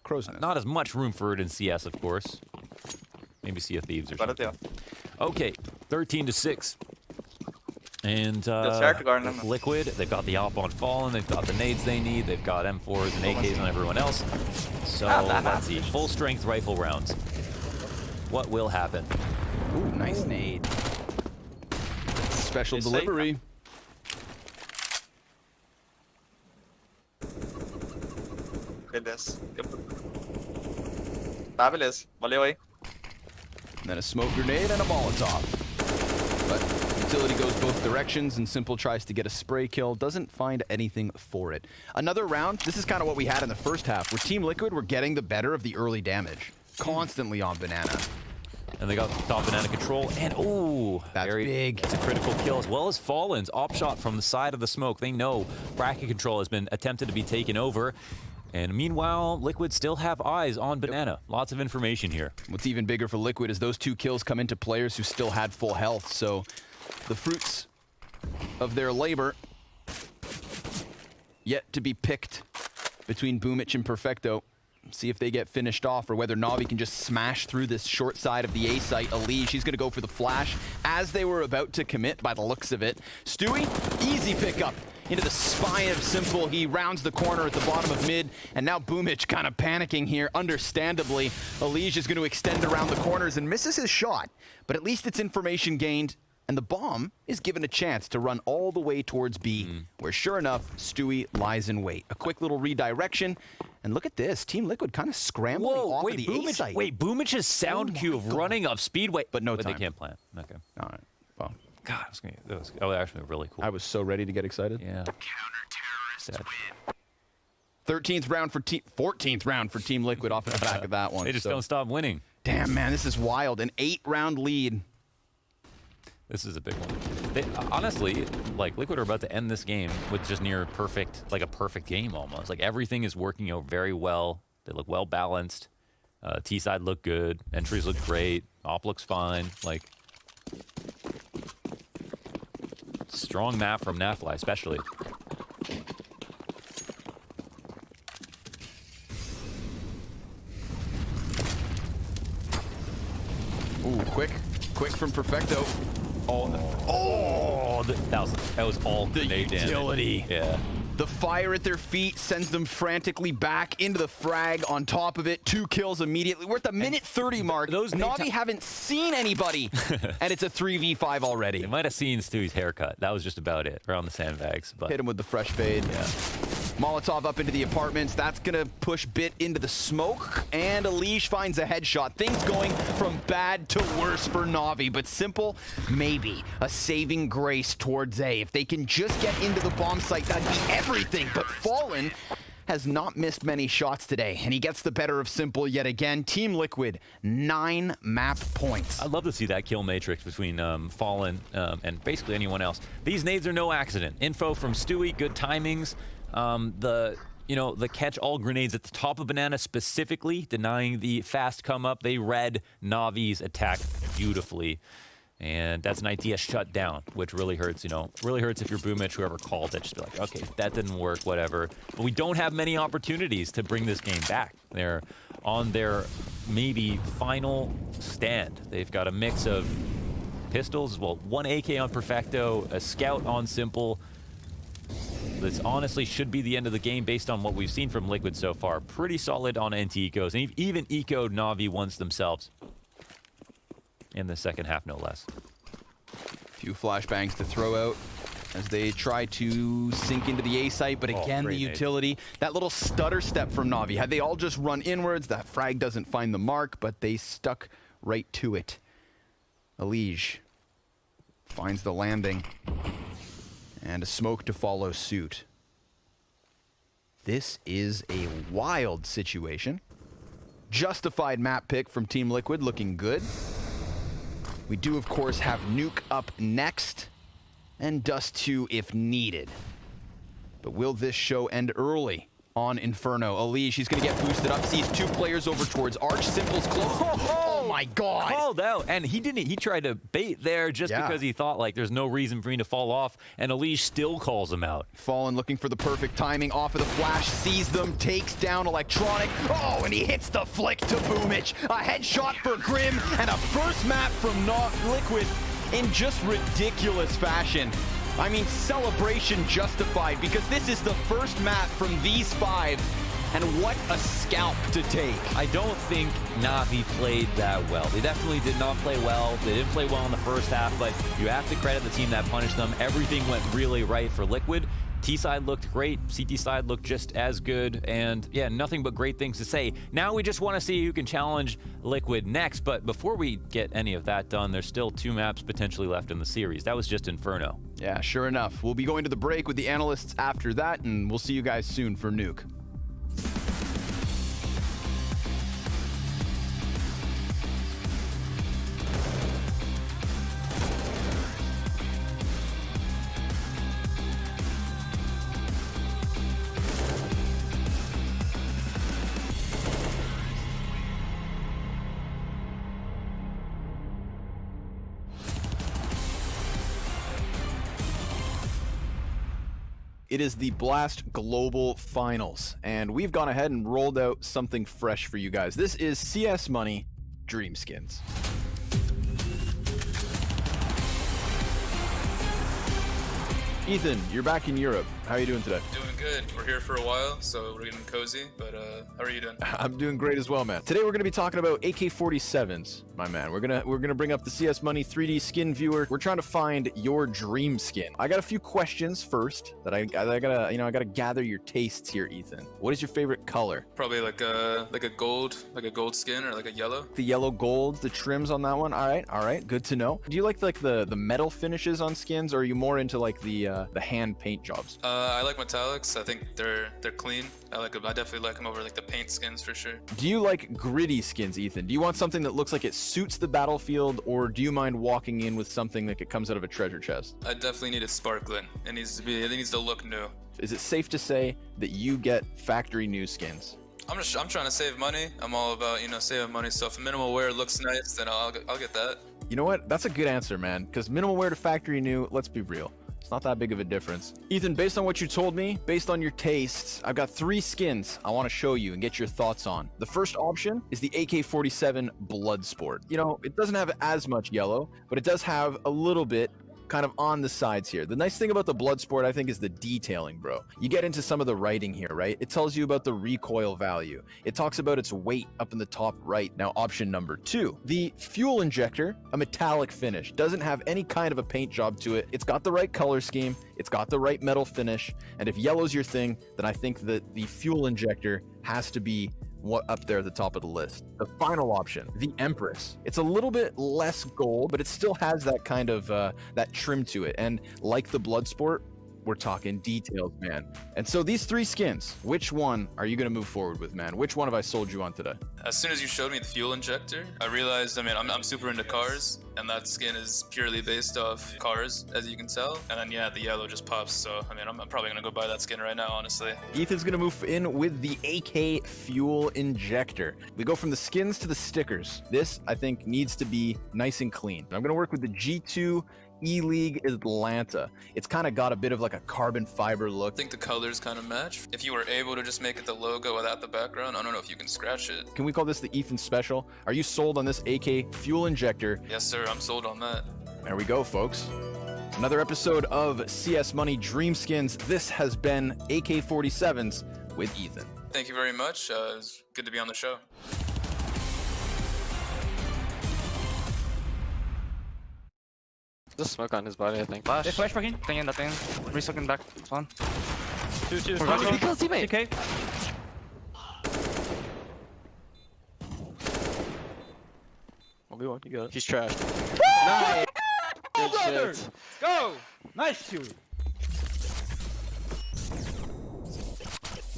Crow's Nest. Not as much room for it in CS, of course. Maybe Sea of Thieves or something. Okay, 13-6. And Liquid, they've got the AWP on Fallen, they've got the nades they need, they've got M4s and AKs on everyone else. So let's see, full strength rifle rounds. What will happen? Ooh, nice nade. Special delivery. Beleza. Tá, beleza. Valeu aí. Then a smoke grenade and a Molotov. But utility goes both directions, and Simple tries to get a spray kill, doesn't find anything for it. Another round, this is kind of what we had in the first half, where Team Liquid were getting the better of the early damage. Constantly on Banana. And they got top Banana control, and that's big. It's a critical kill, as well as Fallen's op shot from the side of the smoke. They know bracket control has been attempted to be taken over. And meanwhile, Liquid still have eyes on Banana. Lots of information here. What's even bigger for Liquid is those 2 kills come into players who still had full health. So the fruits of their labor yet to be picked between Boomich and Perfecto. See if they get finished off, or whether Navi can just smash through this short side of the A site. Ali, she's going to go for the flash as they were about to commit by the looks of it. Stewie, easy pickup into the spine of Simple. He rounds the corner at the bottom of mid, and now Boomich kind of panicking here, understandably. Alige is going to extend around the corners and misses his shot, but at least it's information gained, and the bomb is given a chance to run all the way towards B, where sure enough, Stewie lies in wait. A quick little redirection, and look at this. Team Liquid kind of scrambling off of the A site. Wait, Boomich's sound cue of running up Speedway. But no time. But they can't plan. Okay. All right. Well, God, that was actually really cool. I was so ready to get excited. Yeah. Counter-terrorists win. 13th round for 14th round for Team Liquid off the back of that one. They just don't stop winning. Damn, man, this is wild. An 8-round lead. This is a big one. They, honestly, like, Liquid are about to end this game with just near perfect, like a perfect game almost. Like, everything is working out very well. They look well balanced. T-side look good. Entries look great. Op looks fine. Like, strong map from Nafly, especially. Ooh, quick from Perfecto. That was all grenade damage. Utility. Yeah. The fire at their feet sends them frantically back into the frag on top of it. 2 kills immediately. We're at the minute 30 mark. Navi haven't seen anybody, and it's a 3v5 already. They might have seen Stewie's haircut. That was just about it, around the sandbags. But hit him with the fresh fade. Yeah. Molotov up into the apartments. That's going to push Bit into the smoke, and Alige finds a headshot. Things going from bad to worse for Navi, but Simple, maybe a saving grace towards A. If they can just get into the bomb site, that'd be everything. But Fallen has not missed many shots today, and he gets the better of Simple yet again. Team Liquid, 9 map points. I'd love to see that kill matrix between Fallen and basically anyone else. These nades are no accident. Info from Stewie, good timings. The catch-all grenades at the top of Banana specifically, denying the fast come-up. They read Navi's attack beautifully. And that's an idea shut down, which really hurts, really hurts if you're Boomich, whoever called it, just be like, okay, that didn't work, whatever. But we don't have many opportunities to bring this game back. They're on their maybe final stand. They've got a mix of pistols, well, 1 AK on Perfecto, a scout on Simple. This honestly should be the end of the game based on what we've seen from Liquid so far. Pretty solid on anti-ecos, and even ecoed Navi once themselves. In the second half, no less. Few flashbangs to throw out as they try to sink into the A site, but again, the utility. That little stutter step from Navi. Had they all just run inwards, that frag doesn't find the mark, but they stuck right to it. Alige finds the landing, and a smoke to follow suit. This is a wild situation. Justified map pick from Team Liquid, looking good. We do, of course, have Nuke up next, and Dust 2 if needed. But will this show end early on Inferno. Ali, she's going to get boosted up, sees two players over towards Arch. Simple's close. Oh my god. Called out, and he tried to bait there just because he thought like there's no reason for me to fall off, and Ali still calls him out. Fallen looking for the perfect timing off of the flash, sees them, takes down Electronic. Oh, and he hits the flick to Boomich. A headshot for Grim, and a first map from Liquid in just ridiculous fashion. I mean, celebration justified, because this is the first map from these five, and what a scalp to take. I don't think Navi played that well. They definitely did not play well. They didn't play well in the first half, but you have to credit the team that punished them. Everything went really right for Liquid. T side looked great, CT side looked just as good, and yeah, nothing but great things to say. Now we just want to see who can challenge Liquid next, but before we get any of that done, there's still 2 maps potentially left in the series. That was just Inferno. Yeah, sure enough. We'll be going to the break with the analysts after that, and we'll see you guys soon for Nuke. It is the Blast Global Finals, and we've gone ahead and rolled out something fresh for you guys. This is CS Money Dream Skins. Ethan, you're back in Europe. How are you doing today? Doing good. We're here for a while, so we're getting cozy, but how are you doing? I'm doing great as well, man. Today we're going to be talking about AK-47s, my man. We're gonna bring up the CS Money 3D skin viewer. We're trying to find your dream skin. I got a few questions first that I gotta gather your tastes here, Ethan. What is your favorite color? Probably like a gold skin or like a yellow. The yellow gold, the trims on that one. All right, good to know. Do you like the metal finishes on skins, or are you more into like the hand paint jobs? I like metallics. I think they're clean. I definitely like them over like the paint skins for sure. Do you like gritty skins, Ethan? Do you want something that looks like it suits the battlefield, or do you mind walking in with something like it comes out of a treasure chest? I definitely need it sparkling. It needs to look new. Is it safe to say that you get factory new skins? I'm trying to save money. I'm all about saving money. So if minimal wear looks nice, then I'll get that. You know what? That's a good answer, man. Because minimal wear to factory new, let's be real, it's not that big of a difference. Ethan, based on what you told me, based on your tastes, I've got 3 skins I want to show you and get your thoughts on. The first option is the AK-47 Bloodsport. You know, it doesn't have as much yellow, but it does have a little bit kind of on the sides here. The nice thing about the Bloodsport, I think, is the detailing, bro. You get into some of the writing here, right? It tells you about the recoil value. It talks about its weight up in the top right. Now, option number 2, the fuel injector, a metallic finish. Doesn't have any kind of a paint job to it. It's got the right color scheme. It's got the right metal finish. And if yellow's your thing, then I think that the fuel injector has to be up there at the top of the list. The final option, the Empress. It's a little bit less gold, but it still has that kind of that trim to it. And like the Bloodsport, we're talking details, man. And so these 3 skins, which one are you going to move forward with, man? Which one have I sold you on today? As soon as you showed me the fuel injector, I realized, I'm super into cars, and that skin is purely based off cars, as you can tell. And then, yeah, the yellow just pops, so, I'm probably going to go buy that skin right now, honestly. Ethan's going to move in with the AK fuel injector. We go from the skins to the stickers. This, I think, needs to be nice and clean. I'm going to work with the G2 E-League Atlanta. It's kind of got a bit of like a carbon fiber look. I think the colors kind of match. If you were able to just make it the logo without the background, I don't know if you can scratch it. Can we call this the Ethan Special? Are you sold on this AK fuel injector? Yes, sir. I'm sold on that. There we go, folks. Another episode of CS Money Dream Skins. This has been AK-47s with Ethan. Thank you very much. It was good to be on the show. Just smoke on his body, I think. They flash back in. Tingin natin. Resoaking back. One. 2-2. Oh, he killed teammate. Okay. You got it. He's trash. Nice. Good shit. Go! Nice shoot.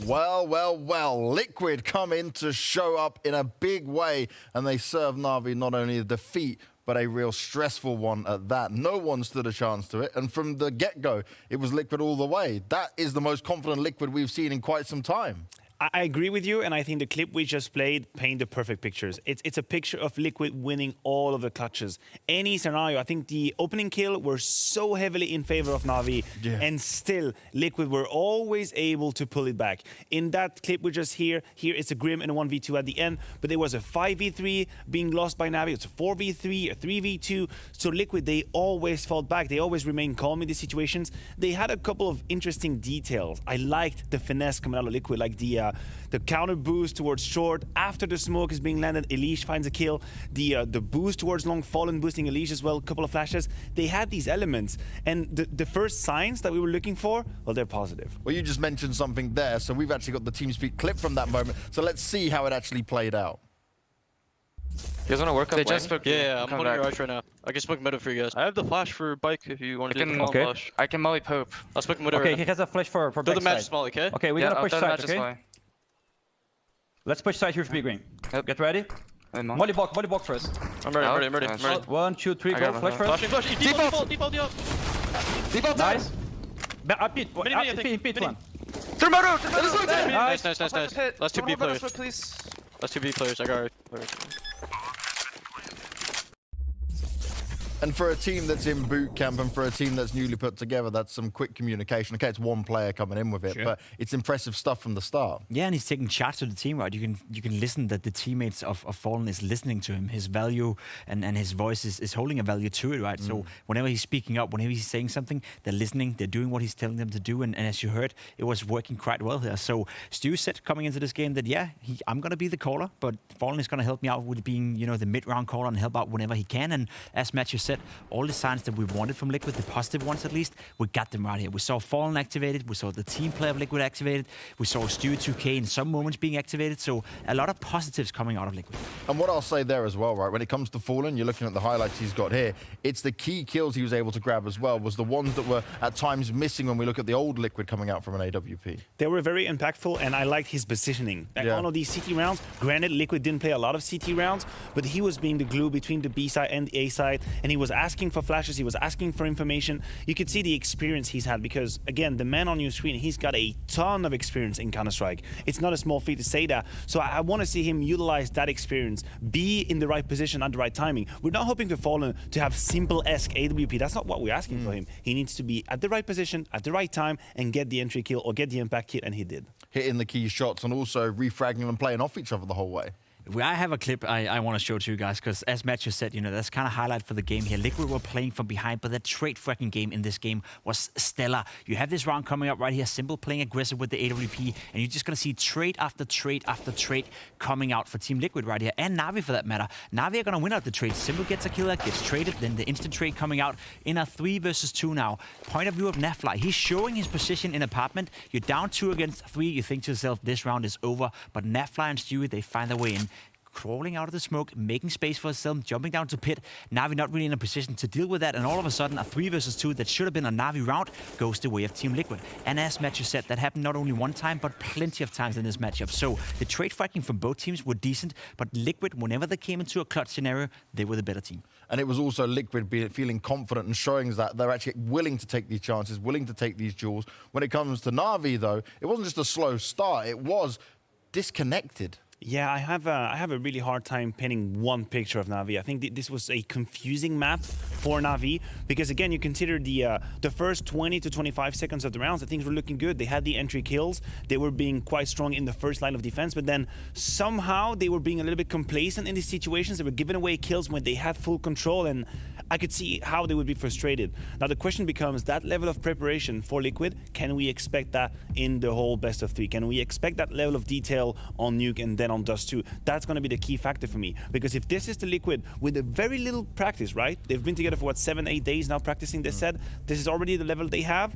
Well, Liquid come in to show up in a big way, and they serve Navi not only a defeat, but a real stressful one at that. No one stood a chance to it, and from the get-go, it was Liquid all the way. That is the most confident Liquid we've seen in quite some time. I agree with you, and I think the clip we just played paint the perfect pictures. It's a picture of Liquid winning all of the clutches. Any scenario, I think the opening kill were so heavily in favor of Navi, and still Liquid were always able to pull it back. In that clip we just here it's a Grim and a 1v2 at the end, but there was a 5v3 being lost by Navi. It's a 4v3, a 3v2. So Liquid, they always fought back. They always remained calm in these situations. They had a couple of interesting details. I liked the finesse coming out of Liquid, like the counter boost towards short after the smoke is being landed. Elish finds a kill. The boost towards long, Fallen boosting Elish as well. A couple of flashes. They had these elements, and the first signs that we were looking for, well, they're positive. Well, you just mentioned something there, so we've actually got the TeamSpeak clip from that moment. So let's see how it actually played out. You guys want to work up? They just spoke. Yeah, I'm Come holding back. your arch right now. I can smoke middle for you guys. I have the flash for bike if you want to do the Okay. flash. I can molly Pope. I'll smoke middle Okay, right he now. has a flash for Do the match backside. small, okay? Okay, we're Yeah, gonna I'll push tell side, that just okay? molly. Let's push side here for B green. Yep. Get ready. Wait, Mom. Volley block first. I'm ready, I'm ready, I'm ready. Nice. I'm ready. 1, 2, 3, I go. got Flash it. first. Flashing, flashing. Default, default, default. Default. Nice. Pit, Mini, I think. pit Mini. one. Through motor! Nice, nice, nice, nice. Last two B players. Please. Last two B players. I got it. And for a team that's in boot camp and for a team that's newly put together, that's some quick communication. Okay, it's one player coming in with it, but it's impressive stuff from the start. Yeah, and he's taking charge of the team, right? You can listen that the teammates of Fallen is listening to him. His value and his voice is holding a value to it, right? So whenever he's speaking up, whenever he's saying something, they're listening, they're doing what he's telling them to do, and as you heard, it was working quite well here. So Stu said coming into this game that, yeah, I'm going to be the caller, but Fallen is going to help me out with being, you know, the mid-round caller and help out whenever he can. And as Matthew said, all the signs that we wanted from Liquid, the positive ones at least, we got them right here. We saw Fallen activated, we saw the team player of Liquid activated, we saw Stu 2K in some moments being activated, so a lot of positives coming out of Liquid. And what I'll say there as well, right, when it comes to Fallen, you're looking at the highlights he's got here, it's the key kills he was able to grab as well, was the ones that were at times missing when we look at the old Liquid coming out from an AWP. They were very impactful, and I liked his positioning. Like all of these CT rounds, granted, Liquid didn't play a lot of CT rounds, but he was being the glue between the B side and the A side, and he was asking for flashes, he was asking for information. You could see the experience he's had because, again, the man on your screen, he's got a ton of experience in Counter-Strike. It's not a small feat to say that. So I want to see him utilize that experience, be in the right position at the right timing. We're not hoping for Fallen to have simple-esque AWP. That's not what we're asking for him. He needs to be at the right position, at the right time, and get the entry kill or get the impact hit, and he did. Hitting the key shots and also refragging and playing off each other the whole way. I have a clip I want to show to you guys because, as Matthew said, you know, that's kind of highlight for the game here. Liquid were playing from behind, but the trade fracking game in this game was stellar. You have this round coming up right here, Simple playing aggressive with the AWP, and you're just going to see trade after trade after trade coming out for Team Liquid right here, and Navi for that matter. Navi are going to win out the trade. Simple gets a killer, gets traded, then the instant trade coming out in a 3 versus 2 now. Point of view of Nafly, he's showing his position in apartment. You're down 2 against 3. You think to yourself, this round is over, but Nafly and Stewie, they find their way in. Crawling out of the smoke, making space for himself, jumping down to pit. Navi not really in a position to deal with that, and all of a sudden, a 3 versus 2 that should have been a Navi round goes the way of Team Liquid. And as Matthew said, that happened not only one time, but plenty of times in this matchup. So the trade fracking from both teams were decent, but Liquid, whenever they came into a clutch scenario, they were the better team. And it was also Liquid feeling confident and showing that they're actually willing to take these chances, willing to take these duels. When it comes to Navi, though, it wasn't just a slow start, it was disconnected. Yeah, I have a really hard time painting one picture of Navi. I think this was a confusing map for Navi because, again, you consider the first 20 to 25 seconds of the rounds, the things were looking good. They had the entry kills. They were being quite strong in the first line of defense, but then somehow they were being a little bit complacent in these situations. They were giving away kills when they had full control, and I could see how they would be frustrated. Now the question becomes that level of preparation for Liquid. Can we expect that in the whole best of 3? Can we expect that level of detail on Nuke and then on Dust 2? That's going to be the key factor for me. Because if this is the Liquid with a very little practice, right? They've been together for what, 7-8 days now practicing this set. This is already the level they have.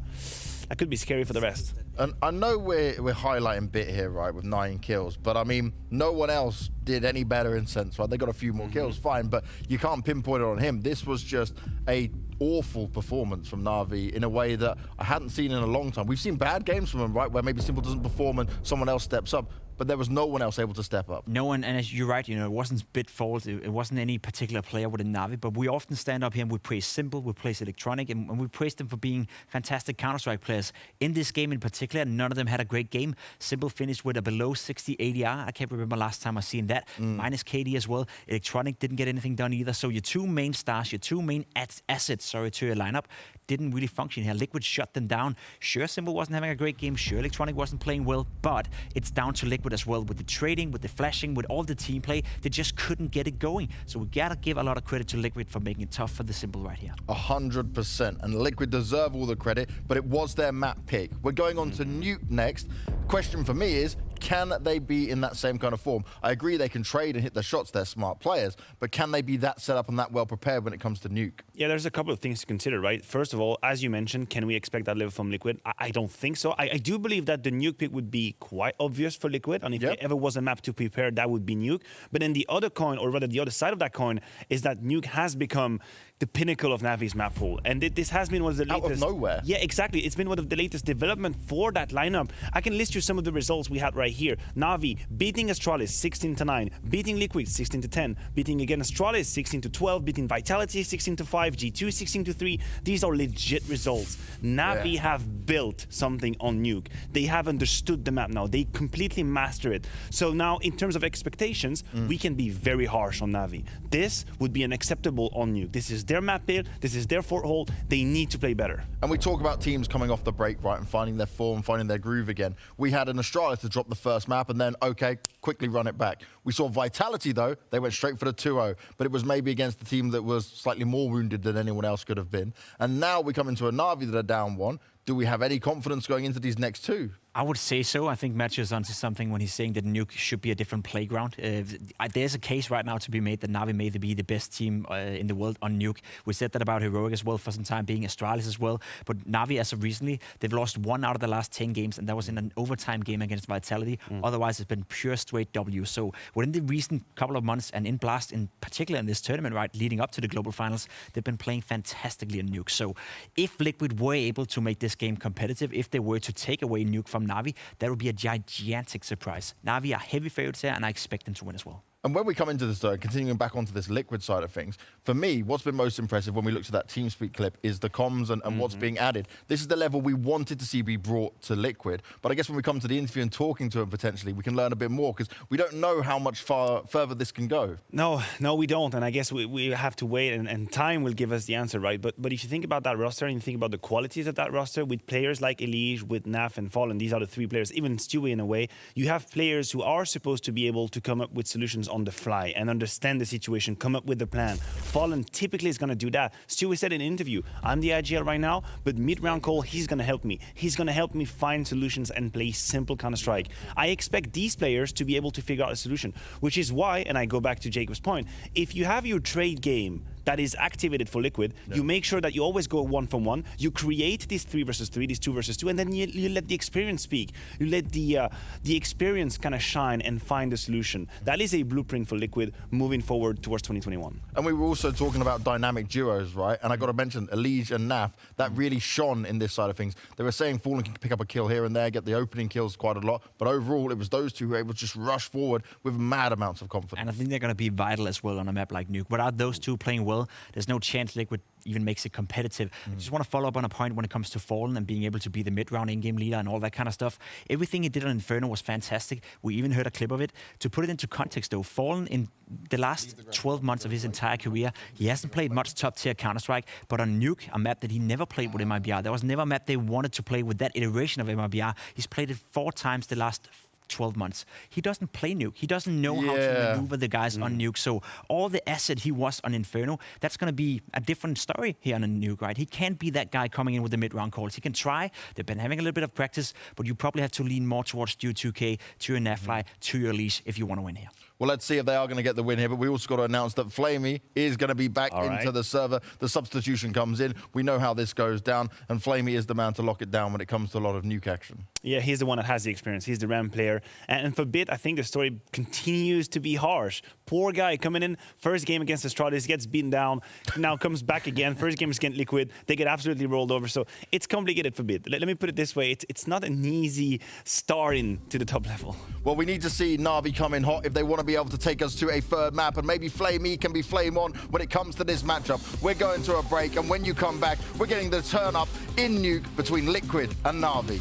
That could be scary for the rest. And I know we're highlighting Bit here, right, with 9 kills, but I mean, no one else did any better in sense, right? They got a few more kills, fine, but you can't pinpoint it on him. This was just a awful performance from Navi in a way that I hadn't seen in a long time. We've seen bad games from him, right, where maybe Simple doesn't perform and someone else steps up. but there was no one else able to step up. No one, and as you're right, it wasn't Bitfault, it wasn't any particular player within Navi, but we often stand up here and we praise Simple, we praise Electronic, and we praise them for being fantastic Counter-Strike players. In this game in particular, none of them had a great game. Simple finished with a below 60 ADR. I can't remember last time I seen that. Minus KD as well. Electronic didn't get anything done either. So your two main stars, your two main assets, to your lineup, didn't really function here. Liquid shut them down. Sure, Simple wasn't having a great game. Sure, Electronic wasn't playing well, but it's down to Liquid as well with the trading, with the flashing, with all the team play. They just couldn't get it going. So we gotta give a lot of credit to Liquid for making it tough for the Simple right here. 100%. And Liquid deserve all the credit, but it was their map pick. We're going on to Nuke next. Question for me is, can they be in that same kind of form? I agree they can trade and hit their shots, they're smart players, but can they be that set up and that well prepared when it comes to Nuke? Yeah, there's a couple of things to consider, right? First of all, as you mentioned, can we expect that level from Liquid? I don't think so. I do believe that the Nuke pick would be quite obvious for Liquid, and if there ever was a map to prepare, that would be Nuke. But then the other coin, or rather the other side of that coin, is that Nuke has become the pinnacle of Navi's map pool. And this has been one of the latest... Out of nowhere. Yeah, exactly. It's been one of the latest development for that lineup. I can list you some of the results we had right here. Navi beating Astralis 16-9, beating Liquid 16-10, beating again Astralis 16-12, beating Vitality 16-5, G2 16-3. These are legit results. Navi have built something on Nuke. They have understood the map now. They completely master it. So now, in terms of expectations, we can be very harsh on Navi. This would be unacceptable on Nuke. This is their map build. This is their foothold. They need to play better. And we talk about teams coming off the break, right, and finding their form, finding their groove again. We had an Astralis to drop the first map and then, okay, quickly run it back. We saw Vitality, though. They went straight for the 2-0, but it was maybe against the team that was slightly more wounded than anyone else could have been. And now we come into a Navi that are down 1. Do we have any confidence going into these next 2? I would say so. I think Match is onto something when he's saying that Nuke should be a different playground. There's a case right now to be made that Navi may be the best team in the world on Nuke. We said that about Heroic as well for some time, being Astralis as well. But Navi, as of recently, they've lost 1 out of the last 10 games, and that was in an overtime game against Vitality. Otherwise, it's been pure straight W. So within the recent couple of months, and in Blast in particular in this tournament, right, leading up to the global finals, they've been playing fantastically on Nuke. So if Liquid were able to make this game competitive, if they were to take away Nuke from Navi, that would be a gigantic surprise. Navi are heavy favorites here, and I expect them to win as well. And when we come into this, though, continuing back onto this Liquid side of things, for me, what's been most impressive when we looked at that TeamSpeak clip is the comms and what's being added. This is the level we wanted to see be brought to Liquid. But I guess when we come to the interview and talking to them potentially, we can learn a bit more because we don't know how much further this can go. No, we don't. And I guess we have to wait, and time will give us the answer, right? But if you think about that roster and you think about the qualities of that roster with players like Elige, with Naf and Fallen, these are the 3 players, even Stewie in a way, you have players who are supposed to be able to come up with solutions on the fly and understand the situation, come up with a plan. Fallen typically is going to do that. Stewie said in an interview, I'm the IGL right now, but mid-round call, he's going to help me. He's going to help me find solutions and play simple Counter-Strike. I expect these players to be able to figure out a solution, which is why, and I go back to Jacob's point, if you have your trade game that is activated for Liquid, you make sure that you always go 1-for-1, you create these 3 versus 3, these 2 versus 2, and then you let the experience speak. You let the experience kind of shine and find the solution. That is a blueprint for Liquid moving forward towards 2021. And we were also talking about dynamic duos, right? And I got to mention Elige and Naf, that really shone in this side of things. They were saying Fallen can pick up a kill here and there, get the opening kills quite a lot, but overall it was those 2 who were able to just rush forward with mad amounts of confidence. And I think they're going to be vital as well on a map like Nuke. Without those 2 playing well, there's no chance Liquid even makes it competitive. I just want to follow up on a point when it comes to Fallen and being able to be the mid-round in-game leader and all that kind of stuff. Everything he did on Inferno was fantastic. We even heard a clip of it. To put it into context, though, Fallen in the last 12 months of his entire career, he hasn't played much top-tier Counter-Strike, but on Nuke, a map that he never played with MIBR, there was never a map they wanted to play with that iteration of MIBR. He's played it 4 times the last 12 months. He doesn't play Nuke. He doesn't know how to maneuver the guys on Nuke. So all the asset he was on Inferno, that's going to be a different story here on Nuke, right? He can't be that guy coming in with the mid-round calls. He can try. They've been having a little bit of practice, but you probably have to lean more towards Stu 2K, to your Nafly, to your Leash if you want to win here. Well, let's see if they are going to get the win here, but we also got to announce that Flamey is going to be back into the server. The substitution comes in. We know how this goes down, and Flamey is the man to lock it down when it comes to a lot of nuke action. Yeah, he's the one that has the experience. He's the RAM player. And for Bit, I think the story continues to be harsh. Poor guy coming in, first game against Astralis, gets beaten down, now comes back again. First game against Liquid, they get absolutely rolled over. So it's complicated for Bit. Let me put it this way. It's not an easy starting to the top level. Well, we need to see Navi come in hot if they want to be able to take us to a third map, and maybe Flamey can be flame on when it comes to this matchup. We're going to a break, and when you come back, we're getting the turn up in Nuke between Liquid and Navi.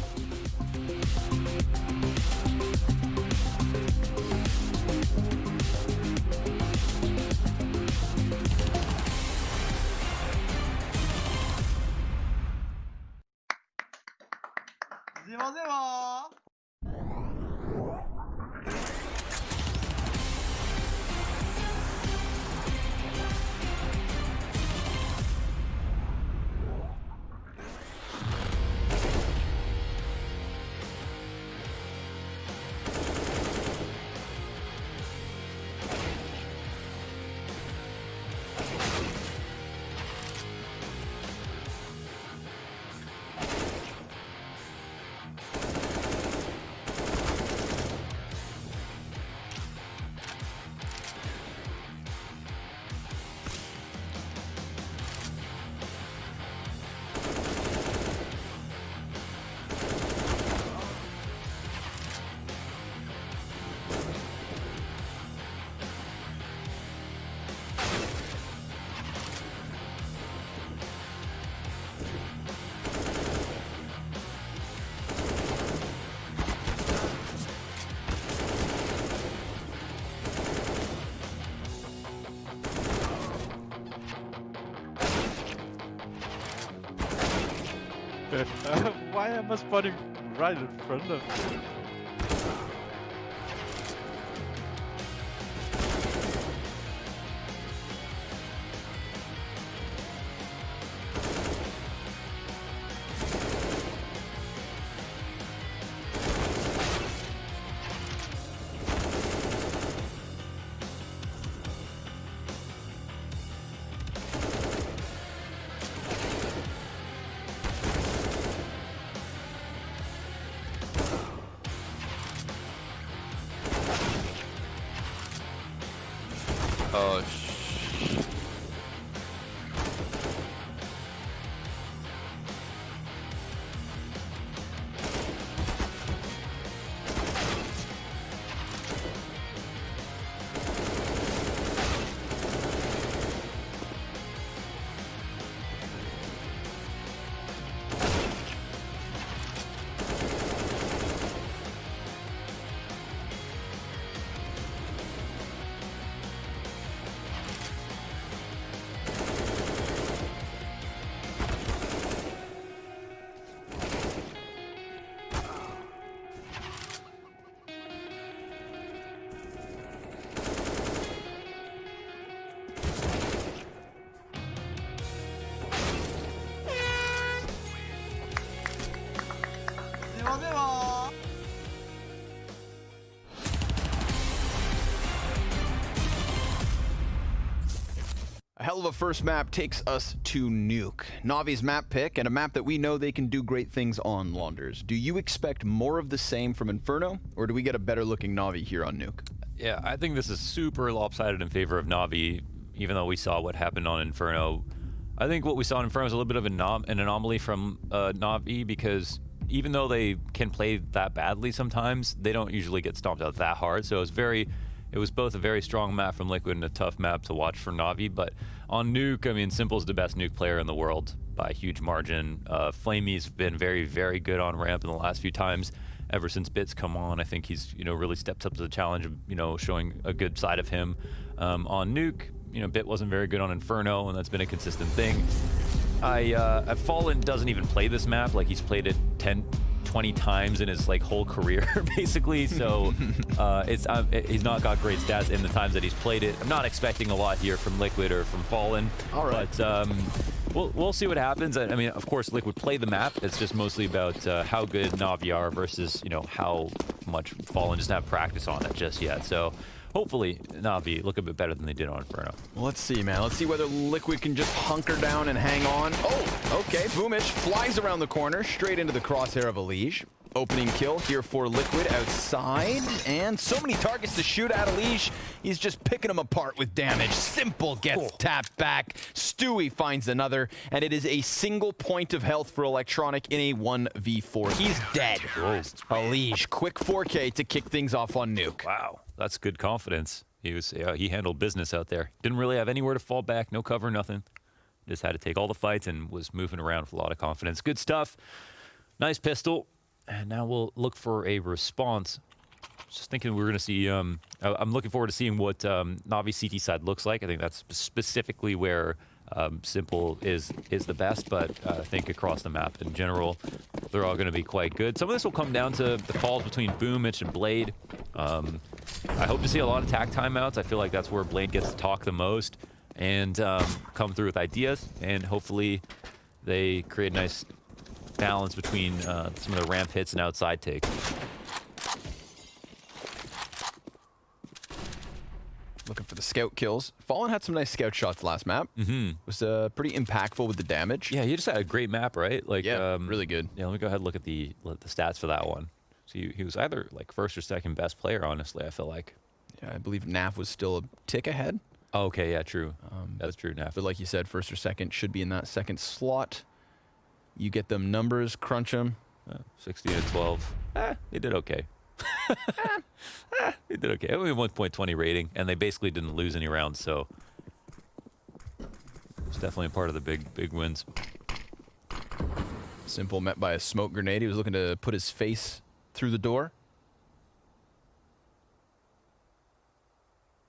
Why am I spawning right in front of me? Oh, A hell of a first map takes us to Nuke. Navi's map pick, and a map that we know they can do great things on, Launders. Do you expect more of the same from Inferno, or do we get a better looking Navi here on Nuke? Yeah, I think this is super lopsided in favor of Navi, even though we saw what happened on Inferno. I think what we saw on Inferno was a little bit of an anomaly from Navi, because even though they can play that badly sometimes, they don't usually get stomped out that hard. So it was both a very strong map from Liquid and a tough map to watch for Navi. But on Nuke, I mean, Simple's the best Nuke player in the world by a huge margin. Flamey's been very, very good on ramp in the last few times. Ever since Bit's come on, I think he's, really stepped up to the challenge of, showing a good side of him. On Nuke, Bit wasn't very good on Inferno, and that's been a consistent thing. Fallen doesn't even play this map. Like, he's played it 10-20 times in his whole career basically, so he's not got great stats in the times that he's played it. I'm not expecting a lot here from Liquid or from Fallen. All right. But we'll see what happens. I mean, of course, Liquid play the map. It's just mostly about how good Navi are versus how much Fallen doesn't have practice on it just yet. So hopefully Navi look a bit better than they did on Inferno. Well, let's see, man. Let's see whether Liquid can just hunker down and hang on. Oh, okay. Boomich flies around the corner, straight into the crosshair of Elige. Opening kill here for Liquid outside. And so many targets to shoot at Elige. He's just picking them apart with damage. Simple gets tapped back. Stewie finds another. And it is a single point of health for Electronic in a 1v4. He's dead. Elige, quick 4K to kick things off on Nuke. Wow, that's good confidence. He handled business out there. Didn't really have anywhere to fall back, no cover, nothing. Just had to take all the fights and was moving around with a lot of confidence. Good stuff. Nice pistol. And now we'll look for a response. Just thinking we're going to see... I'm looking forward to seeing what Navi CT side looks like. I think that's specifically where Simple is the best, but I think across the map in general, they're all going to be quite good. Some of this will come down to the calls between Boomich and Blade. I hope to see a lot of tack timeouts. I feel like that's where Blade gets to talk the most and come through with ideas, and hopefully they create a nice balance between some of the ramp hits and outside takes. Looking for the scout kills. Fallen had some nice scout shots last map. Was pretty impactful with the damage. Yeah, he just had a great map, right? Like, yeah, really good. Yeah, let me go ahead and look at the stats for that one. So he was either like first or second best player, honestly, I feel like. Yeah, I believe Naf was still a tick ahead. Oh, okay, yeah, true. That's true, Naf. But like you said, first or second should be in that second slot. You get them numbers, crunch them. 16 to 12. They did okay. They did okay. Only 1.20 rating, and they basically didn't lose any rounds, so it's definitely a part of the big wins. Simple met by a smoke grenade. He was looking to put his face through the door.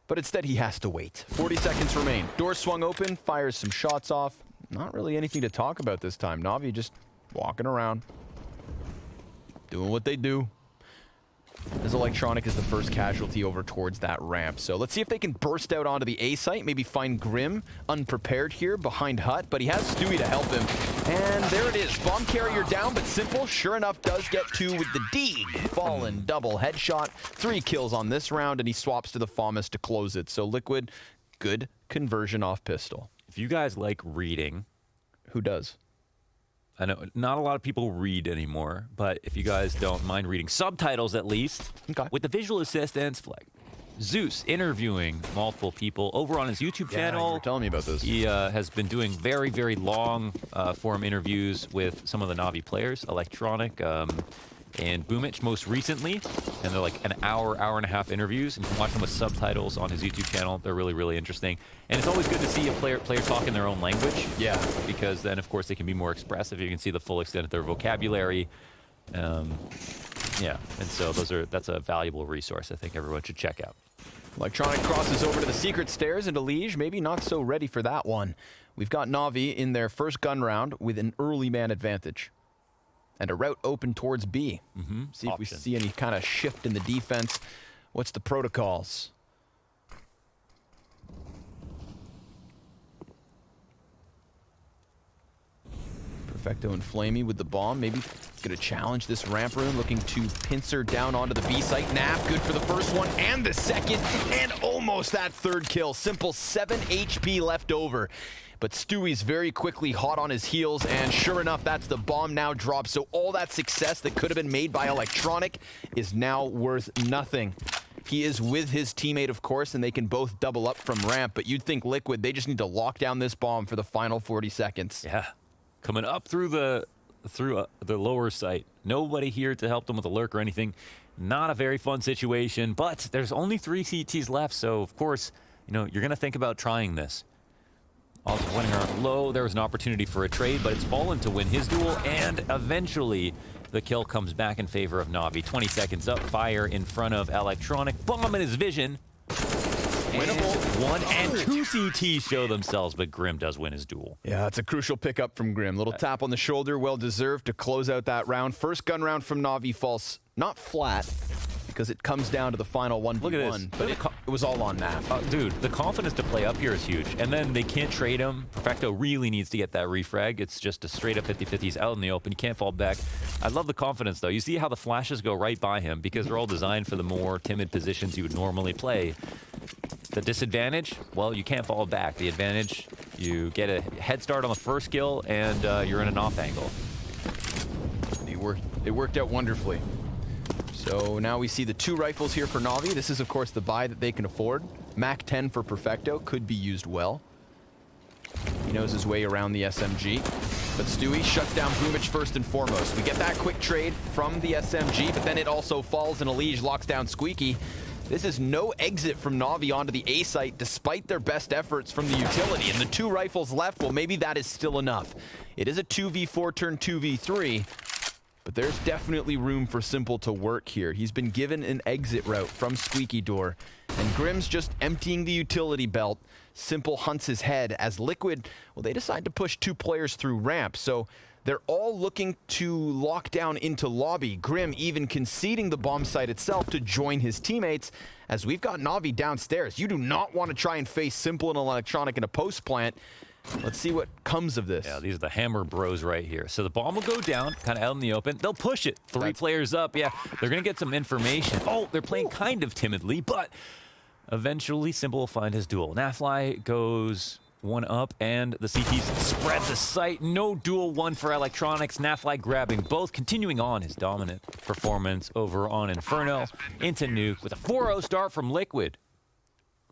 But instead, he has to wait. 40 seconds remain. Door swung open, fires some shots off. Not really anything to talk about this time. Navi just walking around, doing what they do. As Electronic is the first casualty over towards that ramp. So let's see if they can burst out onto the A site, maybe find Grim unprepared here behind Hut, but he has Stewie to help him. And there it is, bomb carrier down, but Simple, sure enough, does get two with the Deeg. Fallen double headshot, 3 kills on this round, and he swaps to the FAMAS to close it. So Liquid, good conversion off pistol. If you guys like reading... Who does? I know not a lot of people read anymore, but if you guys don't mind reading subtitles at least, with the visual assist and Flag. Zeus interviewing multiple people over on his YouTube channel. You were telling me about this. He has been doing very, very long form interviews with some of the Navi players, Electronic, and Boomich most recently, and they're like an hour and a half interviews, and you can watch them with subtitles on his YouTube channel. They're really, really interesting, and it's always good to see a player talk in their own language. Yeah, because then of course they can be more expressive. You can see the full extent of their vocabulary. Yeah, and so that's a valuable resource I think everyone should check out. Electronic crosses over to the secret stairs into Liege, maybe not so ready for that one. We've got Navi in their first gun round with an early man advantage. And a route open towards B. See if we see any kind of shift in the defense. What's the protocols? Perfecto and Flamey with the bomb. Maybe going to challenge this ramp room, looking to pincer down onto the B site. Naf, good for the first one and the second, and almost that third kill. Simple 7 HP left over. But Stewie's very quickly hot on his heels, and sure enough, that's the bomb now dropped. So all that success that could have been made by Electronic is now worth nothing. He is with his teammate, of course, and they can both double up from ramp, but you'd think Liquid, they just need to lock down this bomb for the final 40 seconds. Yeah, coming up through the lower site. Nobody here to help them with a lurk or anything. Not a very fun situation, but there's only 3 CTs left, so of course, you know, you're going to think about trying this. Also winning around low, there was an opportunity for a trade, but it's Fallen to win his duel, and eventually the kill comes back in favor of Navi. 20 seconds up, fire in front of Electronic, bomb in his vision. Winnable. 1 and 2 CTs show themselves, but Grim does win his duel. Yeah, it's a crucial pickup from Grim. Little tap on the shoulder, well deserved to close out that round. First gun round from Navi falls not flat, because it comes down to the final 1v1. Look at this. But it was all on Naf. Dude, the confidence to play up here is huge. And then they can't trade him. Perfecto really needs to get that refrag. It's just a straight up 50-50. He's out in the open. You can't fall back. I love the confidence, though. You see how the flashes go right by him because they're all designed for the more timid positions you would normally play. The disadvantage, well, you can't fall back. The advantage, you get a head start on the first kill, and you're in an off angle. It worked out wonderfully. So now we see the 2 rifles here for Navi. This is, of course, the buy that they can afford. Mac 10 for Perfecto could be used well. He knows his way around the SMG. But Stewie shuts down Boomich first and foremost. We get that quick trade from the SMG, but then it also falls and Elige locks down Squeaky. This is no exit from Navi onto the A site despite their best efforts from the utility. And the 2 rifles left, well, maybe that is still enough. It is a 2v4 turn 2v3. But there's definitely room for Simple to work here. He's been given an exit route from Squeaky Door, and Grim's just emptying the utility belt. Simple hunts his head as Liquid, well, they decide to push 2 players through ramp, so they're all looking to lock down into lobby. Grim even conceding the bomb site itself to join his teammates, as we've got Navi downstairs. You do not want to try and face Simple and Electronic in a post plant. Let's see what comes of this. Yeah, these are the Hammer Bros right here. So the bomb will go down, kind of out in the open. They'll push it. 3 players up. Yeah, they're going to get some information. Oh, they're playing kind of timidly, but eventually Simple will find his duel. Nafly goes 1 up, and the CT spread the site. No duel 1 for Electronics. Nafly grabbing both, continuing on his dominant performance over on Inferno into Nuke with a 4-0 start from Liquid.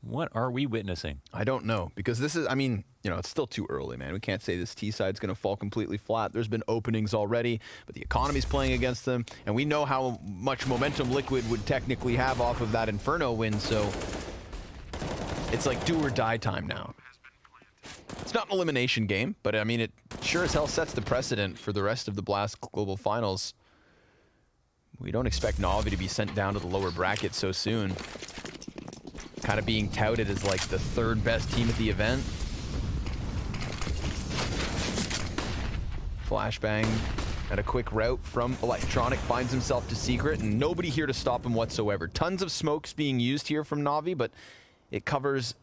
What are we witnessing? I don't know, because this is, I mean, you know, it's still too early, man. We can't say this T side's going to fall completely flat. There's been openings already, but the economy's playing against them, and we know how much momentum Liquid would technically have off of that Inferno win, so it's like do or die time now. It's not an elimination game, but I mean, it sure as hell sets the precedent for the rest of the Blast Global Finals. We don't expect Navi to be sent down to the lower bracket so soon. Kind of being touted as like the 3rd best team at the event. Flashbang at a quick route from Electronic, finds himself to Secret, and nobody here to stop him whatsoever. Tons of smokes being used here from Navi, but it covers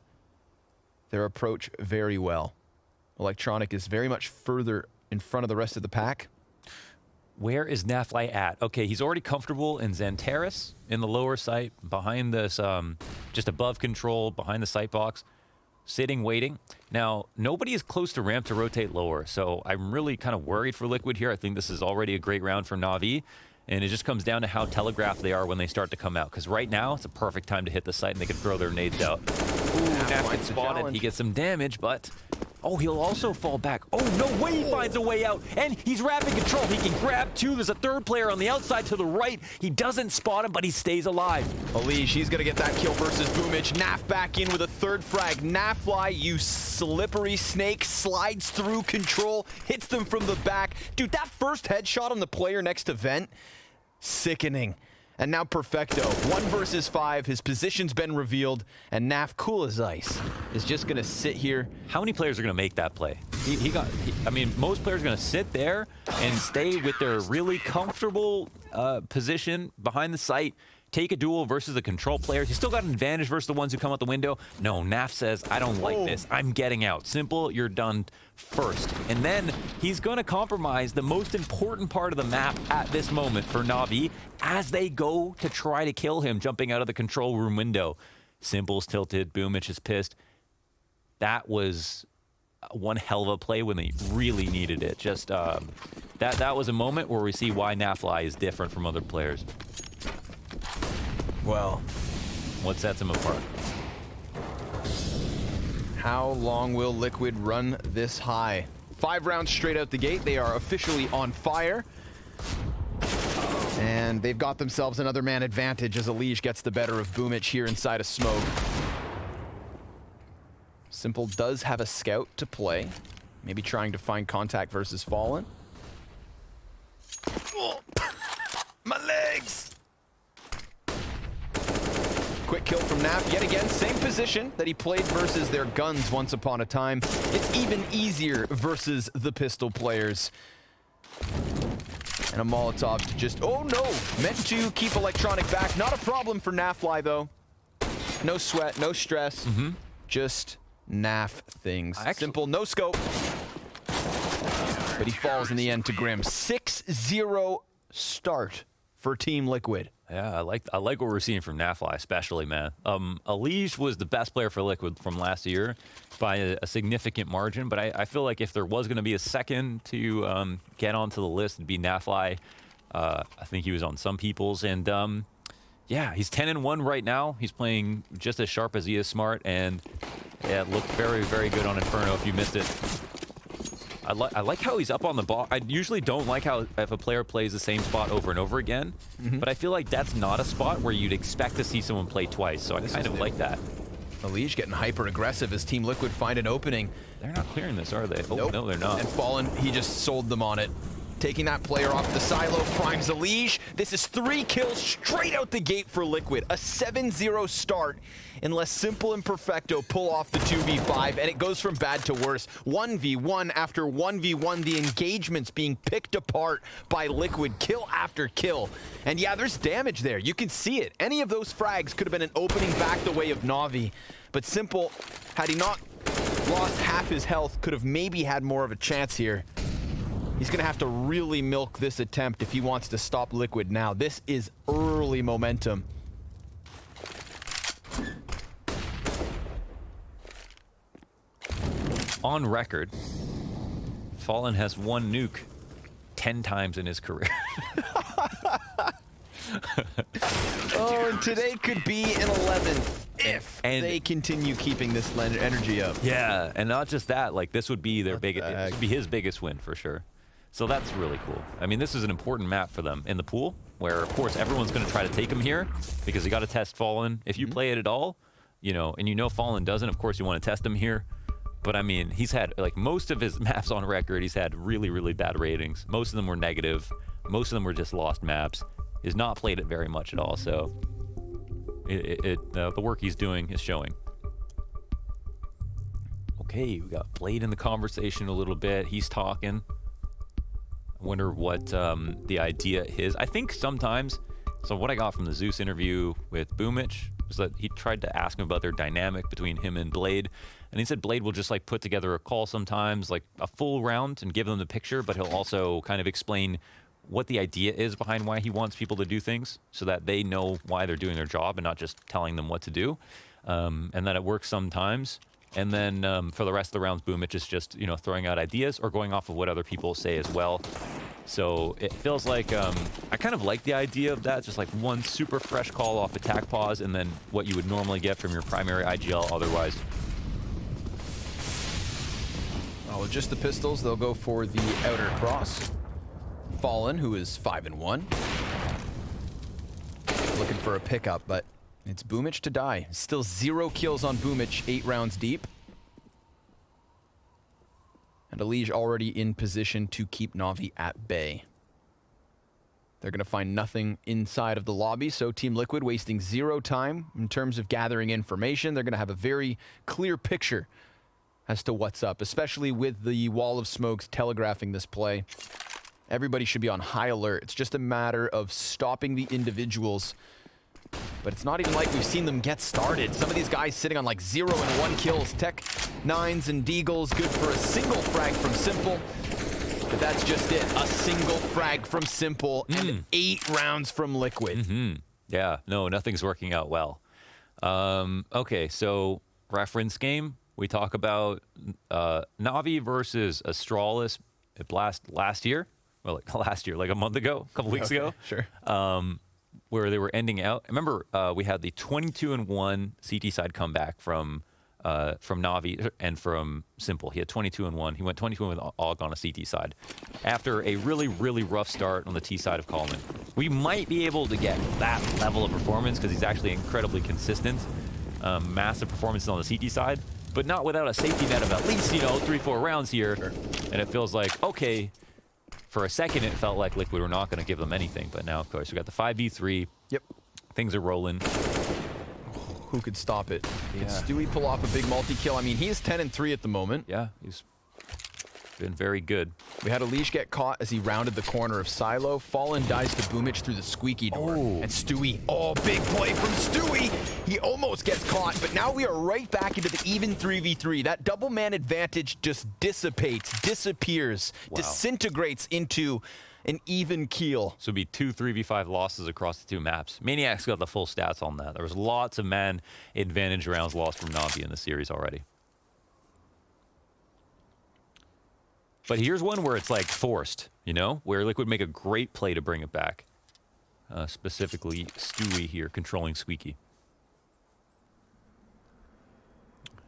their approach very well. Electronic is very much further in front of the rest of the pack. Where is Nafly at? Okay, he's already comfortable in Xantares in the lower site, behind this, just above control, behind the sight box, sitting, waiting. Now, nobody is close to ramp to rotate lower, so I'm really kind of worried for Liquid here. I think this is already a great round for Navi, and it just comes down to how telegraphed they are when they start to come out, because right now, it's a perfect time to hit the site, and they can throw their nades out. Ooh, Naf gets spotted. He gets some damage, but... oh, he'll also fall back. Oh, no way he finds a way out. And he's wrapping control. He can grab 2. There's a 3rd player on the outside to the right. He doesn't spot him, but he stays alive. Elige, he's going to get that kill versus Boomich. Naf back in with a 3rd frag. Nafly, you slippery snake, slides through control, hits them from the back. Dude, that first headshot on the player next to Vent, sickening. And now Perfecto, 1 versus 5. His position's been revealed, and Naf, cool as ice, is just gonna sit here. How many players are gonna make that play? I mean, most players are gonna sit there and stay with their really comfortable position behind the site, take a duel versus the control players. He's still got an advantage versus the ones who come out the window. No, Naf says, I don't like this. I'm getting out. Simple, you're done first. And then he's going to compromise the most important part of the map at this moment for Navi as they go to try to kill him, jumping out of the control room window. Simple's tilted. Boomich is pissed. That was one hell of a play when they really needed it. Just that was a moment where we see why Nafly is different from other players. Well, what sets him apart? How long will Liquid run this high? 5 rounds straight out the gate. They are officially on fire. And they've got themselves another man advantage as Elige gets the better of Boomich here inside of smoke. Simple does have a scout to play. Maybe trying to find contact versus Fallen. Oh, my legs! Quick kill from Naf, yet again, same position that he played versus their guns once upon a time. It's even easier versus the pistol players. And a Molotov to just, oh no, meant to keep Electronic back. Not a problem for Nafly though. No sweat, no stress, just Naf things. Simple, no scope. But he falls in the end to Grim. 6-0 start for Team Liquid. Yeah, I like what we're seeing from Nafly, especially, man. Elige was the best player for Liquid from last year by a significant margin, but I feel like if there was going to be a second to get onto the list, it'd be Nafly. I think he was on some people's, and yeah, he's 10-1 right now. He's playing just as sharp as he is smart, and yeah, it looked very, very good on Inferno if you missed it. I like how he's up on the ball. I usually don't like how if a player plays the same spot over and over again, but I feel like that's not a spot where you'd expect to see someone play twice, so I kind of like that. Elige getting hyper-aggressive as Team Liquid find an opening. They're not clearing this, are they? Oh, nope. No, they're not. And Fallen, he just sold them on it. Taking that player off the silo, primes Elige. This is 3 kills straight out the gate for Liquid. A 7-0 start unless Simple and Perfecto pull off the 2v5, and it goes from bad to worse. 1v1 after 1v1, the engagements being picked apart by Liquid, kill after kill. And yeah, there's damage there. You can see it. Any of those frags could have been an opening back the way of Navi. But Simple, had he not lost half his health, could have maybe had more of a chance here. He's going to have to really milk this attempt if he wants to stop Liquid now. This is early momentum. On record, Fallen has one nuke 10 times in his career. Oh, and today could be an 11th if they continue keeping this energy up. Yeah, and not just that, like this would be their biggest, this would be his biggest win for sure. So that's really cool. I mean, this is an important map for them in the pool, where of course everyone's going to try to take him here because you got to test Fallen. If you play it at all, you know, and you know Fallen doesn't, of course you want to test him here. But I mean, he's had like most of his maps on record, he's had really, really bad ratings. Most of them were negative. Most of them were just lost maps. He's not played it very much at all. So the work he's doing is showing. Okay, we got Blade in the conversation a little bit. He's talking. I wonder what the idea is. I think sometimes, so what I got from the Zeus interview with Boomich was that he tried to ask him about their dynamic between him and Blade. And he said Blade will just like put together a call sometimes, like a full round and give them the picture, but he'll also kind of explain what the idea is behind why he wants people to do things so that they know why they're doing their job and not just telling them what to do. And that it works sometimes. And then for the rest of the rounds, Boomich is just, you know, throwing out ideas or going off of what other people say as well. So it feels like I kind of like the idea of that, just like one super fresh call off attack pause and then what you would normally get from your primary IGL otherwise. Oh, with just the pistols, they'll go for the outer cross. Fallen, who is 5-1. Looking for a pickup, but it's Boomich to die. Still 0 kills on Boomich, 8 rounds deep. And Elige already in position to keep Navi at bay. They're going to find nothing inside of the lobby, so Team Liquid wasting 0 time in terms of gathering information. They're going to have a very clear picture as to what's up, especially with the wall of smokes telegraphing this play. Everybody should be on high alert. It's just a matter of stopping the individuals. But it's not even like we've seen them get started. Some of these guys sitting on like 0 and 1 kills. Tech 9s and Deagles, good for a single frag from Simple. But that's just it. A single frag from Simple and 8 rounds from Liquid. Yeah, no, nothing's working out well. Okay, so reference game. We talk about Navi versus Astralis at last year. Well, like last year, like a month ago, a couple weeks ago. Sure. Where they were ending out. Remember, we had the 22-1 CT side comeback from Navi and from Simple. He had 22-1. He went 22-1 with AUG on a CT side. After a really, really rough start on the T side of Coleman. We might be able to get that level of performance because he's actually incredibly consistent. Massive performances on the CT side, but not without a safety net of at least, you know, 3-4 rounds here. Sure. And it feels like, okay, for a second, it felt like Liquid were not going to give them anything. But now, of course, we got the 5v3. Yep. Things are rolling. Who could stop it? Yeah. Could Stewie pull off a big multi-kill? I mean, he is 10-3 at the moment. Yeah, he's been very good. We had Alish get caught as he rounded the corner of Silo. Fallen dies to Boomich through the squeaky door. And Stewie, big play from Stewie. He almost gets caught, but now we are right back into the even 3v3. That double man advantage just dissipates, disappears, disintegrates into an even keel. So it'd be 2 3v5 losses across the 2 maps. Maniac's got the full stats on that. There was lots of man advantage rounds lost from Navi in the series already. But here's one where it's like forced, you know, where Liquid make a great play to bring it back. Specifically, Stewie here controlling Squeaky.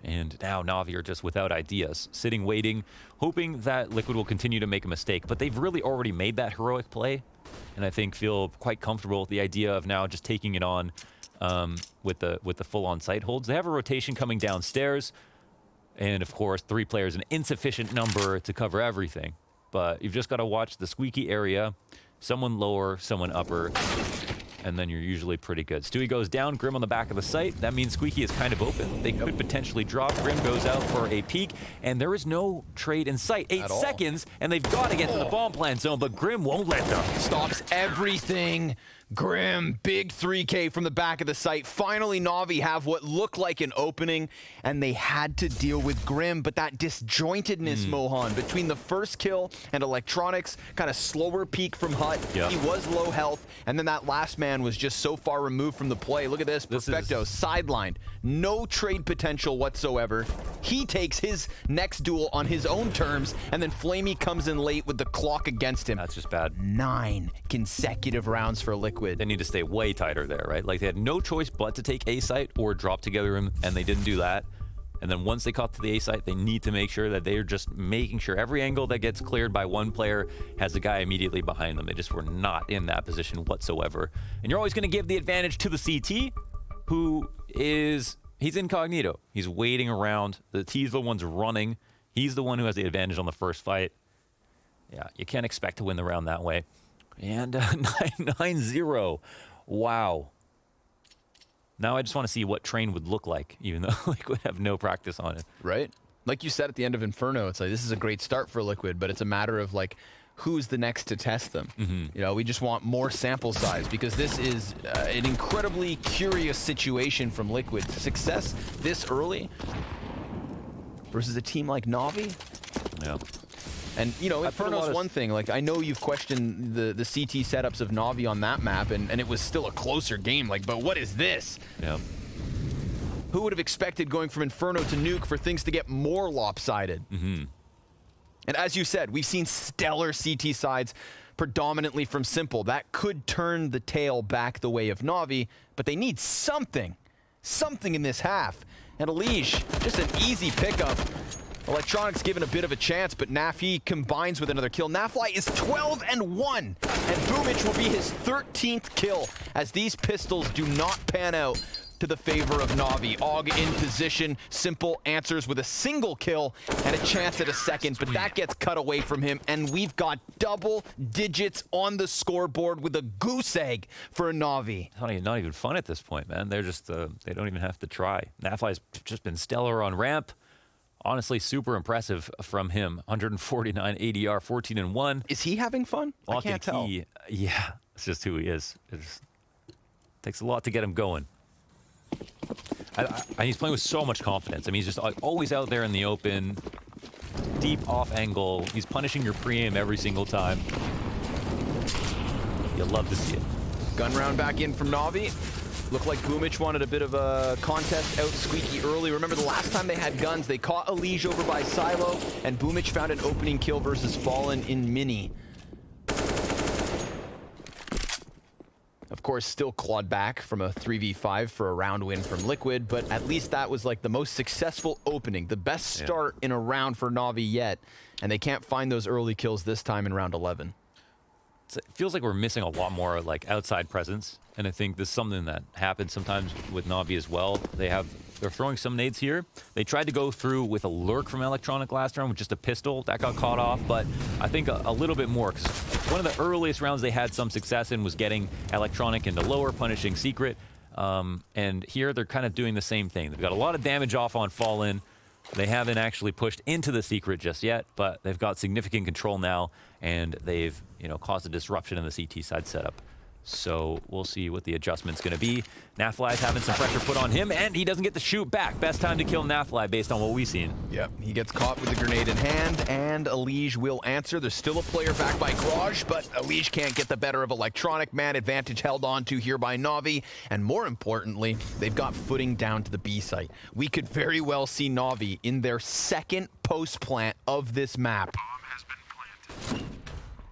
And now Navi are just without ideas, sitting, waiting, hoping that Liquid will continue to make a mistake. But they've really already made that heroic play, and I think feel quite comfortable with the idea of now just taking it on with the full-on site holds. They have a rotation coming downstairs. And of course, 3 players, an insufficient number to cover everything. But you've just got to watch the squeaky area, someone lower, someone upper, and then you're usually pretty good. Stewie goes down, Grim on the back of the site. That means Squeaky is kind of open. They could potentially drop. Grim goes out for a peek, and there is no trade in sight. 8 seconds, and they've got to get to the bomb plant zone, but Grim won't let them. Stops everything. Grim, big 3K from the back of the site. Finally, Navi have what looked like an opening, and they had to deal with Grim, but that disjointedness, Mohan, between the first kill and Electronics, kind of slower peak from Hut. He was low health, and then that last man was just so far removed from the play. Look at this, Perfecto, sidelined. No trade potential whatsoever. He takes his next duel on his own terms, and then Flamey comes in late with the clock against him. That's just bad. 9 consecutive rounds for Liquid. They need to stay way tighter there, right? Like they had no choice but to take A site or drop together him, and they didn't do that. And then once they caught to the A site, they need to make sure that they're just making sure every angle that gets cleared by one player has a guy immediately behind them. They just were not in that position whatsoever. And you're always going to give the advantage to the CT, who is, he's incognito. He's waiting around. The T's the one's running. He's the one who has the advantage on the first fight. Yeah, you can't expect to win the round that way. And 9-0. Wow. Now I just want to see what Train would look like, even though Liquid have no practice on it. Right? Like you said at the end of Inferno, it's like this is a great start for Liquid, but it's a matter of like who's the next to test them. You know, we just want more sample size because this is an incredibly curious situation from Liquid. Success this early versus a team like Navi. Yeah. And, you know, Inferno's one thing. Like, I know you've questioned the CT setups of Navi on that map, and it was still a closer game. Like, but what is this? Yeah. Who would have expected going from Inferno to Nuke for things to get more lopsided? And as you said, we've seen stellar CT sides predominantly from Simple. That could turn the tail back the way of Navi, but they need something in this half. And Alish, just an easy pickup. Electronics given a bit of a chance, but Nafi combines with another kill. Nafly is 12-1, and Boomich will be his 13th kill as these pistols do not pan out to the favor of Navi. Og in position, Simple answers with a single kill and a chance at a second, but that gets cut away from him, and we've got double digits on the scoreboard with a goose egg for Navi. Not even fun at this point, man. They're just, they don't even have to try. Nafly's just been stellar on ramp. Honestly, super impressive from him. 149 ADR, 14-1. Is he having fun? I can't tell. Yeah, it's just who he is. It takes a lot to get him going. He's playing with so much confidence. I mean, he's just always out there in the open, deep off angle. He's punishing your pre-aim every single time. You'll love to see it. Gun round back in from Navi. Looked like Boomich wanted a bit of a contest out Squeaky early. Remember the last time they had guns, they caught Alish over by Silo, and Boomich found an opening kill versus Fallen in Mini. Of course, still clawed back from a 3v5 for a round win from Liquid, but at least that was like the most successful opening, the best start in a round for Navi yet, and they can't find those early kills this time in round 11. It feels like we're missing a lot more like outside presence, and I think this is something that happens sometimes with Navi as well. They're throwing some nades here. They tried to go through with a lurk from Electronic last round with just a pistol. That got caught off, but I think a little bit more, because one of the earliest rounds they had some success in was getting Electronic into lower, punishing Secret. And here they're kind of doing the same thing. They've got a lot of damage off on Fallen. They haven't actually pushed into the secret just yet, but they've got significant control now, and they've, you know, caused a disruption in the CT side setup. So we'll see what the adjustment's going to be. Nafly's having some pressure put on him, and he doesn't get to shoot back. Best time to kill Nafly based on what we've seen. Yep, he gets caught with the grenade in hand, and Elige will answer. There's still a player back by Garage, but Elige can't get the better of Electronic. Man advantage held on to here by Navi, and more importantly, they've got footing down to the B site. We could very well see Navi in their second post plant of this map.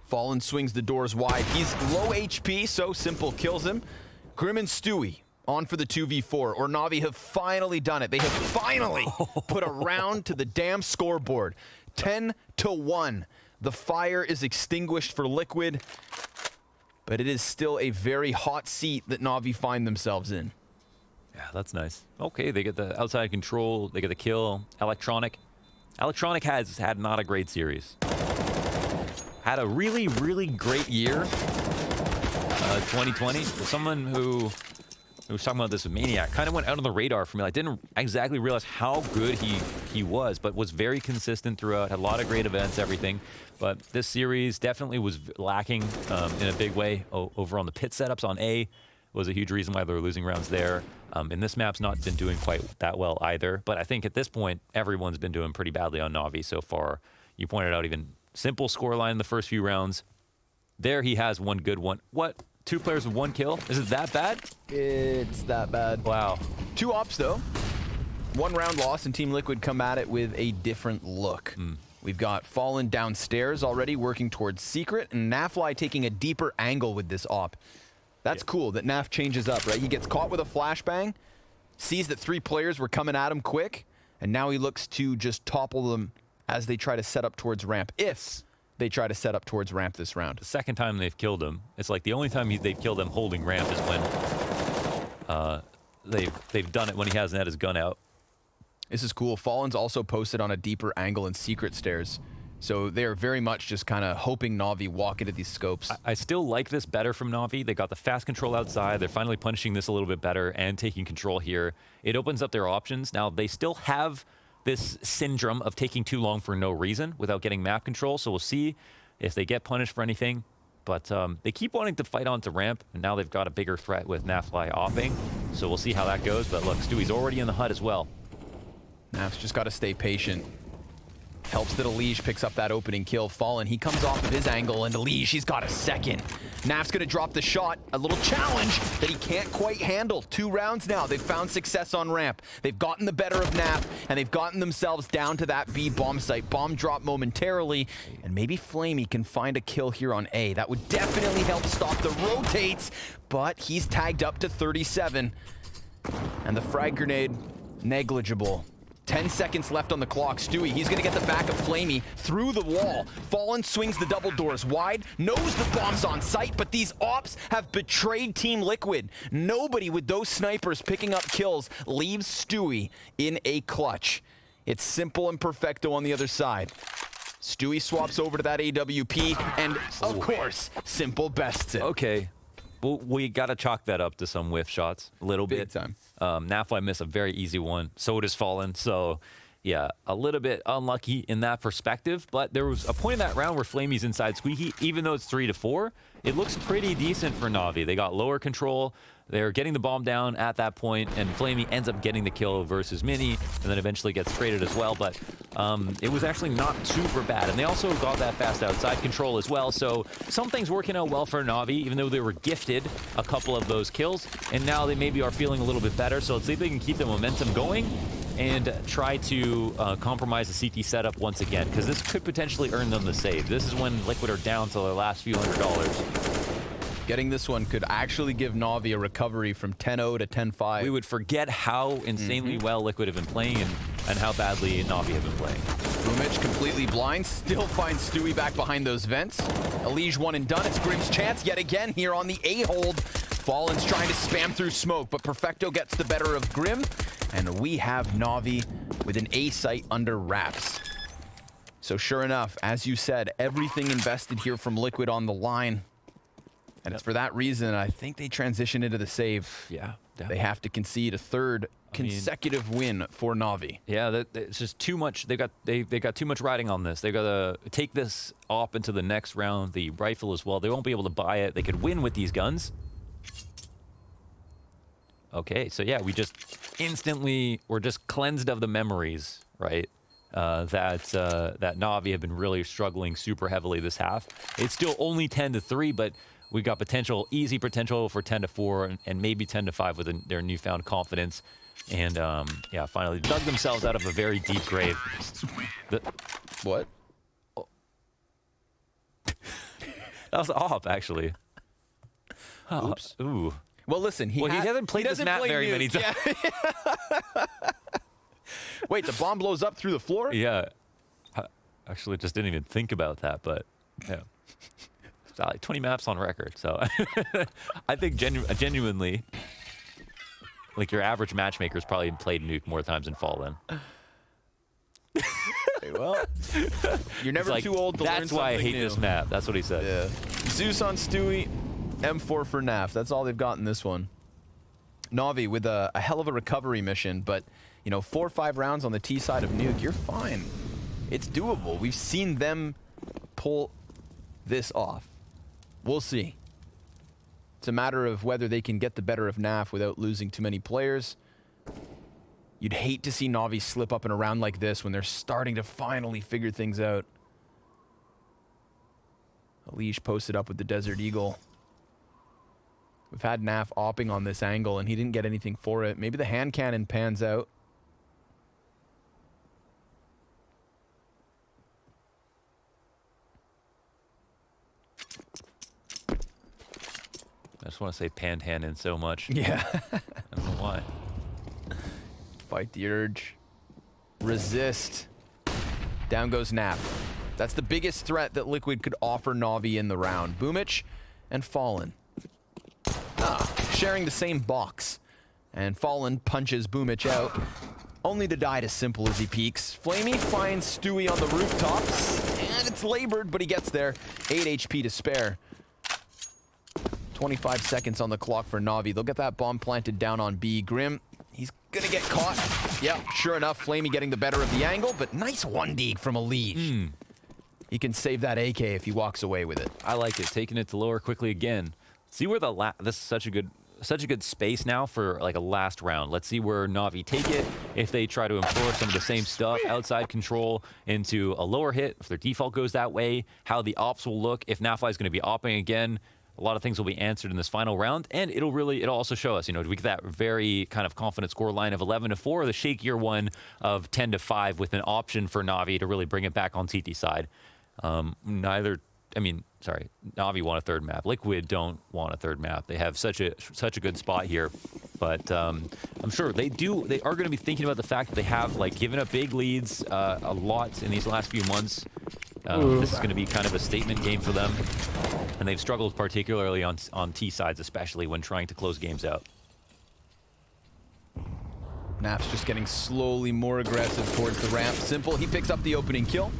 Fallen swings the doors wide. He's low HP, so Simple kills him. Grim and Stewie on for the 2v4, or Navi have finally done it. They have finally put a round to the damn scoreboard. 10-1. The fire is extinguished for Liquid, but it is still a very hot seat that Navi find themselves in. Yeah, that's nice. Okay, they get the outside control. They get the kill. Electronic has had not a great series. Had a really, really great year, 2020. Someone who was talking about this with Maniac kind of went out on the radar for me. I didn't exactly realize how good he was, but was very consistent throughout. Had a lot of great events, everything. But this series definitely was lacking in a big way over on the pit setups on A. Was a huge reason why they were losing rounds there. And this map's not been doing quite that well either. But I think at this point, everyone's been doing pretty badly on Navi so far. You pointed out even Simple scoreline in the first few rounds. There he has one good one. What? 2 players with 1 kill? Is it that bad? It's that bad. Wow. 2 ops, though. 1 round loss, and Team Liquid come at it with a different look. We've got Fallen downstairs already, working towards Secret, and Nafly taking a deeper angle with this op. That's cool that Naf changes up, right? He gets caught with a flashbang, sees that 3 players were coming at him quick, and now he looks to just topple them as they try to set up towards ramp, if they try to set up towards ramp this round. The second time they've killed him, it's like the only time they've killed him holding ramp is when they've done it when he hasn't had his gun out. This is cool. Fallen's also posted on a deeper angle in Secret stairs. So they are very much just kind of hoping Navi walk into these scopes. I still like this better from Navi. They got the fast control outside. They're finally punishing this a little bit better and taking control here. It opens up their options. Now, they still have this syndrome of taking too long for no reason without getting map control. So we'll see if they get punished for anything. But they keep wanting to fight onto ramp, and now they've got a bigger threat with Nafly offing. So we'll see how that goes. But look, Stewie's already in the hut as well. Naf's just got to stay patient. Helps that Elige picks up that opening kill. Fallen, he comes off of his angle, and Elige, he's got a second. Naf's going to drop the shot. A little challenge that he can't quite handle. 2 rounds now. They've found success on ramp. They've gotten the better of Naf, and they've gotten themselves down to that B bomb site. Bomb drop momentarily, and maybe Flamey can find a kill here on A. That would definitely help stop the rotates, but he's tagged up to 37. And the frag grenade, negligible. 10 seconds left on the clock. Stewie, he's going to get the back of Flamey through the wall. Fallen swings the double doors wide, knows the bomb's on site, but these ops have betrayed Team Liquid. Nobody with those snipers picking up kills leaves Stewie in a clutch. It's Simple and Perfecto on the other side. Stewie swaps over to that AWP, and of course, Simple bests it. Okay. Well, we got to chalk that up to some whiff shots a little bit. Big time. Nafly missed a very easy one. So does Fallen. So, yeah, a little bit unlucky in that perspective. But there was a point in that round where Flamey's inside Squeaky. Even though it's 3-4, it looks pretty decent for Navi. They got lower control. They're getting the bomb down at that point, and Flamey ends up getting the kill versus Mini, and then eventually gets traded as well. But it was actually not super bad. And they also got that fast outside control as well. So something's working out well for Navi, even though they were gifted a couple of those kills. And now they maybe are feeling a little bit better. So let's see if they can keep the momentum going and try to compromise the CT setup once again, because this could potentially earn them the save. This is when Liquid are down to their last few $100. Getting this one could actually give Navi a recovery from 10-0 to 10-5. We would forget how insanely well Liquid have been playing and how badly Navi have been playing. Boomich completely blind, still finds Stewie back behind those vents. Elige one and done. It's Grim's chance yet again here on the A-hold. Fallen's trying to spam through smoke, but Perfecto gets the better of Grim, and we have Navi with an A site under wraps. So sure enough, as you said, everything invested here from Liquid on the line. And it's for that reason I think they transition into the save. Yeah. Yeah. They have to concede a third consecutive win for Navi. Yeah, it's just too much. They got too much riding on this. They got to take this op into the next round. The rifle as well. They won't be able to buy it. They could win with these guns. Okay, so yeah, we just instantly were just cleansed of the memories, right? That Navi have been really struggling super heavily this half. It's still only 10-3, but we got easy potential for 10-4 and maybe 10-5 with their newfound confidence. And yeah, finally dug themselves out of a very deep grave. What? Oh. That was off, actually. Oops. Ooh. Well, listen, he hasn't played this map very many times. Yeah. Wait, the bomb blows up through the floor? Yeah. I actually just didn't even think about that, but yeah. It's like 20 maps on record, so I think genuinely, like your average matchmaker's probably played Nuke more times than Fallen. Well, you're never like, too old to learn that's why I hate new. this map. That's what he said. Yeah. Zeus on Stewie, M4 for NAF. That's all they've got in this one. Navi with a hell of a recovery mission, but, you know, 4 or 5 rounds on the T side of Nuke, you're fine. It's doable. We've seen them pull this off. We'll see. It's a matter of whether they can get the better of NAF without losing too many players. You'd hate to see Navi slip up in a round like this when they're starting to finally figure things out. Alish posted up with the Desert Eagle. We've had NAF opping on this angle, and he didn't get anything for it. Maybe the hand cannon pans out. I just want to say panned hand in so much. Yeah. I don't know why. Fight the urge. Resist. Down goes NAF. That's the biggest threat that Liquid could offer Navi in the round. Boomich and Fallen. Sharing the same box. And Fallen punches Boomich out, only to die to Simple as he peeks. Flamey finds Stewie on the rooftops, and it's labored, but he gets there. 8 HP to spare. 25 seconds on the clock for Navi. They'll get that bomb planted down on B. Grim, he's gonna get caught. Yep, sure enough, Flamey getting the better of the angle, but nice 1D from Alish. He can save that AK if he walks away with it. I like it, taking it to lower quickly again. See where this is such a good space now for like a last round. Let's see where Navi take it. If they try to employ some of the same stuff, outside control into a lower hit, if their default goes that way, how the ops will look, if Nafi is going to be opping again. A lot of things will be answered in this final round, and it'll also show us, you know, do we get that very kind of confident score line of 11-4, or the shakier one of 10-5 with an option for Navi to really bring it back on CT side. Navi want a third map. Liquid don't want a third map. They have such a good spot here, but I'm sure they are going to be thinking about the fact that they have like given up big leads a lot in these last few months. This is going to be kind of a statement game for them, and they've struggled particularly on T sides, especially when trying to close games out. NAF's just getting slowly more aggressive towards the ramp. Simple, he picks up the opening kill.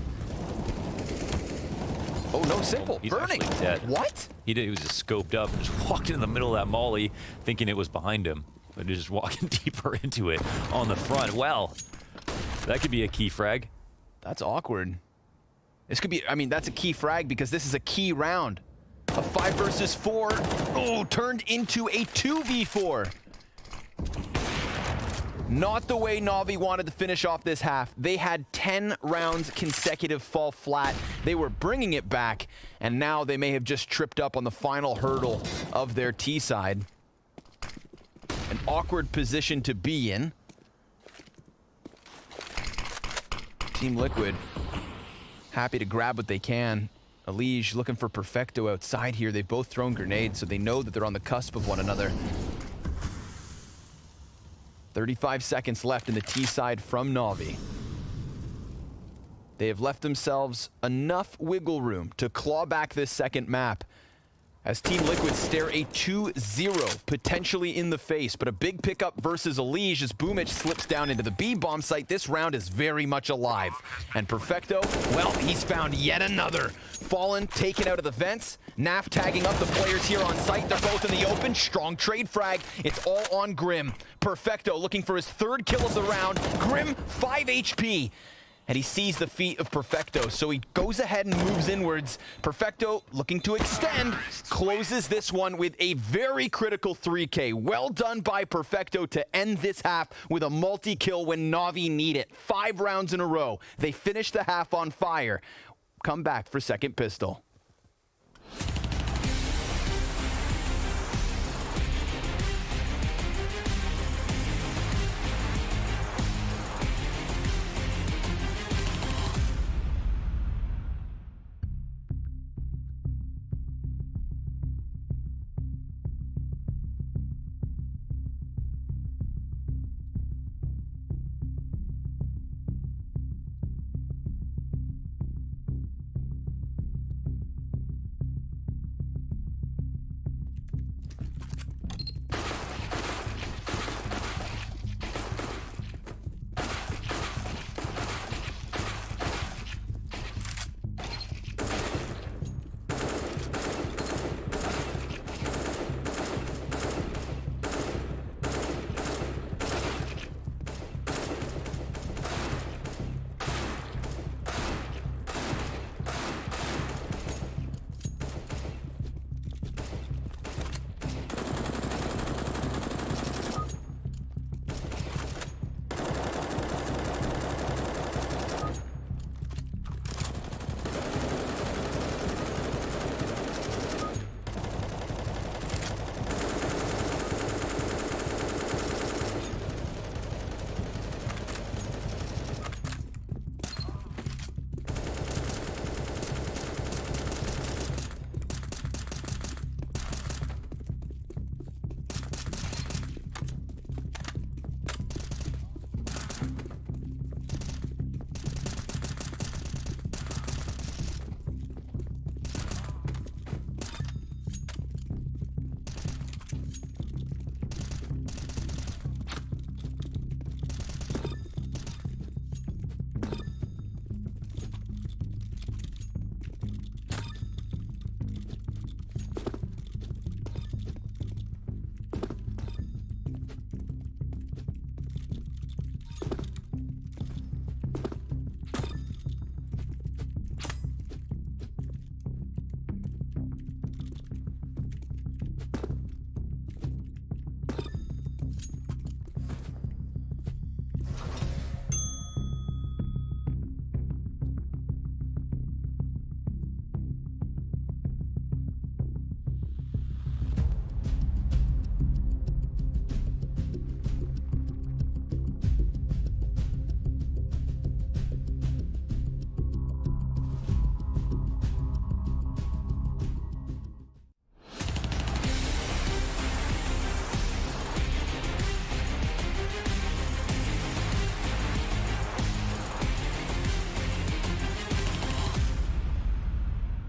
Oh no, Simple, He's burning. Dead. What? He was just scoped up and just walked into the middle of that molly thinking it was behind him, but just walking deeper into it on the front. Well, that could be a key frag. That's awkward. This could be, I mean, that's a key frag because this is a key round. A 5 versus 4. Oh, turned into a 2v4. Not the way Navi wanted to finish off this half. They had 10 rounds consecutive fall flat. They were bringing it back, and now they may have just tripped up on the final hurdle of their T side. An awkward position to be in. Team Liquid happy to grab what they can. Alish looking for Perfecto outside here. They've both thrown grenades, so they know that they're on the cusp of one another. 35 seconds left in the T side from Navi. They have left themselves enough wiggle room to claw back this second map as Team Liquid stare a 2-0 potentially in the face, but a big pickup versus Elige as Boomich slips down into the B bomb site. This round is very much alive. And Perfecto, well, he's found yet another. Fallen taken out of the vents. Naf tagging up the players here on site. They're both in the open. Strong trade frag. It's all on Grim. Perfecto looking for his 3rd kill of the round. Grim, 5 HP. And he sees the feet of Perfecto, so he goes ahead and moves inwards. Perfecto looking to extend, closes this one with a very critical 3K. Well done by Perfecto to end this half with a multi-kill when Navi need it. 5 rounds in a row. They finish the half on fire. Come back for second pistol.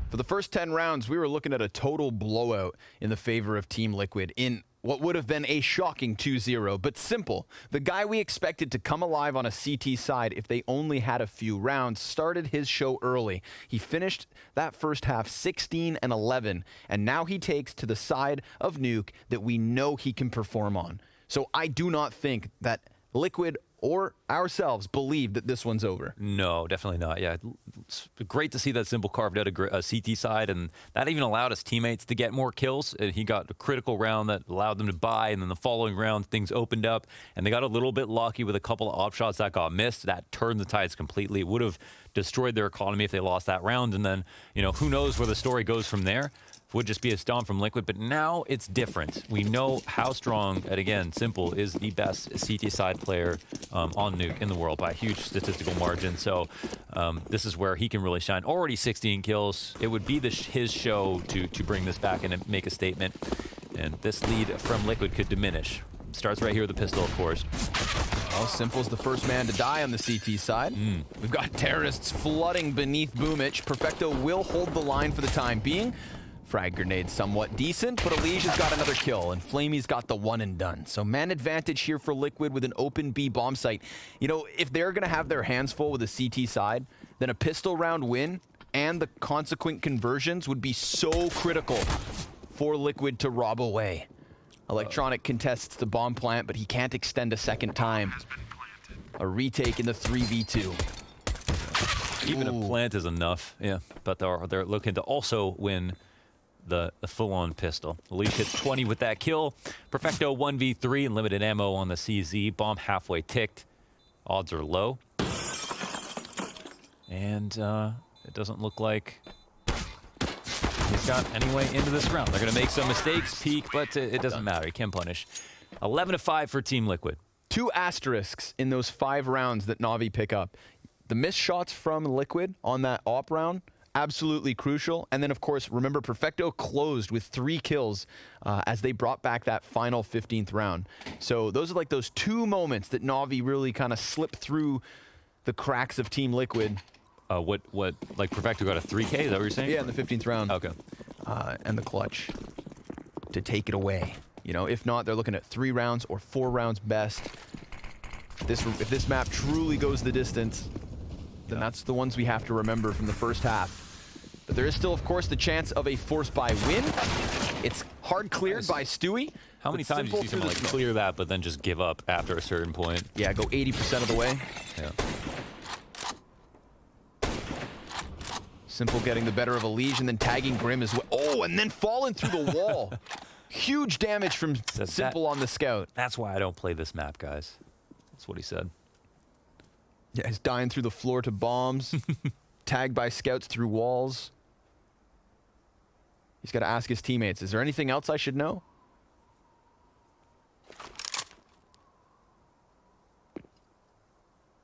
For the first 10 rounds, we were looking at a total blowout in the favor of Team Liquid in what would have been a shocking 2-0, but simple. The guy we expected to come alive on a CT side if they only had a few rounds started his show early. He finished that first half 16-11, and now he takes to the side of Nuke that we know he can perform on. So I do not think that Liquid or ourselves believe that this one's over. No, definitely not. Yeah, it's great to see that Simple carved out a CT side, and that even allowed his teammates to get more kills. And he got a critical round that allowed them to buy, and then the following round, things opened up, and they got a little bit lucky with a couple of op shots that got missed. That turned the tides completely. It would have destroyed their economy if they lost that round, and then, you know, who knows where the story goes from there. Would just be a stomp from Liquid, but now it's different. We know how strong, and again, Simple is the best CT side player on Nuke in the world by a huge statistical margin. So this is where he can really shine. Already 16 kills. It would be his show to bring this back and make a statement. And this lead from Liquid could diminish. Starts right here with the pistol, of course. Well, Simple's the first man to die on the CT side. We've got terrorists flooding beneath Boomich. Perfecto will hold the line for the time being. Frag grenade somewhat decent, but Elige has got another kill, and Flamey's got the one and done. So man advantage here for Liquid with an open B bomb site. You know, if they're going to have their hands full with the CT side, then a pistol round win and the consequent conversions would be so critical for Liquid to rob away. Electronic contests the bomb plant, but he can't extend a second time. A retake in the 3v2. Even a plant is enough, yeah. But they're looking to also win the full-on pistol. Elige hits 20 with that kill. Perfecto 1v3 and limited ammo on the CZ. Bomb halfway ticked. Odds are low. And it doesn't look like he's got any way into this round. They're going to make some mistakes, peek, but it doesn't matter. He can punish. 11-5 for Team Liquid. 2 asterisks in those 5 rounds that Navi pick up. The missed shots from Liquid on that op round, absolutely crucial. And then, of course, remember, Perfecto closed with 3 kills as they brought back that final 15th round. So those are like those 2 moments that Navi really kind of slipped through the cracks of Team Liquid. Like Perfecto got a 3K, is that what you're saying? Yeah, in the 15th round. Okay. And the clutch to take it away. You know, if not, they're looking at 3 rounds or 4 rounds best. If this map truly goes the distance, then that's the ones we have to remember from the first half. But there is still, of course, the chance of a force buy win. It's hard cleared by Stewie. How many times do you see someone like clear that, but then just give up after a certain point? Yeah, go 80% of the way. Yeah. Simple getting the better of Elige and then tagging Grim as well. Oh, and then falling through the wall. Huge damage from Simple on the scout. That's why I don't play this map, guys. That's what he said. Yeah, he's dying through the floor to bombs. Tagged by scouts through walls. He's got to ask his teammates, is there anything else I should know?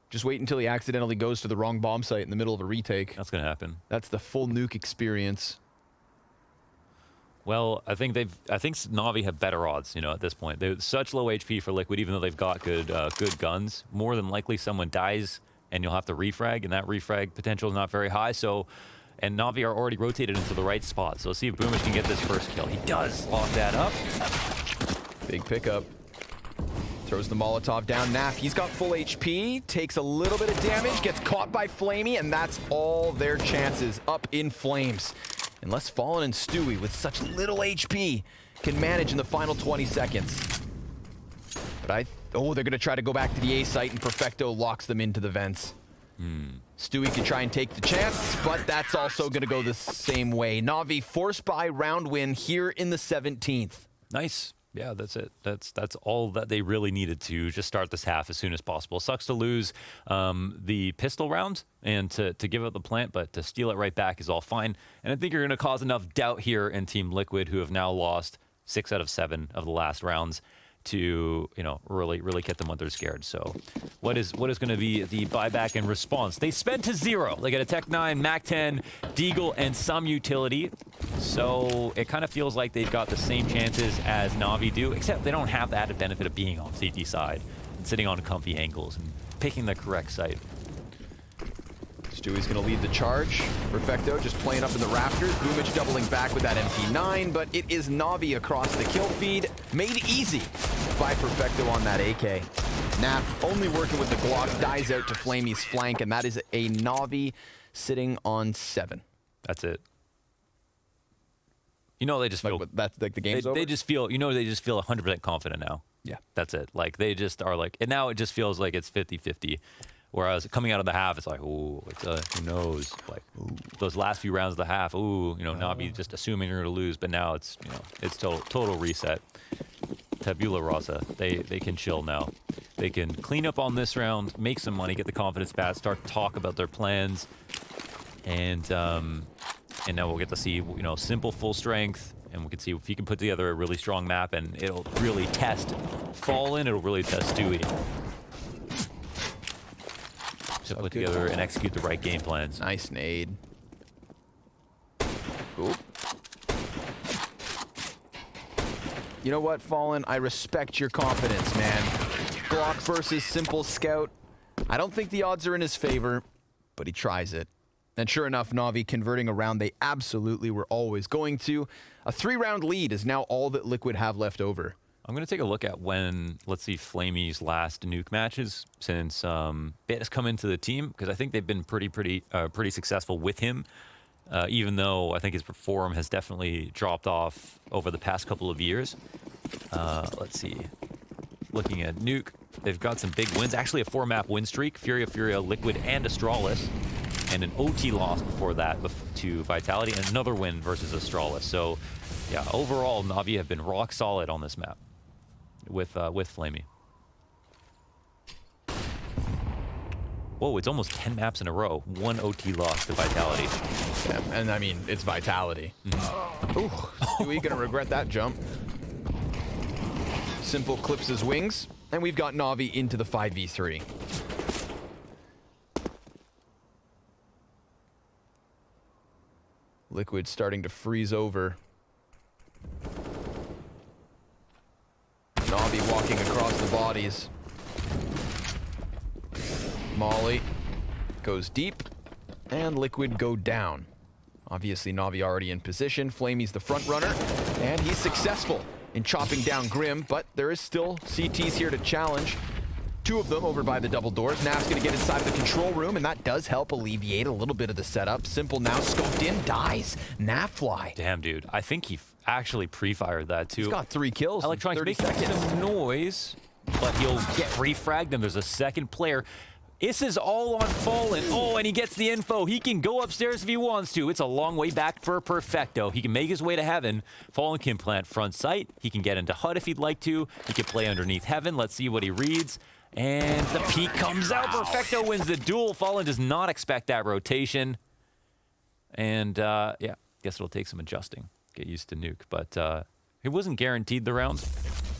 Just wait until he accidentally goes to the wrong bomb site in the middle of a retake. That's going to happen. That's the full nuke experience. Well, I think Navi have better odds, you know, at this point. They're such low HP for Liquid, even though they've got good guns. More than likely someone dies and you'll have to refrag, and that refrag potential is not very high. So, and Navi are already rotated into the right spot. So let's see if Boomich can get this first kill. He does lock that up. Big pickup. Throws the Molotov down. Naf, he's got full HP, takes a little bit of damage, gets caught by Flamey, and that's all their chances up in flames. Unless Fallen and Stewie, with such little HP, can manage in the final 20 seconds. But they're gonna try to go back to the A site, and Perfecto locks them into the vents. Stewie can try and take the chance, but that's also gonna go the same way. Navi force buy round win here in the 17th. Nice. Yeah, that's it. That's all that they really needed to just start this half as soon as possible. Sucks to lose the pistol round and to give up the plant, but to steal it right back is all fine. And I think you're going to cause enough doubt here in Team Liquid, who have now lost 6 out of 7 of the last rounds, to, you know, really get them when they're scared. So what is going to be the buyback and response? They spent to 0. They get a Tech 9, Mac 10, Deagle, and some utility. So it kind of feels like they've got the same chances as Navi do, except they don't have the added benefit of being on CT side and sitting on comfy angles and picking the correct site. Stewie's going to lead the charge. Perfecto just playing up in the rafters. Boomich doubling back with that MP9, but it is Navi across the kill feed. Made easy by Perfecto on that AK. Naf only working with the Glock, dies out to Flamey's flank, and that is a Navi sitting on 7. That's it. You know, they just feel... That's like the game's over? They just feel, you know, they just feel 100% confident now. Yeah. That's it. Like, they just are like... And now it just feels like it's 50-50. Whereas coming out of the half, it's like, ooh, who knows? Like, ooh, those last few rounds of the half, ooh, you know, Navi just assuming you're going to lose. But now it's, you know, it's total reset. Tabula rasa. They can chill now. They can clean up on this round, make some money, get the confidence back, start to talk about their plans. And now we'll get to see, you know, Simple full strength. And we can see if he can put together a really strong map, and it'll really test Fallen. It'll really test Stewie. To put together and execute the right game plans. Nice nade. Ooh. You know what, Fallen? I respect your confidence, man. Glock versus Simple Scout. I don't think the odds are in his favor, but he tries it. And sure enough, Navi converting a round they absolutely were always going to. A 3-round lead is now all that Liquid have left over. I'm going to take a look at when, let's see, Flamey's last nuke matches since Bit has come into the team, because I think they've been pretty successful with him, even though I think his form has definitely dropped off over the past couple of years. Let's see. Looking at nuke, they've got some big wins. Actually, a 4-map win streak. Furia, Liquid, and Astralis. And an OT loss before that to Vitality, and another win versus Astralis. So, yeah, overall, Navi have been rock solid on this map with Flamey. Whoa, it's almost 10 maps in a row. 1 OT loss to Vitality. Yeah, and I mean, it's Vitality. Ooh, Stewie gonna regret that jump. Simple clips his wings, and we've got Navi into the 5v3. Liquid starting to freeze over. Navi walking across the bodies. Molly goes deep, and Liquid go down. Obviously, Navi already in position. Flamey's the front runner, and he's successful in chopping down Grim, but there is still CTs here to challenge. 2 of them over by the double doors. Nav's gonna get inside of the control room, and that does help alleviate a little bit of the setup. Simple now scoped in, dies. Nav fly. Damn, dude. I think he actually pre-fired that, too. He's got 3 kills. Electronics making some noise, but he'll get refragged, and there's a second player. This is all on Fallen. Oh, and he gets the info. He can go upstairs if he wants to. It's a long way back for Perfecto. He can make his way to Heaven. Fallen can plant front sight. He can get into HUD if he'd like to. He can play underneath Heaven. Let's see what he reads. And the peek comes out. Perfecto wins the duel. Fallen does not expect that rotation. And, yeah, guess it'll take some adjusting. Get used to nuke. But he wasn't guaranteed the round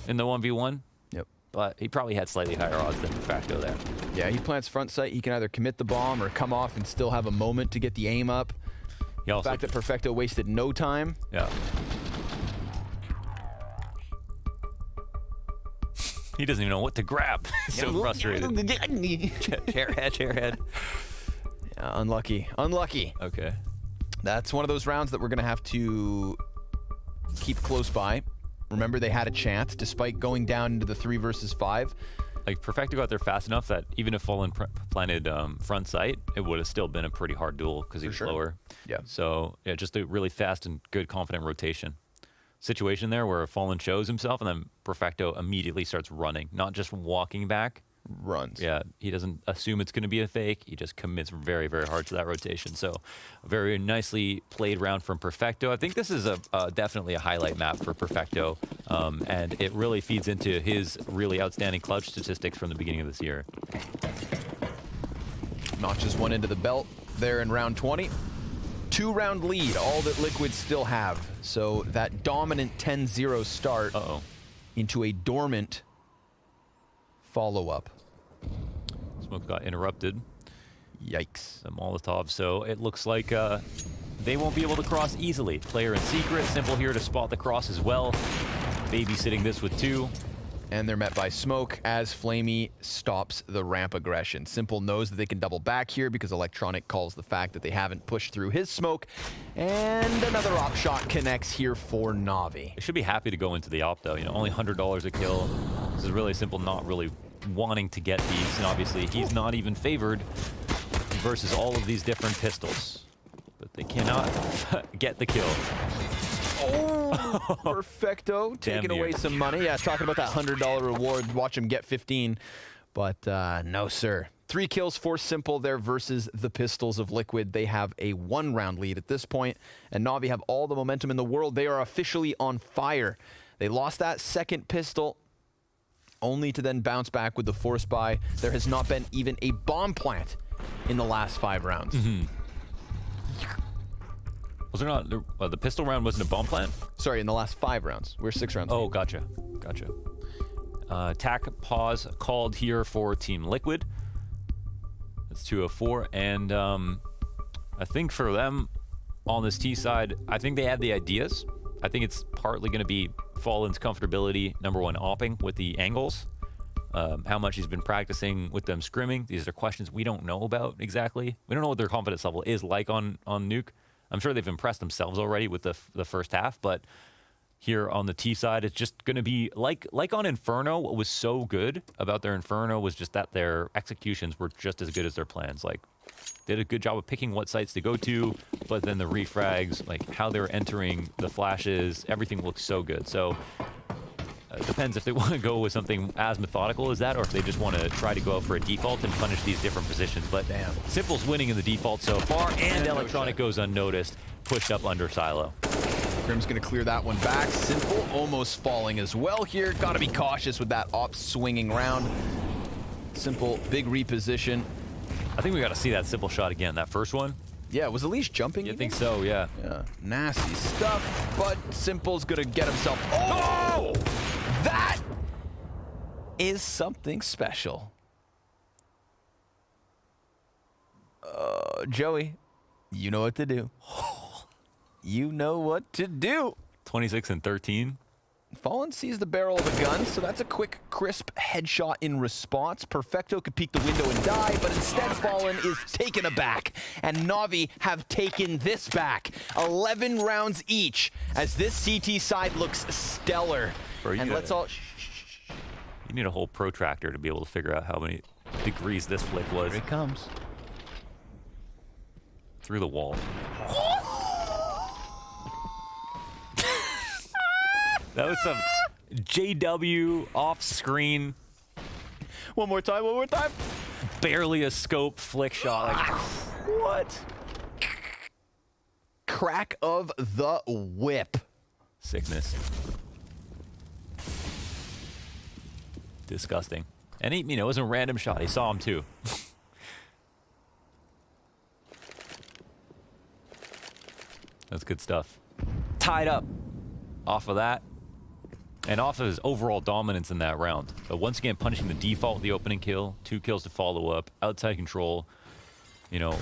in the 1v1. Yep. But he probably had slightly higher odds than Perfecto there. Yeah, he plants front sight. He can either commit the bomb or come off and still have a moment to get the aim up. The fact that Perfecto wasted no time. Yeah. He doesn't even know what to grab. He's so frustrated. Chairhead. Yeah, unlucky. Okay. That's one of those rounds that we're going to have to keep close by. Remember, they had a chance despite going down into the 3 versus 5. Like, Perfecto got there fast enough that even if Fallen planted front sight, it would have still been a pretty hard duel because he was slower. Yeah. So, yeah, just a really fast and good, confident rotation. Situation there where Fallen shows himself and then Perfecto immediately starts running, not just walking back. Runs. Yeah, he doesn't assume it's going to be a fake. He just commits very, very hard to that rotation. So, a very nicely played round from Perfecto. I think this is definitely a highlight map for Perfecto, and it really feeds into his really outstanding clutch statistics from the beginning of this year. Notches one into the belt there in round 20. 2-round lead, all that Liquid still have. So that dominant 10-0 start into a dormant follow-up. Smoke got interrupted. Yikes. The Molotov. So it looks like they won't be able to cross easily. Player in secret. Simple here to spot the cross as well. Babysitting this with 2. And they're met by smoke as Flamey stops the ramp aggression. Simple knows that they can double back here because Electronic calls the fact that they haven't pushed through his smoke. And another op shot connects here for Navi. They should be happy to go into the op though. You know, only $100 a kill. This is really Simple not really wanting to get these. And obviously he's not even favored versus all of these different pistols. But they cannot get the kill. Oh, Perfecto, taking away some money. Yeah, talking about that $100 reward. Watch him get 15. But no, sir. 3 kills for Simple there versus the Pistols of Liquid. They have a 1-round lead at this point, and Navi have all the momentum in the world. They are officially on fire. They lost that second pistol, only to then bounce back with the force buy. There has not been even a bomb plant in the last 5 rounds. Was there not, the pistol round wasn't a bomb plant? Sorry, in the last 5 rounds. We're 6 rounds. Oh, gotcha. Attack pause called here for Team Liquid. That's 204. And I think for them on this T side, I think they had the ideas. I think it's partly going to be Fallen's comfortability, number 1, opping with the angles. how much he's been practicing with them scrimming. These are questions we don't know about exactly. We don't know what their confidence level is like on Nuke. I'm sure they've impressed themselves already with the first half, but here on the T side, it's just going to be like on Inferno. What was so good about their Inferno was just that their executions were just as good as their plans. Like, did a good job of picking what sites to go to, but then the refrags, like how they were entering the flashes, everything looks so good. So it depends if they want to go with something as methodical as that, or if they just want to try to go out for a default and punish these different positions. But damn, Simple's winning in the default so far, and Electronic goes unnoticed, pushed up under Silo. Grim's going to clear that one back. Simple almost falling as well here. Got to be cautious with that op swinging round. Simple, big reposition. I think we got to see that Simple shot again. That first one. Yeah, was Elise jumping? I think so, yeah. Yeah, nasty stuff, but Simple's going to get himself... Oh! That is something special. Joey, you know what to do. You know what to do. 26 and 13. Fallen sees the barrel of a gun, so that's a quick, crisp headshot in response. Perfecto could peek the window and die, but instead Fallen is taken aback. And Navi have taken this back. 11 rounds each, as this CT side looks stellar. Bro, and let's all... You need a whole protractor to be able to figure out how many degrees this flick was. Here it comes. Through the wall. That was some JW off-screen. One more time, one more time. Barely a scope flick shot. Like, what? Crack of the whip. Sickness. Disgusting. And he, you know, it was a random shot. He saw him too. That's good stuff. Tied up off of that. And off of his overall dominance in that round. But once again, punishing the default, the opening kill, 2 kills to follow up, outside control, you know,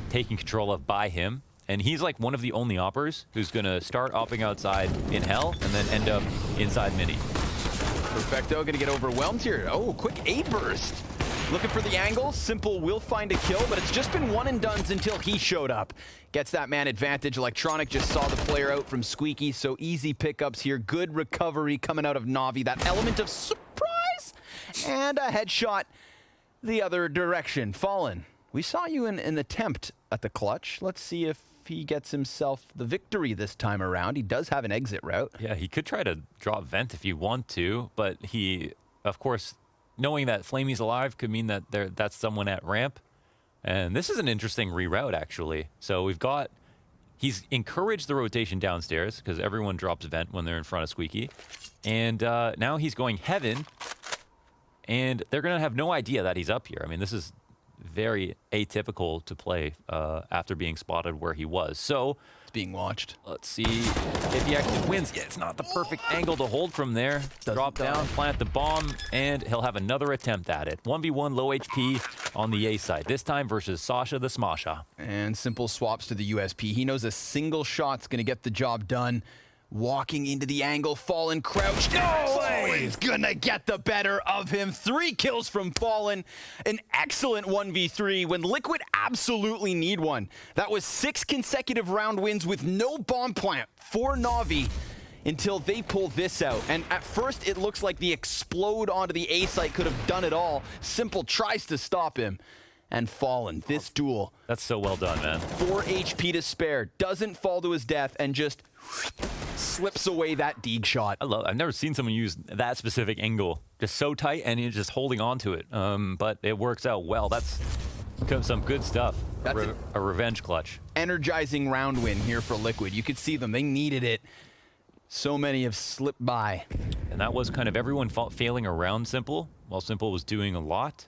taking control of by him. And he's like one of the only oppers who's going to start opping outside in hell and then end up inside mini. Perfecto going to get overwhelmed here. Oh, quick A burst. Looking for the angle. Simple will find a kill, but it's just been one and dones until he showed up. Gets that man advantage. Electronic just saw the player out from Squeaky, so easy pickups here. Good recovery coming out of Navi. That element of surprise and a headshot the other direction. Fallen, we saw you in an attempt at the clutch. Let's see if he gets himself the victory this time around. He does have an exit route. Yeah, he could try to drop vent if you want to, but he, of course, knowing that Flamey's alive could mean that that's someone at ramp. And this is an interesting reroute, actually. So we've got... He's encouraged the rotation downstairs because everyone drops vent when they're in front of Squeaky. And now he's going heaven. And they're going to have no idea that he's up here. I mean, this is very atypical to play after being spotted where he was. So... being watched. Let's see if he actually wins. Yeah, it's not the perfect angle to hold from there. Drop down, plant the bomb, and he'll have another attempt at it. 1v1 low HP on the A side, this time versus Sasha the Smasha. And Simple swaps to the USP. He knows a single shot's going to get the job done. Walking into the angle, Fallen crouched. No way! He's gonna get the better of him. 3 kills from Fallen. An excellent 1v3 when Liquid absolutely need one. That was 6 consecutive round wins with no bomb plant for Navi until they pull this out. And at first, it looks like the explode onto the A site could have done it all. Simple tries to stop him. And Fallen, this duel. That's so well done, man. 4 HP to spare, doesn't fall to his death, and just slips away that Deeg shot. I've never seen someone use that specific angle. Just so tight, and you're just holding on to it. But it works out well. That's some good stuff. That's a revenge clutch. Energizing round win here for Liquid. You could see them. They needed it. So many have slipped by. And that was kind of everyone failing around Simple, while Simple was doing a lot.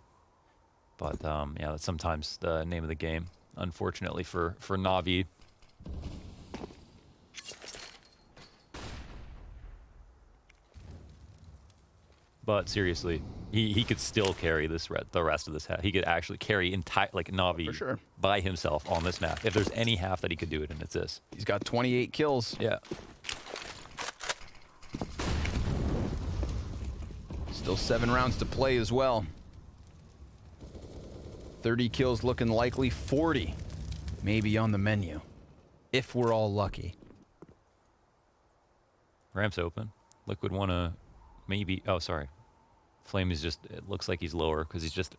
But yeah, that's sometimes the name of the game, unfortunately for Navi. But seriously, he could still carry the rest of this half. He could actually carry like Navi for sure by himself on this map. If there's any half that he could do it in, it's this. He's got 28 kills. Yeah. Still 7 rounds to play as well. 30 kills looking likely, 40 maybe on the menu, if we're all lucky. Ramp's open. Liquid wanna maybe, oh sorry. Flame is just, it looks like he's lower because he's just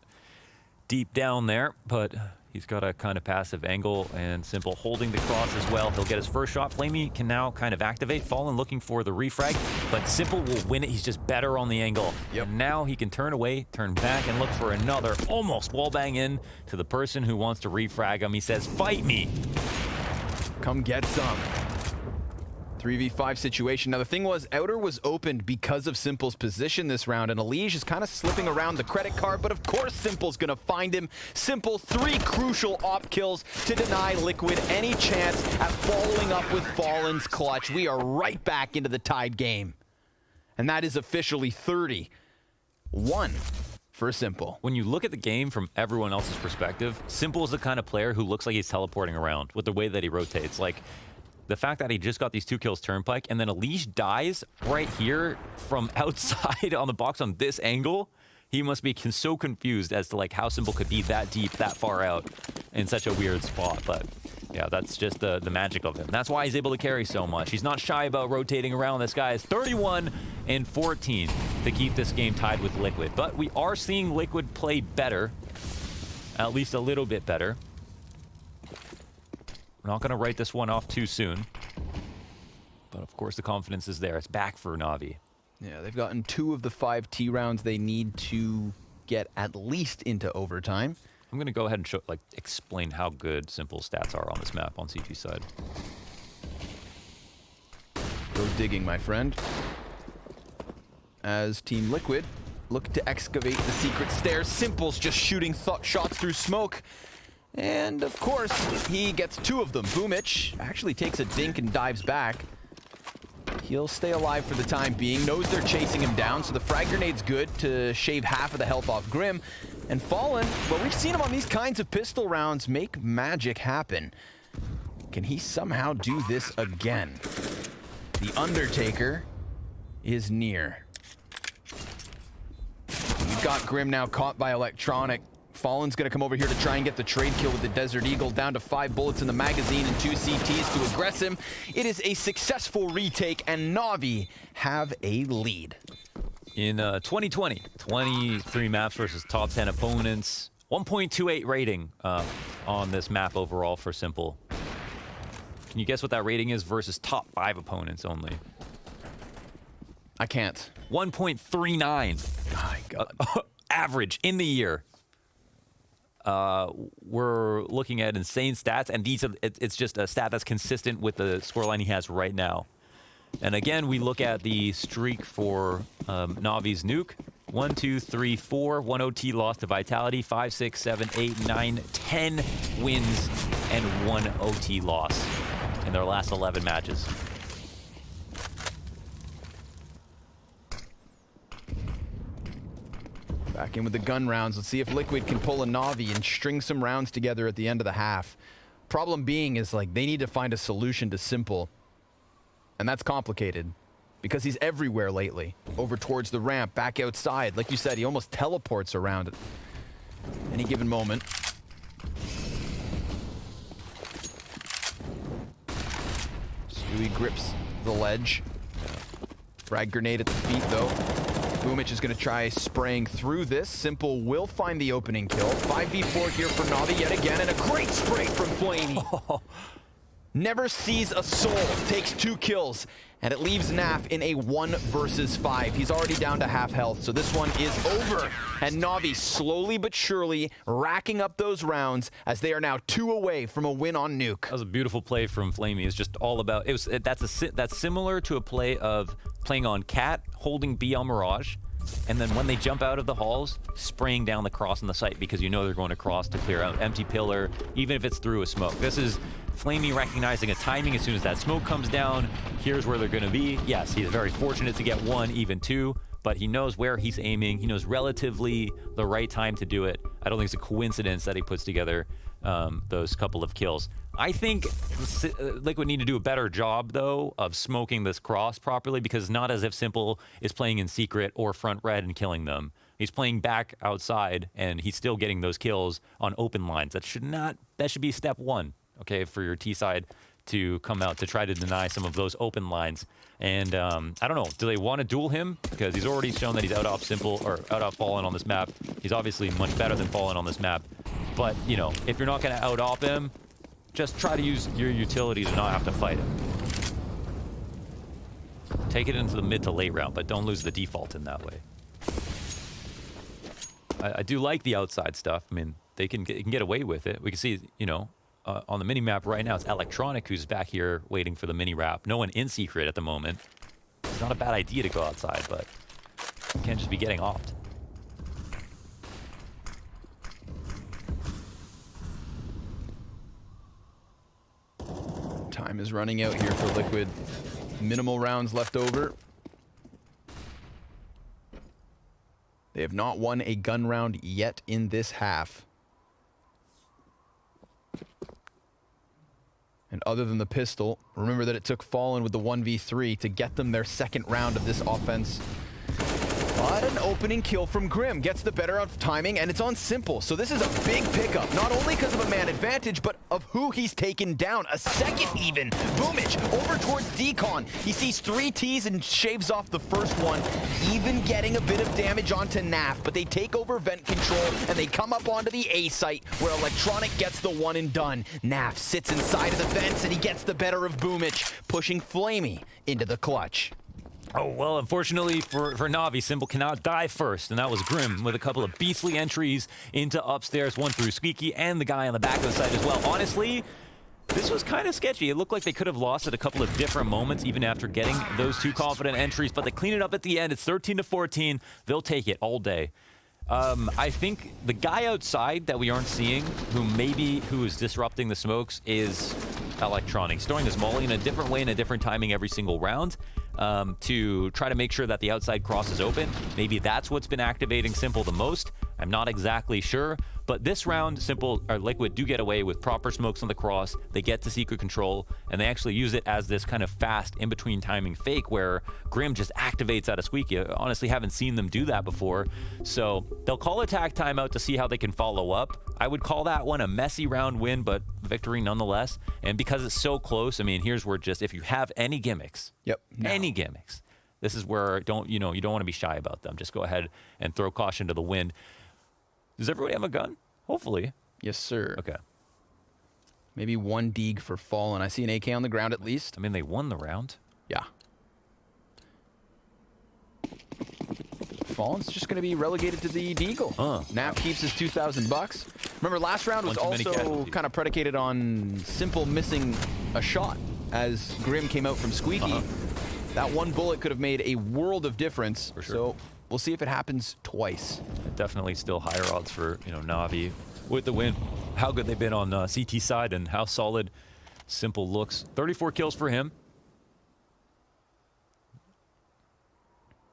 deep down there, but he's got a kind of passive angle, and Simple holding the cross as well. He'll get his first shot. Flamey can now kind of activate. Fallen looking for the refrag, but Simple will win it. He's just better on the angle. Yep. And now he can turn away, turn back, and look for another almost wallbang in to the person who wants to refrag him. He says, fight me. Come get some. 3v5 situation. Now the thing was, Outer was opened because of Simple's position this round, and Elige is kind of slipping around the credit card, but of course Simple's gonna find him. Simple, 3 crucial op kills to deny Liquid any chance at following up with Fallen's clutch. We are right back into the tied game. And that is officially 30-1 for Simple. When you look at the game from everyone else's perspective, Simple is the kind of player who looks like he's teleporting around with the way that he rotates. Like, the fact that he just got these 2 kills turnpike, and then Elige dies right here from outside on the box on this angle, he must be so confused as to like how Simple could be that deep, that far out in such a weird spot. But yeah, that's just the magic of him. That's why he's able to carry so much. He's not shy about rotating around. This guy is 31-14 to keep this game tied with Liquid. But we are seeing Liquid play better, at least a little bit better. We're not going to write this one off too soon. But of course the confidence is there. It's back for Navi. Yeah, they've gotten 2 of the 5 T rounds they need to get at least into overtime. I'm going to go ahead and explain how good Simple stats are on this map on CG side. Go digging, my friend. As Team Liquid look to excavate the secret stairs, Simple's just shooting shots through smoke. And of course, he gets 2 of them. Boomich actually takes a dink and dives back. He'll stay alive for the time being, knows they're chasing him down, so the frag grenade's good to shave half of the health off Grim. And Fallen, well, we've seen him on these kinds of pistol rounds make magic happen. Can he somehow do this again? The Undertaker is near. We've got Grim now caught by Electronic. Fallen's gonna come over here to try and get the trade kill with the Desert Eagle, down to 5 bullets in the magazine and 2 CTs to aggress him. It is a successful retake, and Navi have a lead. In 2020, 23 maps versus top 10 opponents, 1.28 rating on this map overall for Simple. Can you guess what that rating is versus top 5 opponents only? I can't. 1.39. My God. Average in the year. We're looking at insane stats, and it's just a stat that's consistent with the scoreline he has right now. And again, we look at the streak for Navi's nuke. 1, 2, 3, 4. 1 OT loss to Vitality. 5, 6, 7, 8, 9, 10 wins and 1 OT loss in their last 11 matches. Back in with the gun rounds. Let's see if Liquid can pull a Navi and string some rounds together at the end of the half. Problem being is, like, they need to find a solution to Simple. And that's complicated because he's everywhere lately. Over towards the ramp, back outside. Like you said, he almost teleports around at any given moment. Stewie grips the ledge. Frag grenade at the feet, though. Boomich is going to try spraying through this. Simple will find the opening kill. 5v4 here for Navi yet again, and a great spray from Flamey. Never sees a soul, takes 2 kills, and it leaves Naf in a 1 versus 5. He's already down to half health, so this one is over. And Navi slowly but surely racking up those rounds as they are now 2 away from a win on Nuke. That was a beautiful play from Flamey. It's just all about, that's similar to a play of playing on Cat, holding B on Mirage, and then when they jump out of the halls, spraying down the cross on the site because you know they're going to cross to clear out empty pillar, even if it's through a smoke. This is Flamey recognizing a timing as soon as that smoke comes down. Here's where they're going to be. Yes, he's very fortunate to get 1, even 2, but he knows where he's aiming. He knows relatively the right time to do it. I don't think it's a coincidence that he puts together those couple of kills. I think Liquid need to do a better job, though, of smoking this cross properly, because it's not as if Simple is playing in secret or front red and killing them. He's playing back outside, and he's still getting those kills on open lines. That should be step one, okay, for your T side to come out to try to deny some of those open lines. And I don't know, do they want to duel him? Because he's already shown that he's out off Simple, or out off Fallen on this map. He's obviously much better than Fallen on this map. But, you know, if you're not going to out off him, just try to use your utility to not have to fight him. Take it into the mid to late round, but don't lose the default in that way. I do like the outside stuff. I mean, they can get away with it. We can see, you know, on the mini-map right now, it's Electronic who's back here waiting for the mini-wrap. No one in secret at the moment. It's not a bad idea to go outside, but you can't just be getting offed. Time is running out here for Liquid. Minimal rounds left over. They have not won a gun round yet in this half. And other than the pistol, remember that it took Fallen with the 1v3 to get them their second round of this offense. But an opening kill from Grim gets the better of timing, and it's on Simple. So this is a big pickup, not only because of a man advantage, but of who he's taken down. A second even. Boomich over towards Decon. He sees 3 Ts and shaves off the first one, even getting a bit of damage onto Naf. But they take over vent control, and they come up onto the A site, where Electronic gets the one and done. Naf sits inside of the vents, and he gets the better of Boomich, pushing Flamey into the clutch. Oh, well, unfortunately for Navi, Simple cannot die first, and that was Grim with a couple of beastly entries into upstairs, one through Squeaky and the guy on the back of the site as well. Honestly, this was kind of sketchy. It looked like they could have lost at a couple of different moments, even after getting those 2 confident entries, but they clean it up at the end. It's 13-14. They'll take it all day. I think the guy outside that we aren't seeing, who is disrupting the smokes, is Electronic. He's throwing this molly in a different way and a different timing every single round to try to make sure that the outside cross is open. Maybe that's what's been activating Simple the most. I'm not exactly sure, but this round, Liquid do get away with proper smokes on the cross. They get to secret control, and they actually use it as this kind of fast in-between timing fake where Grim just activates out of Squeaky. I honestly haven't seen them do that before, so they'll call attack timeout to see how they can follow up. I would call that one a messy round win, but victory nonetheless. And because it's so close, I mean, here's where just, if you have any gimmicks, any gimmicks, this is where you don't want to be shy about them. Just go ahead and throw caution to the wind. Does everybody have a gun? Hopefully. Yes, sir. Okay. Maybe 1 Deeg for Fallen. I see an AK on the ground at least. I mean, they won the round. Yeah. Fallen's just going to be relegated to the Deagle. Nap keeps his $2,000. Remember, last round was also kind of predicated on Simple missing a shot as Grim came out from Squeaky. That 1 bullet could have made a world of difference. For sure. So we'll see if it happens twice. Definitely still higher odds for, Navi with the win. How good they've been on CT side and how solid Simple looks. 34 kills for him.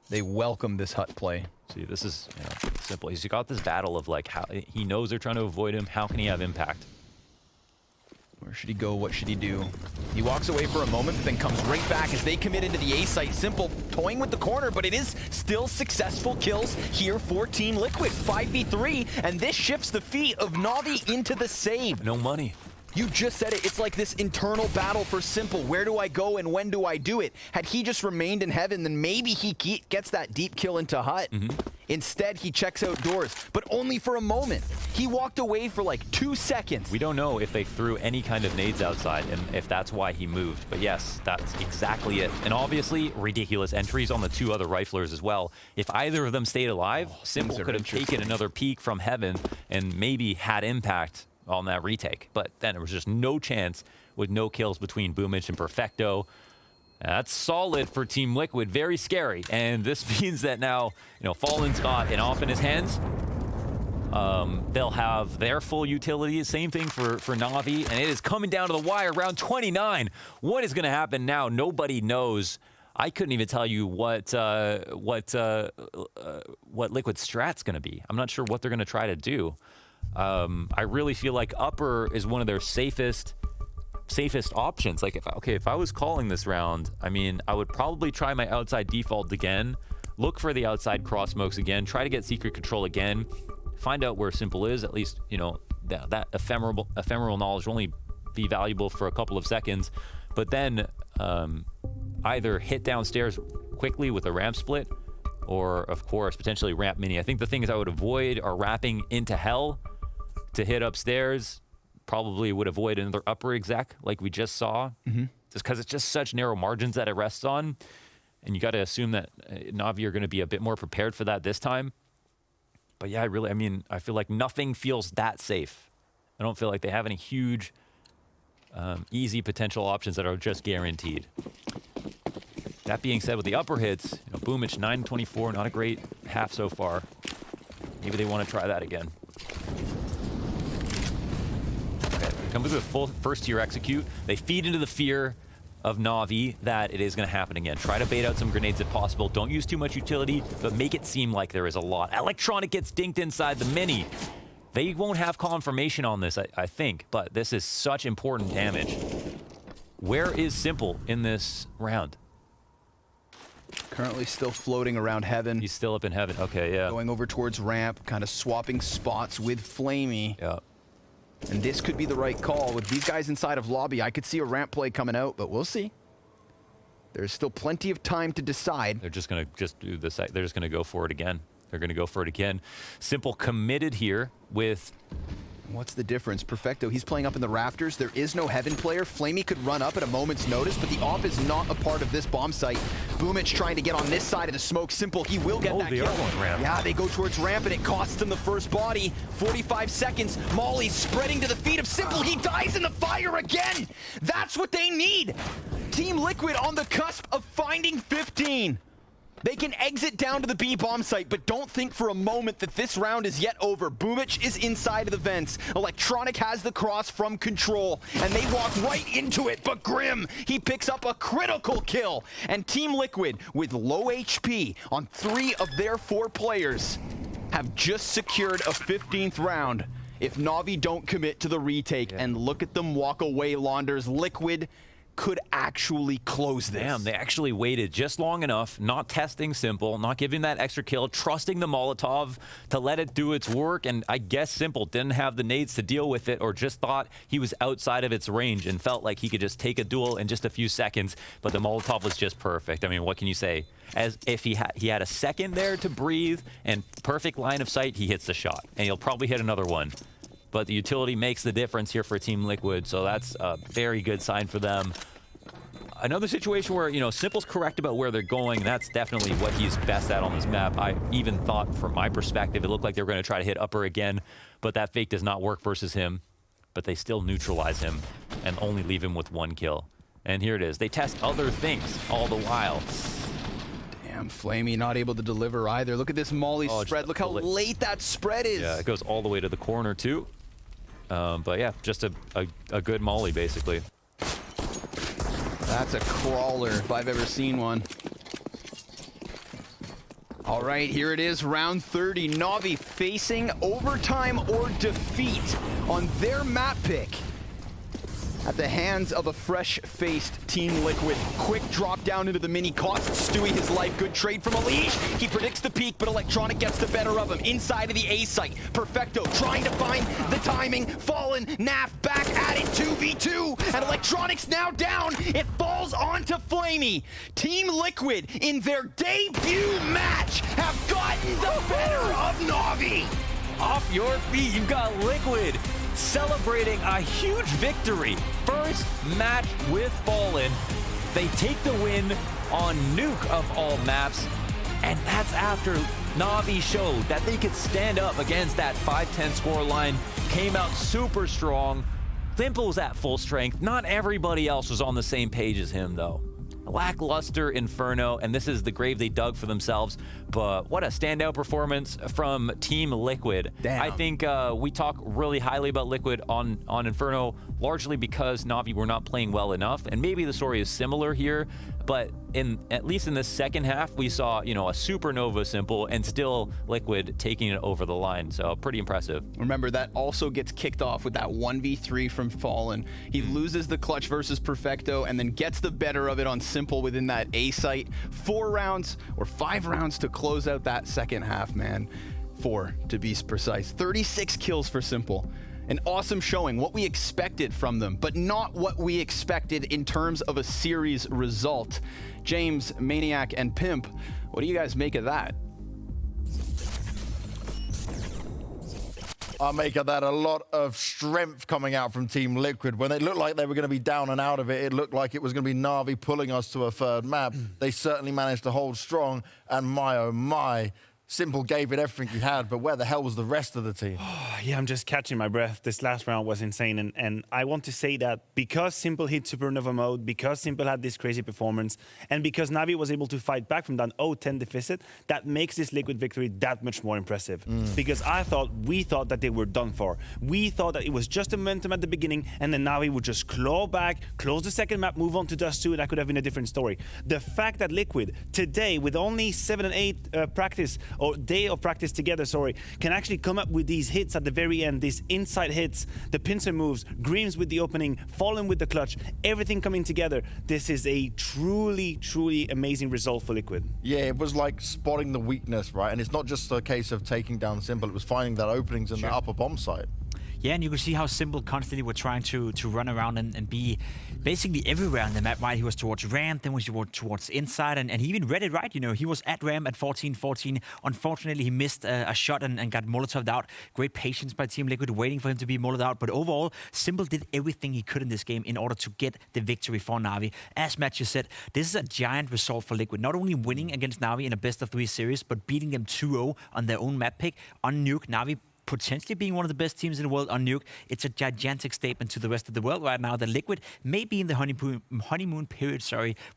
They welcome this hut play. See, this is Simple. He's got this battle of like how he knows they're trying to avoid him. How can he have impact? Where should he go? What should he do? He walks away for a moment, but then comes right back as they commit into the A site. Simple toying with the corner, but it is still successful kills here for Team Liquid. 5v3, and this shifts the feet of Navi into the save. No money. You just said it. It's like this internal battle for Simple. Where do I go and when do I do it? Had he just remained in heaven, then maybe he gets that deep kill into hut. Instead, he checks out doors, but only for a moment. He walked away for like 2 seconds. We don't know if they threw any kind of nades outside and if that's why he moved. But yes, that's exactly it. And obviously, ridiculous entries on the 2 other riflers as well. If either of them stayed alive, Simple could have taken another peek from heaven and maybe had impact on that retake. But then there was just no chance with no kills between Boomich and Perfecto. That's solid for Team Liquid. Very scary. And this means that now, Fallen's got an off in his hands. They'll have their full utility. Same thing for Navi. And it is coming down to the wire. Round 29. What is going to happen now? Nobody knows. I couldn't even tell you what Liquid strat's going to be. I'm not sure what they're going to try to do. I really feel like upper is one of their safest options. Like, if I was calling this round, I mean, I would probably try my outside default again, look for the outside cross smokes again, try to get secret control again, find out where Simple is. At least, you know, that ephemeral knowledge will only be valuable for a couple of seconds, but then either hit downstairs quickly with a ramp split, or of course potentially ramp mini. I think the things I would avoid are wrapping into hell to hit upstairs. Probably would avoid another upper exec like we just saw, just because it's just such narrow margins that it rests on, and you got to assume that Navi are going to be a bit more prepared for that this time. But yeah, I mean, I feel like nothing feels that safe. I don't feel like they have any huge, easy potential options that are just guaranteed. That being said, with the upper hits, you know, Boomich 9-24, not a great half so far. Maybe they want to try that again. Okay, come with a full first tier execute. They feed into the fear of Navi that it is going to happen again. Try to bait out some grenades if possible. Don't use too much utility, but make it seem like there is a lot. Electronic gets dinked inside the mini. They won't have confirmation on this, I think, but this is such important damage. Where is Simple in this round? Currently still floating around heaven. He's still up in heaven. Okay, yeah. Going over towards ramp, kind of swapping spots with Flamey. Yeah. And this could be the right call. With these guys inside of lobby, I could see a ramp play coming out, but we'll see. There's still plenty of time to decide. They're just going to do this. They're just going to go for it again. They're going to go for it again. Simple committed here with... What's the difference? Perfecto, he's playing up in the rafters. There is no heaven player. Flamey could run up at a moment's notice, but the op is not a part of this bomb site. Boomich trying to get on this side of the smoke. Simple, he will get that the kill. other one ramp. Yeah, they go towards ramp, and it costs him the first body. 45 seconds. Molly spreading to the feet of Simple. He dies in the fire again. That's what they need. Team Liquid on the cusp of finding 15. They can exit down to the B bomb site, but don't think for a moment that this round is yet over. Boomich is inside of the vents. Electronic has the cross from control, and they walk right into it. But Grim, he picks up a critical kill. And Team Liquid, with low HP on 3 of their 4 players, have just secured a 15th round if Navi don't commit to the retake. And look at them walk away, Launders. Liquid could actually close this. Damn, they actually waited just long enough, not testing Simple, not giving that extra kill, trusting the Molotov to let it do its work, and I guess Simple didn't have the nades to deal with it, or just thought he was outside of its range and felt like he could just take a duel in just a few seconds, but the Molotov was just perfect. I mean, what can you say? As if he had a second there to breathe and perfect line of sight, he hits the shot, and he'll probably hit another one. But the utility makes the difference here for Team Liquid, so that's a very good sign for them. Another situation where, you know, Simple's correct about where they're going. That's definitely what he's best at on this map. I even thought, from my perspective, it looked like they were going to try to hit upper again, but that fake does not work versus him. But they still neutralize him and only leave him with 1 kill. And here it is. They test other things all the while. Damn, Flamey not able to deliver either. Look at this Molly spread. Look how late that spread is. Yeah, it goes all the way to the corner too. But yeah, just a good Molly basically. That's a crawler if I've ever seen one. All right, here it is, round 30. Navi facing overtime or defeat on their map pick at the hands of a fresh-faced Team Liquid. Quick drop down into the mini, costs Stewie his life. Good trade from Elige. He predicts the peak, but Electronic gets the better of him. Inside of the A site, Perfecto trying to find the timing. Fallen, Naf back at it, 2v2, and Electronic's now down. It falls onto Flamey. Team Liquid, in their debut match, have gotten the better of Navi. Off your feet, you've got Liquid celebrating a huge victory. First match with Fallen. They take the win on Nuke of all maps, and that's after Navi showed that they could stand up against that 5-10 score line, came out super strong. Simple's at full strength. Not everybody else was on the same page as him, though. Lackluster Inferno, and this is the grave they dug for themselves. but what a standout performance from Team Liquid. Damn. I think we talk really highly about Liquid on Inferno, largely because Navi were not playing well enough, and maybe the story is similar here, but at least in the second half, we saw, a supernova Simple and still Liquid taking it over the line. So pretty impressive. Remember, that also gets kicked off with that 1v3 from Fallen. He loses the clutch versus Perfecto and then gets the better of it on Simple within that A site. 4 rounds or 5 rounds to close out that second half, man. 4 to be precise. 36 kills for Simple. An awesome showing, what we expected from them, but not what we expected in terms of a series result. James, Maniac, and Pimp, what do you guys make of that? I make of that a lot of strength coming out from Team Liquid. When it looked like they were going to be down and out of it, it looked like it was going to be Navi pulling us to a third map. They certainly managed to hold strong, and my oh my, Simple gave it everything he had, but where the hell was the rest of the team? Yeah, I'm just catching my breath. This last round was insane, and I want to say that because Simple hit Supernova mode, because Simple had this crazy performance, and because Navi was able to fight back from that 0-10 deficit, that makes this Liquid victory that much more impressive. Because we thought that they were done for. We thought that it was just a momentum at the beginning, and then Navi would just claw back, close the second map, move on to Dust 2, and that could have been a different story. The fact that Liquid, today, with only 7 and 8 practice, or day of practice together, can actually come up with these hits at the very end, these inside hits, the pincer moves, Grims with the opening, Fallen with the clutch, everything coming together. This is a truly, truly amazing result for Liquid. Yeah, it was like spotting the weakness, right? And it's not just a case of taking down Simple, it was finding that openings in the upper bomb site. Yeah, and you could see how Simple constantly were trying to run around and be basically everywhere on the map, right? He was towards ramp, then was towards inside, and he even read it right. He was at ramp at 14-14. Unfortunately, he missed a shot and got Molotov'd out. Great patience by Team Liquid, waiting for him to be Molotov'd out. But overall, Simple did everything he could in this game in order to get the victory for Navi. As Matthew said, this is a giant result for Liquid. Not only winning against Navi in a best-of-3 series, but beating them 2-0 on their own map pick on Nuke. Navi potentially being one of the best teams in the world on Nuke. It's a gigantic statement to the rest of the world right now that Liquid may be in the honeymoon period,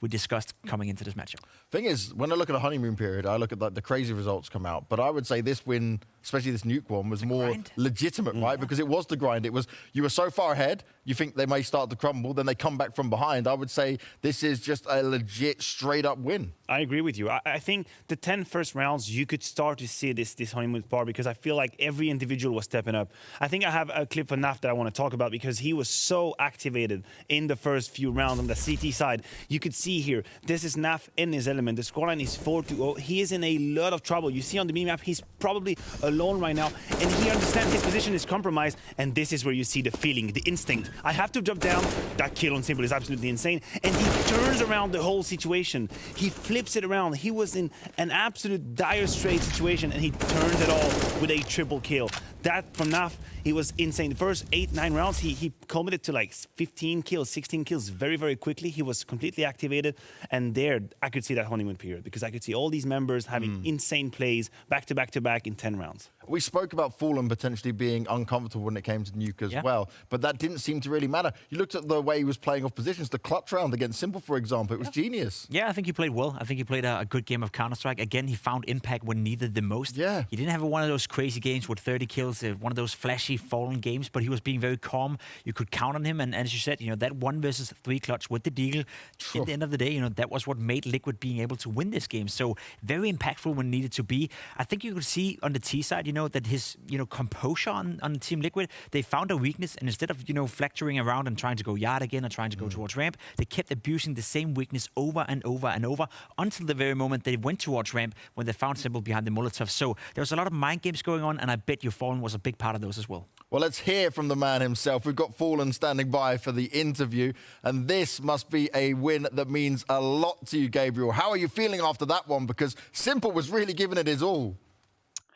we discussed coming into this matchup. Thing is, when I look at a honeymoon period, I look at the crazy results come out. But I would say this win, especially this Nuke one, was more legitimate, right? Because it was the grind. It was, you were so far ahead, you think they may start to crumble, then they come back from behind. I would say this is just a legit, straight-up win. I agree with you. I think the 10 first rounds, you could start to see this honeymoon part because I feel like every individual was stepping up. I think I have a clip for Naf that I want to talk about because he was so activated in the first few rounds on the CT side. You could see here, this is Naf in his element. The scoreline is 4-0. He is in a lot of trouble. You see on the mini-map, he's probably alone right now, and he understands his position is compromised, and this is where you see the feeling, the instinct. I have to jump down. That kill on Simple is absolutely insane, and he turns around the whole situation. He flips it around. He was in an absolute dire straight situation, and he turns it all with a triple kill. That from Naf, he was insane. The first 8-9 rounds, he culminated to like 15 kills, 16 kills very, very quickly. He was completely activated. And there, I could see that honeymoon period because I could see all these members having insane plays back to back to back in 10 rounds. We spoke about Fallen potentially being uncomfortable when it came to Nuke as well, but that didn't seem to really matter. You looked at the way he was playing off positions, the clutch round against Simple, for example, it was genius. Yeah, I think he played well. I think he played a good game of Counter-Strike. Again, he found impact when needed the most. Yeah. He didn't have one of those crazy games with 30 kills, one of those flashy Fallen games, but he was being very calm. You could count on him, and as you said, that 1 versus 3 clutch with the Deagle, at the end of the day, that was what made Liquid being able to win this game. So very impactful when needed to be. I think you could see on the T side, that his composure on Team Liquid, they found a weakness, and instead of, flecturing around and trying to go yard again or trying to go towards ramp, they kept abusing the same weakness over and over and over until the very moment they went towards ramp when they found Simple behind the Molotov. So there was a lot of mind games going on, and I bet you Fallen was a big part of those as well. Well, let's hear from the man himself. We've got Fallen standing by for the interview, and this must be a win that means a lot to you, Gabriel. How are you feeling after that one? Because Simple was really giving it his all.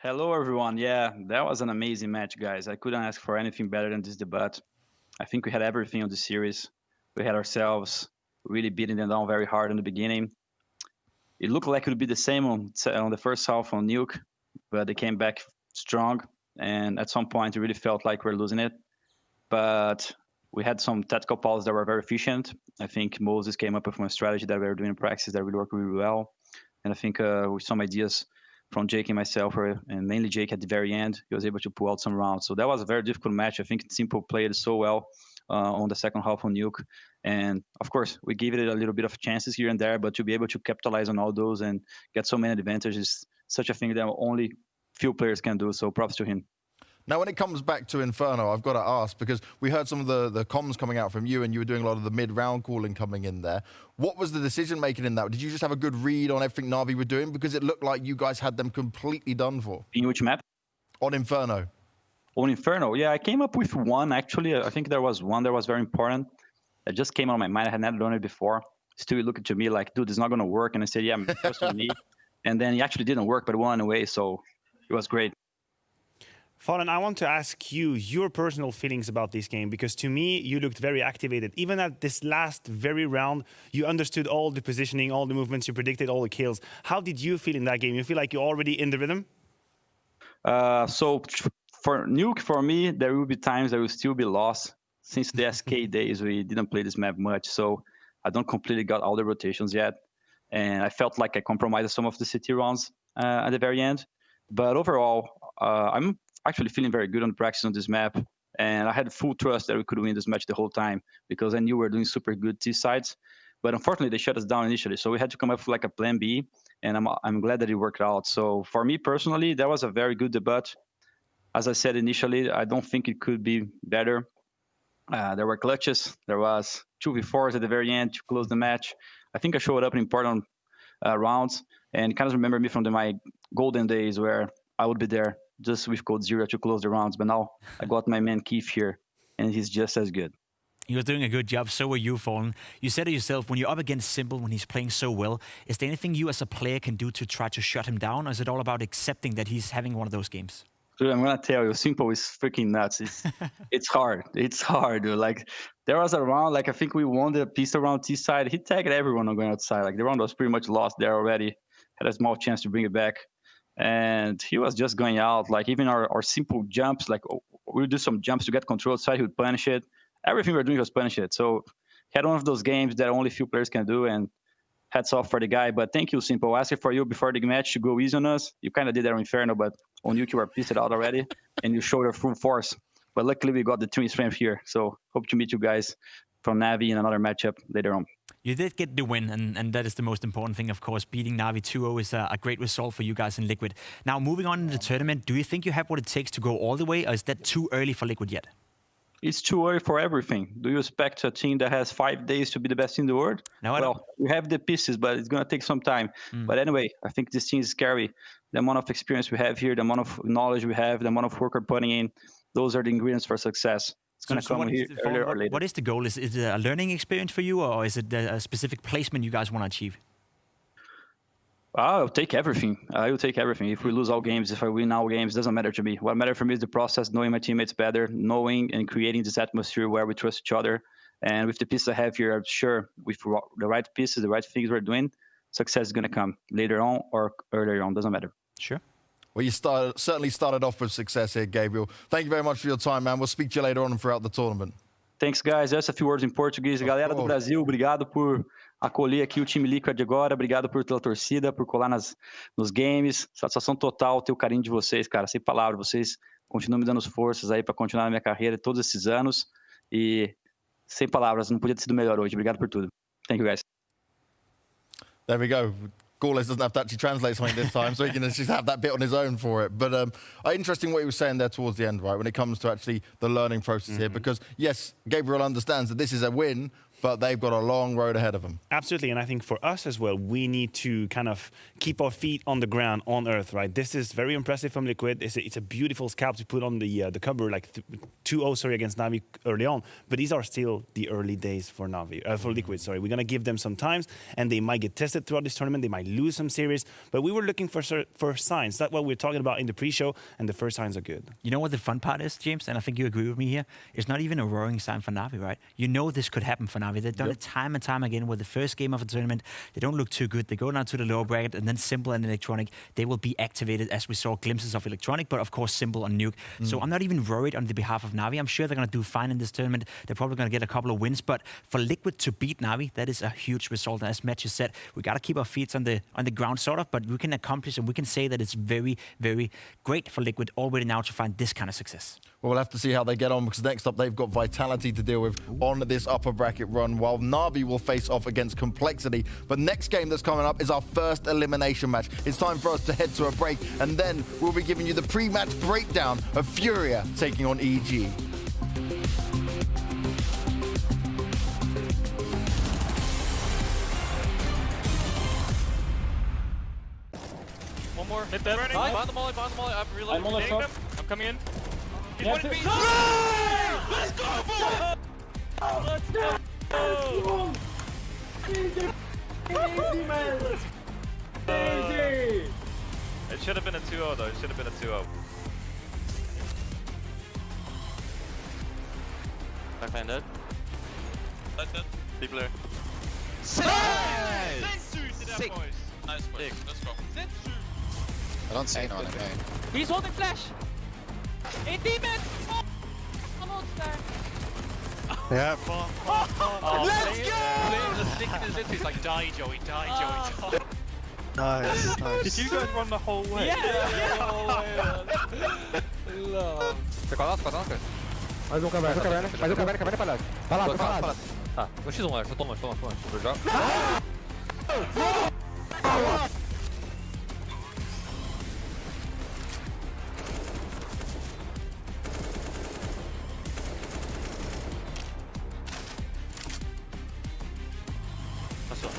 Hello, everyone. Yeah, that was an amazing match, guys. I couldn't ask for anything better than this debut. I think we had everything on the series. We had ourselves really beating them down very hard in the beginning. It looked like it would be the same on the first half on Nuke, but they came back strong. And at some point, it really felt like we're losing it. But we had some tactical calls that were very efficient. I think Moses came up with a strategy that we were doing in practice that really worked really well. And I think with some ideas from Jake and myself, and mainly Jake at the very end. He was able to pull out some rounds. So that was a very difficult match. I think Simple played so well on the second half on Nuke. And of course, we gave it a little bit of chances here and there, but to be able to capitalize on all those and get so many advantages is such a thing that only few players can do. So props to him. Now, when it comes back to Inferno, I've got to ask, because we heard some of the comms coming out from you, and you were doing a lot of the mid-round calling coming in there. What was the decision-making in that? Did you just have a good read on everything Navi were doing? Because it looked like you guys had them completely done for. In which map? On Inferno. On Inferno, yeah, I came up with one, actually. I think there was one that was very important. That just came on my mind. I had never done it before. Still looking to me like, dude, this is not going to work. And I said, yeah, trust on me. And then it actually didn't work, but it went away, so it was great. Fallen, I want to ask you your personal feelings about this game, because to me, you looked very activated. Even at this last very round, you understood all the positioning, all the movements, you predicted all the kills. How did you feel in that game? You feel like you're already in the rhythm? So for Nuke, for me, there will be times that will still be lost. Since the SK days, we didn't play this map much, so I don't completely got all the rotations yet. And I felt like I compromised some of the city rounds at the very end. But overall, I'm actually feeling very good on practice on this map, and I had full trust that we could win this match the whole time because I knew we were doing super good T sides. But unfortunately, they shut us down initially, so we had to come up with like a plan B, and I'm glad that it worked out. So for me personally, that was a very good debut. As I said initially, I don't think it could be better. There were clutches, there was 2v4s at the very end to close the match. I think I showed up in important rounds, and kind of remember me from my golden days where I would be there just with code 0 to close the rounds. But now I got my man Keith here, and he's just as good. You're doing a good job. So are you, Fallen. You said it yourself, when you're up against Simple, when he's playing so well, is there anything you as a player can do to try to shut him down, or is it all about accepting that he's having one of those games? Dude, I'm gonna tell you, Simple is freaking nuts. It's hard. It's hard, dude. Like, there was a round, like I think we won the pistol round T side. He tagged everyone on going outside. Like the round was pretty much lost there already. Had a small chance to bring it back. And he was just going out. Like even our simple jumps, like we would do some jumps to get control outside, he would punish it. Everything we were doing was punish it. So he had one of those games that only few players can do, and hats off for the guy. But thank you, Simple. Asking for you before the match to go easy on us. You kind of did that on Inferno, but on Nuke you were pissed out already, and you showed your full force. But luckily we got the twin strength here. So hope to meet you guys from Navi in another matchup later on. You did get the win, and that is the most important thing, of course. Beating Navi 2-0 is a great result for you guys in Liquid. Now, moving on in the tournament, do you think you have what it takes to go all the way, or is that too early for Liquid yet? It's too early for everything. Do you expect a team that has 5 days to be the best in the world? No, I don't. We have the pieces, but it's going to take some time. But anyway, I think this team is scary. The amount of experience we have here, the amount of knowledge we have, the amount of work we're putting in, those are the ingredients for success. It's going to come here earlier or later. What is the goal? Is it a learning experience for you, or is it a specific placement you guys want to achieve? I'll take everything. I will take everything. If we lose all games, if I win all games, doesn't matter to me. What matters for me is the process, knowing my teammates better, knowing and creating this atmosphere where we trust each other. And with the pieces I have here, I'm sure with the right pieces, the right things we're doing, success is going to come later on or earlier on. Doesn't matter. Sure. Well, you certainly started off with success here, Gabriel. Thank you very much for your time, man. We'll speak to you later on and throughout the tournament. Thanks, guys. Just a few words in Portuguese. Galera do Brasil, obrigado por acolher aqui o time Liquid agora. Obrigado pela torcida, por colar nos games. Satisfação total ter o carinho de vocês, cara. Sem palavras. Vocês continuam me dando forças aí para continuar na minha carreira todos esses anos. E sem palavras, não podia ter sido melhor hoje. Obrigado por tudo. Thank you, guys. There we go. Gaules doesn't have to actually translate something this time, so he can just have that bit on his own for it. But interesting what he was saying there towards the end, right, when it comes to actually the learning process here, because, yes, Gabriel understands that this is a win, but they've got a long road ahead of them. Absolutely, and I think for us as well, we need to kind of keep our feet on the ground, on Earth, right? This is very impressive from Liquid. It's a beautiful scalp to put on the cover, like 2-0, against Navi early on. But these are still the early days for Navi, for Liquid, sorry. We're going to give them some times, and they might get tested throughout this tournament. They might lose some series, but we were looking for signs. That's what we're talking about in the pre-show, and the first signs are good. You know what the fun part is, James? And I think you agree with me here. It's not even a worrying sign for Navi, right? You know this could happen for Navi Navi. They've done it time and time again with the first game of a tournament. They don't look too good. They go down to the lower bracket, and then Simple and Electronic, they will be activated, as we saw glimpses of Electronic, but of course Simple on Nuke. So I'm not even worried on the behalf of Navi. I'm sure they're going to do fine in this tournament. They're probably going to get a couple of wins, but for Liquid to beat Navi, that is a huge result. And as Matthew said, we got to keep our feet on the ground, sort of, but we can accomplish, and we can say that it's very, very great for Liquid already now to find this kind of success. Well, we'll have to see how they get on, because next up they've got Vitality to deal with on this upper bracket run, while Navi will face off against Complexity. But next game that's coming up is our first elimination match. It's time for us to head to a break, and then we'll be giving you the pre-match breakdown of Furia taking on EG. One more. Hit that. Ready? Behind the molly. I'm reloading. I'm on the top. I'm coming in. He's Yes, one it- B. Let's go, boy! Let's go! It should have been a 2-0 though. It should have been a 2-0. Backline dead. That's it. People there. Sick! Nice push. Let's go. I don't see anyone in main. He's holding flash. 18 men. Yeah, fun. Let's go! The stick in his lips. He's like, die, Joey, die, Joey. Nice. Did you guys run the whole way? Yeah. The whole way. Love. Mais um caverna, caverna pra lá. Vai lá, vai lá. Tá, vou X1, Alex. Toma. Vou já. Passou.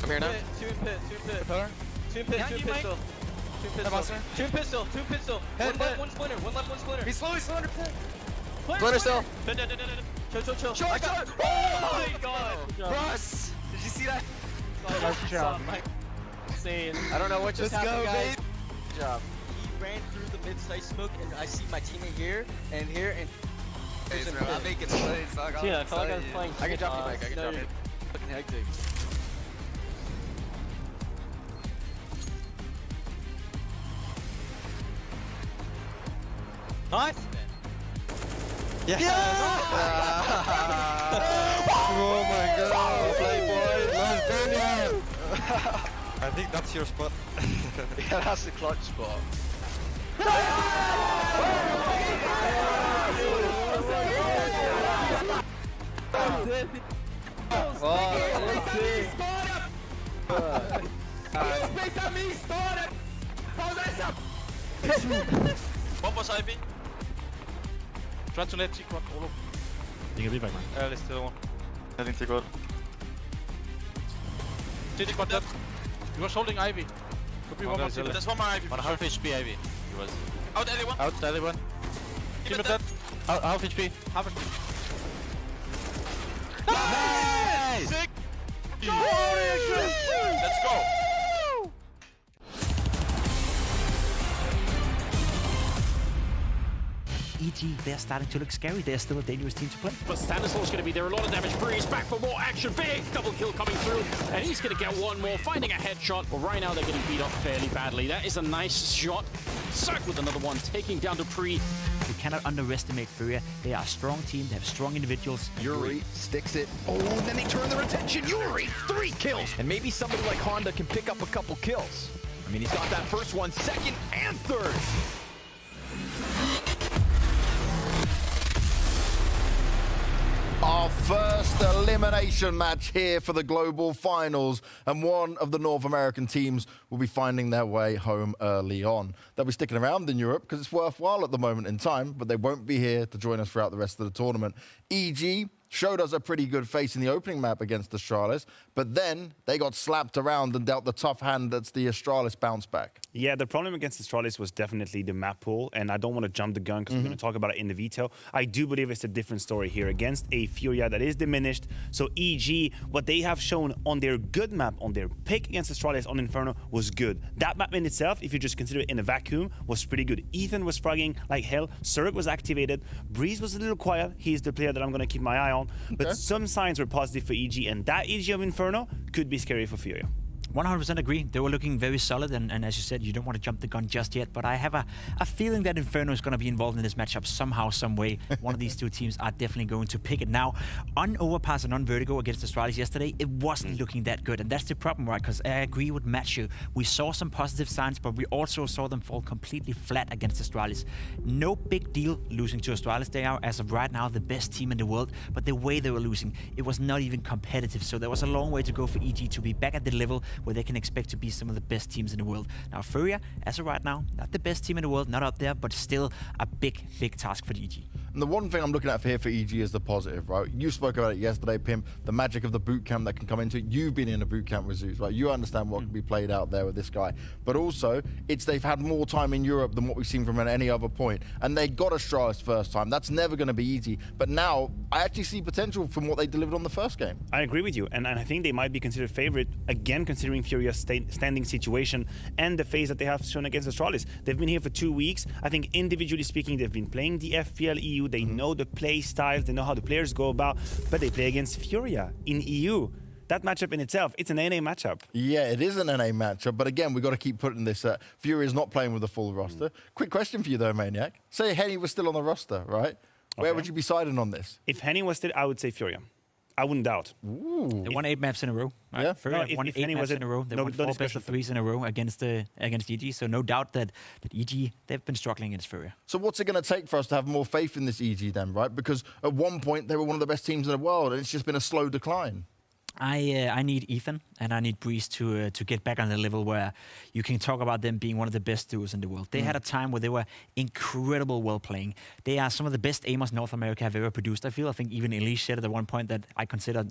Come here now. Two in pit. Two in pistol. Two pistol. One left, one splinter. He's slow under pit. Splinter still. Chill. I got it. Oh my god. Russ, did you see that? Nice job. Insane. I don't know what just happened, guys. Good job. He ran through the mid-side smoke, and I see my teammate here and here, and I'm making plays, dog. Yeah, I felt like I was playing. I can drop you, Mike. I can drop you. fucking hectic. Nice. Yeah! Oh my god, playboy! Let's burn you! I think that's your spot. Yeah, that's the clutch spot. Respeita a minha história! Pausa essa! One was IV. Try to let T rock all over. You can be back, man. Let's do one. I think they got. TT got dead. He was holding Ivy. Could be one more team. There's one more Ivy. 1 half HP Ivy. He was. Out everyone. Out everyone. Keep it dead. Half HP. Half HP. Nice! Sick! Let's go! EG, they're starting to look scary. They're still a dangerous team to play. But Stanislaus going to be there. A lot of damage. Breeze back for more action. Big double kill coming through. And he's going to get one more. Finding a headshot. But right now they're getting beat up fairly badly. That is a nice shot. Zerk with another one. Taking down Dupree. We cannot underestimate Furia. They are a strong team. They have strong individuals. Yuri sticks it. Oh, and then they turn their attention. Yuri, 3 kills. And maybe somebody like Honda can pick up a couple kills. I mean, he's got that first one, second, and third. Our first elimination match here for the global finals, and one of the North American teams will be finding their way home early on. They'll be sticking around in Europe because it's worthwhile at the moment in time, but they won't be here to join us throughout the rest of the tournament. EG showed us a pretty good face in the opening map against Astralis, but then they got slapped around and dealt the tough hand that's the Astralis bounce back. Yeah, the problem against Astralis was definitely the map pool, and I don't want to jump the gun because we're going to talk about it in the veto. I do believe it's a different story here against a Furia that is diminished. So EG, what they have shown on their good map, on their pick against Astralis on Inferno was good. That map in itself, if you just consider it in a vacuum, was pretty good. Ethan was fragging like hell. Zerg was activated. Breeze was a little quiet. He's the player that I'm going to keep my eye on. But some signs were positive for EG, and that EG of Inferno could be scary for Furia. 100% agree. They were looking very solid, and as you said, you don't want to jump the gun just yet, but I have a feeling that Inferno is going to be involved in this matchup somehow, some way. One of these two teams are definitely going to pick it. Now, on Overpass and on Vertigo against Astralis yesterday, it wasn't looking that good, and that's the problem, right? Because I agree with Matthew. We saw some positive signs, but we also saw them fall completely flat against Astralis. No big deal losing to Astralis. They are, as of right now, the best team in the world, but the way they were losing, it was not even competitive, so there was a long way to go for EG to be back at the level where they can expect to be some of the best teams in the world. Now, Furia, as of right now, not the best team in the world, not up there, but still a big, big task for EG. And the one thing I'm looking at here for EG is the positive, right? You spoke about it yesterday, Pimp, the magic of the boot camp that can come into it. You've been in a boot camp with Zeus, right? You understand what can be played out there with this guy. But also, they've had more time in Europe than what we've seen from at any other point. And they got Astralis first time. That's never going to be easy. But now, I actually see potential from what they delivered on the first game. I agree with you. And I think they might be considered favorite, again, considering Furia's standing situation and the phase that they have shown against Astralis. They've been here for 2 weeks. I think individually speaking, they've been playing the FPL EU. They know the play styles. They know how the players go about. But they play against Furia in EU. That matchup in itself, it's an NA matchup. Yeah, it is an NA matchup. But again, we've got to keep putting this Furia is not playing with a full roster. Quick question for you, though, Maniac. Say Henny was still on the roster, right? Where would you be siding on this? If Henny was still, I would say Furia. I wouldn't doubt. They won 8 maps in a row. Right? Yeah. Furia won 8 maps in a row. They won 4 best of 3s in a row against EG. So no doubt that EG, they've been struggling against Furia. So what's it going to take for us to have more faith in this EG then, right? Because at one point, they were one of the best teams in the world, and it's just been a slow decline. I need Ethan and I need Breeze to get back on the level where you can talk about them being one of the best duos in the world. They had a time where they were incredible well playing. They are some of the best aimers North America have ever produced. I think even Elise said at one point that I consider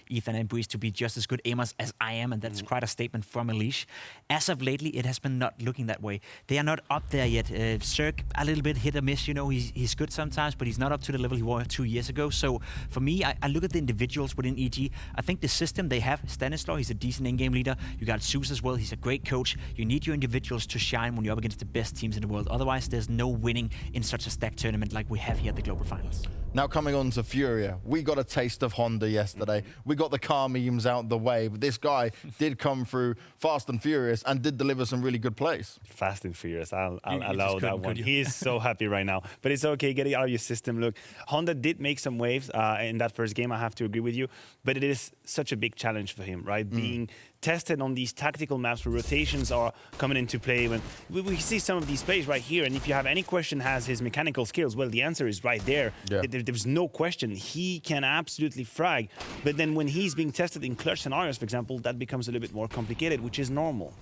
Ethan and Breeze to be just as good aimers as I am, and that's quite a statement from Elise. As of lately, it has been not looking that way. They are not up there yet. Zerg a little bit hit or miss. He's good sometimes, but he's not up to the level he was 2 years ago. So for me, I look at the individuals within EG. I think the system they have, Stanislaw, he's a decent in-game leader. You got Zeus as well, he's a great coach. You need your individuals to shine when you're up against the best teams in the world. Otherwise, there's no winning in such a stacked tournament like we have here at the Global Finals. Now coming on to Furia, we got a taste of Honda yesterday. We got the car memes out the way, but this guy did come through fast and furious and did deliver some really good plays. Fast and furious, I'll allow that one. He is so happy right now, but it's okay, get it out of your system. Look, Honda did make some waves in that first game, I have to agree with you, but it is such a big challenge for him, right? Being tested on these tactical maps where rotations are coming into play. When we see some of these plays right here, and if you have any question, has his mechanical skills? Well, the answer is right there. Yeah. There's no question. He can absolutely frag. But then when he's being tested in clutch scenarios, for example, that becomes a little bit more complicated, which is normal.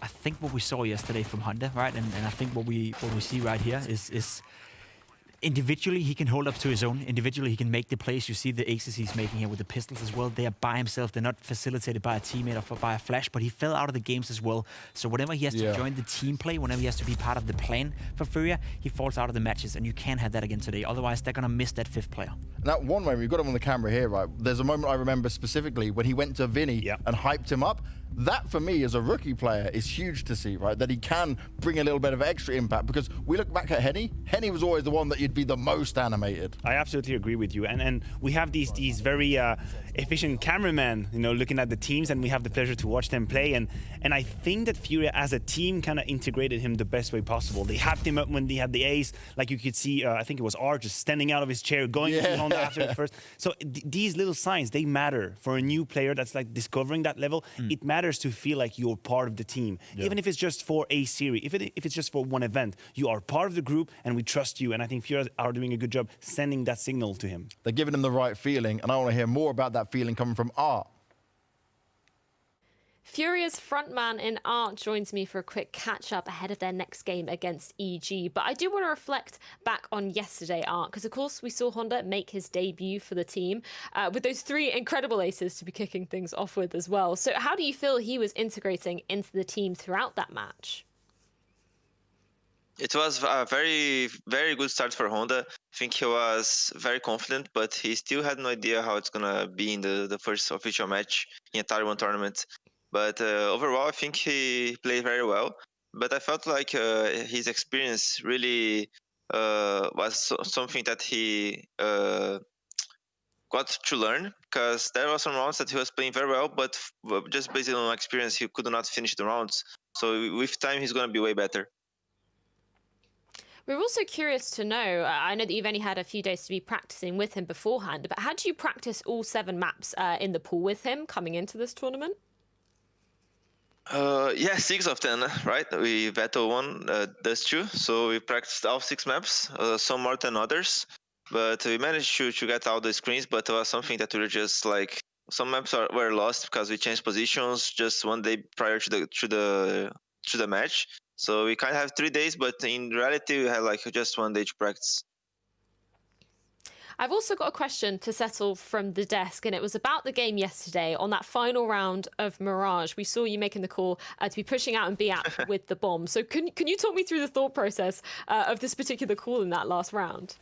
I think what we saw yesterday from Honda, right, and I think what we see right here is individually, he can hold up to his own. Individually, he can make the plays. You see the aces he's making here with the pistols as well. They are by himself. They're not facilitated by a teammate or by a flash, but he fell out of the games as well. So whenever he has to join the team play, whenever he has to be part of the plan for Furia, he falls out of the matches, and you can't have that again today. Otherwise, they're going to miss that fifth player. Now, one moment, we've got him on the camera here, right? There's a moment I remember specifically when he went to Vinny and hyped him up. That, for me, as a rookie player, is huge to see, right? That he can bring a little bit of extra impact, because we look back at Henny. Henny was always the one that you'd be the most animated. I absolutely agree with you. And we have these very efficient cameramen, looking at the teams, and we have the pleasure to watch them play. And I think that Furia, as a team, kind of integrated him the best way possible. They hyped him up when they had the ace. Like you could see, I think it was R just standing out of his chair, going on after the first. So these little signs, they matter for a new player that's like discovering that level. It matters to feel like you're part of the team, even if it's just for a series, if it's just for one event. You are part of the group, and we trust you. And I think Furia are doing a good job sending that signal to him. They're giving him the right feeling, and I want to hear more about that feeling coming from Art. Furia's frontman in Art joins me for a quick catch-up ahead of their next game against EG. But I do want to reflect back on yesterday, Art, because of course we saw Honda make his debut for the team with those 3 incredible aces to be kicking things off with as well. So how do you feel he was integrating into the team throughout that match? It was a very, very good start for Honda. I think he was very confident, but he still had no idea how it's going to be in the first official match in a Tier 1 tournament. But overall, I think he played very well. But I felt like his experience really was something that he got to learn, because there were some rounds that he was playing very well, but just based on experience, he could not finish the rounds. So with time, he's going to be way better. We're also curious to know, I know that you've only had a few days to be practicing with him beforehand, but had you practice all 7 maps in the pool with him coming into this tournament? Yeah, 6 of them, right? We battle 1, those 2, so we practiced all 6 maps, some more than others, but we managed to get all the screens, but it was something that we were just like, some maps were lost because we changed positions just one day prior to the match. So we kind of have 3 days, but in reality, we had like just 1 day to practice. I've also got a question to settle from the desk, and it was about the game yesterday on that final round of Mirage. We saw you making the call to be pushing out and be out with the bomb. So can you talk me through the thought process of this particular call in that last round?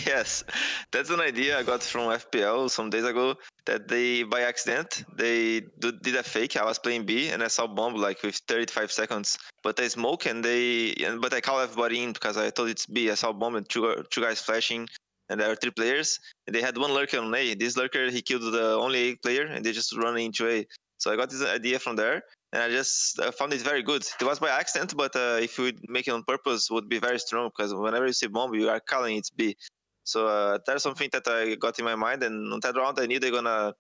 Yes, that's an idea I got from FPL some days ago, that they, by accident, they did a fake. I was playing B and I saw bomb like with 35 seconds, but I smoke but I call everybody in because I thought it's B. I saw bomb and two guys flashing, and there are 3 players, and they had 1 lurker on A. This lurker, he killed the only A player, and they just run into A. So I got this idea from there, and I just found it very good. It was by accident, but if you would make it on purpose, it would be very strong, because whenever you see bomb, you are calling it's B. So that's something that I got in my mind, and on that round, I knew they're gonna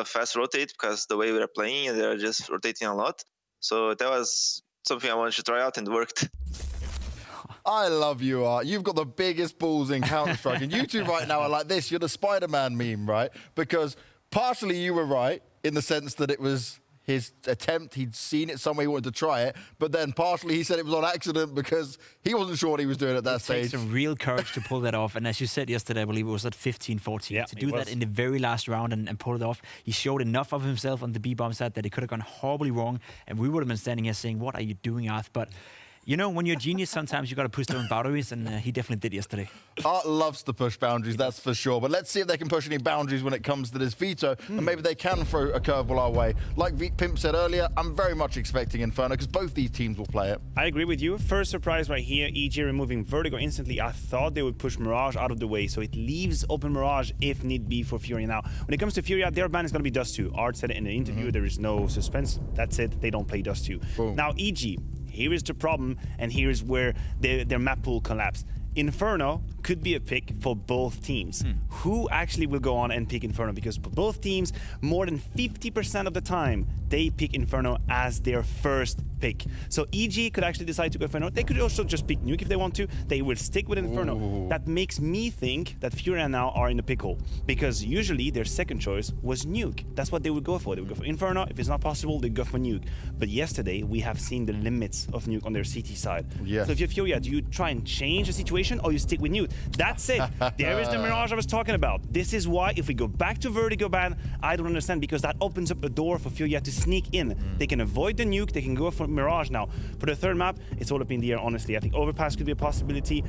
fast rotate, because the way we are playing, and they're just rotating a lot. So that was something I wanted to try out, and it worked. I love you, Art. You've got the biggest balls in Counter-Strike, and you two right now are like this. You're the Spider-Man meme, right? Because partially you were right in the sense that it was his attempt. He'd seen it somewhere, he wanted to try it, but then partially he said it was on accident because he wasn't sure what he was doing at that stage. It takes some real courage to pull that off, and as you said yesterday, I believe it was at 15-14. Yeah, to do that in the very last round and pull it off, he showed enough of himself on the B-bomb side that it could have gone horribly wrong, and we would have been standing here saying, what are you doing, Arth? But you know, when you're a genius, sometimes you got to push their own boundaries, and he definitely did yesterday. Art loves to push boundaries, that's for sure. But let's see if they can push any boundaries when it comes to this veto, and maybe they can throw a curveball our way. Like Pimp said earlier, I'm very much expecting Inferno, because both these teams will play it. I agree with you. First surprise right here, EG removing Vertigo instantly. I thought they would push Mirage out of the way, so it leaves open Mirage if need be for Furia. Now, when it comes to Furia, their ban is going to be Dust 2. Art said it in the interview, there is no suspense. That's it, they don't play Dust 2. Boom. Now, EG, here is the problem, and here's where their map pool collapsed. Inferno could be a pick for both teams. Who actually will go on and pick Inferno? Because both teams, more than 50% of the time, they pick Inferno as their first pick. So EG could actually decide to go Inferno. They could also just pick Nuke if they want to. They will stick with Inferno. Ooh. That makes me think that Furia now are in the pickle, because usually their second choice was Nuke. That's what they would go for. They would go for Inferno. If it's not possible, they go for Nuke. But yesterday, we have seen the limits of Nuke on their CT side. Yes. So if you're Furia, do you try and change the situation, or you stick with Nuke? That's it. There is the Mirage I was talking about. This is why, if we go back to Vertigo ban, I don't understand, because that opens up a door for Furia to sneak in. They can avoid the Nuke, they can go for Mirage now. For the third map, it's all up in the air, honestly. I think Overpass could be a possibility.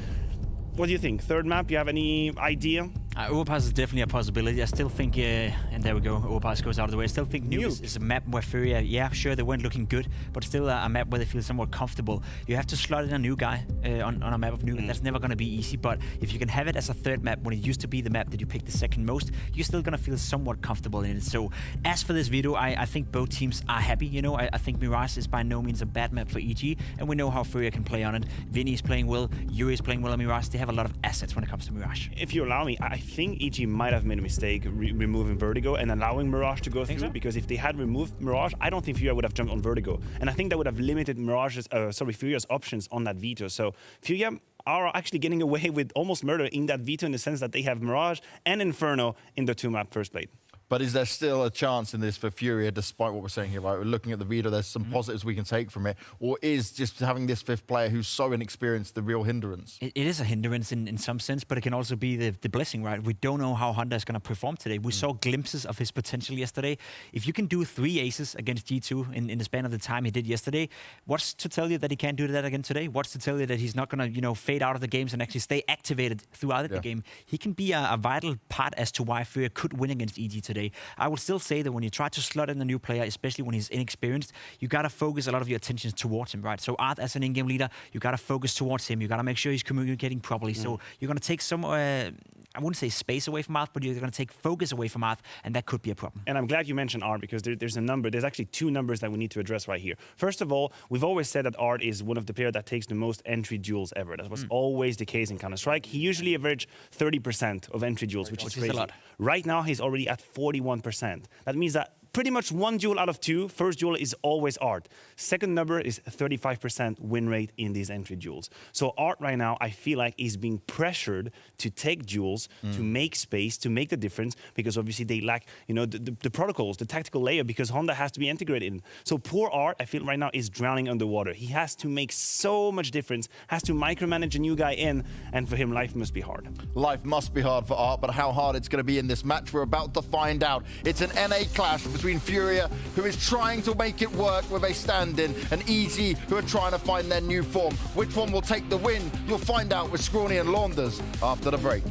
What do you think? Third map, you have any idea? Overpass is definitely a possibility. I still think, and there we go, Overpass goes out of the way. I still think Nuke is a map where Furia, yeah, sure, they weren't looking good, but still a map where they feel somewhat comfortable. You have to slot in a new guy on a map of Nuke, and that's never going to be easy, but if you can have it as a third map, when it used to be the map that you picked the second most, you're still going to feel somewhat comfortable in it. So as for this video, I think both teams are happy. You know, I think Mirage is by no means a bad map for EG, and we know how Furia can play on it. Vinny is playing well, Yuri is playing well on Mirage. They have a lot of assets when it comes to Mirage. If you allow me, I think EG might have made a mistake removing Vertigo and allowing Mirage to go through, so? Because if they had removed Mirage, I don't think Furia would have jumped on Vertigo, and I think that would have limited Furia's options on that veto. So Furia are actually getting away with almost murder in that veto, in the sense that they have Mirage and Inferno in the 2-map first plate. But is there still a chance in this for Furia, despite what we're saying here, right? We're looking at the video, there's some positives we can take from it. Or is just having this fifth player who's so inexperienced the real hindrance? It is a hindrance in some sense, but it can also be the blessing, right? We don't know how Honda is going to perform today. We saw glimpses of his potential yesterday. If you can do 3 aces against G2 in the span of the time he did yesterday, what's to tell you that he can't do that again today? What's to tell you that he's not going to, fade out of the games and actually stay activated throughout the game? He can be a vital part as to why Furia could win against EG today. I would still say that when you try to slot in a new player, especially when he's inexperienced, you got to focus a lot of your attention towards him, right? So Art, as an in-game leader, you got to focus towards him. You got to make sure he's communicating properly. So you're going to take some, I wouldn't say space away from Art, but you're going to take focus away from Art, and that could be a problem. And I'm glad you mentioned Art, because there's a number. There's actually 2 numbers that we need to address right here. First of all, we've always said that Art is one of the players that takes the most entry duels ever. That was always the case in Counter-Strike. He usually averaged 30% of entry duels, which is crazy. A lot. Right now, he's already at 41%. That means that pretty much 1 duel out of 2, first duel is always Art. Second number is 35% win rate in these entry duels. So Art right now, I feel like, is being pressured to take duels, to make space, to make the difference, because obviously they lack, the protocols, the tactical layer, because Honda has to be integrated in. So poor Art, I feel right now, is drowning underwater. He has to make so much difference, has to micromanage a new guy in, and for him, life must be hard. Life must be hard for Art, but how hard it's going to be in this match, we're about to find out. It's an NA clash between Furia, who is trying to make it work with a stand-in, and EG, who are trying to find their new form. Which one will take the win? You'll find out with Scrawny and Launders after the break.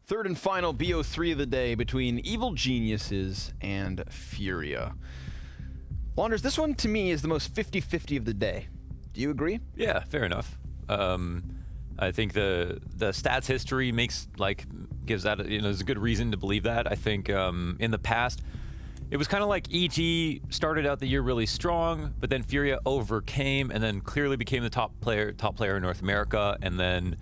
Third and final BO3 of the day between Evil Geniuses and Furia. Launders, this one to me is the most 50-50 of the day. Do you agree? Yeah, fair enough. I think the stats history gives that, there's a good reason to believe that. I think in the past, it was kind of like EG started out the year really strong, but then Furia overcame and then clearly became the top player in North America, and then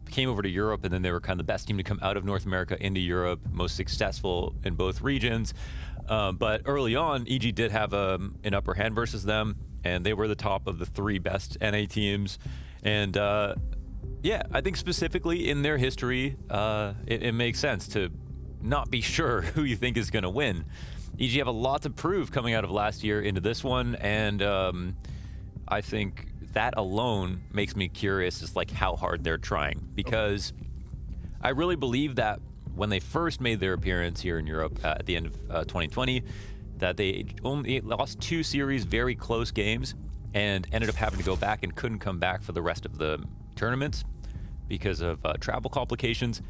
came over to Europe, and then they were kind of the best team to come out of North America into Europe, most successful in both regions. But early on, EG did have an upper hand versus them, and they were the top of the 3 best NA teams. And yeah, I think specifically in their history, it makes sense to not be sure who you think is going to win. EG have a lot to prove coming out of last year into this one, and I think that alone makes me curious as like how hard they're trying, because I really believe that when they first made their appearance here in Europe at the end of 2020, that they only lost 2 series, very close games, and ended up having to go back and couldn't come back for the rest of the tournaments because of travel complications.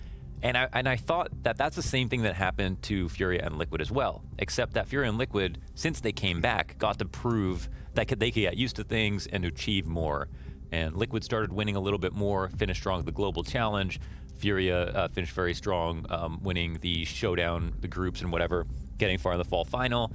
And I thought that that's the same thing that happened to Furia and Liquid as well, except that Furia and Liquid, since they came back, got to prove that they could get used to things and achieve more. And Liquid started winning a little bit more, finished strong at the Global Challenge. Furia finished very strong, winning the showdown, the groups and whatever, getting far in the fall final.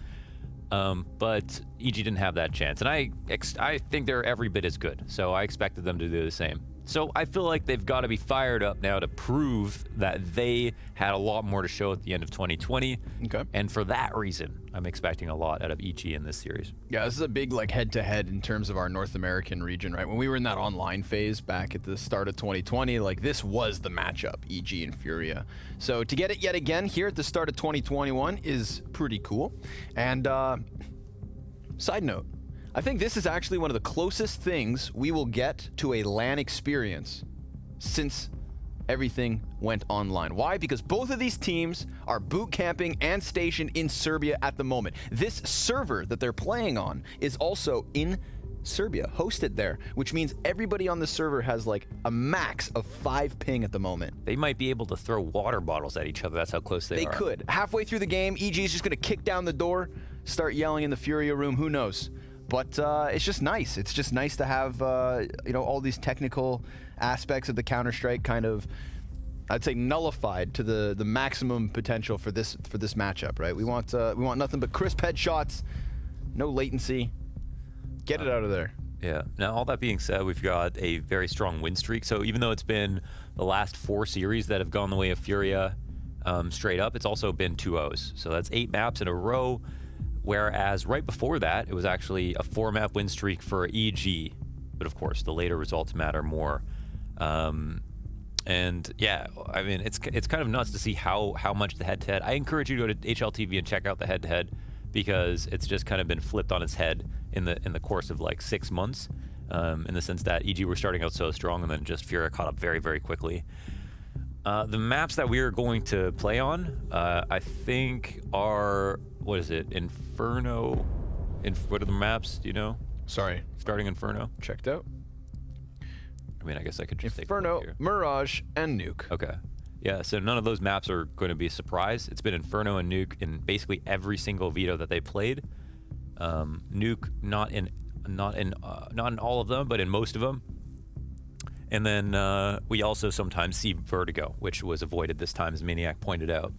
But EG didn't have that chance. And I think they're every bit as good, so I expected them to do the same. So I feel like they've got to be fired up now to prove that they had a lot more to show at the end of 2020. Okay. And for that reason, I'm expecting a lot out of EG in this series. Yeah, this is a big like head-to-head in terms of our North American region, right? When we were in that online phase back at the start of 2020, like this was the matchup, EG and Furia. So to get it yet again here at the start of 2021 is pretty cool. And side note, I think this is actually one of the closest things we will get to a LAN experience since everything went online. Why? Because both of these teams are boot camping and stationed in Serbia at the moment. This server that they're playing on is also in Serbia, hosted there, which means everybody on the server has like a max of 5 ping at the moment. They might be able to throw water bottles at each other. That's how close they are. They could. Halfway through the game, EG is just going to kick down the door, start yelling in the Furia room. Who knows? But it's just nice. It's just nice to have all these technical aspects of the Counter-Strike kind of, I'd say, nullified to the maximum potential for this matchup, right? We want nothing but crisp headshots, no latency. Get it out of there. Yeah. Now, all that being said, we've got a very strong win streak. So even though it's been the last 4 series that have gone the way of Furia straight up, it's also been 2-0s. So that's 8 maps in a row. Whereas right before that, it was actually a 4-map win streak for EG. But of course, the later results matter more. And yeah, I mean, it's kind of nuts to see how much the head-to-head. I encourage you to go to HLTV and check out the head-to-head, because it's just kind of been flipped on its head in the course of like 6 months, in the sense that EG were starting out so strong and then just Furia caught up very, very quickly. The maps that we are going to play on, I think are, what is it, Inferno? What are the maps, do you know? Sorry. Starting Inferno? Checked out. I mean, I guess I could just Inferno, take a look here. Mirage, and Nuke. Okay. Yeah, so none of those maps are going to be a surprise. It's been Inferno and Nuke in basically every single veto that they played. Nuke not in all of them, but in most of them. And then we also sometimes see Vertigo, which was avoided this time, as Maniac pointed out.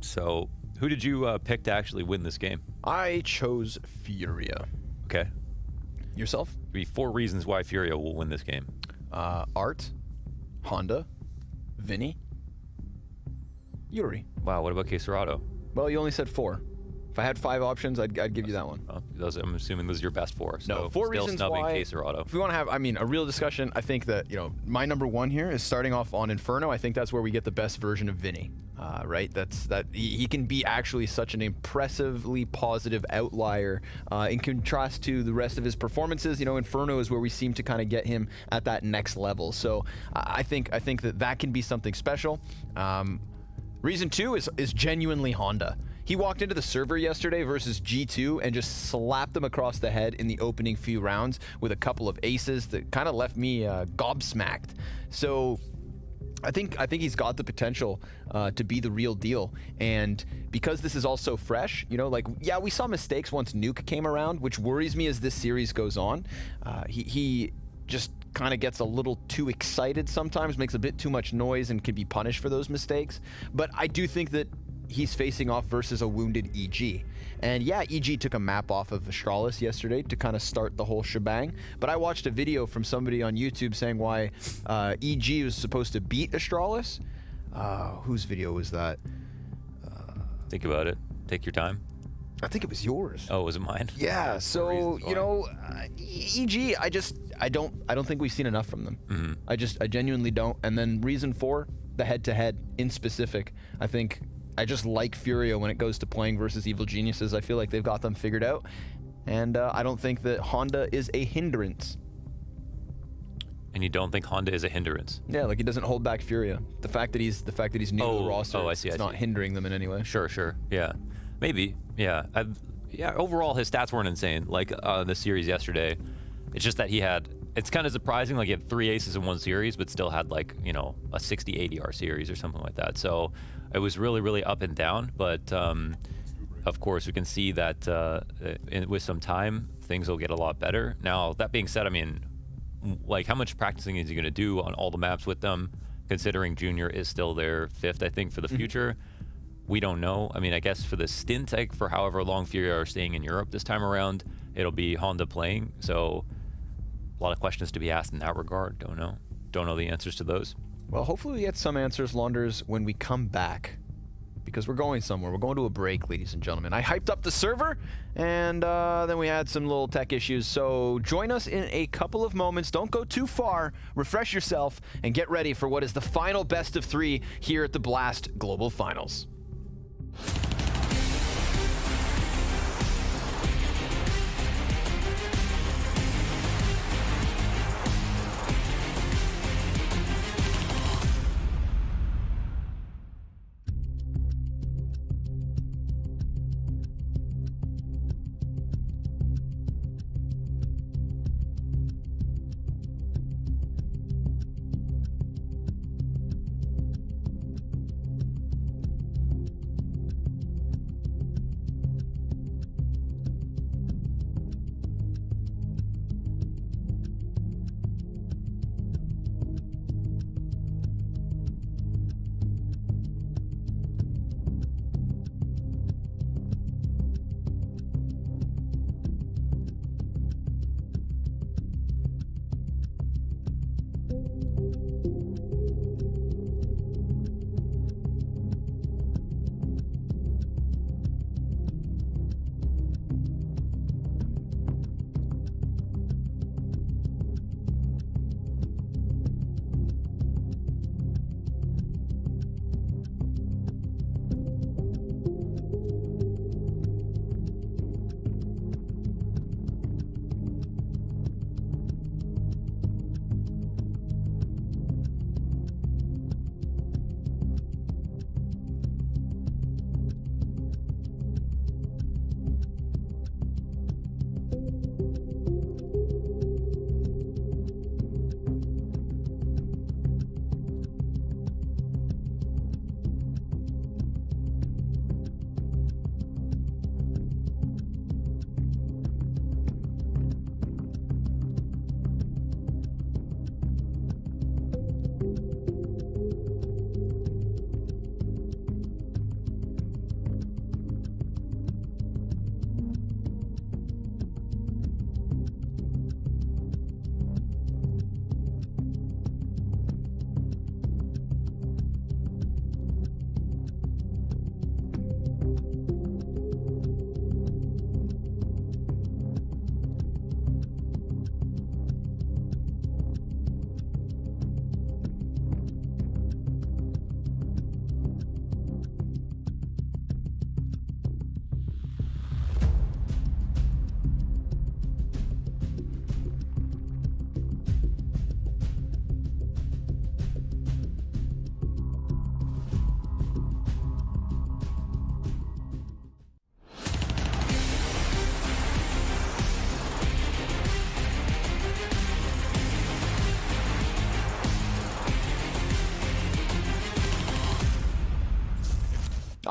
So who did you pick to actually win this game? I chose Furia. Okay. Yourself? Give me 4 reasons why Furia will win this game. Art, Honda, Vinny, Yuri. Wow, what about Queserado? Well, you only said 4. If I had 5 options, I'd give you that one. I'm assuming those are your best 4. So no, 4 still reasons snubbing why. Queserado. If we want to have, a real discussion, I think that, my number 1 here is starting off on Inferno. I think that's where we get the best version of Vinny, right? He can be actually such an impressively positive outlier in contrast to the rest of his performances. Inferno is where we seem to kind of get him at that next level. So I think that can be something special. Reason 2 is genuinely Honda. He walked into the server yesterday versus G2 and just slapped them across the head in the opening few rounds with a couple of aces that kind of left me gobsmacked. So I think he's got the potential to be the real deal. And because this is all so fresh, we saw mistakes once Nuke came around, which worries me as this series goes on. He just kind of gets a little too excited sometimes, makes a bit too much noise, and can be punished for those mistakes. But I do think that he's facing off versus a wounded EG. And yeah, EG took a map off of Astralis yesterday to kind of start the whole shebang. But I watched a video from somebody on YouTube saying why EG was supposed to beat Astralis. Whose video was that? Think about it. Take your time. I think it was yours. Oh, was it mine? Yeah. So you know, EG, I don't think we've seen enough from them. Mm-hmm. I genuinely don't. And then reason for the head-to-head in specific, I think I just like Furia when it goes to playing versus Evil Geniuses. I feel like they've got them figured out, and I don't think that Honda is a hindrance. And you don't think Honda is a hindrance? Yeah, like he doesn't hold back Furia. The fact that he's new to the roster, I see, it's not hindering them in any way. Sure, yeah, maybe, yeah. Overall, his stats weren't insane. Like the series yesterday, it's just that it's kind of surprising. Like he had 3 aces in one series, but still had like a 60 ADR series or something like that. So it was really up and down. But of course, we can see that with some time, things will get a lot better. Now that being said, I mean, like how much practicing is he going to do on all the maps with them, considering Junior is still their 5th, I think, for the future? We don't know. I mean, I guess for the stint, for however long Furia are staying in Europe this time around, it'll be Honda playing. So a lot of questions to be asked in that regard. Don't know the answers to those. Well, hopefully we get some answers, Launders, when we come back, because we're going somewhere. We're going to a break, ladies and gentlemen. I hyped up the server, and then we had some little tech issues. So join us in a couple of moments. Don't go too far. Refresh yourself and get ready for what is the final best of 3 here at the Blast Global Finals.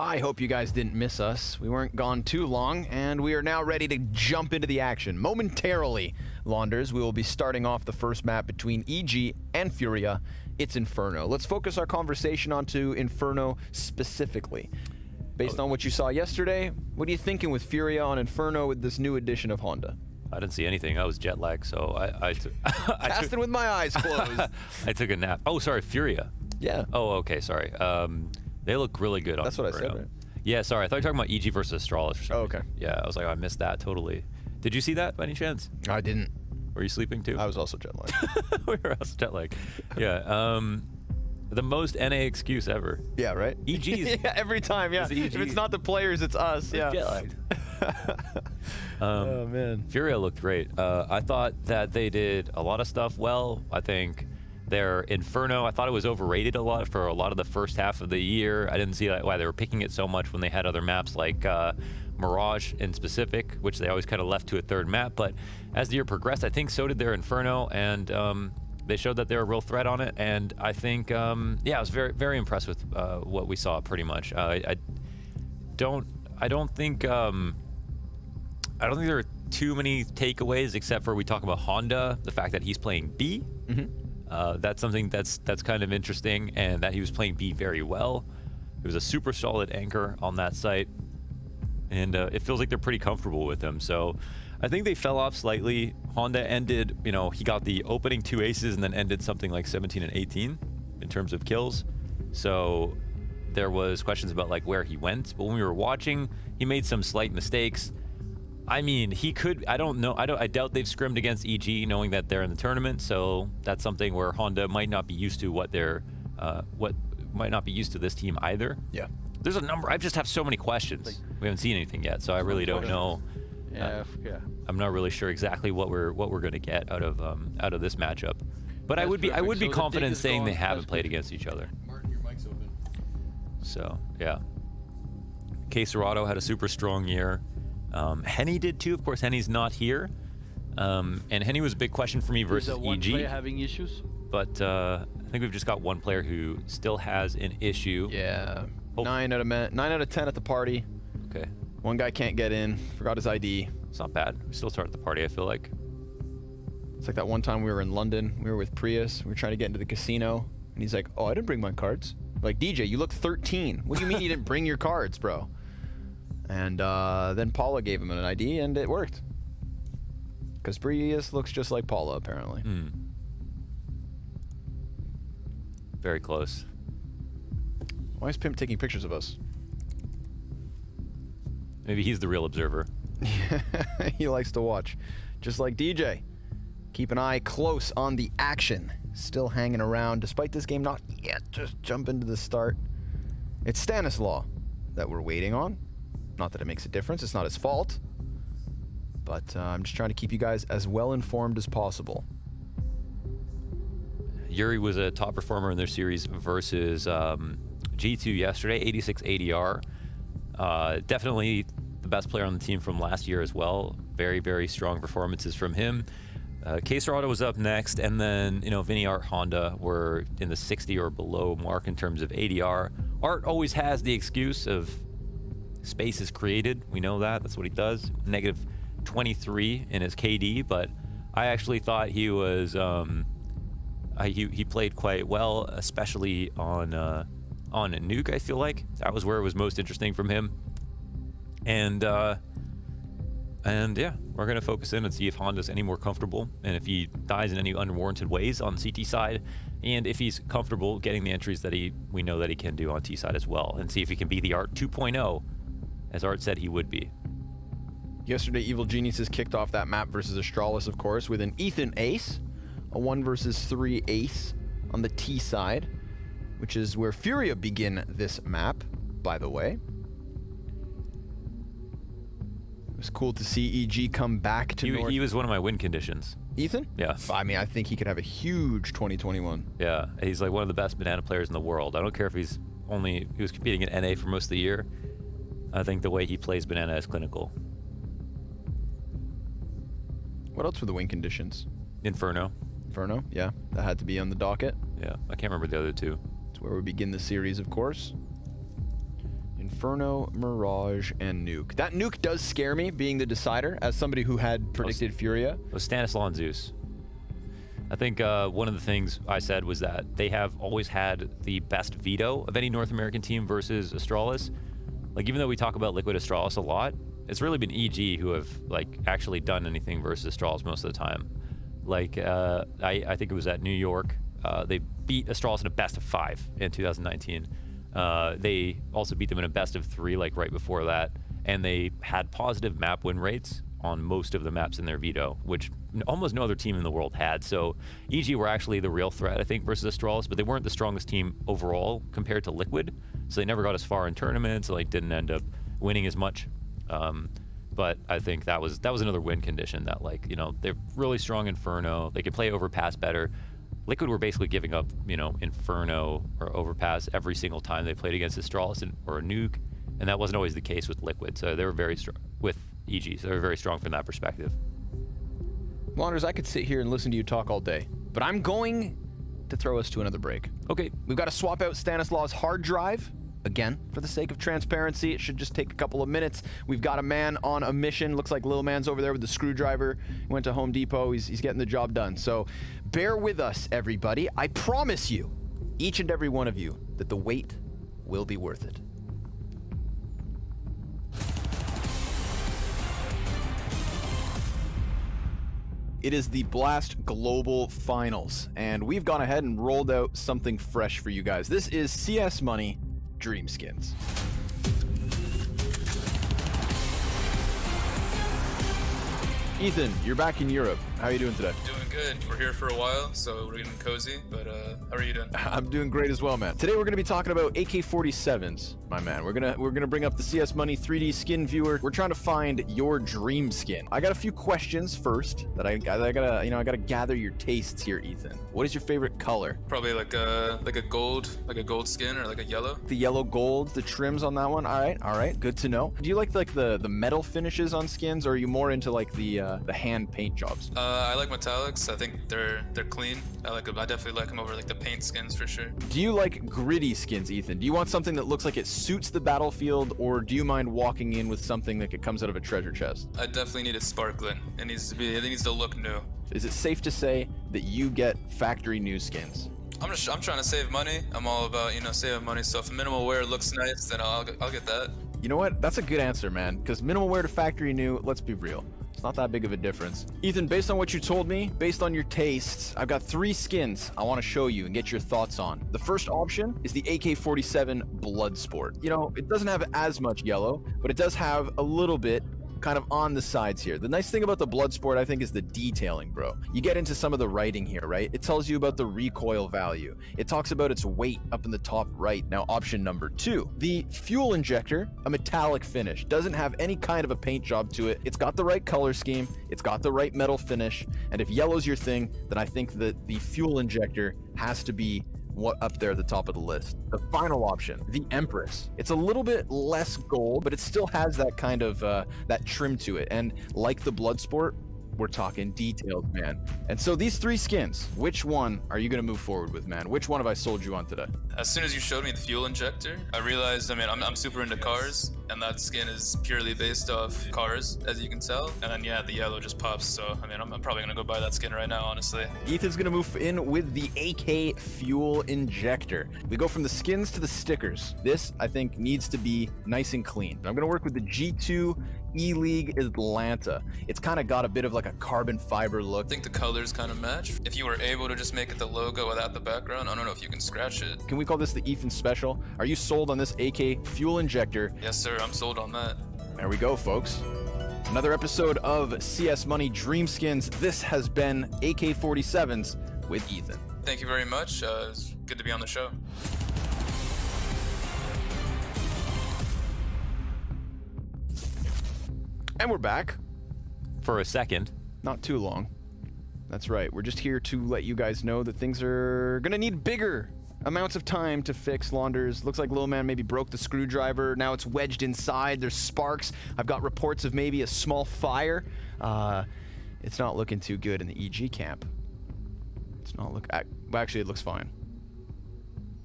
I hope you guys didn't miss us. We weren't gone too long, and we are now ready to jump into the action. Momentarily, Launders, we will be starting off the first map between EG and Furia. It's Inferno. Let's focus our conversation onto Inferno specifically. Based on what you saw yesterday, what are you thinking with Furia on Inferno with this new edition of Honda? I didn't see anything. I was jet lagged, so I took... Casting with my eyes closed. I took a nap. Oh, sorry, Furia. Yeah. Oh, okay, sorry. They look really good on That's what I Inferno. said, right? Yeah, sorry. I thought you were talking about EG versus Astralis or something. Oh, okay. Yeah, I was like, oh, I missed that totally. Did you see that by any chance? I didn't. Were you sleeping too? I was also jet lagged. We were also jet lagged. Yeah. The most NA excuse ever. Yeah, right? EG's. Yeah, every time, yeah. If it's not the players, it's us. Yeah. Jet lagged. Oh, man. Furia looked great. I thought that they did a lot of stuff well. I think their Inferno, I thought it was overrated a lot for a lot of the first half of the year. I didn't see why they were picking it so much when they had other maps like Mirage in specific, which they always kind of left to a third map. But as the year progressed, I think so did their Inferno, and they showed that they're a real threat on it. And I think, yeah, I was very, very impressed with what we saw pretty much. I don't think there are too many takeaways except for we talk about Honda, the fact that he's playing B. That's something that's kind of interesting, and that he was playing B very well. It was a super solid anchor on that site, and it feels like they're pretty comfortable with him. So I think they fell off slightly. Honda ended, he got the opening 2 aces and then ended something like 17 and 18 in terms of kills. So there was questions about like where he went, but when we were watching, he made some slight mistakes. I mean, he could, I don't know, I doubt they've scrimmed against EG knowing that they're in the tournament, so that's something where Honda might not be used to what might not be used to this team either. Yeah. There's a number, I just have so many questions. We haven't seen anything yet, so I really don't know. Yeah, I'm not really sure exactly what we're going to get out of this matchup. But I would be confident saying they haven't played against each other. Martin, your mic's open. So, yeah. Caserado had a super strong year. Henny did too. Of course, Henny's not here. And Henny was a big question for me versus one EG. player having issues? But I think we've just got one player who still has an issue. Yeah. 9 out of 10 at the party. Okay. One guy can't get in. Forgot his ID. It's not bad. We still start at the party, I feel like. It's like that one time we were in London. We were with Prius. We were trying to get into the casino. And he's like, oh, I didn't bring my cards. Like, DJ, you look 13. What do you mean you didn't bring your cards, bro? And then Paula gave him an ID, and it worked. Because Prius looks just like Paula, apparently. Very close. Why is Pimp taking pictures of us? Maybe he's the real observer. He likes to watch. Just like DJ. Keep an eye close on the action. Still hanging around, despite this game not yet just jump into the start. It's Stanislaw that we're waiting on. Not that it makes a difference. It's not his fault. But I'm just trying to keep you guys as well informed as possible. Yuri was a top performer in their series versus G2 yesterday, 86 ADR. Definitely the best player on the team from last year as well. Very, very strong performances from him. Caserado was up next, and then, Vinny, Art, Honda were in the 60 or below mark in terms of ADR. Art always has the excuse of space is created. We know that. That's what he does. Negative 23 in his KD, but I actually thought he was he played quite well, especially on a nuke. I feel like that was where it was most interesting from him. And yeah, we're gonna focus in and see if Honda's any more comfortable, and if he dies in any unwarranted ways on CT side, and if he's comfortable getting the entries that we know that he can do on T side as well, and see if he can be the Art 2.0, as Art said he would be. Yesterday, Evil Geniuses kicked off that map versus Astralis, of course, with an Ethan ace, a 1 versus 3 ace on the T side, which is where Furia begin this map, by the way. It was cool to see EG come back to North. He was one of my win conditions. Ethan? Yeah. I mean, I think he could have a huge 2021. Yeah, he's like one of the best banana players in the world. I don't care if he was competing in NA for most of the year. I think the way he plays banana is clinical. What else were the win conditions? Inferno. Inferno, yeah. That had to be on the docket. Yeah, I can't remember the other two. It's where we begin the series, of course. Inferno, Mirage, and Nuke. That Nuke does scare me, being the decider, as somebody who had predicted Furia. It was Stanislaw and Zeus. I think one of the things I said was that they have always had the best veto of any North American team versus Astralis. Like, even though we talk about Liquid Astralis a lot, it's really been EG who have like actually done anything versus Astralis most of the time. Like, I think it was at New York. They beat Astralis in a best of 5 in 2019. They also beat them in a best of 3 like right before that, and they had positive map win rates on most of the maps in their veto, which almost no other team in the world had. So EG were actually the real threat, I think, versus Astralis, but they weren't the strongest team overall compared to Liquid, so they never got as far in tournaments, like didn't end up winning as much. But I think that was another win condition, that, like, you know, they're really strong Inferno, they can play Overpass better. Liquid were basically giving up, you know, Inferno or Overpass every single time they played against Astralis or a Nuke, and that wasn't always the case with Liquid, so they were very strong with EG, so they were very strong from that perspective. Launders, I could sit here and listen to you talk all day, but I'm going to throw us to another break. Okay. We've got to swap out Stanislaw's hard drive. Again, for the sake of transparency, it should just take a couple of minutes. We've got a man on a mission. Looks like Lil Man's over there with the screwdriver. He went to Home Depot. He's getting the job done. So bear with us, everybody. I promise you, each and every one of you, that the wait will be worth it. It is the Blast Global Finals, and we've gone ahead and rolled out something fresh for you guys. This is CS Money Dream Skins. Ethan, you're back in Europe. How are you doing today? Doing good. We're here for a while, so we're getting cozy, but how are you doing? I'm doing great as well, man. Today we're going to be talking about AK-47s, my man. We're gonna bring up the CS Money 3D skin viewer. We're trying to find your dream skin. I got a few questions first that I gotta gather your tastes here, Ethan. What is your favorite color? Probably like a gold skin, or like a yellow. The yellow gold, the trims on that one. All right, good to know. Do you like the metal finishes on skins, or are you more into like the hand paint jobs? I like metallics. I think they're clean. I definitely like them over like the paint skins for sure. Do you like gritty skins, Ethan? Do you want something that looks like it suits the battlefield, or do you mind walking in with something that comes out of a treasure chest? I definitely need it sparkling. It needs to look new. Is it safe to say that you get factory new skins? I'm trying to save money. I'm all about, saving money. So if minimal wear looks nice, then I'll get that. You know what? That's a good answer, man. Because minimal wear to factory new, let's be real, it's not that big of a difference. Ethan, based on what you told me, based on your tastes, I've got 3 skins I want to show you and get your thoughts on. The first option is the AK-47 Bloodsport. You know, it doesn't have as much yellow, but it does have a little bit kind of on the sides here. The nice thing about the Bloodsport, I think, is the detailing, bro. You get into some of the writing here, right? It tells you about the recoil value. It talks about its weight up in the top right. Now, option number 2, the fuel injector, a metallic finish. Doesn't have any kind of a paint job to it. It's got the right color scheme. It's got the right metal finish. And if yellow's your thing, then I think that the fuel injector has to be up there at the top of the list. The final option, the Empress. It's a little bit less gold, but it still has that kind of that trim to it. And like the Bloodsport, we're talking detailed, man. And so these 3 skins, which one are you going to move forward with, man? Which one have I sold you on today? As soon as you showed me the fuel injector, I realized, I'm super into cars, and that skin is purely based off cars, as you can tell. And then, yeah, the yellow just pops. So, I'm probably going to go buy that skin right now, honestly. Ethan's going to move in with the AK fuel injector. We go from the skins to the stickers. This, I think, needs to be nice and clean. I'm going to work with the G2 E-League Atlanta. It's kind of got a bit of like a carbon fiber look. I think the colors kind of match. If you were able to just make it the logo without the background, I don't know if you can scratch it. Can we call this the Ethan Special? Are you sold on this AK fuel injector? Yes, sir. I'm sold on that. There we go, folks. Another episode of CS Money Dream Skins. This has been AK-47s with Ethan. Thank you very much. It's good to be on the show. And we're back. For a second. Not too long. That's right. We're just here to let you guys know that things are going to need bigger amounts of time to fix, Launders. Looks like Lil Man maybe broke the screwdriver. Now it's wedged inside. There's sparks. I've got reports of maybe a small fire. It's not looking too good in the EG camp. It's not actually, it looks fine.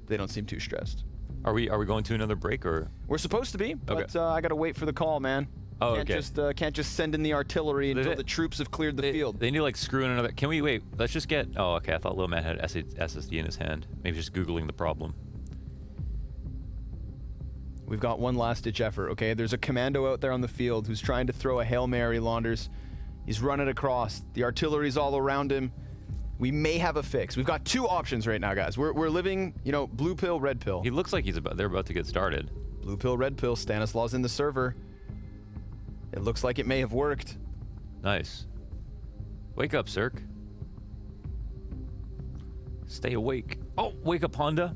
They don't seem too stressed. Are we going to another break or? We're supposed to be, but Okay. I gotta wait for the call, man. Oh, Can't just send in the artillery until the troops have cleared the field. They need to like screw in another. Can we wait? Let's just get. Oh, okay. I thought Lil Man had SSD in his hand. Maybe just Googling the problem. We've got one last-ditch effort, okay? There's a commando out there on the field who's trying to throw a Hail Mary, Launders. He's running across. The artillery's all around him. We may have a fix. We've got 2 options right now, guys. We're living, you know, blue pill, red pill. He looks like they're about to get started. Blue pill, red pill. Stanislaus in the server. It looks like it may have worked. Nice. Wake up, Cirque. Stay awake. Oh, wake up, Honda.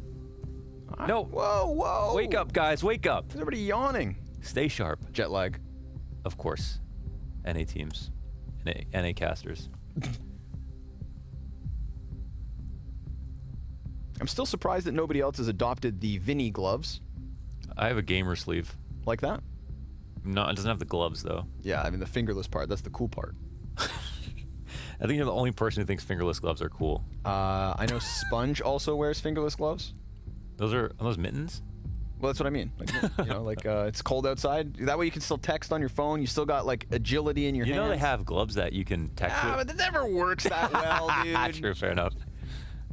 No. Whoa. Wake up, guys. Wake up. Everybody yawning. Stay sharp. Jet lag. Of course. NA teams. NA casters. I'm still surprised that nobody else has adopted the Vinny gloves. I have a gamer sleeve. Like that? No, it doesn't have the gloves, though. Yeah, I mean, the fingerless part. That's the cool part. I think you're the only person who thinks fingerless gloves are cool. I know Sponge also wears fingerless gloves. Are those mittens? Well, that's what I mean. Like, you know, like it's cold outside. That way you can still text on your phone. You still got like agility in your hands. You know they have gloves that you can text with? But it never works that well, dude. True, fair enough.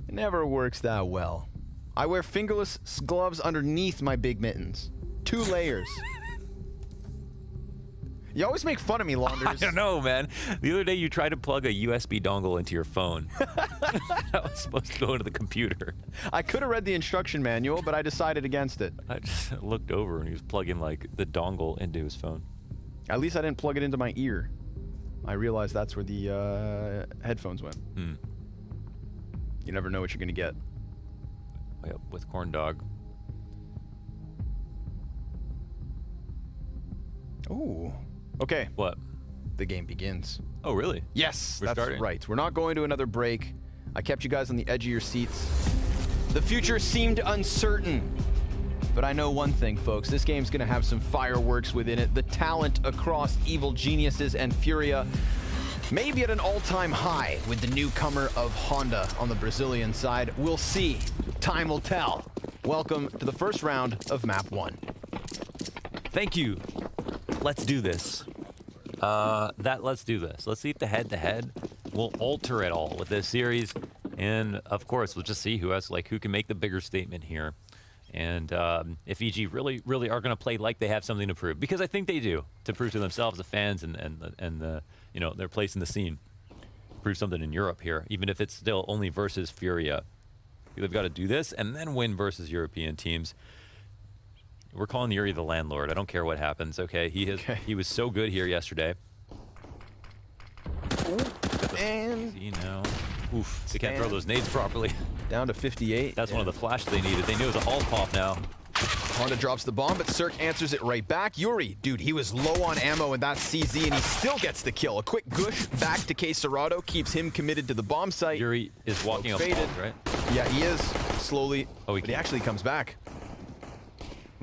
It never works that well. I wear fingerless gloves underneath my big mittens. 2 layers. You always make fun of me, Launders. I don't know, man. The other day you tried to plug a USB dongle into your phone. That was supposed to go into the computer. I could have read the instruction manual, but I decided against it. I just looked over and he was plugging like the dongle into his phone. At least I didn't plug it into my ear. I realized that's where the headphones went. You never know what you're going to get. Way up with corn dog. Ooh. Okay. What? The game begins. Oh, really? Yes, We're that's starting. right. We're not going to another break. I kept you guys on the edge of your seats. The future seemed uncertain. But I know one thing, folks. This game's going to have some fireworks within it. The talent across Evil Geniuses and Furia may be at an all-time high with the newcomer of Honda on the Brazilian side. We'll see. Time will tell. Welcome to the first round of Map 1. Thank you. Let's do this. Let's do this. Let's see if the head-to-head will alter it all with this series. And, of course, we'll just see who can make the bigger statement here. And if EG really are going to play like they have something to prove. Because I think they do, to prove to themselves, the fans, and their place in the scene. Prove something in Europe here, even if it's still only versus Furia. They've got to do this and then win versus European teams. We're calling Yuri the landlord. I don't care what happens, okay? He was so good here yesterday. And oof, they can't throw those nades properly. Down to 58. That's one of the flashes they needed. They knew it was a hall pop now. Honda drops the bomb, but Cirque answers it right back. Yuri, dude, he was low on ammo in that CZ, and he still gets the kill. A quick gush back to K Serrato keeps him committed to the bomb site. Yuri is walking up faded, right? Yeah, he is. Slowly. Oh, but he actually comes back.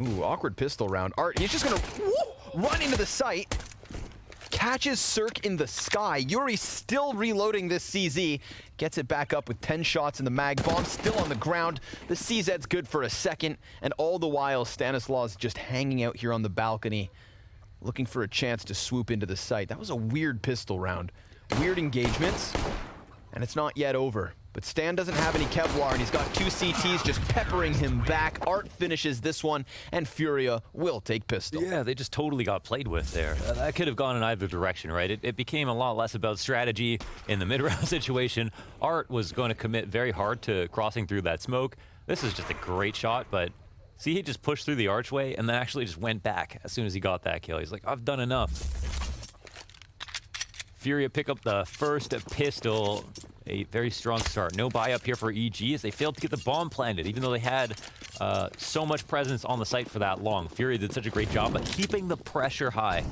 Ooh, awkward pistol round. Art, he's just gonna run into the site. Catches Cirque in the sky. Yuri still reloading this CZ. Gets it back up with 10 shots in the mag. Bomb still on the ground. The CZ's good for a second. And all the while, Stanislaus just hanging out here on the balcony, looking for a chance to swoop into the site. That was a weird pistol round. Weird engagements. And it's not yet over. But Stan doesn't have any Kevlar, and he's got 2 CTs just peppering him back. Art finishes this one, and Furia will take pistol. Yeah, they just totally got played with there. That could have gone in either direction, right? It became a lot less about strategy in the mid-round situation. Art was going to commit very hard to crossing through that smoke. This is just a great shot, but see, he just pushed through the archway and then actually just went back as soon as he got that kill. He's like, I've done enough. Furia pick up the first pistol. A very strong start. No buy up here for EG as they failed to get the bomb planted, even though they had so much presence on the site for that long. Furia did such a great job of keeping the pressure high.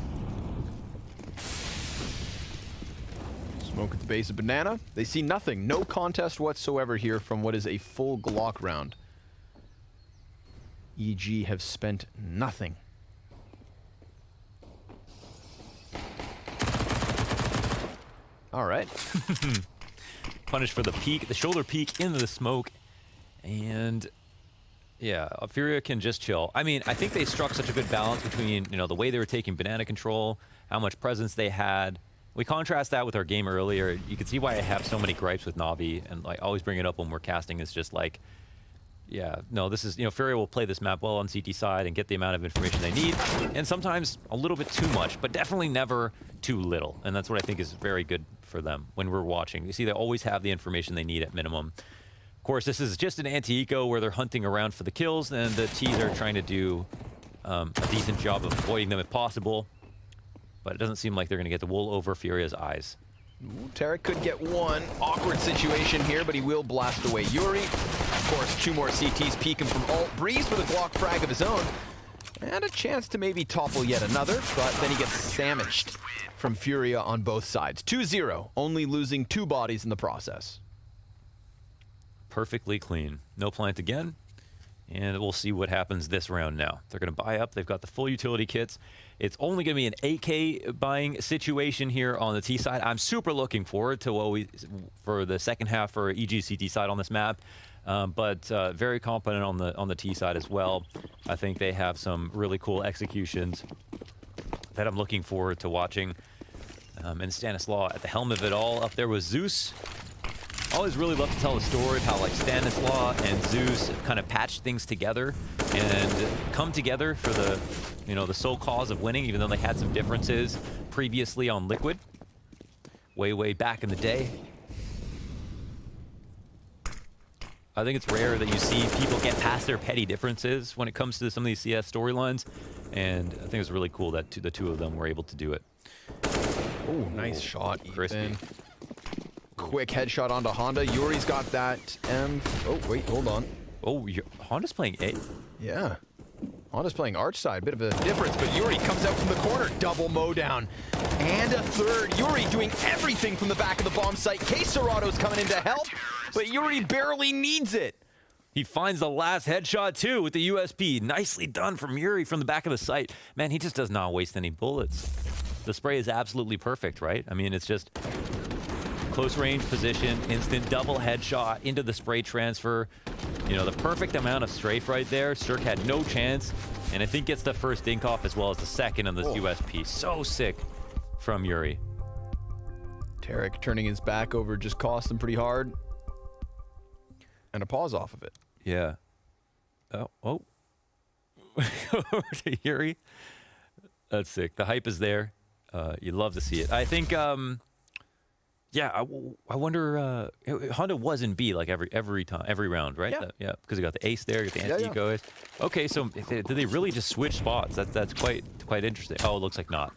Smoke at the base of Banana. They see nothing. No contest whatsoever here from what is a full Glock round. EG have spent nothing. All right. Punished for the peek, the shoulder peek into the smoke. And Yeah, Furia can just chill. I mean, I think they struck such a good balance between, you know, the way they were taking banana control, how much presence they had. We contrast that with our game earlier. You can see why I have so many gripes with Navi, and like always bring it up when we're casting. It's just like, yeah, no, this is, you know, Furia will play this map well on CT side and get the amount of information they need, and sometimes a little bit too much, but definitely never too little. And that's what I think is very good for them when we're watching. You see, they always have the information they need at minimum. Of course, this is just an anti-eco where they're hunting around for the kills, and the T's are trying to do a decent job of avoiding them if possible. But it doesn't seem like they're going to get the wool over Furia's eyes. Ooh, Tarek could get one awkward situation here, but he will blast away Yuri. Of course, 2 more CTs peek him from alt. Breeze with a Glock frag of his own. And a chance to maybe topple yet another, but then he gets sandwiched from Furia on both sides. 2-0, only losing 2 bodies in the process. Perfectly clean. No plant again. And we'll see what happens this round now. They're going to buy up. They've got the full utility kits. It's only going to be an 8K buying situation here on the T side. I'm super looking forward to what for the second half for EGCT side on this map. But very confident on the T side as well. I think they have some really cool executions that I'm looking forward to watching. And Stanislaw at the helm of it all. Up there was Zeus. Always really love to tell the story of how like Stanislaw and Zeus kind of patched things together and come together for the, you know, the sole cause of winning, even though they had some differences previously on Liquid, way back in the day. I think it's rare that you see people get past their petty differences when it comes to some of these CS storylines, and I think it's really cool that the 2 of them were able to do it. Oh, nice shot, crispy. Ethan. Quick headshot onto Honda. Yuri's got that Oh, wait, hold on. Oh, Honda's playing A. Yeah. Honda's playing arch side. Bit of a difference, but Yuri comes out from the corner. Double mow down. And a third. Yuri doing everything from the back of the bomb site. K-Serato's coming in to help, but Yuri barely needs it. He finds the last headshot, too, with the USP. Nicely done from Yuri from the back of the site. Man, he just does not waste any bullets. The spray is absolutely perfect, right? I mean, it's just close range position, instant double headshot into the spray transfer. You know, the perfect amount of strafe right there. Cirque had no chance, and I think gets the first dink off as well as the second on this USP. So sick from Yuri. Tarek turning his back over just cost him pretty hard. And a pause off of it. Yeah. Oh. Over to Yuri. That's sick. The hype is there. You love to see it. I think, yeah, I wonder, Honda was in B like every time, every round, right? Yeah. Because you got the ace there, you got the anti-eco ace. Okay, so did they really just switch spots? That's quite interesting. Oh, it looks like not.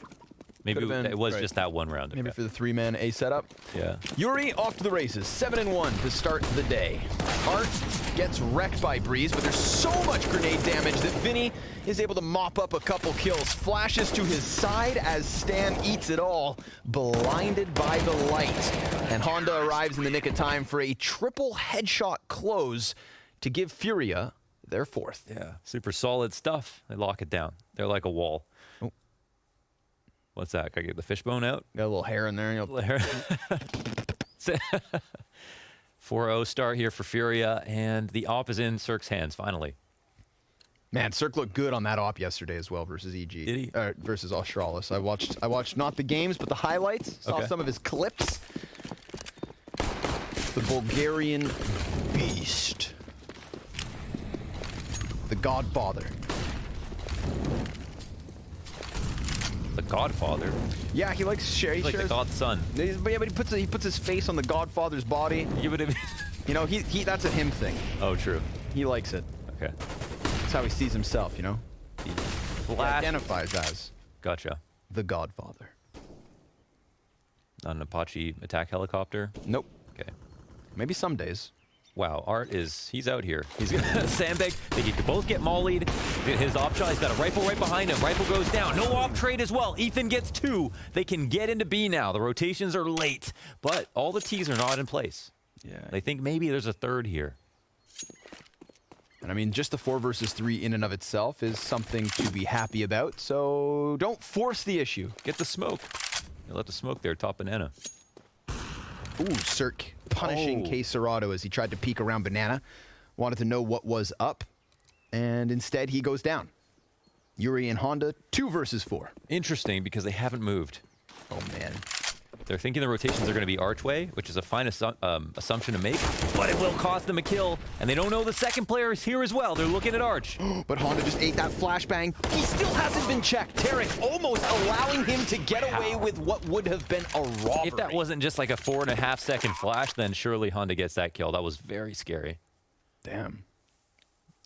Maybe it was just that one round. Maybe for the 3-man A setup. Yeah. Yuri off to the races, 7-1 to start the day. Art gets wrecked by Breeze, but there's so much grenade damage that Vinny is able to mop up a couple kills. Flashes to his side as Stan eats it all, blinded by the light. And Honda arrives in the nick of time for a triple headshot close to give Furia their 4th. Yeah, super solid stuff. They lock it down. They're like a wall. What's that? Gotta get the fishbone out? Got a little hair in there. 4-0 start here for Furia, and the op is in Cirque's hands, finally. Man, Cirque looked good on that op yesterday as well versus EG. Did he? Versus Australis. I watched not the games, but the highlights. Saw some of his clips. The Bulgarian beast. The Godfather. The Godfather? Yeah, he likes share. He's like the Godson. Yeah, but he puts his face on the Godfather's body. You would have. You know, he that's a him thing. Oh, true. He likes it. Okay. That's how he sees himself, you know? He identifies as Gotcha. The Godfather. Not an Apache attack helicopter? Nope. Okay. Maybe some days. Wow, Art he's out here. He's gonna sandbag. They need to both get mollied. His op shot, he's got a rifle right behind him. Rifle goes down. No op trade as well. Ethan gets 2. They can get into B now. The rotations are late, but all the T's are not in place. Yeah. They think maybe there's a third here. And I mean, just the 4 versus 3 in and of itself is something to be happy about. So don't force the issue. Get the smoke. You let the smoke there, top banana. Ooh, Cirque punishing K-Serato as he tried to peek around banana. Wanted to know what was up. and instead he goes down. Yuri and Honda, 2 versus 4. Interesting, because they haven't moved. Oh, man. They're thinking the rotations are going to be archway, which is a fine assumption to make, but it will cost them a kill, and they don't know the second player is here as well. They're looking at arch. But Honda just ate that flashbang. He still hasn't been checked. Tarek almost allowing him to get away with what would have been a robbery. If that wasn't just like a 4.5-second flash, then surely Honda gets that kill. That was very scary. Damn.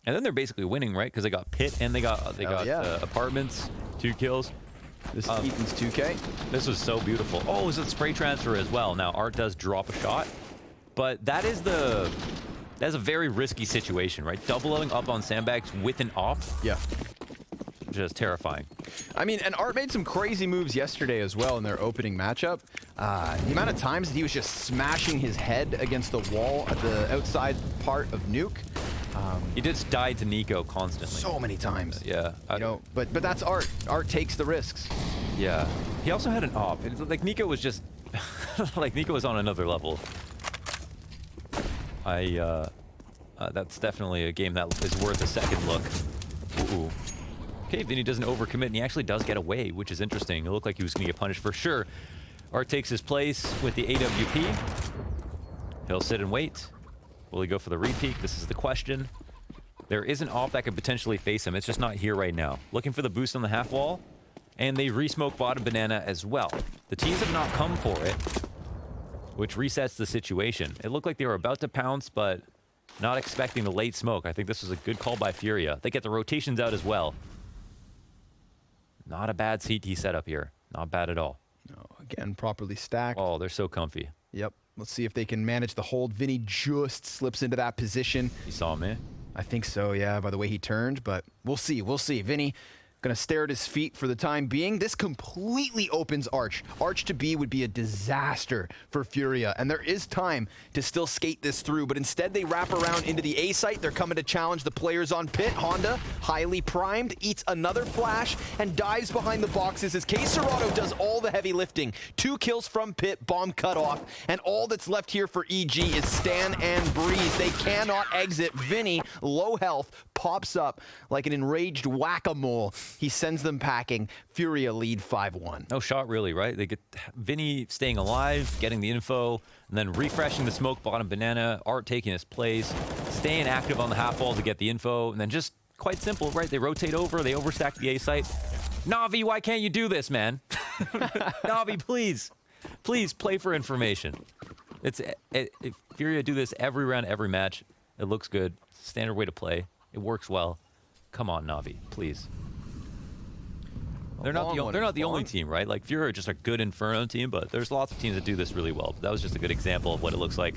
And then they're basically winning, right? Because they got pit and they got apartments, 2 kills. This is Ethan's 2K. This was so beautiful. Oh, it was a spray transfer as well. Now, Art does drop a shot, but that's a very risky situation, right? Doubling up on sandbags with an op. Yeah. Just terrifying. I mean, and Art made some crazy moves yesterday as well in their opening matchup. The amount of times that he was just smashing his head against the wall at the outside part of Nuke. He just died to Nico constantly. So many times. Yeah. You know, but that's Art. Art takes the risks. Yeah. He also had an op. Like, Nico was just... like, Nico was on another level. That's definitely a game that is worth a second look. Ooh. Okay, then he doesn't overcommit, and he actually does get away, which is interesting. It looked like he was going to get punished for sure. Art takes his place with the AWP. He'll sit and wait. Will he go for the repeat? This is the question. There is an op that could potentially face him. It's just not here right now. Looking for the boost on the half wall. And they re-smoke bottom banana as well. The teams have not come for it, which resets the situation. It looked like they were about to pounce, but not expecting the late smoke. I think this was a good call by Furia. They get the rotations out as well. Not a bad CT setup here. Not bad at all. No, again, properly stacked. Oh, they're so comfy. Yep. Let's see if they can manage the hold. Vinny just slips into that position. You saw him, eh? I think so, yeah, by the way he turned, but we'll see. We'll see. Vinny gonna stare at his feet for the time being. This completely opens Arch. Arch to B would be a disaster for Furia, and there is time to still skate this through, but instead they wrap around into the A site. They're coming to challenge the players on pit. Honda, highly primed, eats another flash and dives behind the boxes as K Serato does all the heavy lifting. 2 kills from pit, bomb cut off, and all that's left here for EG is Stan and Breeze. They cannot exit. Vinny, low health, pops up like an enraged whack-a-mole. He sends them packing. Furia lead 5-1. No shot really, right? They get Vinny staying alive, getting the info, and then refreshing the smoke bottom banana, Art taking his place, staying active on the half wall to get the info, and then just quite simple, right? They rotate over, they overstack the A site. Navi, why can't you do this, man? Navi, please. Please play for information. Furia do this every round, every match. It looks good. Standard way to play. It works well. Come on, Navi, please. They're not the only team, right? Like, Furia are just a good Inferno team, but there's lots of teams that do this really well. But that was just a good example of what it looks like,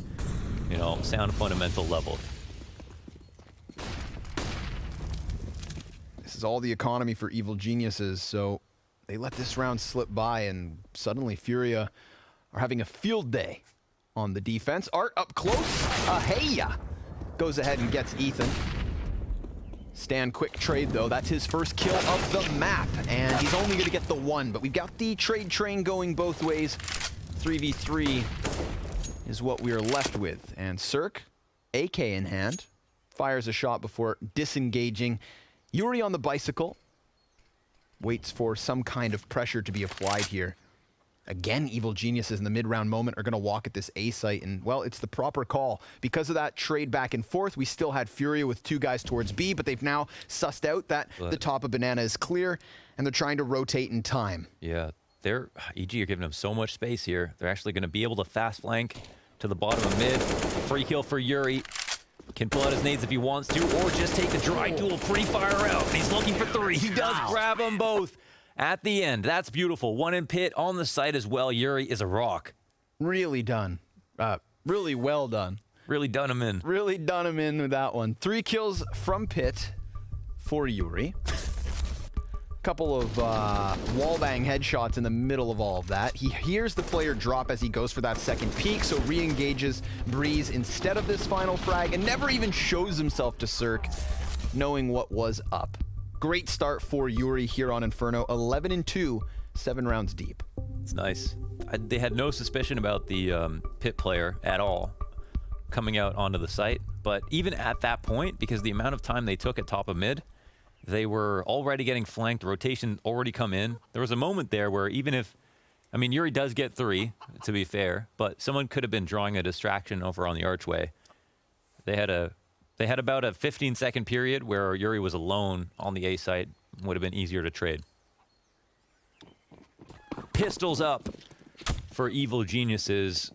you know, sound fundamental level. This is all the economy for evil geniuses, so they let this round slip by, and suddenly Furia are having a field day on the defense. Art up close. Hey-ya goes ahead and gets Ethan. Stan quick trade though. That's his first kill of the map, and he's only going to get the 1. But we've got the trade train going both ways. 3v3 is what we are left with, and Cirque, AK in hand, fires a shot before disengaging. Yuri on the bicycle waits for some kind of pressure to be applied here. Again, evil geniuses in the mid-round moment are going to walk at this A site, and, well, it's the proper call. Because of that trade back and forth, we still had Furia with 2 guys towards B, but they've now sussed out that the top of banana is clear, and they're trying to rotate in time. Yeah, EG are giving them so much space here. They're actually going to be able to fast flank to the bottom of mid. Free kill for Yuri. Can pull out his nades if he wants to, or just take the dry duel pre-fire out. And he's looking for 3. He does grab them both. At the end, that's beautiful. 1 in pit on the site as well. Yuri is a rock. Really done. Really well done. Really done him in. Really done him in with that one. 3 kills from pit for Yuri. Couple of wallbang headshots in the middle of all of that. He hears the player drop as he goes for that second peek, so re-engages Breeze instead of this final frag, and never even shows himself to Cirque, knowing what was up. Great start for Yuri here on Inferno. 11-2, 7 rounds deep. It's nice. They had no suspicion about the pit player at all. coming out onto the site. But even at that point, because the amount of time they took at top of mid, they were already getting flanked, rotation already come in. There was a moment there where even if, I mean, Yuri does get 3, to be fair, but someone could have been drawing a distraction over on the archway. They had about a 15-second period where Yuri was alone on the A site. Would have been easier to trade. Pistols up for Evil Geniuses.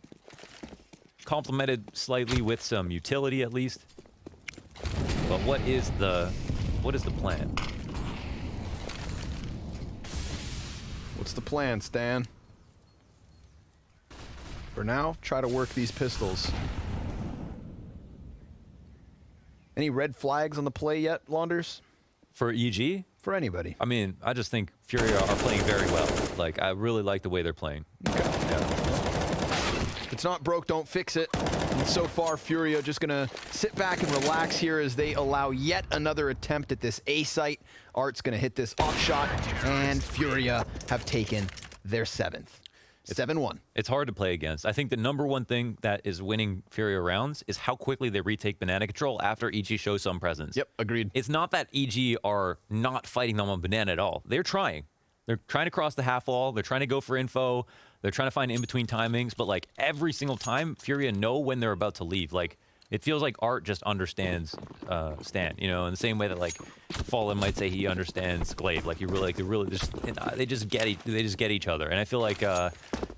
Complemented slightly with some utility at least. But what is the plan? What's the plan, Stan? For now, try to work these pistols. Any red flags on the play yet, Launders? For EG? For anybody. I mean, I just think Furia are playing very well. Like, I really like the way they're playing. Okay. Yeah. If it's not broke, don't fix it. And so far, Furia just gonna sit back and relax here as they allow yet another attempt at this A site. Art's gonna hit this off shot, and Furia have taken their 7th. 7-1. It's hard to play against. I think the #1 thing that is winning Furia rounds is how quickly they retake banana control after EG shows some presence. Yep, agreed. It's not that EG are not fighting them on banana at all. They're trying. They're trying to cross the half wall. They're trying to go for info. They're trying to find in-between timings. But, like, every single time, Furia know when they're about to leave. Like, it feels like Art just understands Stan, you know, in the same way that, like, Fallen might say he understands Glaive. Like, they just get each other. And I feel like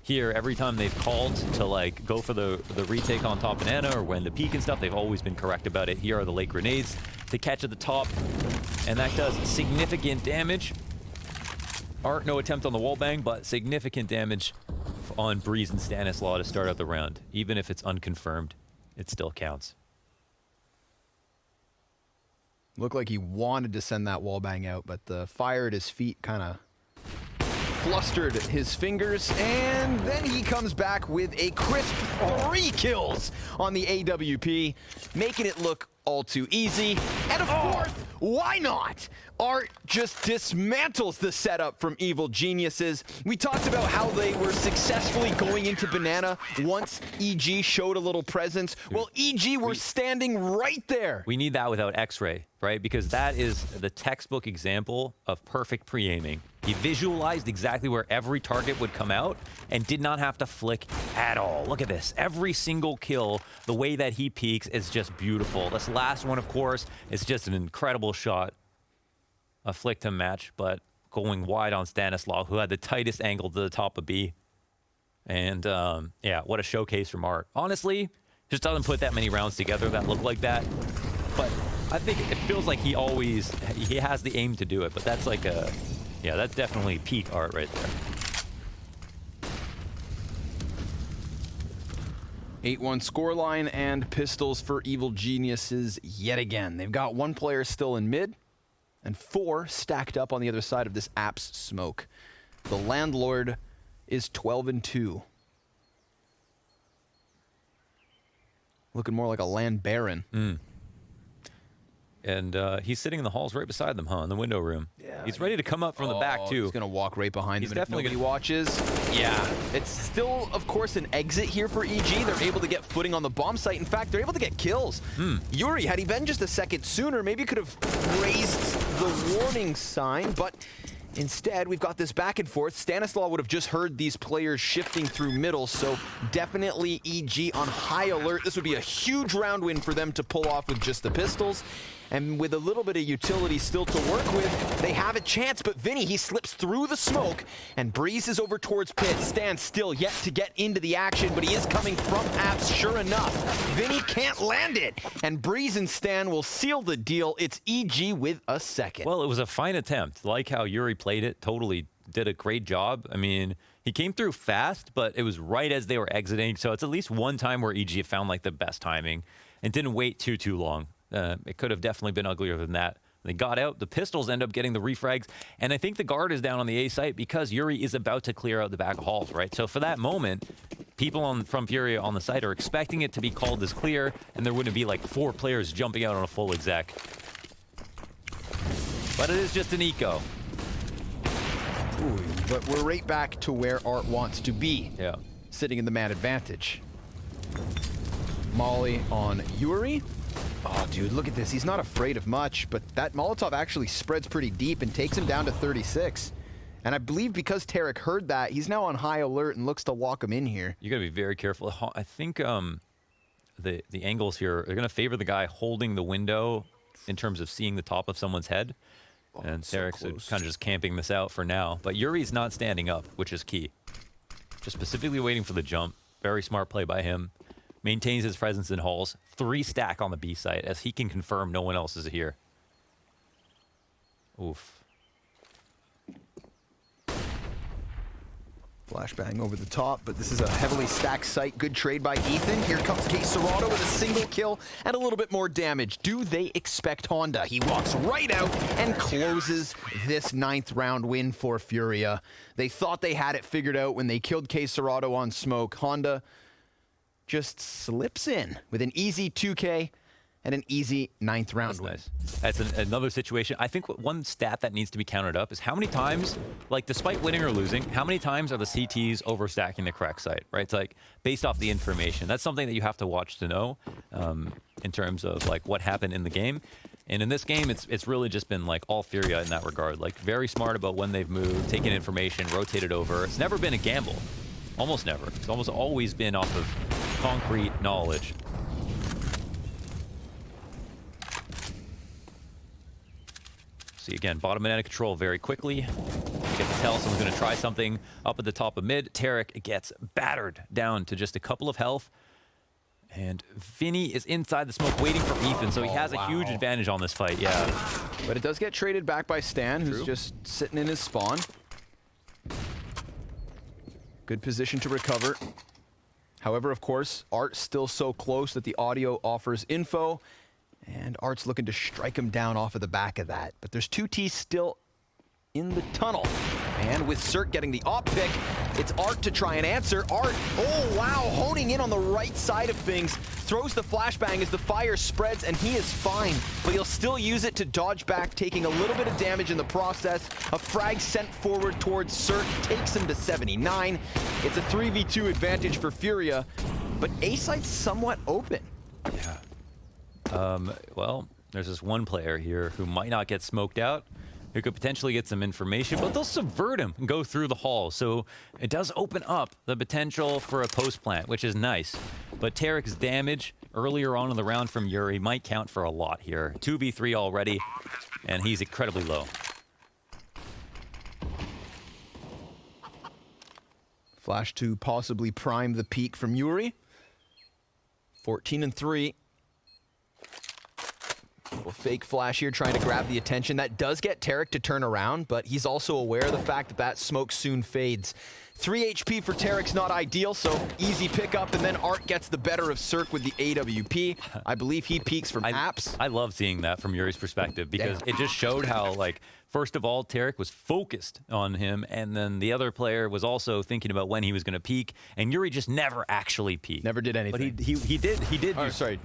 here, every time they've called to, like, go for the retake on top banana or when to peek and stuff, they've always been correct about it. Here are the late grenades to catch at the top, and that does significant damage. Art, no attempt on the wallbang, but significant damage on Breeze and Stanislaw to start out the round. Even if it's unconfirmed, it still counts. Looked like he wanted to send that wallbang out, but the fire at his feet kind of flustered his fingers, and then he comes back with a crisp 3 kills on the AWP, making it look all too easy. And of course, why not? Art just dismantles the setup from Evil Geniuses. We talked about how they were successfully going into banana once EG showed a little presence. Well, EG were standing right there. We need that without X-Ray, right? Because that is the textbook example of perfect pre-aiming. He visualized exactly where every target would come out and did not have to flick at all. Look at this. Every single kill, the way that he peeks is just beautiful. This last one, of course, is just an incredible shot. A flick to match, but going wide on Stanislaw, who had the tightest angle to the top of B. And yeah, what a showcase from Art. Honestly, just doesn't put that many rounds together that look like that. But I think it feels like he has the aim to do it. But that's like yeah, that's definitely peak Art right there. 8-1 scoreline and pistols for Evil Geniuses yet again. They've got 1 player still in mid and 4 stacked up on the other side of this app's smoke. The Landlord is 12-2. Looking more like a land baron. And he's sitting in the halls right beside them, huh? In the window room. Yeah. He's ready to come up from the back, too. He's going to walk right behind he's him. Definitely if nobody watches. Yeah. It's still, of course, an exit here for EG. They're able to get footing on the bomb site. In fact, they're able to get kills. Yuri, had he been just a second sooner, maybe could have raised the warning sign, but instead, we've got this back and forth. Stanislaw would have just heard these players shifting through middle, so definitely EG on high alert. This would be a huge round win for them to pull off with just the pistols. And with a little bit of utility still to work with, they have a chance. But Vinny, he slips through the smoke and breezes over towards pit. Stan still yet to get into the action, but he is coming from apps, sure enough. Vinny can't land it. And Breeze and Stan will seal the deal. It's EG with a second. Well, it was a fine attempt. Like how Yuri played it, totally did a great job. I mean, he came through fast, but it was right as they were exiting. So it's at least one time where EG found like the best timing and didn't wait too long. It could have definitely been uglier than that. They got out. The pistols end up getting the refrags. And I think the guard is down on the A site because Yuri is about to clear out the back of halls, right? So for that moment, people from Furia on the site are expecting it to be called as clear, and there wouldn't be like 4 players jumping out on a full exec. But it is just an eco. Ooh, but we're right back to where Art wants to be. Yeah. Sitting in the man advantage. Molly on Yuri. Oh, dude, look at this. He's not afraid of much, but that Molotov actually spreads pretty deep and takes him down to 36. And I believe because Tarek heard that, he's now on high alert and looks to lock him in here. You got to be very careful. I think the angles here are going to favor the guy holding the window in terms of seeing the top of someone's head. And Tarek's kind of just camping this out for now. But Yuri's not standing up, which is key. Just specifically waiting for the jump. Very smart play by him. Maintains his presence in halls. 3 stack on the B site as he can confirm no one else is here. Oof. Flashbang over the top, but this is a heavily stacked site. Good trade by Ethan. Here comes K-Serrano with a single kill and a little bit more damage. Do they expect Honda? He walks right out and closes this 9th round win for Furia. They thought they had it figured out when they killed K-Serrano on smoke. Honda just slips in with an easy 2K and an easy 9th round win. Nice. That's another situation. I think one stat that needs to be counted up is how many times, like despite winning or losing, how many times are the CTs overstacking the correct site, right? It's like based off the information. That's something that you have to watch to know in terms of like what happened in the game. And in this game, it's really just been like all Furia in that regard. Like very smart about when they've moved, taken information, rotated over. It's never been a gamble. Almost never. It's almost always been off of concrete knowledge. See, again, bottom banana control very quickly. You get to tell someone's going to try something up at the top of mid. Tarek gets battered down to just a couple of health. And Vinny is inside the smoke waiting for Ethan, so he has a huge advantage on this fight, yeah. But it does get traded back by Stan, who's just sitting in his spawn. Good position to recover. However, of course, Art's still so close that the audio offers info. And Art's looking to strike him down off of the back of that. But there's 2 T's still in the tunnel. And with Cert getting the op pick, it's Art to try and answer. Art, oh wow, honing in on the right side of things. Throws the flashbang as the fire spreads, and he is fine. But he'll still use it to dodge back, taking a little bit of damage in the process. A frag sent forward towards Cert takes him to 79. It's a 3v2 advantage for Furia, but A-site's somewhat open. Yeah. Well, there's this one player here who might not get smoked out, who could potentially get some information, but they'll subvert him and go through the hall. So it does open up the potential for a post plant, which is nice. But Tarek's damage earlier on in the round from Yuri might count for a lot here. 2v3 already, and he's incredibly low. Flash to possibly prime the peak from Yuri. 14-3. Well, fake flash here, trying to grab the attention. That does get Tarek to turn around, but he's also aware of the fact that that smoke soon fades. 3 HP for Tarek's not ideal, so easy pickup, and then Art gets the better of Cirque with the AWP. I believe he peeks from apps. I love seeing that from Yuri's perspective because it just showed how, like, first of all, Tarek was focused on him, and then the other player was also thinking about when he was going to peek, and Yuri just never actually peeked. Never did anything. But he did.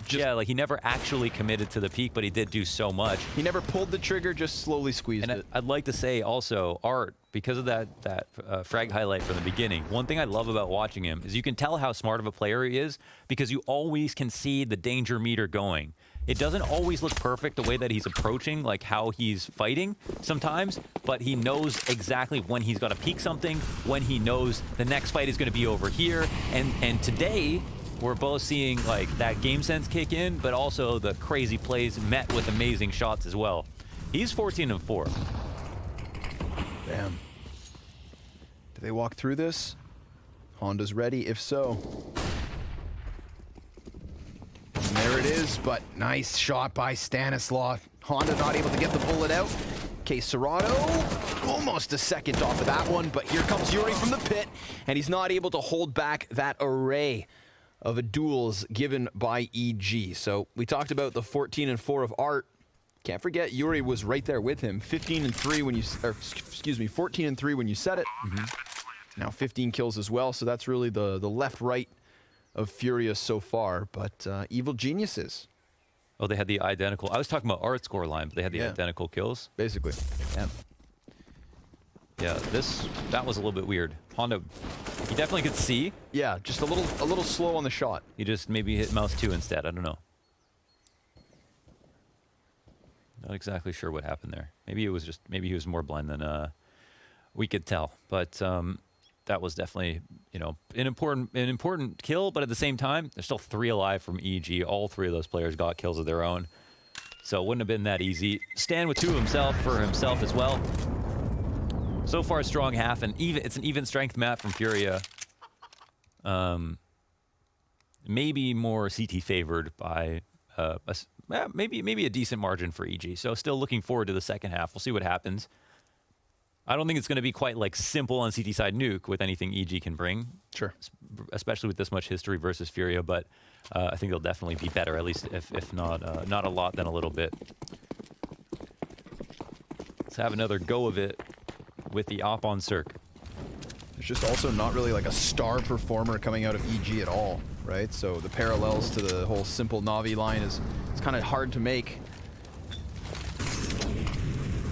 Yeah, like he never actually committed to the peek, but he did do so much. He never pulled the trigger, just slowly squeezed it. I'd like to say also, Art, because of that frag highlight from the beginning, one thing I love about watching him is you can tell how smart of a player he is because you always can see the danger meter going. It doesn't always look perfect the way that he's approaching, like how he's fighting sometimes, but he knows exactly when he's got to peek something, when he knows the next fight is going to be over here. And today, we're both seeing like that game sense kick in, but also the crazy plays met with amazing shots as well. He's 14-4. Damn. Do they walk through this? Honda's ready, if so. And there it is, but nice shot by Stanislaw. Honda not able to get the bullet out. K-Serrano, almost a second off of that one, but here comes Yuri from the pit, and he's not able to hold back that array of duels given by EG. So we talked about the 14-4 of Art. Can't forget Yuri was right there with him. 15-3 when you, or excuse me, 14-3 when you said it. Now 15 kills as well, so that's really the left-right of Furia so far, but Evil Geniuses. Oh, they had the identical. I was talking about Art score line, but they had the identical kills. Basically. Yeah. Yeah, that was a little bit weird. Honda, he definitely could see. Yeah, just a little slow on the shot. He just maybe hit mouse 2 instead. I don't know. Not exactly sure what happened there. Maybe he was more blind than we could tell. But that was definitely, you know, an important kill. But at the same time, there's still 3 alive from EG. All 3 of those players got kills of their own, so it wouldn't have been that easy. Stan with 2 for himself as well. So far, a strong half, and it's an even strength map from Furia. Maybe more CT favored by maybe a decent margin for EG. So still looking forward to the second half. We'll see what happens. I don't think it's going to be quite like simple on CT side nuke with anything EG can bring. Sure. Especially with this much history versus Furia, but I think they'll definitely be better, at least if not not a lot, then a little bit. Let's have another go of it with the op on Cirque. There's just also not really like a star performer coming out of EG at all, right? So the parallels to the whole simple Navi line it's kind of hard to make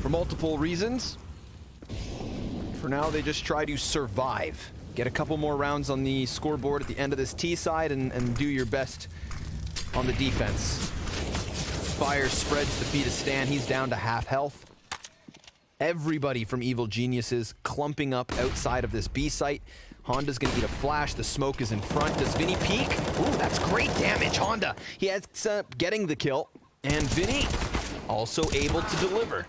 for multiple reasons. For now, they just try to survive. Get a couple more rounds on the scoreboard at the end of this T side and do your best on the defense. Fire spreads the feet of Stan. He's down to half health. Everybody from Evil Geniuses clumping up outside of this B site. Honda's gonna eat a flash. The smoke is in front. Does Vinny peek? Ooh, that's great damage, Honda. He ends up getting the kill. And Vinny also able to deliver.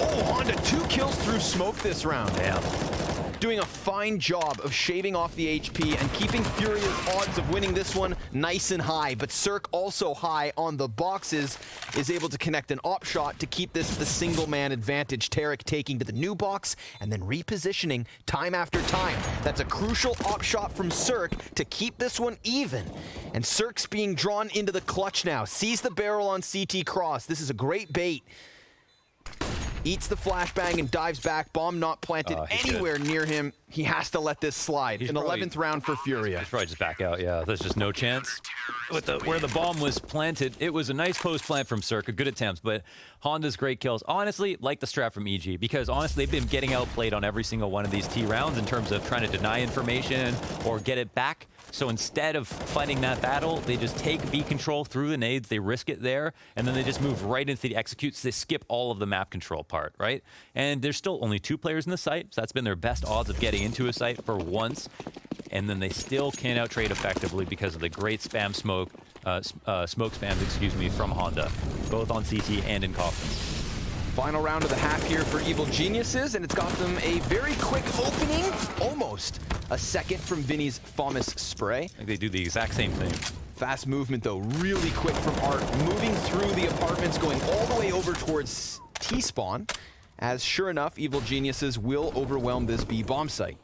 Oh, Honda, 2 kills through smoke this round. Damn. Doing a fine job of shaving off the HP and keeping Furia's odds of winning this one nice and high. But Cirque also high on the boxes, is able to connect an op shot to keep this the single-man advantage. Tarek taking to the new box and then repositioning time after time. That's a crucial op shot from Cirque to keep this one even. And Cirque's being drawn into the clutch now. Sees the barrel on CT cross. This is a great bait. Eats the flashbang and dives back. Bomb not planted anywhere near him. He has to let this slide. An 11th round for Furia. He's probably just back out. Yeah, there's just no chance. With where the bomb was planted, it was a nice post plant from Cirque. Good attempts, but Honda's great kills. Honestly, like the strat from EG, because honestly, they've been getting outplayed on every single one of these T rounds in terms of trying to deny information or get it back. So instead of fighting that battle, they just take B control through the nades, they risk it there, and then they just move right into the executes. They skip all of the map control part, right? And there's still only 2 players in the site, so that's been their best odds of getting into a site for once. And then they still can't out-trade effectively because of the great spam smoke spams, excuse me, from Honda, both on CT and in coffins. Final round of the half here for Evil Geniuses, and it's got them a very quick opening. Almost a second from Vinny's famous spray. I think they do the exact same thing. Fast movement, though, really quick from Art, moving through the apartments, going all the way over towards T-spawn, as sure enough, Evil Geniuses will overwhelm this B bomb site.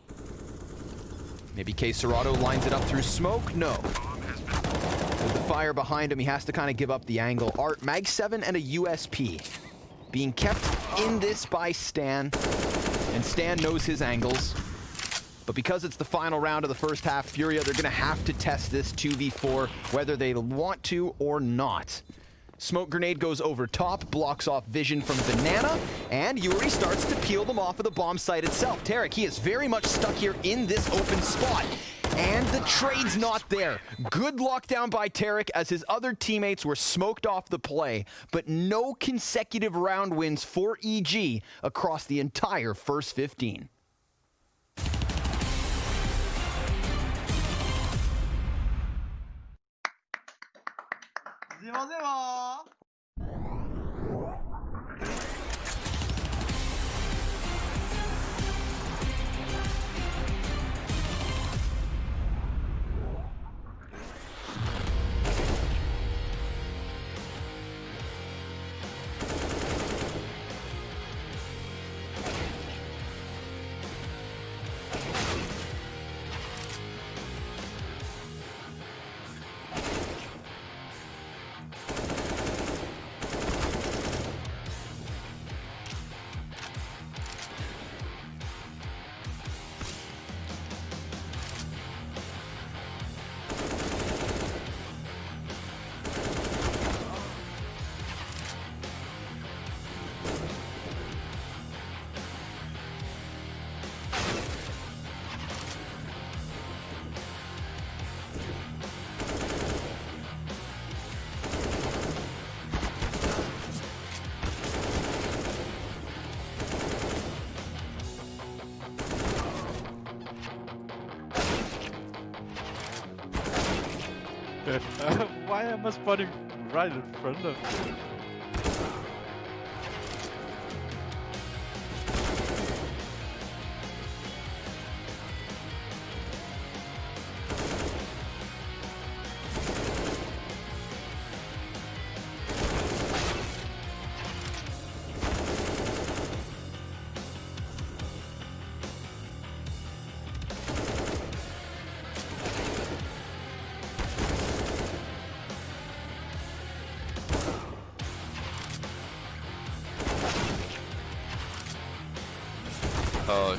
Maybe K Serato lines it up through smoke? No. With the fire behind him, he has to kind of give up the angle. Art, Mag 7 and a USP. Being kept in this by Stan, and Stan knows his angles. But because it's the final round of the first half, Furia, they're gonna have to test this 2v4, whether they want to or not. Smoke grenade goes over top, blocks off vision from Banana, and Yuri starts to peel them off of the bomb site itself. Tarek, he is very much stuck here in this open spot. And the trade's not there. Good lockdown by Tarek as his other teammates were smoked off the play, but no consecutive round wins for EG across the entire first 15. Why am I spotting right in front of you? Oh,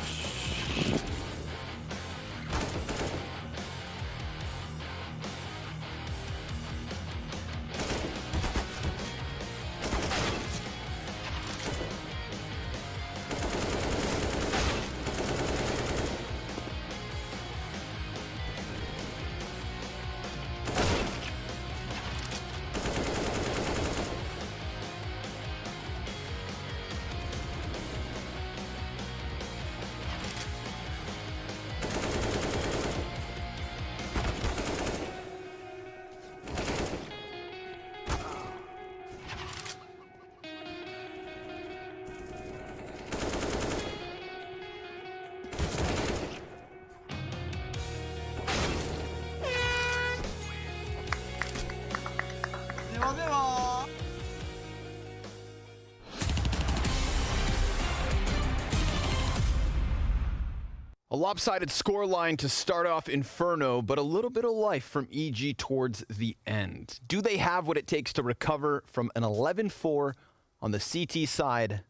A lopsided scoreline to start off Inferno, but a little bit of life from EG towards the end. Do they have what it takes to recover from an 11-4 on the CT side?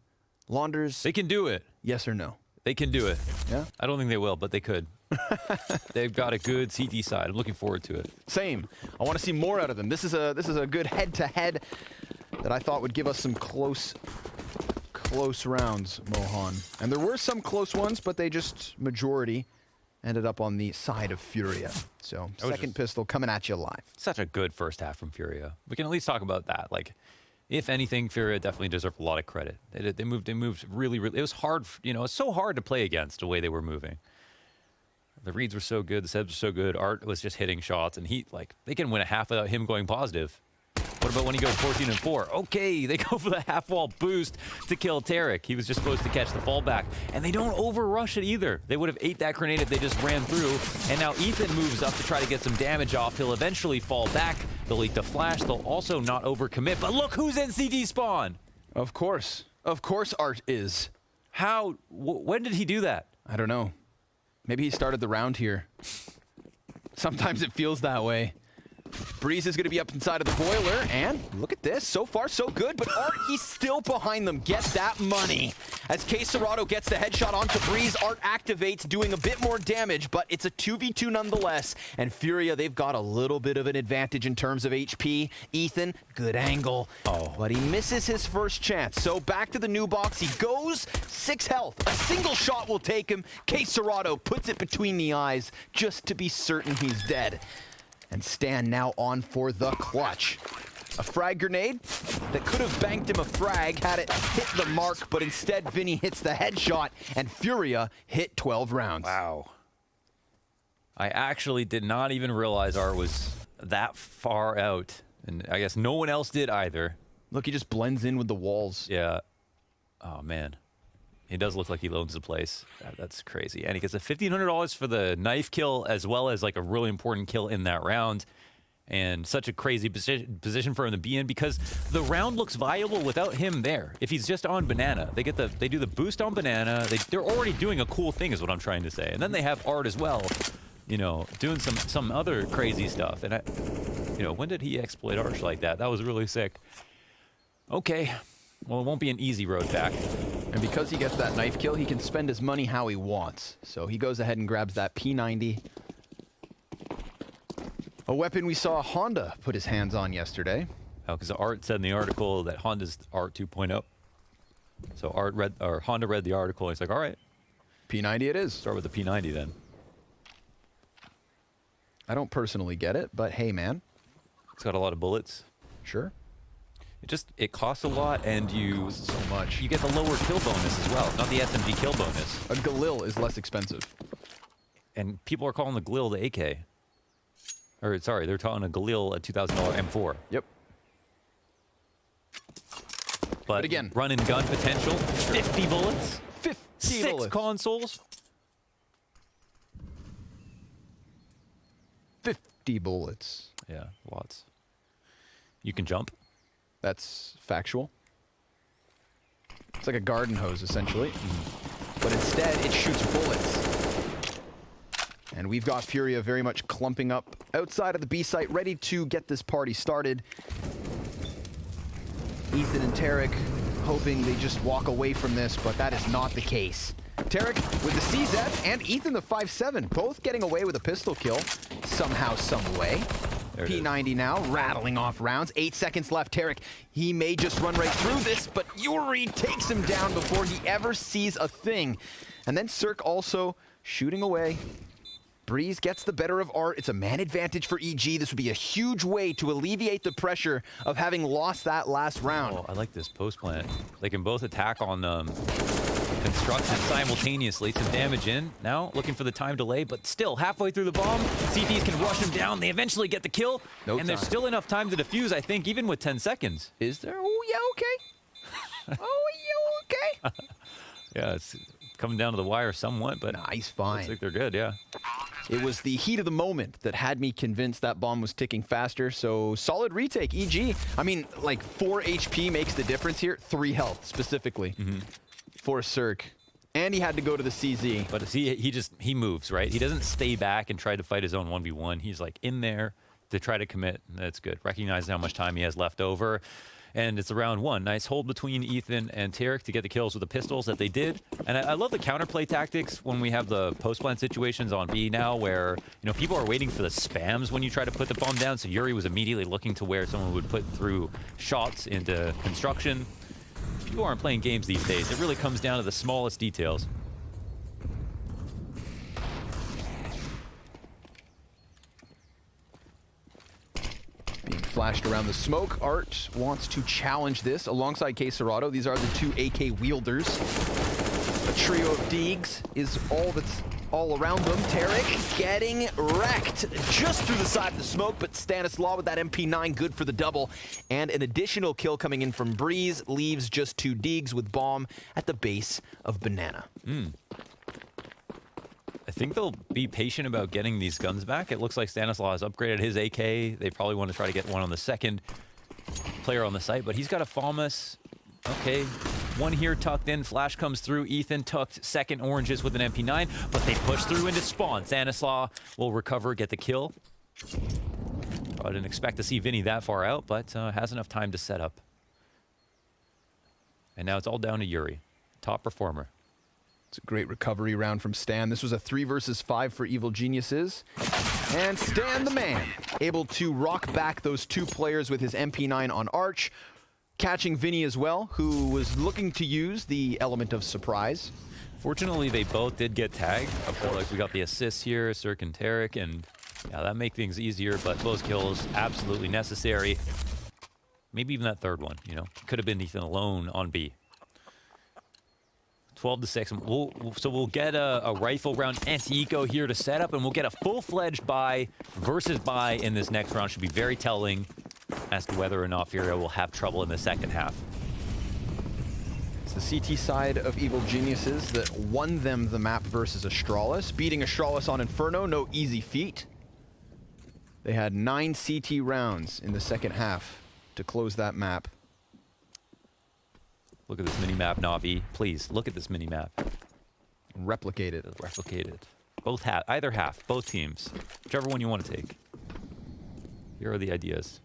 Launders? They can do it. Yes or no? They can do it. Yeah? I don't think they will, but they could. They've got a good CT side. I'm looking forward to it. Same. I want to see more out of them. This is a good head-to-head that I thought would give us some close rounds, Mohan. And there were some close ones, but they just, majority, ended up on the side of Furia. So, second pistol coming at you live. Such a good first half from Furia. We can at least talk about that. Like, if anything, Furia definitely deserved a lot of credit. They moved really, really. It was hard, you know, it's so hard to play against the way they were moving. The reads were so good, the subs were so good. Art was just hitting shots, and they can win a half without him going positive. What about when he goes 14-4? Okay, they go for the half-wall boost to kill Tarek. He was just supposed to catch the fallback. And they don't over-rush it either. They would have ate that grenade if they just ran through. And now Ethan moves up to try to get some damage off. He'll eventually fall back. They'll eat the flash. They'll also not overcommit. But look who's in CT spawn! Of course. Of course Art is. How? When did he do that? I don't know. Maybe he started the round here. Sometimes it feels that way. Breeze is going to be up inside of the boiler, and look at this. So far, so good, but Art, he's still behind them. Get that money. As K Serato gets the headshot onto Breeze, Art activates, doing a bit more damage, but it's a 2v2 nonetheless. And Furia, they've got a little bit of an advantage in terms of HP. Ethan, good angle. Oh, but he misses his first chance. So back to the new box. He goes 6 health. A single shot will take him. K Serato puts it between the eyes just to be certain he's dead. And Stan now on for the clutch. A frag grenade that could have banked him a frag had it hit the mark, but instead Vinny hits the headshot, and Furia hit 12 rounds. Wow. I actually did not even realize Art was that far out. And I guess no one else did either. Look, he just blends in with the walls. Yeah. Oh, man. He does look like he owns the place. That's crazy. And he gets a $1,500 for the knife kill, as well as like a really important kill in that round. And such a crazy position for him to be in, because the round looks viable without him there. If he's just on Banana, they do the boost on Banana. They're already doing a cool thing, is what I'm trying to say. And then they have Art as well, you know, doing some other crazy stuff. And you know, when did he exploit Arch like that? That was really sick. Okay. Well, it won't be an easy road back. And because he gets that knife kill, he can spend his money how he wants. So he goes ahead and grabs that P90. A weapon we saw Honda put his hands on yesterday. Oh, because Art said in the article that Honda's Art 2.0. So Honda read the article, and he's like, all right. P90 it is. Start with the P90 then. I don't personally get it, but hey, man. It's got a lot of bullets. Sure. It costs a lot, and it costs so much. You get the lower kill bonus as well, not the SMG kill bonus. A Galil is less expensive. And people are calling the Galil the AK. Or sorry, they're talking a Galil, a $2,000 M4. Yep. But again, run and gun potential, 50 bullets, 6 bullets. Consoles. 50 bullets. Yeah, lots. You can jump. That's factual. It's like a garden hose, essentially. But instead, it shoots bullets. And we've got Furia very much clumping up outside of the B site, ready to get this party started. Ethan and Tarek hoping they just walk away from this, but that is not the case. Tarek with the CZ and Ethan the 5-7, both getting away with a pistol kill somehow, some way. P90 now, rattling off rounds. 8 seconds left. Tarek, he may just run right through this, but Yuri takes him down before he ever sees a thing. And then Cirque also shooting away. Breeze gets the better of Art. It's a man advantage for EG. This would be a huge way to alleviate the pressure of having lost that last round. Oh, I like this post plant. They can both attack on construction simultaneously. Some damage in. Now looking for the time delay, but still halfway through the bomb. CTs can rush him down. They eventually get the kill. And there's still enough time to defuse, I think, even with 10 seconds. Is there? Oh, yeah, okay. Oh, yeah, okay. Yeah, it's coming down to the wire somewhat, but nah, he's fine. Looks like they're good, yeah. It was the heat of the moment that had me convinced that bomb was ticking faster, so solid retake, EG. I mean, like 4 HP makes the difference here. 3 health, specifically, for Cirque. And he had to go to the CZ. But he moves, right? He doesn't stay back and try to fight his own 1v1. He's like in there to try to commit. That's good. Recognizing how much time he has left over. And it's a round 1. Nice hold between Ethan and Tarek to get the kills with the pistols that they did. And I love the counterplay tactics when we have the post-plant situations on B now where, you know, people are waiting for the spams when you try to put the bomb down. So Yuri was immediately looking to where someone would put through shots into construction. People aren't playing games these days. It really comes down to the smallest details. Being flashed around the smoke. Art wants to challenge this alongside K Serato. These are the 2 AK wielders. A trio of Deegs is all that's all around them. Tarek getting wrecked just through the side of the smoke, but Stanislaw with that MP9 good for the double. And an additional kill coming in from Breeze leaves just 2 Deegs with bomb at the base of Banana. I think they'll be patient about getting these guns back. It looks like Stanislaw has upgraded his AK. They probably want to try to get one on the second player on the site, but he's got a FAMAS. Okay, one here tucked in. Flash comes through. Ethan tucked second oranges with an MP9, but they push through into spawn. Stanislaw will recover, get the kill. I didn't expect to see Vinny that far out, but has enough time to set up. And now it's all down to Yuri, top performer. It's a great recovery round from Stan. This was a 3 versus 5 for Evil Geniuses. And Stan the man, able to rock back those 2 players with his MP9 on Arch, catching Vinny as well, who was looking to use the element of surprise. Fortunately, they both did get tagged. I feel like we got the assists here, Cirque and Tarek, and yeah, that makes things easier, but those kills absolutely necessary. Maybe even that third one, you know. Could have been Ethan alone on B. 12-6. So we'll get a rifle round anti-eco here to set up, and we'll get a full-fledged buy versus buy in this next round. Should be very telling as to whether or not Furia will have trouble in the second half. It's the CT side of Evil Geniuses that won them the map versus Astralis. Beating Astralis on Inferno, no easy feat. They had 9 CT rounds in the second half to close that map. Look at this mini-map, Navi. Please, look at this mini-map. Replicate it. Replicate it. Both half, either half, both teams. Whichever one you want to take. Here are the ideas.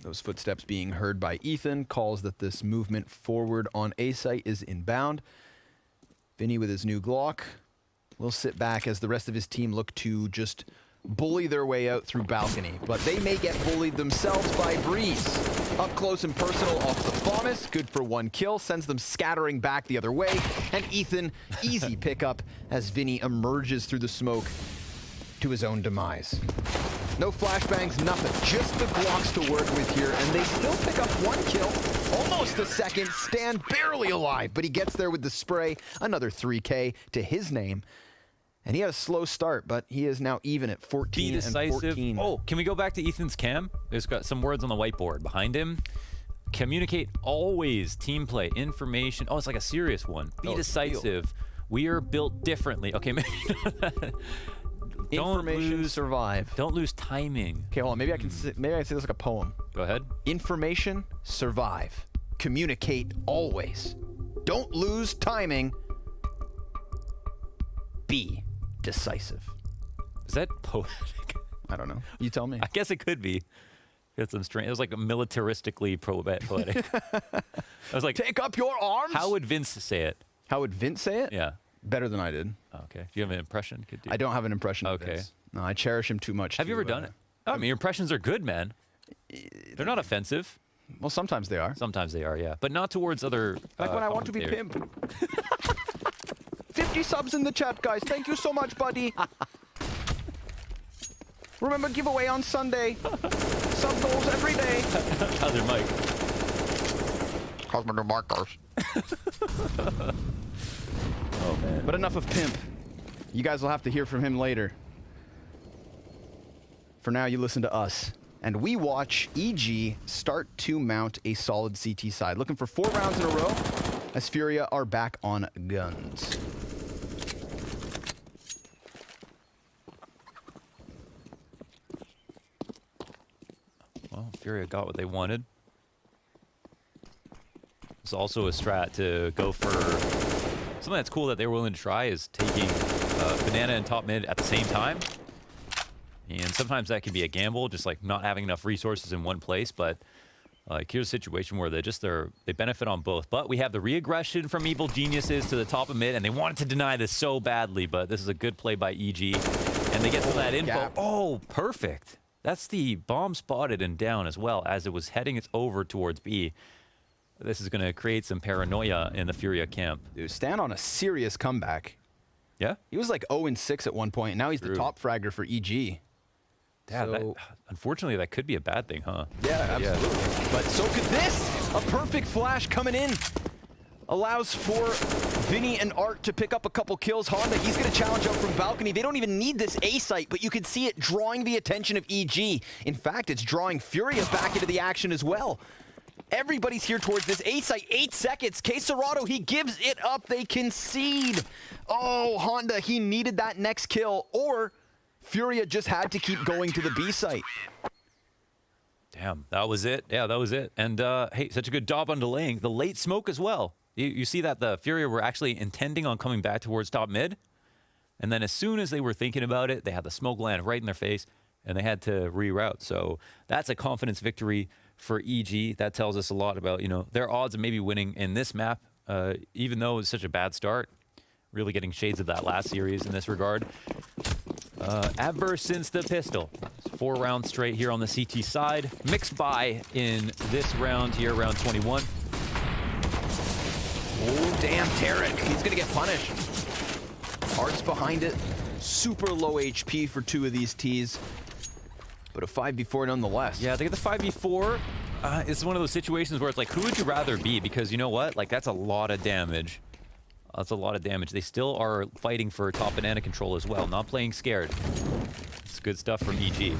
Those footsteps being heard by Ethan calls that this movement forward on A site is inbound. Vinny with his new Glock will sit back as the rest of his team look to just bully their way out through balcony, but they may get bullied themselves by Breeze. Up close and personal off the FAMAS, good for 1 kill, sends them scattering back the other way, and Ethan, easy pickup as Vinny emerges through the smoke to his own demise. No flashbangs, nothing, just the Glocks to work with here, and they still pick up 1 kill, almost a second, Stan barely alive, but he gets there with the spray, another 3K to his name. And he had a slow start, but he is now even at 14 Be decisive. and 14. Oh, can we go back to Ethan's cam? There's got some words on the whiteboard behind him. Communicate always. Team play. Information. Oh, it's like a serious one. Be decisive. We are built differently. Okay, maybe Information, survive. Don't lose timing. Okay, hold on. Maybe I can say this like a poem. Go ahead. Information, survive. Communicate always. Don't lose timing. Be decisive. Is that poetic? I don't know. You tell me. I guess it could be. It's some strange. It was like a militaristically poetic. I was like, take up your arms. How would Vince say it? How would Vince say it? Yeah. Better than I did. Okay. Do you have an impression? I don't have an impression of Okay. Vince. No, I cherish him too much. Have you ever done it? I mean, your impressions are good, man. They're not offensive. Well, sometimes they are. Sometimes they are, yeah. But not towards other. Like when I want to be commentators. pimp. 50 subs in the chat, guys. Thank you so much, buddy. Remember, giveaway on Sunday. Sub goals every day. How's your mic? How's my new markers? Oh, man. But enough of pimp. You guys will have to hear from him later. For now, you listen to us. And we watch EG start to mount a solid CT side. Looking for 4 rounds in a row as Furia are back on guns. Well, Furia got what they wanted. It's also a strat to go for something that's cool that they were willing to try is taking Banana and top mid at the same time. And sometimes that can be a gamble, just like not having enough resources in one place. But like here's a situation where they benefit on both. But we have the re-aggression from Evil Geniuses to the top of mid, and they wanted to deny this so badly. But this is a good play by EG, and they get some of that info. Gap. Oh, perfect. That's the bomb spotted and down as well as it was heading over towards B. This is going to create some paranoia in the Furia camp. Dude, Stan on a serious comeback. Yeah? He was like 0-6 at one point, and now he's the top fragger for EG. Yeah, So- unfortunately, that could be a bad thing, huh? Yeah, absolutely. But so could this. A perfect flash coming in. Allows for Vinny and Art to pick up a couple kills. Honda, he's going to challenge out from balcony. They don't even need this A site, but you can see it drawing the attention of EG. In fact, it's drawing Furia back into the action as well. Everybody's here towards this A site. 8 seconds. K Serato, he gives it up. They concede. Oh, Honda, he needed that next kill, or Furia just had to keep going to the B site. Damn, that was it. Yeah, that was it. And hey, such a good job on delaying the late smoke as well. You see that the Furia were actually intending on coming back towards top mid. And then as soon as they were thinking about it, they had the smoke land right in their face, and they had to reroute. So that's a confidence victory for EG. That tells us a lot about, you know, their odds of maybe winning in this map, even though it was such a bad start. Really getting shades of that last series in this regard. Adverse since the pistol. 4 rounds straight here on the CT side. Mixed buy in this round here, round 21. Oh, damn, Tarek. He's going to get punished. Art's behind it. Super low HP for 2 of these Ts. But a 5v4 nonetheless. Yeah, they get the 5v4. It's one of those situations where it's like, who would you rather be? Because you know what? Like, that's a lot of damage. That's a lot of damage. They still are fighting for top banana control as well. Not playing scared. It's good stuff from EG.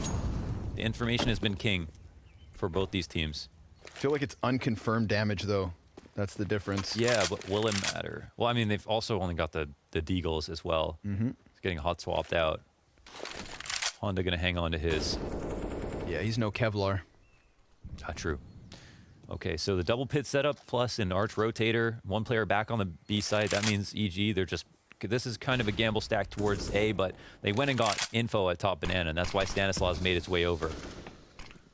The information has been king for both these teams. I feel like it's unconfirmed damage, though. That's the difference. Yeah, but will it matter? Well, I mean, they've also only got the deagles as well. Mm-hmm. It's getting hot swapped out. Honda going to hang on to his. Yeah, he's no Kevlar. True. Okay, so the double pit setup plus an arch rotator, 1 player back on the B side. That means EG, they're just, this is kind of a gamble stack towards A, but they went and got info at top banana, and that's why Stanislaus made its way over.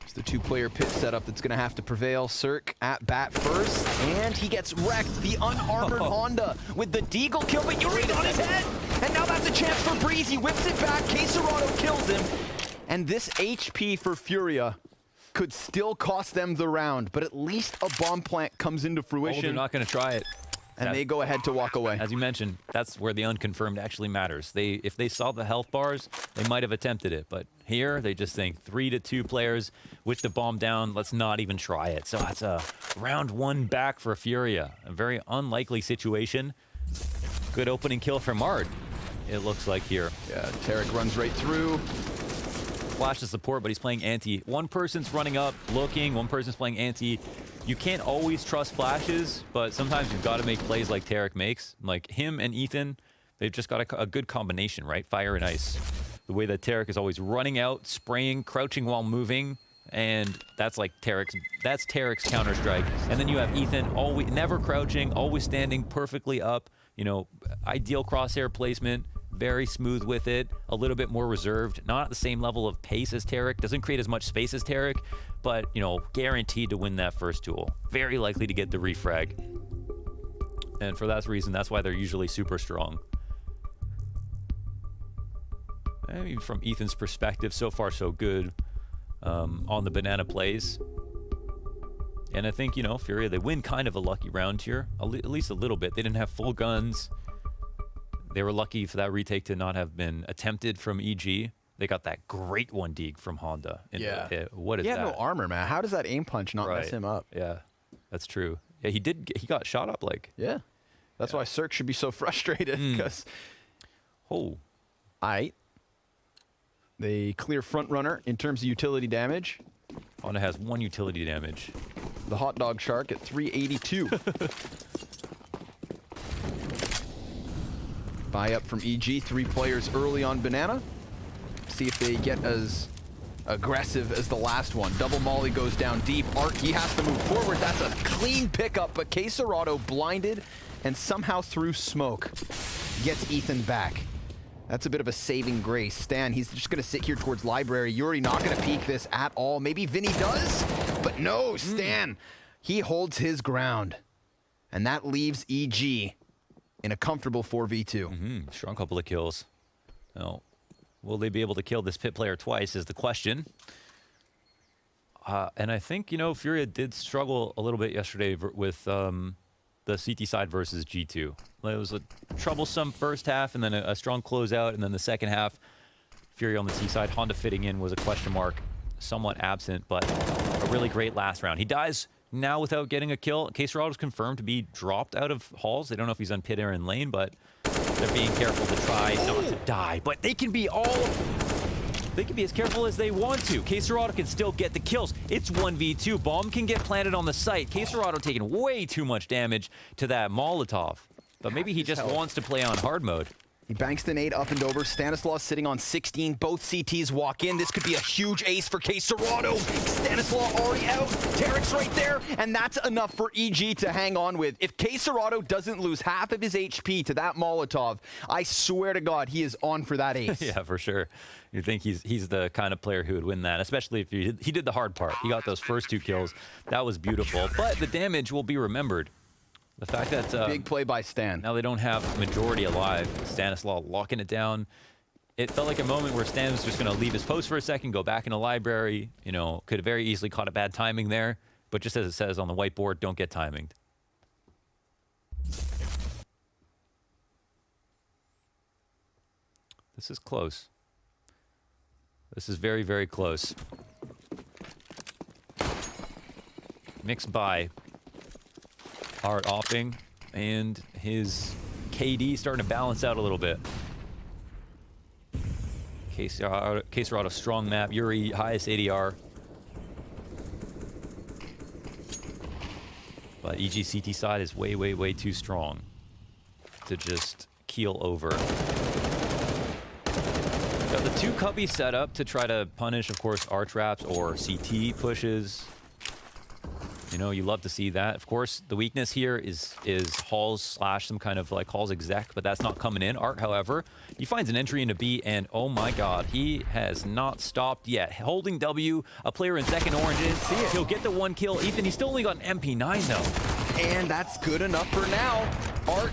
It's the 2-player pit setup that's going to have to prevail. Cirque at bat first, and he gets wrecked. The unarmored Honda with the deagle kill, but Yuri's on his head! And now that's a chance for Breeze. He whips it back. K Serato kills him. And this HP for Furia could still cost them the round, but at least a bomb plant comes into fruition. Oh, they're not going to try it. And they go ahead to walk away. As you mentioned, that's where the unconfirmed actually matters. If they saw the health bars, they might have attempted it. But here, they just think 3-2 players with the bomb down. Let's not even try it. So that's a round 1 back for Furia. A very unlikely situation. Good opening kill from Art. it looks like here. Yeah, Tarek runs right through. Flash the support, but he's playing anti. One person's running up, looking. One person's playing anti. You can't always trust flashes, but sometimes you've got to make plays like Tarek makes. Like him and Ethan, they've just got a good combination, right? Fire and ice. The way that Tarek is always running out, spraying, crouching while moving, and that's like Tarek's Counter-Strike. And then you have Ethan, always never crouching, always standing perfectly up. You know, ideal crosshair placement. Very smooth with it, a little bit more reserved, not at the same level of pace as Tarek, doesn't create as much space as Tarek, but, you know, guaranteed to win that first duel. Very likely to get the refrag. And for that reason, that's why they're usually super strong. I mean, from Ethan's perspective, so far so good on the banana plays. And I think, you know, Furia, they win kind of a lucky round here, at least a little bit. They didn't have full guns. They were lucky for that retake to not have been attempted from EG. They got that great one dig from Honda. Yeah. What is he that? had no armor, man. How does that aim punch not mess him up? Yeah, that's true. Yeah, he got shot up like. Yeah. That's why Cirque should be so frustrated because. Oh. Aight. They clear front runner in terms of utility damage. Honda has 1 utility damage. The hot dog shark at 382. Buy up from EG, 3 players early on banana. See if they get as aggressive as the last one. Double molly goes down deep. Art, he has to move forward. That's a clean pickup, but Quesarado blinded and somehow through smoke gets Ethan back. That's a bit of a saving grace. Stan, he's just gonna sit here towards library. Yuri not gonna peek this at all. Maybe Vinny does, but no, Stan, he holds his ground. And that leaves EG in a comfortable 4v2. Strong couple of kills. Now, will they be able to kill this pit player twice is the question. And I think, you know, Furia did struggle a little bit yesterday with the CT side versus G2. It was a troublesome first half and then a strong closeout, and then the second half, Furia on the T side, Honda fitting in was a question mark, somewhat absent, but a really great last round. He dies now without getting a kill. Quesarado's confirmed to be dropped out of halls. They don't know if he's on pit or in lane, but they're being careful to try not to die. But they can be as careful as they want to. Quesarado can still get the kills. It's 1v2. Bomb can get planted on the site. Quesarado taking way too much damage to that Molotov. But maybe he just wants to play on hard mode. He banks the nade up and over. Stanislaus sitting on 16. Both CTs walk in. This could be a huge ace for Quesarado. Stanislaus already out. Tarek's right there. And that's enough for EG to hang on with. If Quesarado doesn't lose half of his HP to that Molotov, I swear to God, he is on for that ace. Yeah, for sure. You think he's the kind of player who would win that, especially if he did the hard part. He got those first 2 kills. That was beautiful. But the damage will be remembered. The fact that big play by Stan. Now they don't have majority alive. Stanislaus locking it down. It felt like a moment where Stan was just going to leave his post for a second, go back in the library. You know, could have very easily caught a bad timing there. But just as it says on the whiteboard, don't get timinged. This is close. This is very, very close. Mixed by Art offing, and his KD starting to balance out a little bit. Quesarado strong map. Yuri highest ADR. But EG CT side is way, way, way too strong to just keel over. Got the 2 cubbies set up to try to punish, of course, arch wraps or CT pushes. You know, you love to see that. Of course, the weakness here is halls slash some kind of like halls exec, but that's not coming in. Art, however, he finds an entry into B, and oh my God, he has not stopped yet. Holding W, a player in second oranges. He'll get the 1 kill. Ethan, he's still only got an MP9 though. And that's good enough for now. Art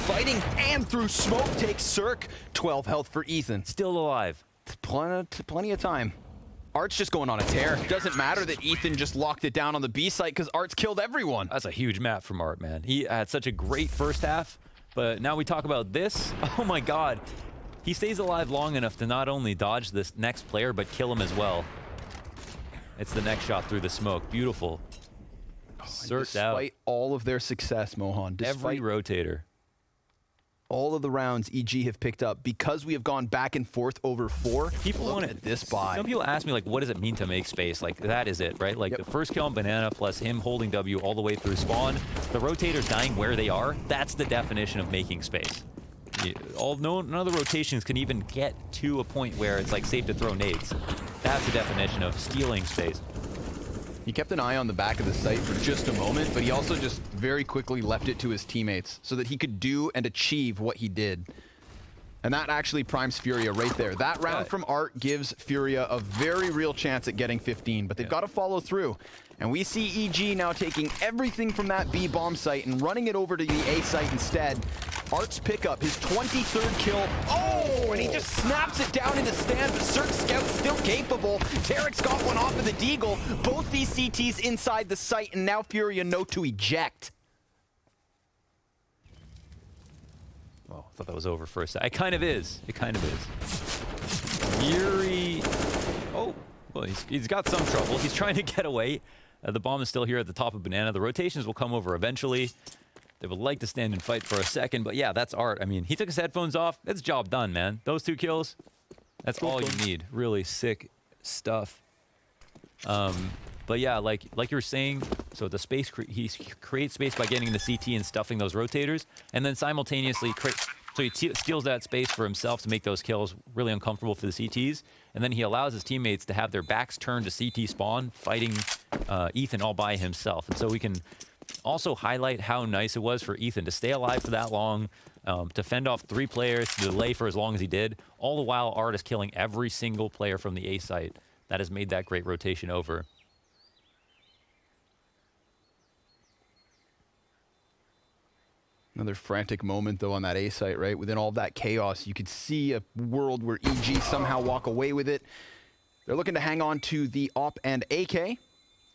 fighting and through smoke takes Cirque. 12 health for Ethan. Still alive. Plenty of time. Art's just going on a tear. Doesn't matter that Ethan just locked it down on the B site because Art's killed everyone. That's a huge map from Art, man. He had such a great first half, but now we talk about this. Oh my God. He stays alive long enough to not only dodge this next player, but kill him as well. It's the next shot through the smoke. Beautiful. Cirqued out. Despite all of their success, Mohan. Every rotator. all of the rounds EG have picked up, because we have gone back and forth over 4. People want at this buy. Some people ask me, like, what does it mean to make space? Like, that is it, right? Like, the first kill on Banana plus him holding W all the way through spawn, the rotators dying where they are, that's the definition of making space. None of the rotations can even get to a point where it's, like, safe to throw nades. That's the definition of stealing space. He kept an eye on the back of the site for just a moment, but he also just very quickly left it to his teammates so that he could do and achieve what he did. And that actually primes Furia right there. That round from Art gives Furia a very real chance at getting 15, but they've got to follow through. And we see EG now taking everything from that B bomb site and running it over to the A site instead. Art's pickup, his 23rd kill. Oh, and he just snaps it down into stand. The Search Scout's still capable. Tarek's got one off of the Deagle. Both these CTs inside the site, and now Furia know to eject. Oh, I thought that was over for a sec. It kind of is. It kind of is. Yuri. Oh, well, he's got some trouble. He's trying to get away. The bomb is still here at the top of Banana. The rotations will come over eventually. They would like to stand and fight for a second, but yeah, that's Art. I mean, he took his headphones off. That's job done, man. Those 2 kills, that's all you need. Really sick stuff. But yeah, like you were saying, so the space, he creates space by getting the CT and stuffing those rotators, and then simultaneously so he steals that space for himself to make those kills really uncomfortable for the CTs, and then he allows his teammates to have their backs turned to CT spawn, fighting Ethan all by himself. And so we can also highlight how nice it was for Ethan to stay alive for that long, to fend off 3 players, to delay for as long as he did, all the while Art is killing every single player from the A site. That has made that great rotation over. Another frantic moment, though, on that A site, right? Within all of that chaos, you could see a world where EG somehow walk away with it. They're looking to hang on to the AWP and AK.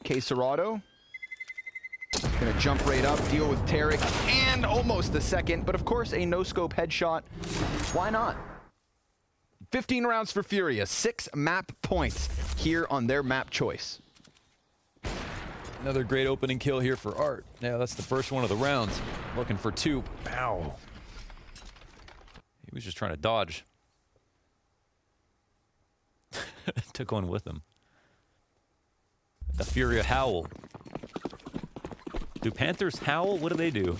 K Serrato gonna jump right up, deal with Tarek, and almost the second, but of course a no-scope headshot. Why not? 15 rounds for Furia, 6 map points here on their map choice. Another great opening kill here for Art. Yeah, that's the first one of the rounds. Looking for 2. Ow. He was just trying to dodge. Took one with him. The Furia howl. Do Panthers howl? What do they do?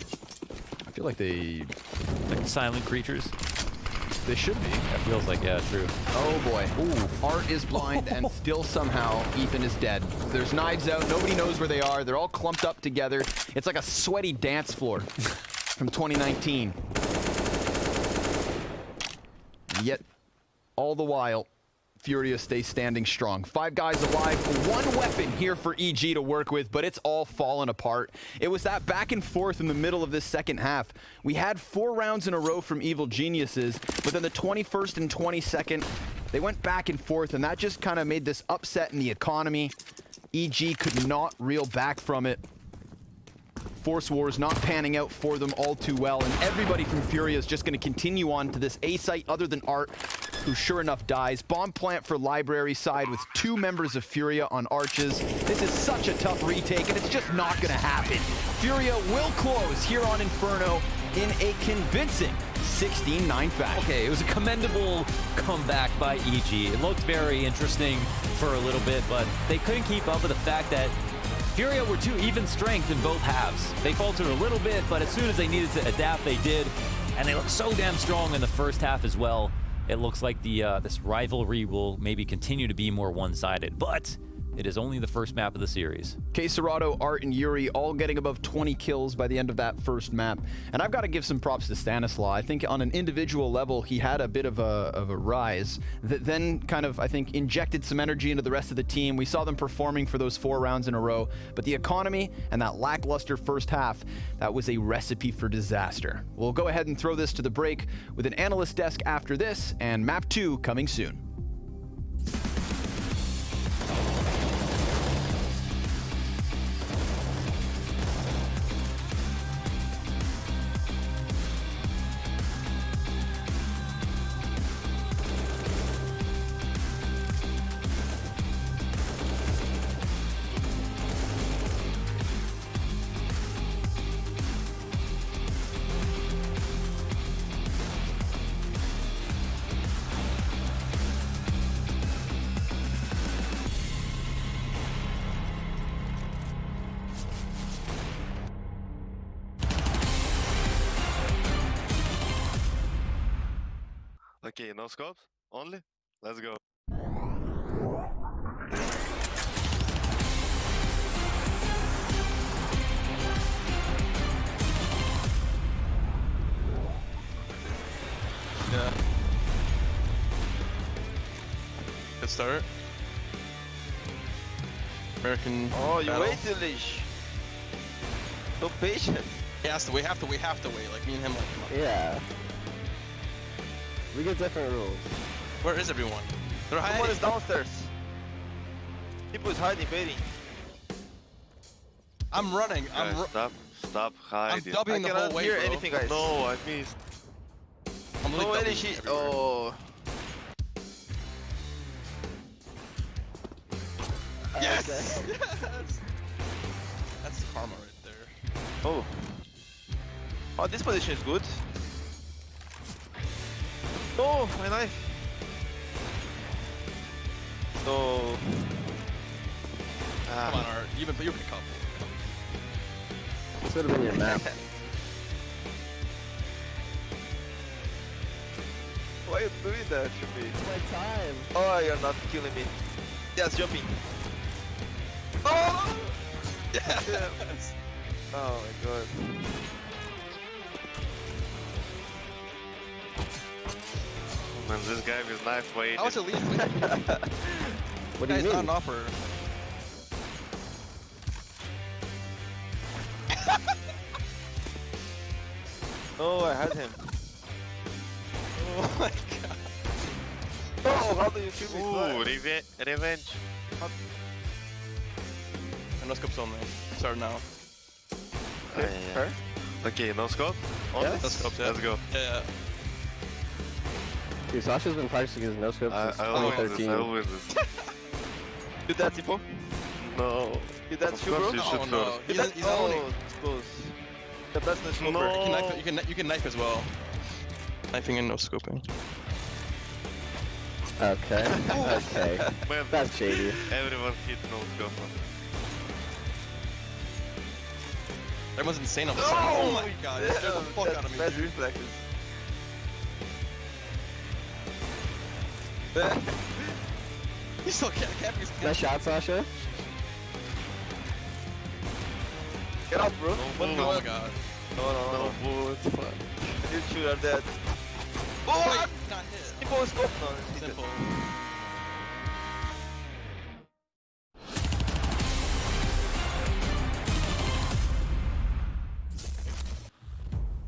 I feel like they... like silent creatures? They should be. That feels like, yeah, true. Oh boy. Ooh, Art is blind and still somehow Ethan is dead. There's knives out. Nobody knows where they are. They're all clumped up together. It's like a sweaty dance floor from 2019. And yet, all the while, Furia stays standing strong. 5 guys alive, 1 weapon here for EG to work with, but it's all fallen apart. It was that back and forth in the middle of this second half. We had 4 rounds in a row from Evil Geniuses, but then the 21st and 22nd, they went back and forth, and that just kind of made this upset in the economy. EG could not reel back from it. Force Wars not panning out for them all too well, and everybody from Furia is just going to continue on to this A site other than Art, who sure enough dies. Bomb plant for Library side with 2 members of Furia on arches. This is such a tough retake, and it's just not going to happen. Furia will close here on Inferno in a convincing 16-9 fashion. Okay, it was a commendable comeback by EG. It looked very interesting for a little bit, but they couldn't keep up with the fact that Furia were too even strength in both halves. They faltered a little bit, but as soon as they needed to adapt, they did. And they looked so damn strong in the first half as well. It looks like this rivalry will maybe continue to be more one-sided, but it is only the first map of the series. K Serrato, Art, and Yuri all getting above 20 kills by the end of that first map. And I've got to give some props to Stanislaw. I think on an individual level, he had a bit of a rise that then kind of, I think, injected some energy into the rest of the team. We saw them performing for those 4 rounds in a row, but the economy and that lackluster first half, that was a recipe for disaster. We'll go ahead and throw this to the break with an analyst desk after this, and map 2 coming soon. Okay, no scopes only. Let's go. Yeah. Good start. American. Oh, you battle. waited, Leash. So patient. We have to wait. Like me and him. Like, come on. Yeah. We get different rules. Where is everyone? They're hiding. Someone is downstairs. People is hiding, baiting. I'm running. Guys, stop hiding. I'm dubbing the whole way, hear bro. anything, guys. No, I missed. I'm No, really any dubbing shit. everywhere. Oh. Yes! Yes! That's karma right there. Oh. Oh, this position is good. No, my knife. No. Come on, Art. You've been couple. This would have been your map. Why are you doing that to me? It's my time. Oh, you're not killing me. Yes, jumping. Oh! Yes. Oh my god. Man, this guy with knife waiting. How was it least? What do you Guy's mean? not an offer. Oh, I had him. Oh my god. Oh, how do you kill me? Ooh, revenge. And no scopes only. Start now. Okay, fair. Okay, no scope? Only? Yes. No scopes, yeah. Let's go. Yeah. Dude, Sasha's been practicing his no scope since I'll win this, 2013. I'll win this. Do that, Tipo. No. Do that, Of too, bro. course you should Oh no. first. Do that. He's owning. Oh, it's close. The best no scoper. No. You can knife as well. Knifing and no scoping. Okay. Okay. Man, That's shady. everyone hit no scope. Everyone's insane on this side. Oh my god. You scared the fuck out of me. Bad reflexes. He's still capping his Nice shot, Sasha. Get out, bro. Oh my god. No. It's fine. You two are dead. Oh! Oh! Not hit. Tipo scope. No, it's Simple.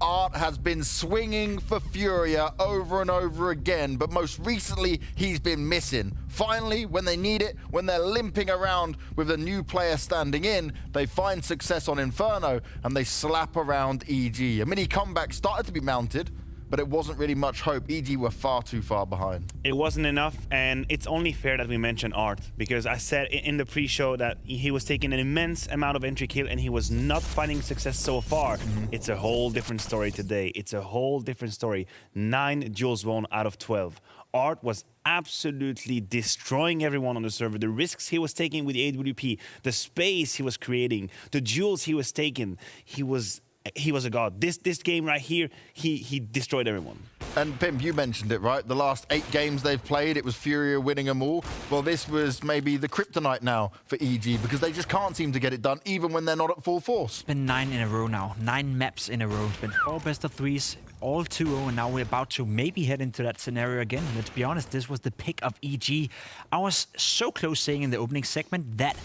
Art has been swinging for Furia over and over again, but most recently he's been missing. Finally, when they need it, when they're limping around with a new player standing in, they find success on Inferno and they slap around EG. A mini comeback started to be mounted, but it wasn't really much hope. EG were far too far behind. It wasn't enough, and it's only fair that we mention Art, because I said in the pre-show that he was taking an immense amount of entry kill and he was not finding success so far. It's a whole different story today. It's a whole different story. 9 duels won out of 12. Art was absolutely destroying everyone on the server. The risks he was taking with the AWP, the space he was creating, the duels he was taking, he was a god. This game right here, he destroyed everyone. And Pimp, you mentioned it, right? The last 8 games they've played, it was Furia winning them all. Well, this was maybe the kryptonite now for EG, because they just can't seem to get it done, even when they're not at full force. It's been 9 in a row now. 9 maps in a row. It's been 4 best of 3s, all 2-0, and now we're about to maybe head into that scenario again. Let's be honest, this was the pick of EG. I was so close saying in the opening segment that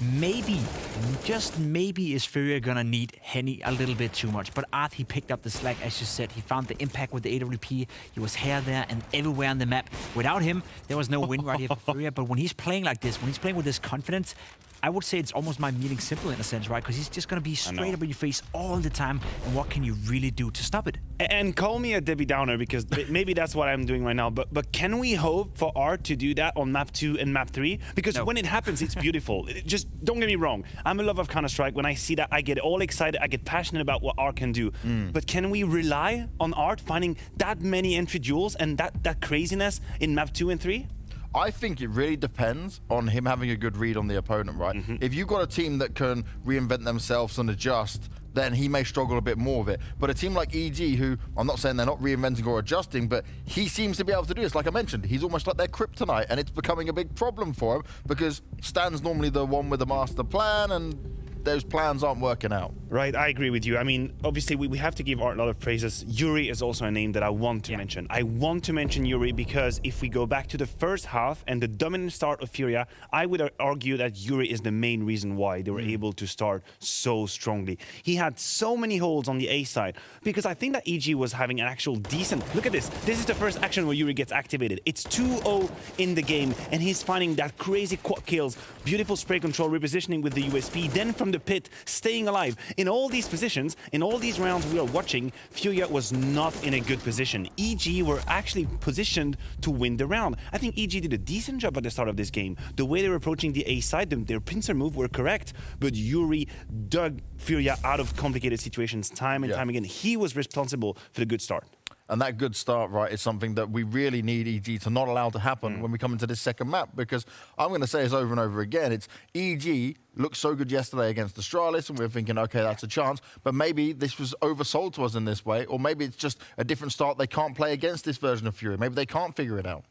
maybe, just maybe, is Furia gonna need Henny a little bit too much. But Art, he picked up the slack, as you said. He found the impact with the AWP. He was here, there, and everywhere on the map. Without him, there was no win right here for Furia. But when he's playing like this, when he's playing with this confidence, I would say it's almost my meaning simple in a sense, right? Because he's just going to be straight up in your face all the time. And what can you really do to stop it? And call me a Debbie Downer, because maybe that's what I'm doing right now. But can we hope for Art to do that on map 2 and map 3? Because when it happens, it's beautiful. Just don't get me wrong. I'm a lover of Counter-Strike. When I see that, I get all excited. I get passionate about what Art can do. But can we rely on Art finding that many entry duels and that craziness in map 2 and 3? I think it really depends on him having a good read on the opponent, right? If you've got a team that can reinvent themselves and adjust, then he may struggle a bit more with it. But a team like EG, who I'm not saying they're not reinventing or adjusting, but he seems to be able to do this. Like I mentioned, he's almost like their kryptonite, and it's becoming a big problem for him because Stan's normally the one with the master plan, and those plans aren't working out. Right, I agree with you. I mean, obviously, we have to give Art a lot of praises. Yuri is also a name that I want to mention. I want to mention Yuri because if we go back to the first half and the dominant start of Furia, I would argue that Yuri is the main reason why they were able to start so strongly. He had so many holds on the A side because I think that EG was having an actual decent... Look at this. This is the first action where Yuri gets activated. It's 2-0 in the game, and he's finding that crazy quad kills, beautiful spray control, repositioning with the USP, then from the pit, staying alive. In all these positions, in all these rounds we are watching, Furia was not in a good position. EG were actually positioned to win the round. I think EG did a decent job at the start of this game. The way they were approaching the A side, their pincer move were correct, but Yuri dug Furia out of complicated situations time and time again. He was responsible for the good start. And that good start, right, is something that we really need EG to not allow to happen when we come into this second map, because I'm going to say this over and over again. It's EG looked so good yesterday against Astralis, and we were thinking, okay, that's a chance, but maybe this was oversold to us in this way, or maybe it's just a different start. They can't play against this version of Fury. Maybe they can't figure it out.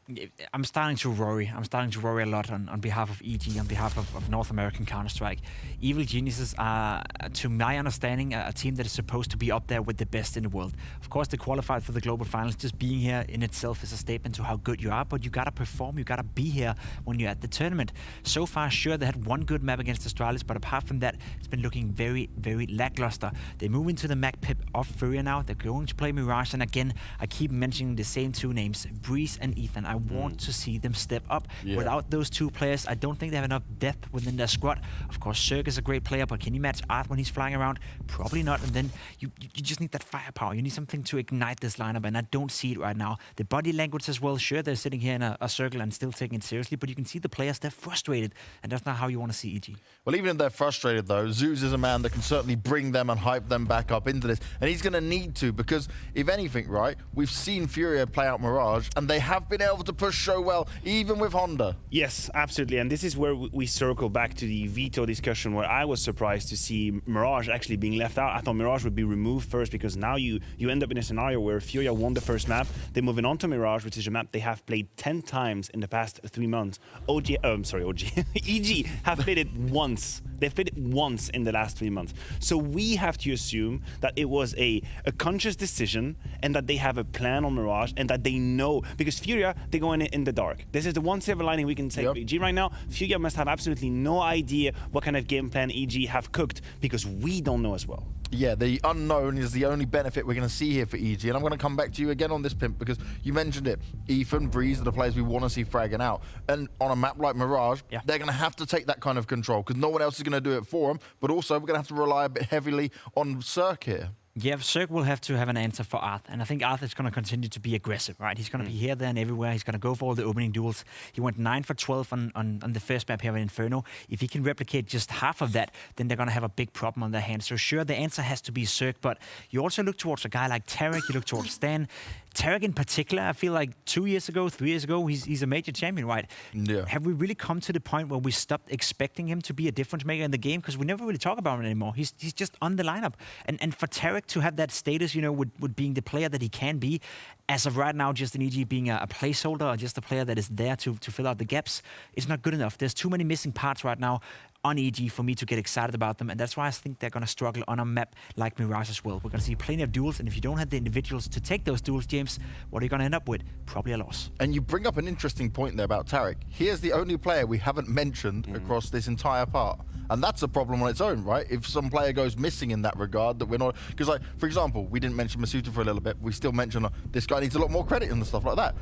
I'm starting to worry. I'm starting to worry a lot on behalf of EG, on behalf of North American Counter-Strike. Evil Geniuses are, to my understanding, a team that is supposed to be up there with the best in the world. Of course, they qualified for the global finals. Just being here in itself is a statement to how good you are, but you gotta perform, you gotta be here when you're at the tournament. So far, sure, they had one good map against Astralis, but apart from that, it's been looking very, very lackluster. They move into the map pip of Furia now. They're going to play Mirage, and again, I keep mentioning the same two names, Breeze and Ethan. I want to see them step up. Without those two players, I don't think they have enough depth within their squad. Of course, Cirque is a great player, but can you match Art when he's flying around? Probably not. And then you just need that firepower. You need something to ignite this lineup, and I don't see it right now. The body language as well, sure, they're sitting here in a circle and still taking it seriously, but you can see the players, they're frustrated, and that's not how you want to see EG. Well, even if they're frustrated, though, Zeus is a man that can certainly bring them and hype them back up into this, and he's going to need to, because if anything, right, we've seen Furia play out Mirage, and they have been able to push so well, even with Honda. Yes, absolutely, and this is where we circle back to the veto discussion, where I was surprised to see Mirage actually being left out. I thought Mirage would be removed first, because now you end up in a scenario where Furia won the first map, they're moving on to Mirage, which is a map they have played 10 times in the past 3 months. EG have played it once. They've played it once in the last 3 months. So we have to assume that it was a conscious decision, and that they have a plan on Mirage, and that they know, because Furia, they go in the dark. This is the one silver lining we can say for EG right now. Furia must have absolutely no idea what kind of game plan EG have cooked, because we don't know as well. Yeah, the unknown is the only benefit we're going to see here for EG. And I'm going to come back to you again on this, Pimp, because you mentioned it. Ethan, Breeze are the players we want to see fragging out. And on a map like Mirage, they're going to have to take that kind of control, because no one else is going to do it for them. But also, we're going to have to rely a bit heavily on Cirque here. Yeah, Cirque will have to have an answer for Arth, and I think Arth is going to continue to be aggressive, right? He's going to be here, there, and everywhere. He's going to go for all the opening duels. He went 9 for 12 on the first map here in Inferno. If he can replicate just half of that, then they're going to have a big problem on their hands. So sure, the answer has to be Cirque, but you also look towards a guy like Tarek, you look towards Stan. Tarek in particular, I feel like 2 years ago, 3 years ago, he's a major champion, right? Yeah. Have we really come to the point where we stopped expecting him to be a difference maker in the game? Because we never really talk about him anymore. He's just on the lineup. And for Tarek to have that status, you know, with being the player that he can be, as of right now, just an EG being a placeholder, or just a player that is there to fill out the gaps, is not good enough. There's too many missing parts right now on EG for me to get excited about them, and that's why I think they're going to struggle on a map like Mirage as well. We're going to see plenty of duels, and if you don't have the individuals to take those duels, James, what are you going to end up with? Probably a loss. And you bring up an interesting point there about Tarek. He is the only player we haven't mentioned across this entire part. And that's a problem on its own, right? If some player goes missing in that regard, that we're not... Because, like, for example, we didn't mention Masuta for a little bit. We still mention this guy needs a lot more credit and stuff like that.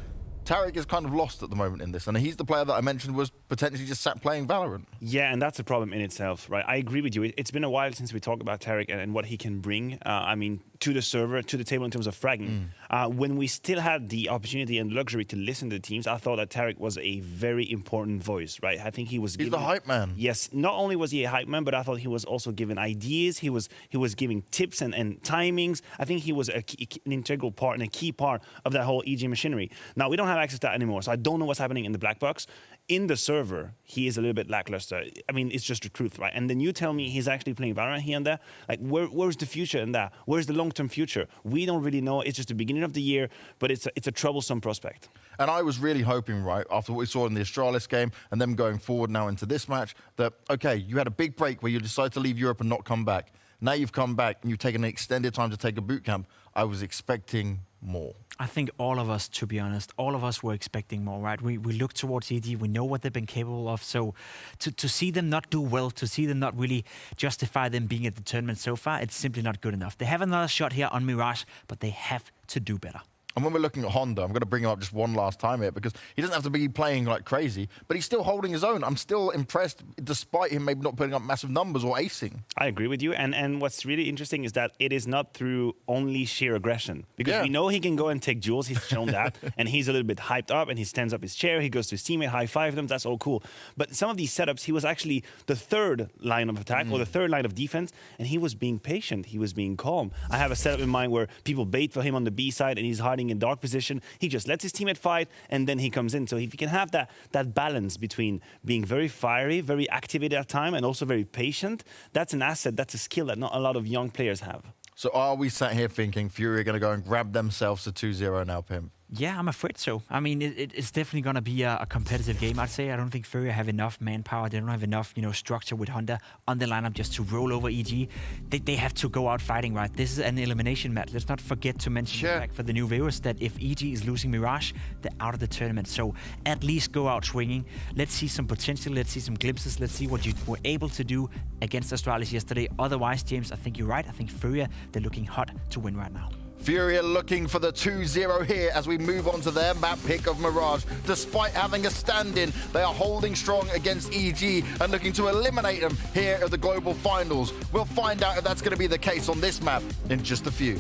Tarek is kind of lost at the moment in this, and he's the player that I mentioned was potentially just sat playing Valorant. Yeah, and that's a problem in itself, right? I agree with you. It's been a while since we talked about Tarek and what he can bring. I mean, to the server, to the table in terms of fragging. When we still had the opportunity and luxury to listen to the teams, I thought that Tarek was a very important voice, right? I think he was. He's the hype man. Yes, not only was he a hype man, but I thought he was also giving ideas. He was giving tips and timings. I think he was an integral part and a key part of that whole EG machinery. Now we don't have access to that anymore, so I don't know what's happening in the black box. In the server, he is a little bit lackluster. I mean, it's just the truth, right? And then you tell me he's actually playing Valorant here and there. Like, where's the future in that? Where's the long-term future? We don't really know. It's just the beginning of the year, but it's a troublesome prospect. And I was really hoping, right, after what we saw in the Astralis game and them going forward now into this match, that, okay, you had a big break where you decided to leave Europe and not come back. Now you've come back and you've taken an extended time to take a boot camp. I was expecting more. I think all of us, to be honest, all of us were expecting more, right? We look towards EG, we know what they've been capable of, so to see them not do well, to see them not really justify them being at the tournament so far, it's simply not good enough. They have another shot here on Mirage, but they have to do better. And when we're looking at Honda, I'm going to bring him up just one last time here because he doesn't have to be playing like crazy, but he's still holding his own. I'm still impressed despite him maybe not putting up massive numbers or acing. I agree with you. And what's really interesting is that it is not through only sheer aggression. Because we know he can go and take duels. He's shown that. And he's a little bit hyped up and he stands up his chair. He goes to his teammate, high-five them. That's all cool. But some of these setups, he was actually the third line of attack or the third line of defense. And he was being patient. He was being calm. I have a setup in mind where people bait for him on the B side and he's hiding in dark position. He just lets his teammate fight, and then he comes in. So if you can have that balance between being very fiery, very activated at time, and also very patient, that's an asset, that's a skill that not a lot of young players have. So are we sat here thinking Fury are going to go and grab themselves a 2-0 now, Pimp? Yeah, I'm afraid so. I mean, it's definitely going to be a competitive game, I'd say. I don't think Furia have enough manpower. They don't have enough, structure with Honda on the lineup just to roll over EG. They have to go out fighting, right? This is an elimination match. Let's not forget to mention the fact for the new viewers that if EG is losing Mirage, they're out of the tournament. So at least go out swinging. Let's see some potential. Let's see some glimpses. Let's see what you were able to do against Astralis yesterday. Otherwise, James, I think you're right. I think Furia, they're looking hot to win right now. Furia looking for the 2-0 here as we move on to their map pick of Mirage. Despite having a stand-in, they are holding strong against EG and looking to eliminate them here at the Global Finals. We'll find out if that's going to be the case on this map in just a few.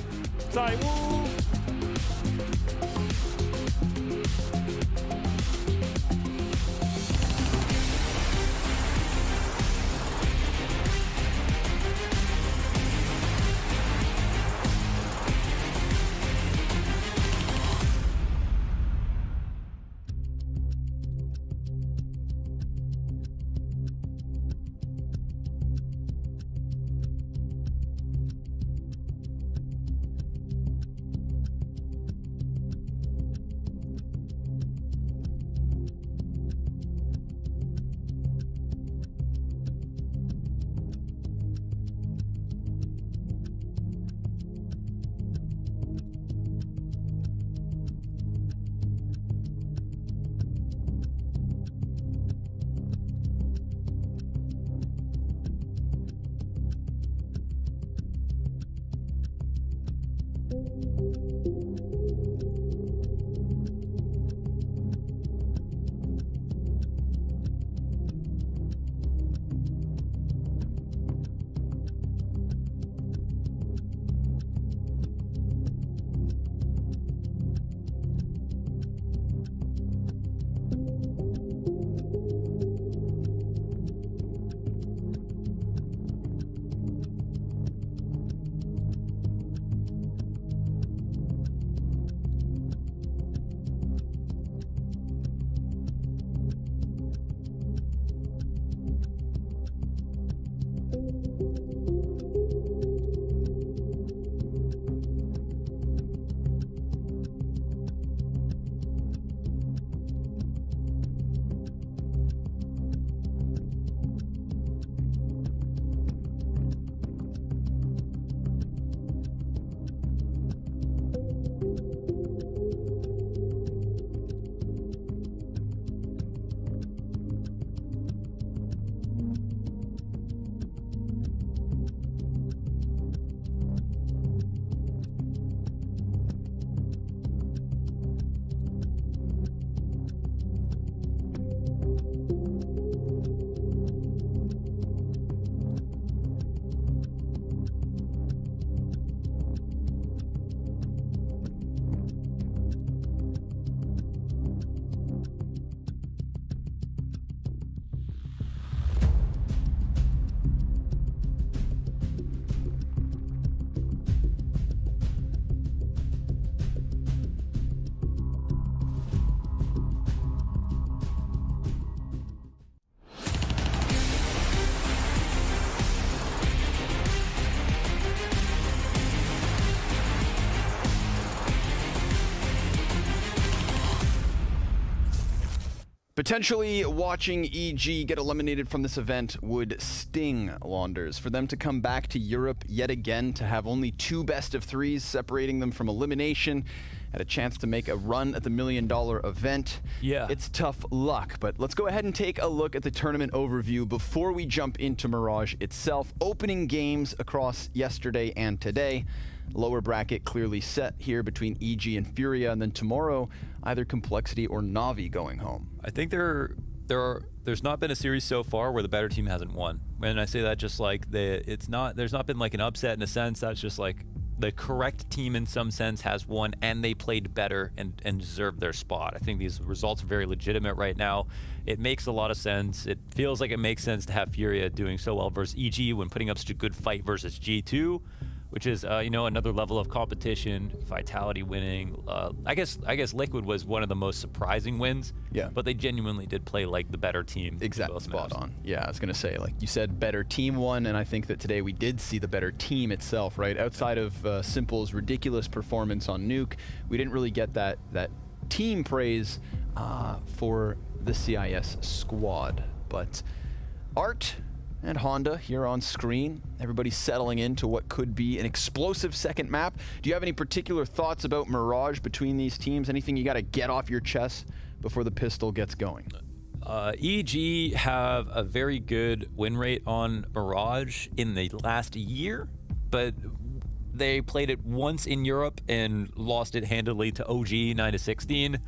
Sorry, woo! Potentially watching EG get eliminated from this event would sting Launders. For them to come back to Europe yet again, to have only 2 best-of-3s separating them from elimination, and a chance to make a run at the $1 million event. Yeah. It's tough luck, but let's go ahead and take a look at the tournament overview before we jump into Mirage itself. Opening games across yesterday and today. Lower bracket clearly set here between EG and Furia, and then tomorrow, either Complexity or Navi going home. I think there's not been a series so far where the better team hasn't won. And I say that just like there's not been like an upset in a sense. That's just like the correct team in some sense has won, and they played better and deserved their spot. I think these results are very legitimate right now. It makes a lot of sense. It feels like it makes sense to have Furia doing so well versus EG when putting up such a good fight versus G2. Which is, you know, another level of competition, Vitality winning. I guess Liquid was one of the most surprising wins. Yeah. But they genuinely did play like the better team. Exactly, spot on. Yeah, I was going to say, like you said, better team won, and I think that today we did see the better team itself, right? Outside of Simple's ridiculous performance on Nuke, we didn't really get that team praise for the CIS squad. But Art and Honda here on screen. Everybody's settling into what could be an explosive second map. Do you have any particular thoughts about Mirage between these teams? Anything you got to get off your chest before the pistol gets going? EG have a very good win rate on Mirage in the last year, but they played it once in Europe and lost it handily to OG 9-16.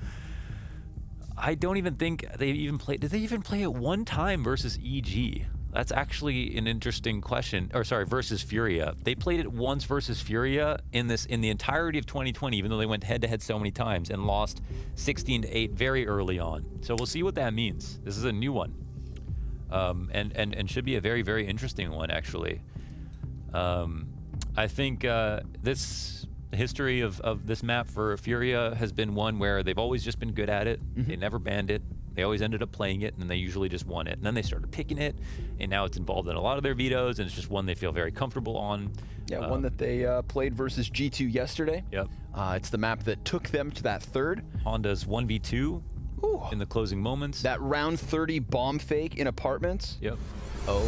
I don't even think they even played. Did they even play it one time versus EG? That's actually an interesting question. Or sorry, versus Furia. They played it once versus Furia in the entirety of 2020, even though they went head-to-head so many times and lost 16-8 very early on. So we'll see what that means. This is a new one, and should be a very, very interesting one actually. I think this history of this map for Furia has been one where they've always just been good at it. They never banned it. They always ended up playing it, and then they usually just won it. And then they started picking it, and now it's involved in a lot of their vetoes, and it's just one they feel very comfortable on. Yeah, one that they played versus G2 yesterday. Yep. It's the map that took them to that third. Honda's 1v2 in the closing moments. That round 30 bomb fake in apartments. Yep. Oh,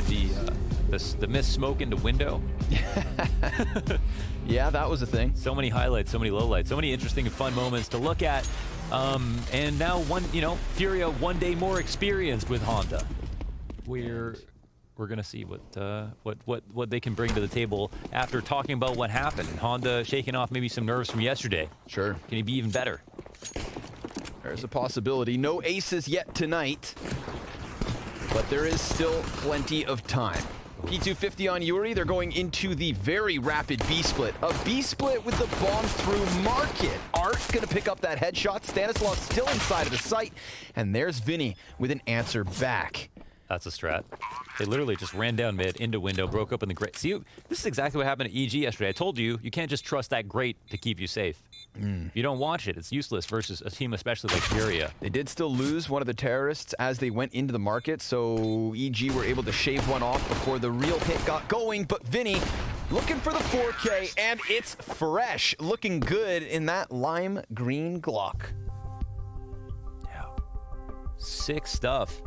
the missed smoke into window. Yeah, that was a thing. So many highlights, so many lowlights, so many interesting and fun moments to look at. And now Furia one day more experienced with Honda. We're gonna see what they can bring to the table after talking about what happened. Honda shaking off maybe some nerves from yesterday. Sure. Can he be even better? There's a possibility. No aces yet tonight, but there is still plenty of time. P250 on Yuri. They're going into the very rapid B split. A B split with the bomb through market. Art's gonna pick up that headshot. Stanislaus still inside of the site. And there's Vinny with an answer back. That's a strat. They literally just ran down mid, into window, broke open the grate. See, this is exactly what happened to EG yesterday. I told you, you can't just trust that grate to keep you safe. If you don't watch it, it's useless versus a team especially like Furia. They did still lose one of the terrorists as they went into the market, so EG were able to shave one off before the real hit got going, but Vinny looking for the 4K, and it's fresh. Looking good in that lime green Glock. Yeah. Sick stuff.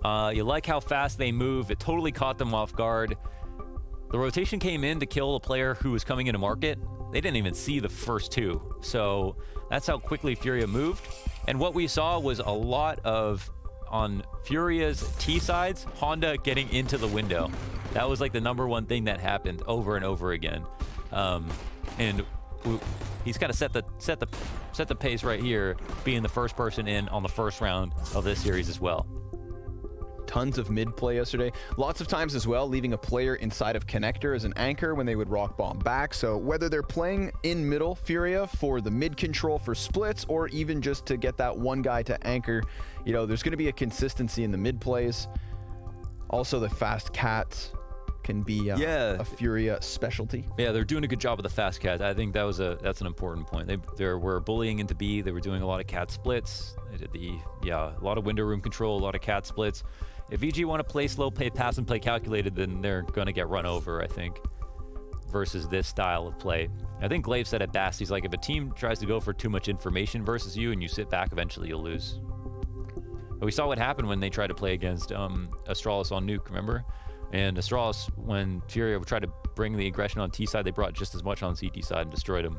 You like how fast they move. It totally caught them off guard. The rotation came in to kill a player who was coming into market. They didn't even see the first two. So that's how quickly Furia moved. And what we saw was a lot of, on Furia's T sides, Honda getting into the window. That was like the #1 thing that happened over and over again. And he's got to set the pace right here, being the first person in on the first round of this series as well. Tons of mid play yesterday. Lots of times as well, leaving a player inside of connector as an anchor when they would rock bomb back. So whether they're playing in middle Furia for the mid control for splits, or even just to get that one guy to anchor, you know, there's going to be a consistency in the mid plays. Also, the fast cats can be a Furia specialty. Yeah, they're doing a good job with the fast cats. I think that's an important point. They were bullying into B. They were doing a lot of cat splits. They did a lot of window room control, a lot of cat splits. If EG want to play slow, play pass, and play calculated, then they're going to get run over, I think, versus this style of play. I think Glaive said it best. He's like, if a team tries to go for too much information versus you and you sit back, eventually you'll lose. But we saw what happened when they tried to play against Astralis on Nuke, remember? And Astralis, when Furia tried to bring the aggression on T side, they brought just as much on CT side and destroyed him.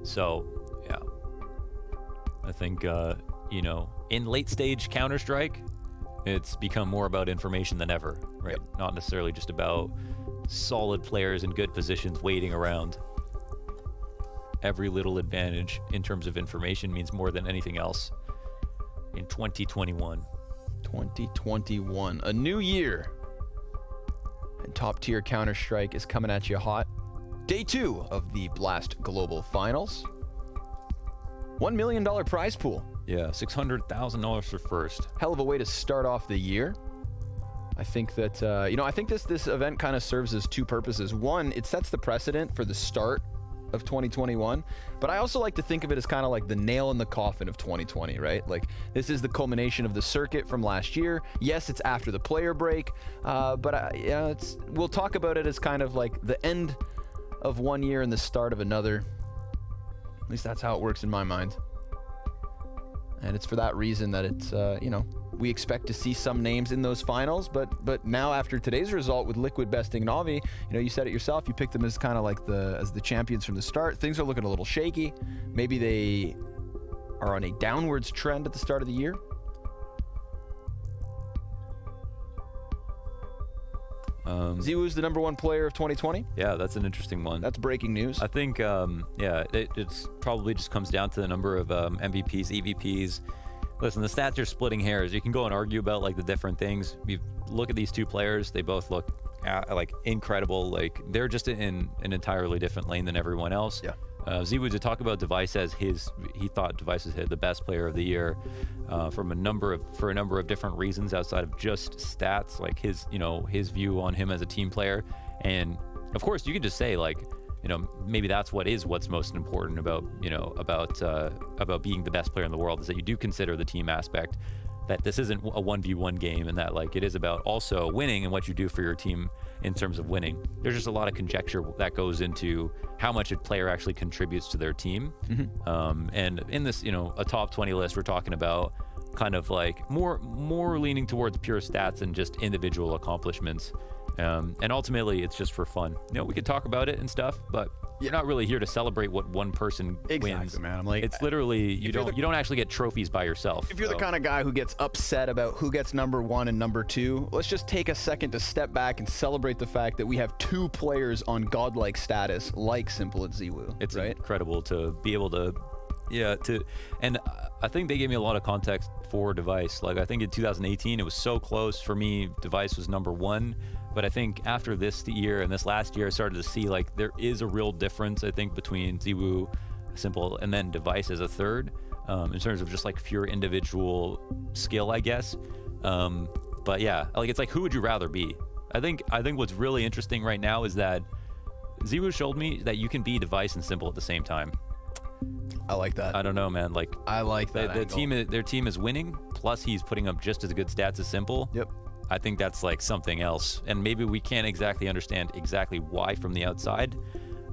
So, yeah. I think, you know, in late stage Counter-Strike, it's become more about information than ever, right? Yep. Not necessarily just about solid players in good positions waiting around. Every little advantage in terms of information means more than anything else in 2021. 2021, a new year. And top-tier Counter-Strike is coming at you hot. Day 2 of the Blast Global Finals. $1 million prize pool. Yeah, $600,000 for first. Hell of a way to start off the year. I think that, you know, I think this event kind of serves as two purposes. One, it sets the precedent for the start of 2021, but I also like to think of it as kind of like the nail in the coffin of 2020, right? Like, this is the culmination of the circuit from last year. Yes, it's after the player break, but yeah, we'll talk about it as kind of like the end of one year and the start of another. At least that's how it works in my mind. And it's for that reason that it's, you know, we expect to see some names in those finals, but now after today's result with Liquid besting Navi, you know, you said it yourself, you picked them as kind of like the champions from the start. Things are looking a little shaky. Maybe they are on a downwards trend at the start of the year. ZywOo's the #1 player of 2020. Yeah, that's an interesting one. That's breaking news. I think, yeah, it's probably just comes down to the number of MVPs, EVPs. Listen, the stats are splitting hairs. You can go and argue about like the different things. You look at these two players; they both look like incredible. Like they're just in an entirely different lane than everyone else. Yeah. ZywOo, to talk about Device as he thought Device was the best player of the year for a number of different reasons outside of just stats, like his view on him as a team player. And of course, you can just say like, you know, maybe that's what's most important about, you know, about being the best player in the world, is that you do consider the team aspect, that this isn't a 1v1 game, and that like it is about also winning and what you do for your team in terms of winning. There's just a lot of conjecture that goes into how much a player actually contributes to their team. Mm-hmm. And in this, you know, a top 20 list, we're talking about kind of like more leaning towards pure stats and just individual accomplishments. And ultimately, it's just for fun. You know, we could talk about it and stuff, but you're not really here to celebrate what one person wins. Man. I'm like, it's literally you don't actually get trophies by yourself. If you're the kind of guy who gets upset about who gets #1 and #2, let's just take a second to step back and celebrate the fact that we have two players on godlike status, like Simple and ZywOo. It's right? incredible to be able to. Yeah, and I think they gave me a lot of context for Device. Like, I think in 2018, it was so close for me. Device was #1, but I think after this year and this last year, I started to see like there is a real difference, I think, between ZywOo, Simple, and then Device as a third, in terms of just like pure individual skill, I guess. But yeah, like it's like, who would you rather be? I think what's really interesting right now is that ZywOo showed me that you can be Device and Simple at the same time. I like that. I don't know, man. Like, I like that. Their team is winning. Plus, he's putting up just as good stats as Simple. Yep. I think that's like something else, and maybe we can't exactly understand exactly why from the outside.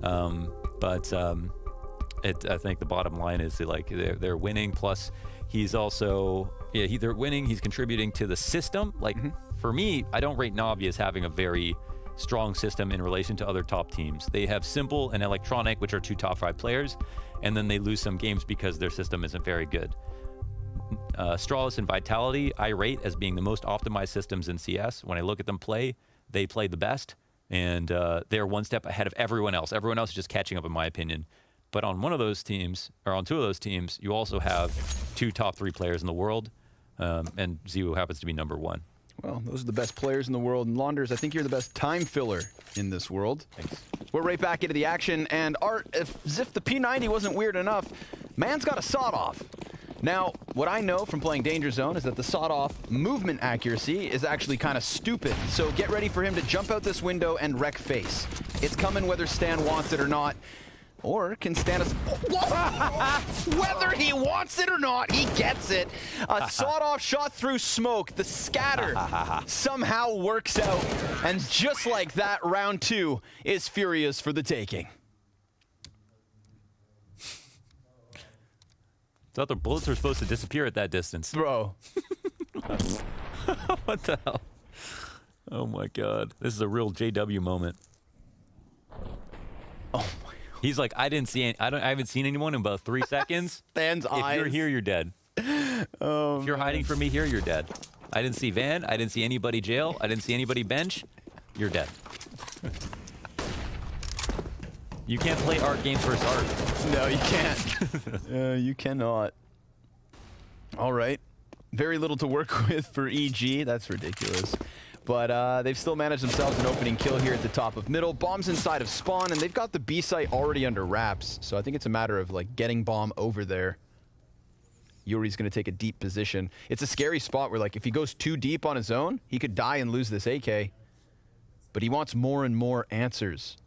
But I think the bottom line is that, like they're winning. Plus, he's also they're winning. He's contributing to the system. Like for me, I don't rate Navi as having a very strong system in relation to other top teams. They have Simple and Electronic, which are two top 5 players, and then they lose some games because their system isn't very good. Astralis and Vitality, I rate as being the most optimized systems in CS. When I look at them play, they play the best, and they're one step ahead of everyone else. Everyone else is just catching up, in my opinion. But on one of those teams, or on 2 of those teams, you also have 2 top 3 players in the world, and ZywOo happens to be #1. Well, those are the best players in the world. And Launders, I think you're the best time filler in this world. Thanks. We're right back into the action. And Art, as if the P90 wasn't weird enough, man's got a sawed-off. Now, what I know from playing Danger Zone is that the sawed-off movement accuracy is actually kind of stupid. So get ready for him to jump out this window and wreck face. It's coming whether Stan wants it or not. Or can Stan whether he wants it or not, he gets it. A sawed-off shot through smoke. The scatter somehow works out. And just like that, round 2 is Furia's for the taking. Thought the bullets were supposed to disappear at that distance. Bro. What the hell? Oh my god. This is a real JW moment. Oh my. He's like, I haven't seen anyone in about 3 seconds. Van's eyes. If you're here, you're dead. Oh, if you're hiding from me here, you're dead. I didn't see Van. I didn't see anybody jail. I didn't see anybody bench. You're dead. You can't play art games versus art. No, you can't. You cannot. All right. Very little to work with for EG. That's ridiculous. But they've still managed themselves an opening kill here at the top of middle. Bomb's inside of spawn, and they've got the B site already under wraps. So I think it's a matter of like getting bomb over there. Yuri's going to take a deep position. It's a scary spot where like if he goes too deep on his own, he could die and lose this AK. But he wants more and more answers.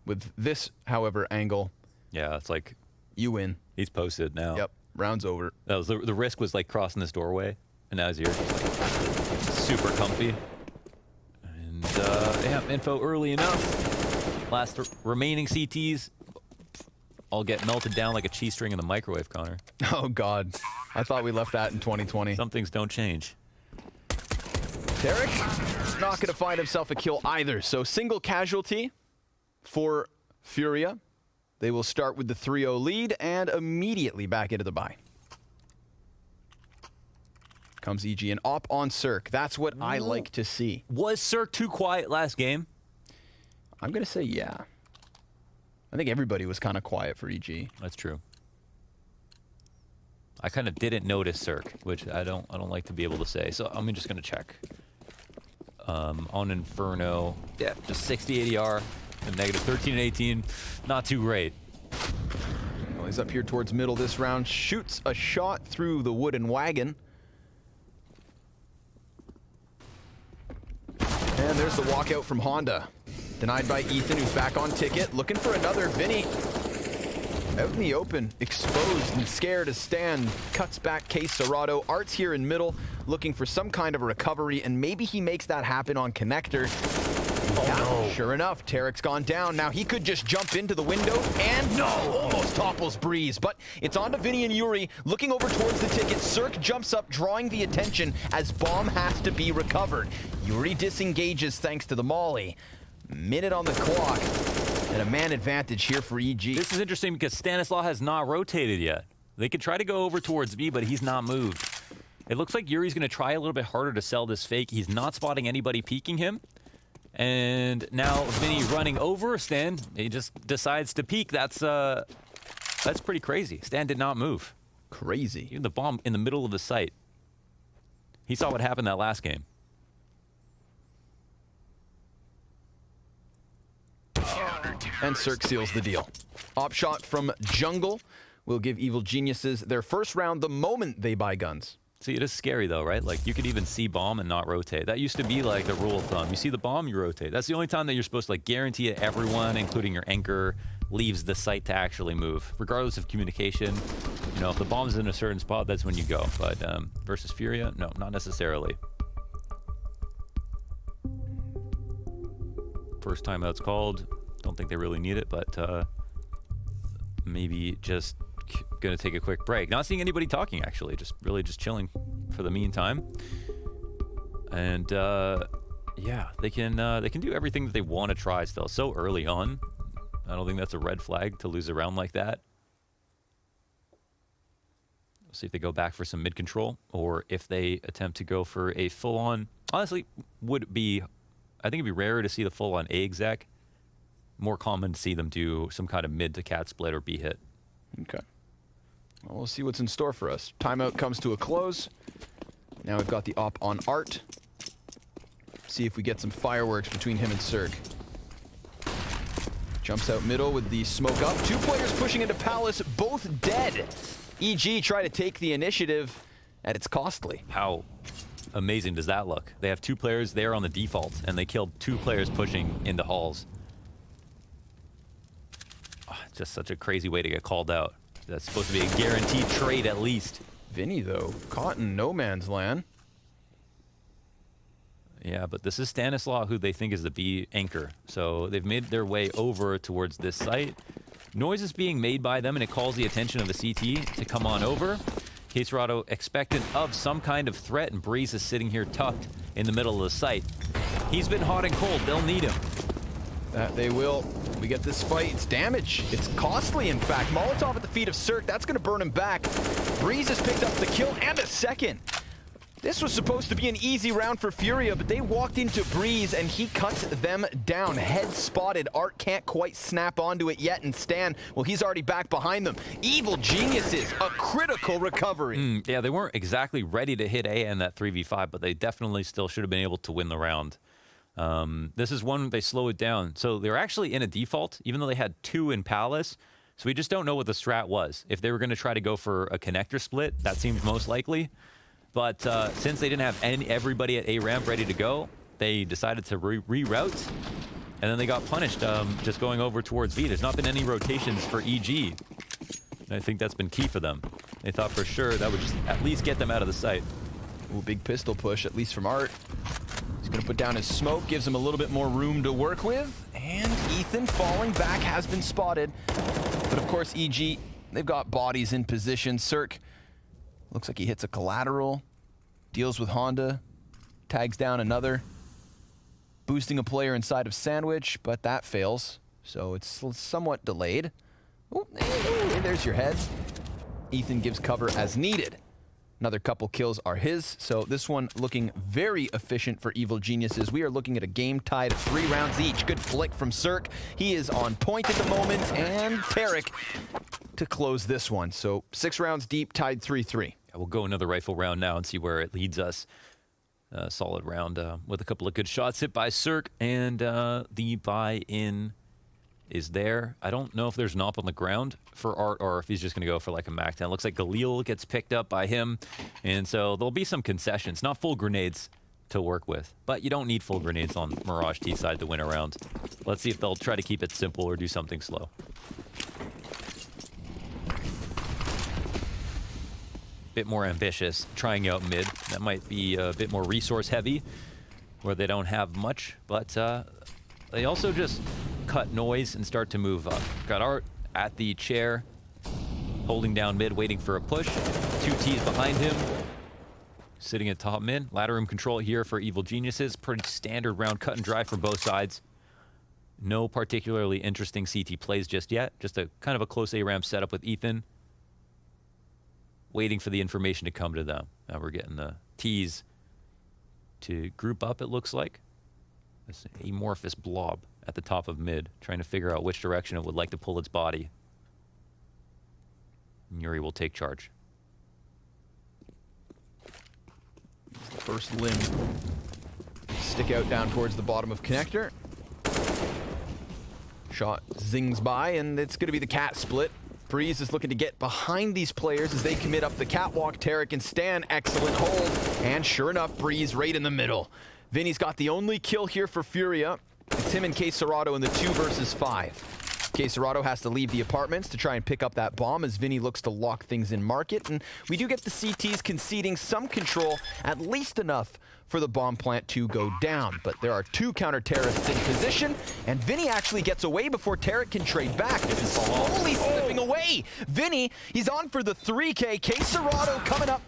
With this, however, angle. Yeah, it's like you win. He's posted now. Yep, round's over. That was the risk was like crossing this doorway, and now he's here, just like super comfy. And they have info early enough. Last remaining CTs all get melted down like a cheese string in the microwave, Connor. Oh God, I thought we left that in 2020. Some things don't change. Tarek not going to find himself a kill either. So single casualty for Furia. They will start with the 3-0 lead and immediately back into the bye. Comes EG and op on Cirque. That's what I like to see. Was Cirque too quiet last game? I'm going to say yeah. I think everybody was kind of quiet for EG. That's true. I kind of didn't notice Cirque, which I don't like to be able to say. So I'm just going to check. On Inferno, yeah, just 60 ADR. And negative 13 and 18, not too great. Well, he's up here towards middle this round. Shoots a shot through the wooden wagon. And there's the walkout from Honda. Denied by Ethan, who's back on ticket. Looking for another. Vinny out in the open, exposed and scared as Stan cuts back Case Serrato. Art's here in middle, looking for some kind of a recovery, and maybe he makes that happen on connector. No. Sure enough, Tarek's gone down. Now he could just jump into the window and almost topples Breeze. But it's on to Vinny and Yuri, looking over towards the ticket. Cirque jumps up, drawing the attention as bomb has to be recovered. Yuri disengages thanks to the molly. Minute on the clock and a man advantage here for EG. This is interesting because Stanislaw has not rotated yet. They could try to go over towards B, but he's not moved. It looks like Yuri's going to try a little bit harder to sell this fake. He's not spotting anybody peeking him. And now Vinny running over Stan. He just decides to peek. That's pretty crazy. Stan did not move. Crazy. Even the bomb in the middle of the site. He saw what happened that last game. And Cirque seals the deal. Op shot from Jungle will give Evil Geniuses their first round the moment they buy guns. See, it is scary though, right? Like you could even see bomb and not rotate. That used to be like the rule of thumb. You see the bomb, you rotate. That's the only time that you're supposed to like guarantee it everyone, including your anchor, leaves the site to actually move. Regardless of communication, you know, if the bomb's in a certain spot, that's when you go. But versus Furia, no, not necessarily. First time out's called. Don't think they really need it, but maybe just gonna take a quick break. Not seeing anybody talking actually, just really just chilling for the meantime. And yeah, they can do everything that they want to try still. So early on, I don't think that's a red flag to lose a round like that. We'll see if they go back for some mid control or if they attempt to go for a full on. Honestly, I think it'd be rarer to see the full on A exec. More common to see them do some kind of mid to cat split or B hit. Okay. Well, we'll see what's in store for us. Timeout comes to a close. Now we've got the op on Art. See if we get some fireworks between him and Cirque. Jumps out middle with the smoke up. Two players pushing into Palace, both dead. EG try to take the initiative, and it's costly. How amazing does that look? They have two players there on the default, and they killed two players pushing into halls. Oh, just such a crazy way to get called out. That's supposed to be a guaranteed trade at least. Vinny, though, caught in no man's land. Yeah, but this is Stanislaw, who they think is the B anchor. So they've made their way over towards this site. Noise is being made by them, and it calls the attention of the CT to come on over. Caserado expectant of some kind of threat, and Breeze is sitting here tucked in the middle of the site. He's been hot and cold. They'll need him. That they will. We get this fight. It's damage. It's costly, in fact. Molotov at the feet of Cirque. That's going to burn him back. Breeze has picked up the kill and a second. This was supposed to be an easy round for Furia, but they walked into Breeze and he cuts them down. Head spotted. Art can't quite snap onto it yet, and Stan, well, he's already back behind them. Evil Geniuses, a critical recovery. Yeah, they weren't exactly ready to hit A in that 3v5, but they definitely still should have been able to win the round. This is one they slow it down. So they're actually in a default, even though they had 2 in Palace. So we just don't know what the strat was. If they were going to try to go for a connector split, that seems most likely. But since they didn't have everybody at A ramp ready to go, they decided to reroute, and then they got punished just going over towards B. There's not been any rotations for EG. And I think that's been key for them. They thought for sure that would just at least get them out of the site. Ooh, big pistol push, at least from Art. He's going to put down his smoke, gives him a little bit more room to work with. And Ethan falling back has been spotted. But of course, EG, they've got bodies in position. Cirque looks like he hits a collateral, deals with Honda, tags down another, boosting a player inside of Sandwich, but that fails. So it's somewhat delayed. Ooh, hey, there's your head. Ethan gives cover as needed. Another couple kills are his, so this one looking very efficient for Evil Geniuses. We are looking at a game tied at 3 rounds each. Good flick from Cirque. He is on point at the moment, and Tarek to close this one. So 6 rounds deep, tied 3-3. Yeah, we'll go another rifle round now and see where it leads us. Solid round with a couple of good shots hit by Cirque, and the buy-in is there. I don't know if there's an op on the ground for Art or if he's just going to go for like a MAC 10. Looks like Galil gets picked up by him, and so there'll be some concessions. Not full grenades to work with, but you don't need full grenades on Mirage T side to win a round. Let's see if they'll try to keep it simple or do something slow. Bit more ambitious, trying out mid. That might be a bit more resource heavy, where they don't have much, but they also just cut noise and start to move up. Got Art at the chair, holding down mid, waiting for a push. 2 Ts behind him, sitting at top mid. Ladder room control here for Evil Geniuses. Pretty standard round, cut and dry from both sides. No particularly interesting CT plays just yet. Just a kind of a close A ramp setup with Ethan, waiting for the information to come to them. Now we're getting the Ts to group up, it looks like. This amorphous blob at the top of mid, trying to figure out which direction it would like to pull its body. Yuri will take charge. The first limb stick out down towards the bottom of connector. Shot zings by, and it's going to be the cat split. Breeze is looking to get behind these players as they commit up the catwalk. Tarek and Stan, excellent hold. And sure enough, Breeze right in the middle. Vinny's got the only kill here for Furia. It's him and Caserado in the 2 versus 5. Caserado has to leave the apartments to try and pick up that bomb as Vinny looks to lock things in market. And we do get the CTs conceding some control, at least enough for the bomb plant to go down. But there are 2 counter-terrorists in position, and Vinny actually gets away before Tarek can trade back. This is slowly slipping away. Vinny, he's on for the 3K. Caserado coming up.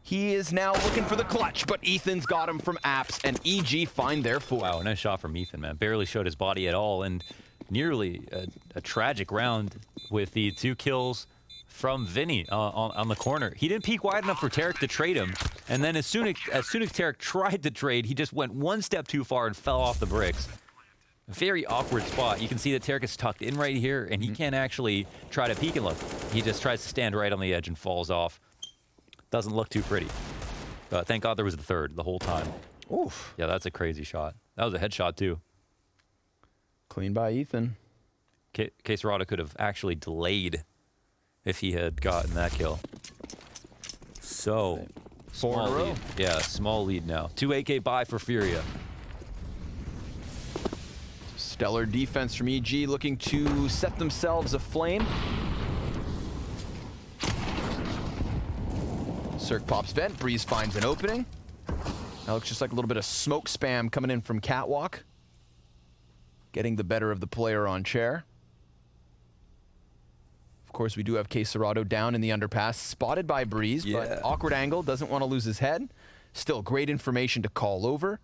He is now looking for the clutch, but Ethan's got him from apps, and EG find their fool. Wow, nice shot from Ethan, man. Barely showed his body at all, and nearly a tragic round with the 2 kills from Vinny on the corner. He didn't peek wide enough for Tarek to trade him, and then as soon as Tarek tried to trade, he just went 1 step too far and fell off the bricks. A very awkward spot. You can see that Tarek is tucked in right here, and he can't actually try to peek and look. He just tries to stand right on the edge and falls off. Doesn't look too pretty. But thank God there was the 3rd the whole time. Oof. Yeah, that's a crazy shot. That was a headshot, too. Clean by Ethan. Caserado could have actually delayed if he had gotten that kill. So, 4 in a row. Lead. Yeah, small lead now. 2 AK buy for Furia. Stellar defense from EG, looking to set themselves aflame. Cirque pops vent, Breeze finds an opening. That looks just like a little bit of smoke spam coming in from Catwalk. Getting the better of the player on chair. course, we do have Quesarado down in the underpass, spotted by Breeze, but awkward angle, doesn't want to lose his head. Still great information to call over.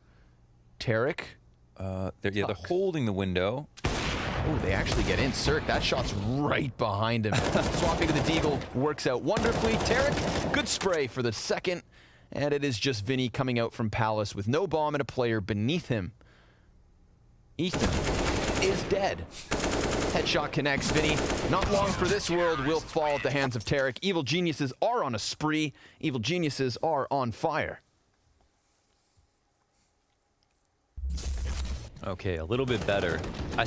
Tarek. They're holding the window. Oh, they actually get in. Cirque, that shot's right behind him. Swapping to the Deagle works out wonderfully. Tarek, good spray for the second. And it is just Vinny coming out from Palace with no bomb and a player beneath him. Ethan is dead. Headshot connects. Vinny, not long for this world, will fall at the hands of Tarek. Evil Geniuses are on a spree. Evil Geniuses are on fire. Okay, a little bit better. I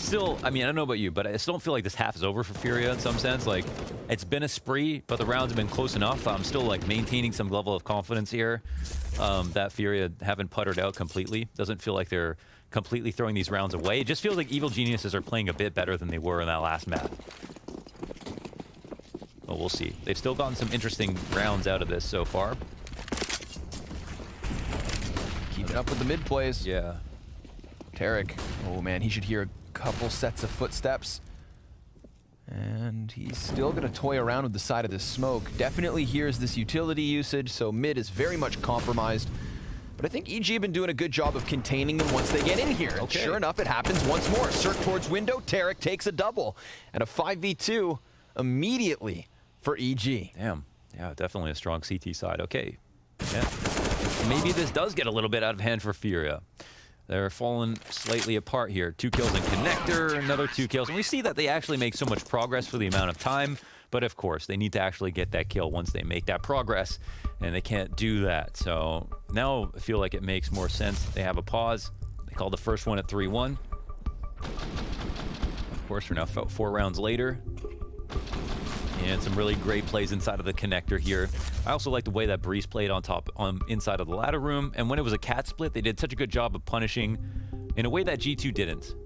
mean, I don't know about you, but I still don't feel like this half is over for Furia in some sense. Like, it's been a spree, but the rounds have been close enough. I'm still, like, maintaining some level of confidence here that Furia haven't puttered out completely. Doesn't feel like they're completely throwing these rounds away. It just feels like Evil Geniuses are playing a bit better than they were in that last map. Well, we'll see. They've still gotten some interesting rounds out of this so far. Keeping up with the mid plays. Yeah. Tarek, oh man, he should hear a couple sets of footsteps. And he's still going to toy around with the side of this smoke. Definitely hears this utility usage, so mid is very much compromised. But I think EG have been doing a good job of containing them once they get in here. Okay. Sure enough, it happens once more. Cirque towards window, Tarek takes a double. And a 5v2 immediately for EG. Damn. Yeah, definitely a strong CT side. Okay. Yeah. Maybe this does get a little bit out of hand for Furia. They're falling slightly apart here. 2 kills in connector, another 2 kills. And we see that they actually make so much progress for the amount of time. But of course, they need to actually get that kill once they make that progress. And they can't do that. So now I feel like it makes more sense. They have a pause. They call the first one at 3-1. Of course, we're now 4 rounds later. And some really great plays inside of the connector here. I also like the way that Breeze played on top, inside of the ladder room. And when it was a cat split, they did such a good job of punishing in a way that G2 didn't.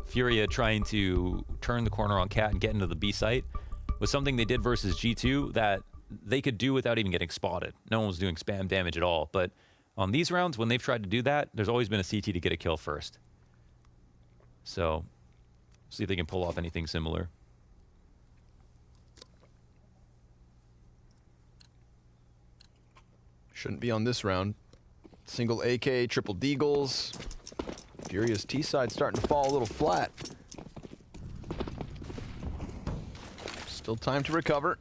Furia trying to turn the corner on cat and get into the B site was something they did versus G2 that they could do without even getting spotted. No one was doing spam damage at all. But on these rounds, when they've tried to do that, there's always been a CT to get a kill first. So, see if they can pull off anything similar. Shouldn't be on this round. Single AK, triple deagles. Furia's T-side starting to fall a little flat. Still time to recover.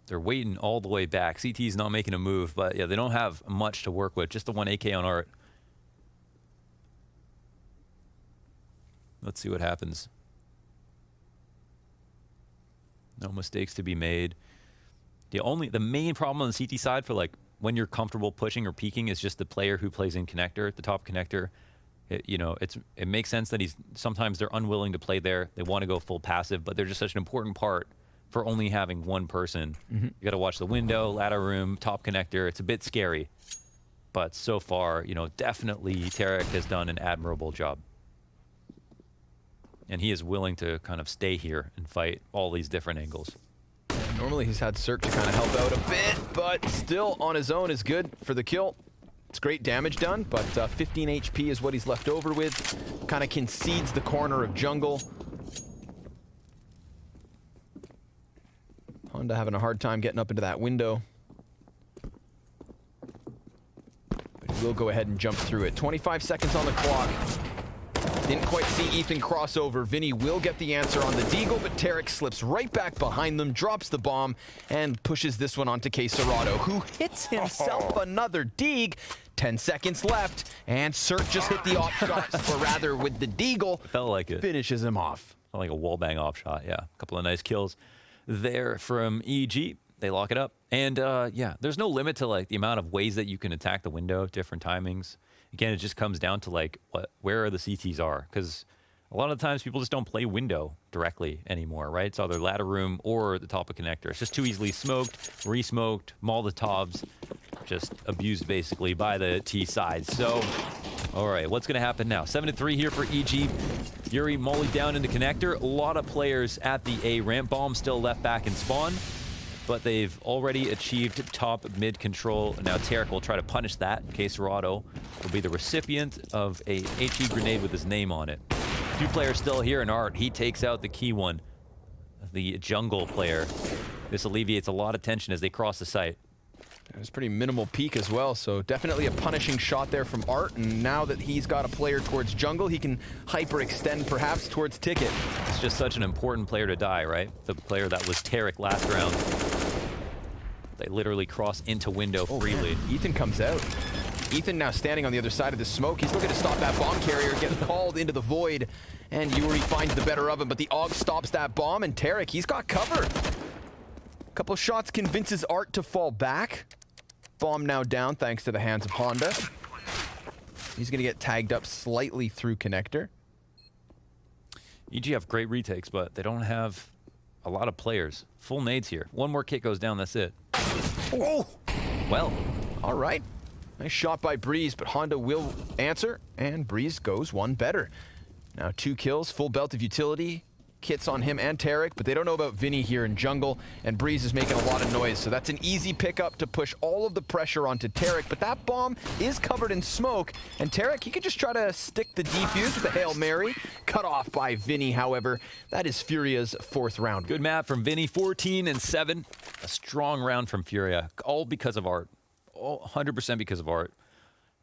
They're waiting all the way back. CT's not making a move, but yeah, they don't have much to work with. Just the 1 AK on Art. Let's see what happens. No mistakes to be made. The main problem on the CT side for like when you're comfortable pushing or peeking is just the player who plays in connector, the top connector. It makes sense that sometimes they're unwilling to play there. They want to go full passive, but they're just such an important part for only having one person. You got to watch the window, ladder room, top connector. It's a bit scary, but so far, definitely Tarek has done an admirable job. And he is willing to kind of stay here and fight all these different angles. Normally he's had Cirque to kind of help out a bit, but still on his own is good for the kill. It's great damage done, but 15 HP is what he's left over with. Kind of concedes the corner of jungle. Honda having a hard time getting up into that window. But he will go ahead and jump through it. 25 seconds on the clock. Didn't quite see Ethan cross over. Vinny will get the answer on the deagle, but Tarek slips right back behind them, drops the bomb, and pushes this one onto Quesarado, who hits himself another deag. 10 seconds left, and Cirque just hit the off shot, or rather with the deagle, felt like it finishes him off. Felt like a wallbang off shot, yeah. A couple of nice kills there from EG. They lock it up. And yeah, there's no limit to like the amount of ways that you can attack the window, different timings. Again, it just comes down to like where the CTs are, because a lot of the times people just don't play window directly anymore, right? It's either ladder room or the top of connector. It's just too easily smoked, re-smoked, Molotovs, just abused basically by the T side. So, all right, what's going to happen now? 7-3 here for EG. Yuri molly down into connector. A lot of players at the A ramp. Bomb still left back in spawn. but they've already achieved top mid control. Now Tarek will try to punish that. Caserado will be the recipient of a HE grenade with his name on it. 2 players still here in Art. He takes out the key one, the jungle player. This alleviates a lot of tension as they cross the site. It was pretty minimal peak as well, so definitely a punishing shot there from Art, and now that he's got a player towards jungle, he can hyperextend perhaps towards Ticket. It's just such an important player to die, right? The player that was Tarek last round. They literally cross into window freely. Ethan comes out. Ethan now standing on the other side of the smoke. He's looking to stop that bomb carrier, getting called into the void, and Yuri finds the better of him, but the AUG stops that bomb, and Tarek, he's got cover. Couple shots convinces Art to fall back. Bomb now down thanks to the hands of Honda. He's going to get tagged up slightly through connector. EG have great retakes, but they don't have a lot of players. Full nades here. One more kit goes down, that's it. Oh! Well. All right. Nice shot by Breeze, but Honda will answer, and Breeze goes one better. Now 2 kills, full belt of utility. Kits on him and Tarek, but they don't know about Vinny here in jungle, and Breeze is making a lot of noise, so that's an easy pickup to push all of the pressure onto Tarek, but that bomb is covered in smoke, and Tarek, he could just try to stick the defuse with a Hail Mary. Cut off by Vinny, however. That is Furia's 4th round. Good map from Vinny, 14 and 7. A strong round from Furia, all because of Art. All 100% because of Art.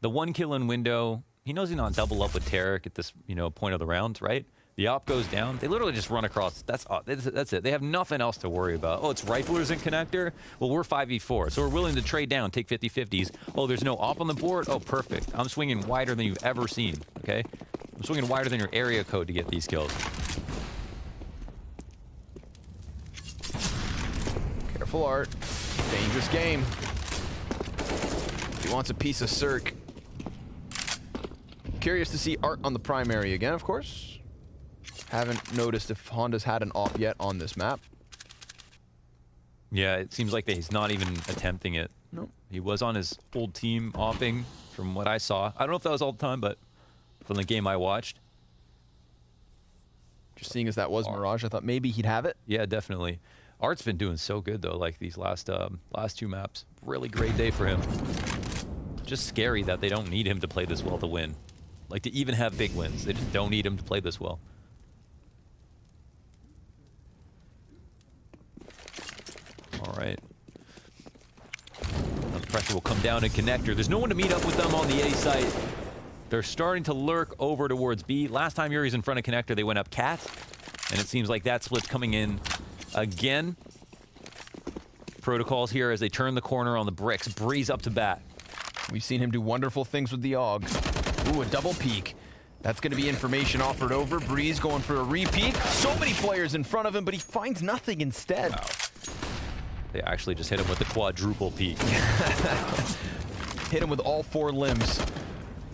The 1 kill in window, he knows he's not double up with Tarek at this, point of the round, right? The op goes down. They literally just run across. That's it. They have nothing else to worry about. Oh, it's riflers in connector? Well, we're 5v4, so we're willing to trade down, take 50-50s. Oh, there's no op on the board? Oh, perfect. I'm swinging wider than you've ever seen, okay? I'm swinging wider than your area code to get these kills. Careful, Art. Dangerous game. He wants a piece of Cirque. Curious to see Art on the primary again, of course. Haven't noticed if Honda's had an op yet on this map. Yeah, it seems like he's not even attempting it. No. He was on his old team opping from what I saw. I don't know if that was all the time, but from the game I watched. Just seeing as that was Mirage, I thought maybe he'd have it. Yeah, definitely. Art's been doing so good, though, like these last 2 maps. Really great day for him. Just scary that they don't need him to play this well to win. Like, to even have big wins. They just don't need him to play this well. All right. Now the pressure will come down in connector. There's no one to meet up with them on the A site. They're starting to lurk over towards B. Last time Yuri's in front of connector, they went up cat. And it seems like that split's coming in again. Protocols here as they turn the corner on the bricks. Breeze up to bat. We've seen him do wonderful things with the AUG. Ooh, a double peek. That's going to be information offered over. Breeze going for a repeat. So many players in front of him, but he finds nothing instead. Wow. They actually just hit him with the quadruple peek. Hit him with all 4 limbs.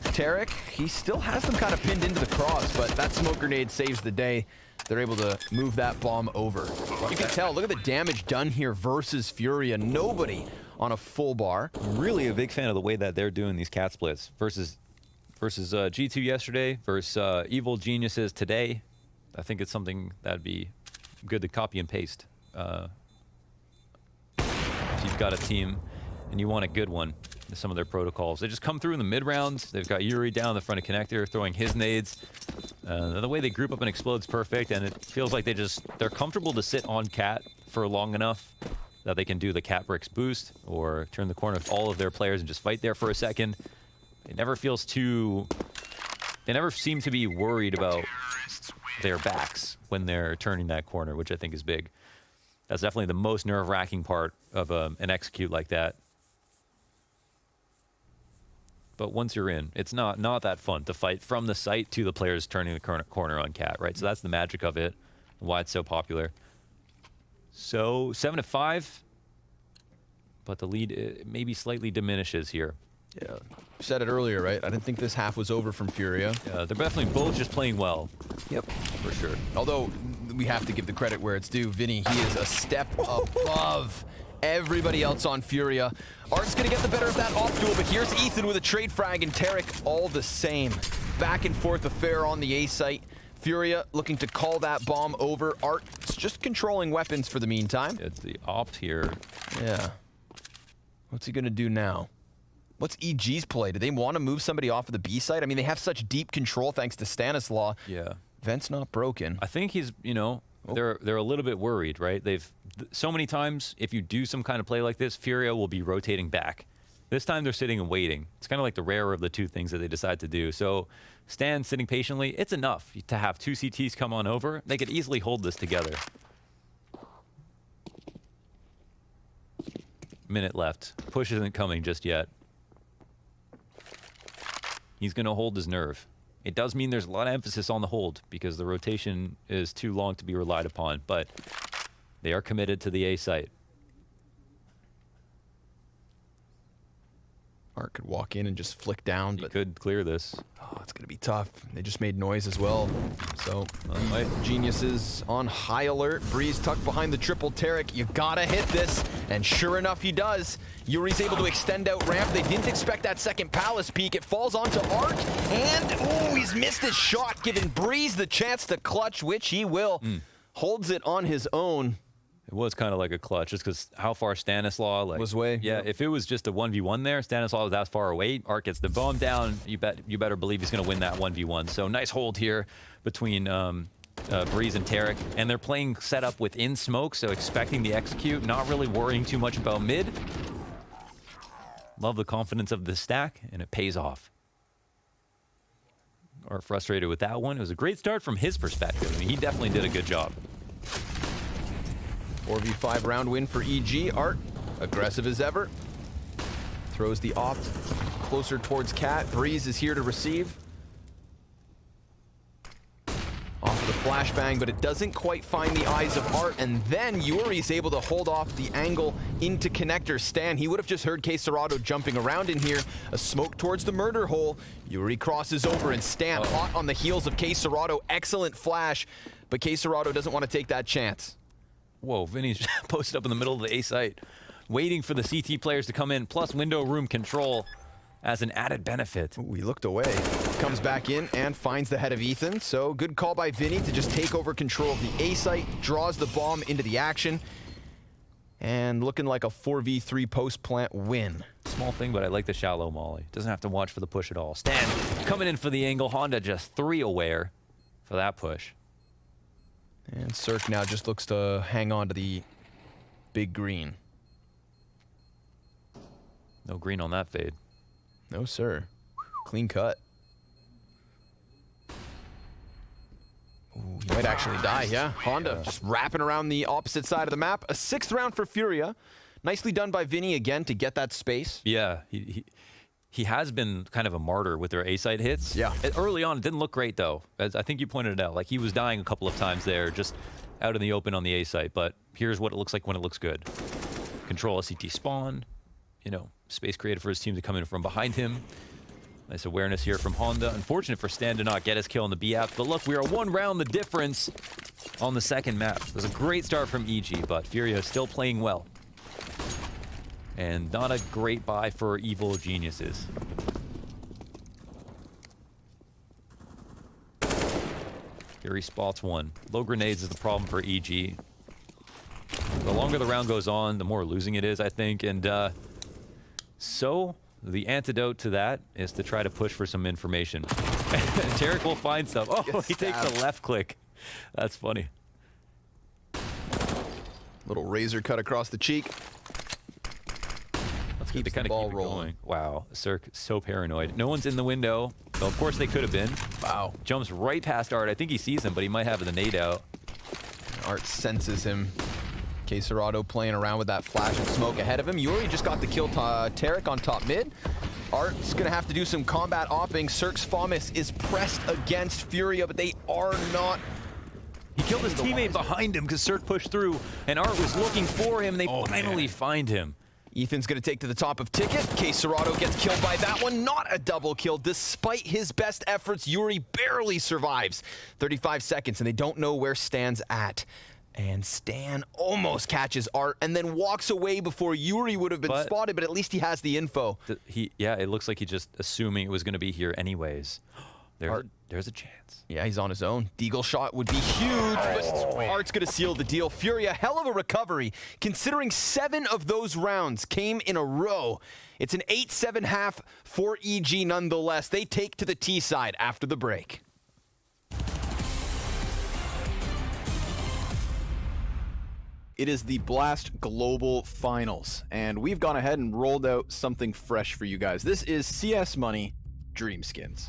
Tarek, he still has them kind of pinned into the cross, but that smoke grenade saves the day. They're able to move that bomb over. You can tell, look at the damage done here versus Furia. Nobody on a full bar. I'm really a big fan of the way that they're doing these cat splits versus G2 yesterday versus Evil Geniuses today. I think it's something that'd be good to copy and paste. If you've got a team and you want a good one, some of their protocols. They just come through in the mid rounds. They've got Yuri down the front of connector throwing his nades. The way they group up and explode's perfect, and it feels like they're comfortable to sit on cat for long enough that they can do the cat bricks boost or turn the corner with all of their players and just fight there for a second. It never feels too... They never seem to be worried about their backs when they're turning that corner, which I think is big. That's definitely the most nerve-wracking part of an execute like that. But once you're in, it's not that fun to fight from the site to the players turning the corner on cat, right? So that's the magic of it, why it's so popular. So 7-5, but the lead maybe slightly diminishes here. Yeah, said it earlier, right? I didn't think this half was over from Furia. Yeah, they're definitely both just playing well. Yep, for sure. Although we have to give the credit where it's due. Vinny, he is a step above everybody else on Furia. Art's gonna get the better of that off duel, but here's Ethan with a trade frag and Tarek all the same. Back and forth affair on the A site. Furia looking to call that bomb over. Art just controlling weapons for the meantime. It's the opt here. Yeah. What's he going to do now? What's EG's play? Do they want to move somebody off of the B site? I mean, they have such deep control thanks to Stanislaw. Yeah. Vent's not broken. I think he's, you know, they're a little bit worried, right? So many times, if you do some kind of play like this, Furia will be rotating back. This time they're sitting and waiting. It's kind of like the rarer of the two things that they decide to do. So Stan sitting patiently, it's enough to have two CTs come on over. They could easily hold this together. Minute left. Push isn't coming just yet. He's going to hold his nerve. It does mean there's a lot of emphasis on the hold because the rotation is too long to be relied upon, but they are committed to the A site. Art could walk in and just flick down, but he could clear this. Oh, it's going to be tough. They just made noise as well. So, Geniuses on high alert. Breeze tucked behind the triple Tarek. You got to hit this. And sure enough, he does. Yuri's able to extend out ramp. They didn't expect that second Palace peek. It falls onto Art. And, oh, he's missed his shot, giving Breeze the chance to clutch, which he will. Holds it on his own. It was kind of like a clutch, just because how far Stanislaw was away. Yeah, if it was just a 1v1 there, Stanislaw was that far away. Art gets the bomb down. You better believe he's going to win that 1v1. So nice hold here between Breeze and Tarek, and they're playing setup within smoke, so expecting the execute, not really worrying too much about mid. Love the confidence of the stack, and it pays off. Art frustrated with that one. It was a great start from his perspective. I mean, he definitely did a good job. 4v5 round win for EG. Art, aggressive as ever. Throws the opt closer towards Cat. Breeze is here to receive. Off of the flashbang, but it doesn't quite find the eyes of Art, and then Yuri's able to hold off the angle into connector. Stan, he would have just heard K-Serrato jumping around in here. A smoke towards the murder hole. Yuri crosses over, and Stan hot on the heels of K-Serrato. Excellent flash, but K-Serrato doesn't want to take that chance. Whoa, Vinny's posted up in the middle of the A site, waiting for the CT players to come in, plus window room control as an added benefit. Ooh, he looked away. Comes back in and finds the head of Ethan. So good call by Vinny to just take over control of the A site, draws the bomb into the action, and looking like a 4v3 post-plant win. Small thing, but I like the shallow molly. Doesn't have to watch for the push at all. Stan coming in for the angle. Honda just 3 aware for that push. And Cirque now just looks to hang on to the big green. No green on that fade. No, sir. Clean cut. Ooh, he might actually die, yeah. Honda just wrapping around the opposite side of the map. A 6th round for Furia. Nicely done by Vinny again to get that space. Yeah, he has been kind of a martyr with their A-side hits. Yeah. Early on, it didn't look great, though. As I think you pointed it out. Like, he was dying a couple of times there, just out in the open on the A-site. But here's what it looks like when it looks good. Control a CT spawn. You know, space created for his team to come in from behind him. Nice awareness here from Honda. Unfortunate for Stan to not get his kill on the B-app. But look, we are 1 round the difference on the second map. It was a great start from EG, but Furia is still playing well. And not a great buy for Evil Geniuses. Fury spots 1. Low grenades is the problem for EG. The longer the round goes on, the more losing it is, I think. And so the antidote to that is to try to push for some information. Tarek will find some. Oh, he takes a left click. That's funny. Little razor cut across the cheek. Keep the ball rolling. Wow, Cirque so paranoid. No one's in the window. Well, of course they could have been. Wow. Jumps right past Art. I think he sees him, but he might have the nade out. Art senses him. K-Serrato playing around with that flash and smoke ahead of him. Yuri just got the kill Tarek on top mid. Art's gonna have to do some combat opping. Cirque's FAMAS is pressed against Furia, but they are not. He killed his teammate behind him because Cirque pushed through, and Art was looking for him. They finally find him. Ethan's going to take to the top of Ticket. K-Serrato gets killed by that one. Not a double kill. Despite his best efforts, Yuri barely survives. 35 seconds, and they don't know where Stan's at. And Stan almost catches Art and then walks away before Yuri would have been spotted, but at least he has the info. Yeah, it looks like he's just assuming it was going to be here anyways. There's a chance. Yeah, he's on his own. Deagle shot would be huge, but Art's going to seal the deal. Furia, hell of a recovery, considering 7 of those rounds came in a row. It's an 8-7 half for EG nonetheless. They take to the T side after the break. It is the Blast Global Finals, and we've gone ahead and rolled out something fresh for you guys. This is CS Money Dream Skins.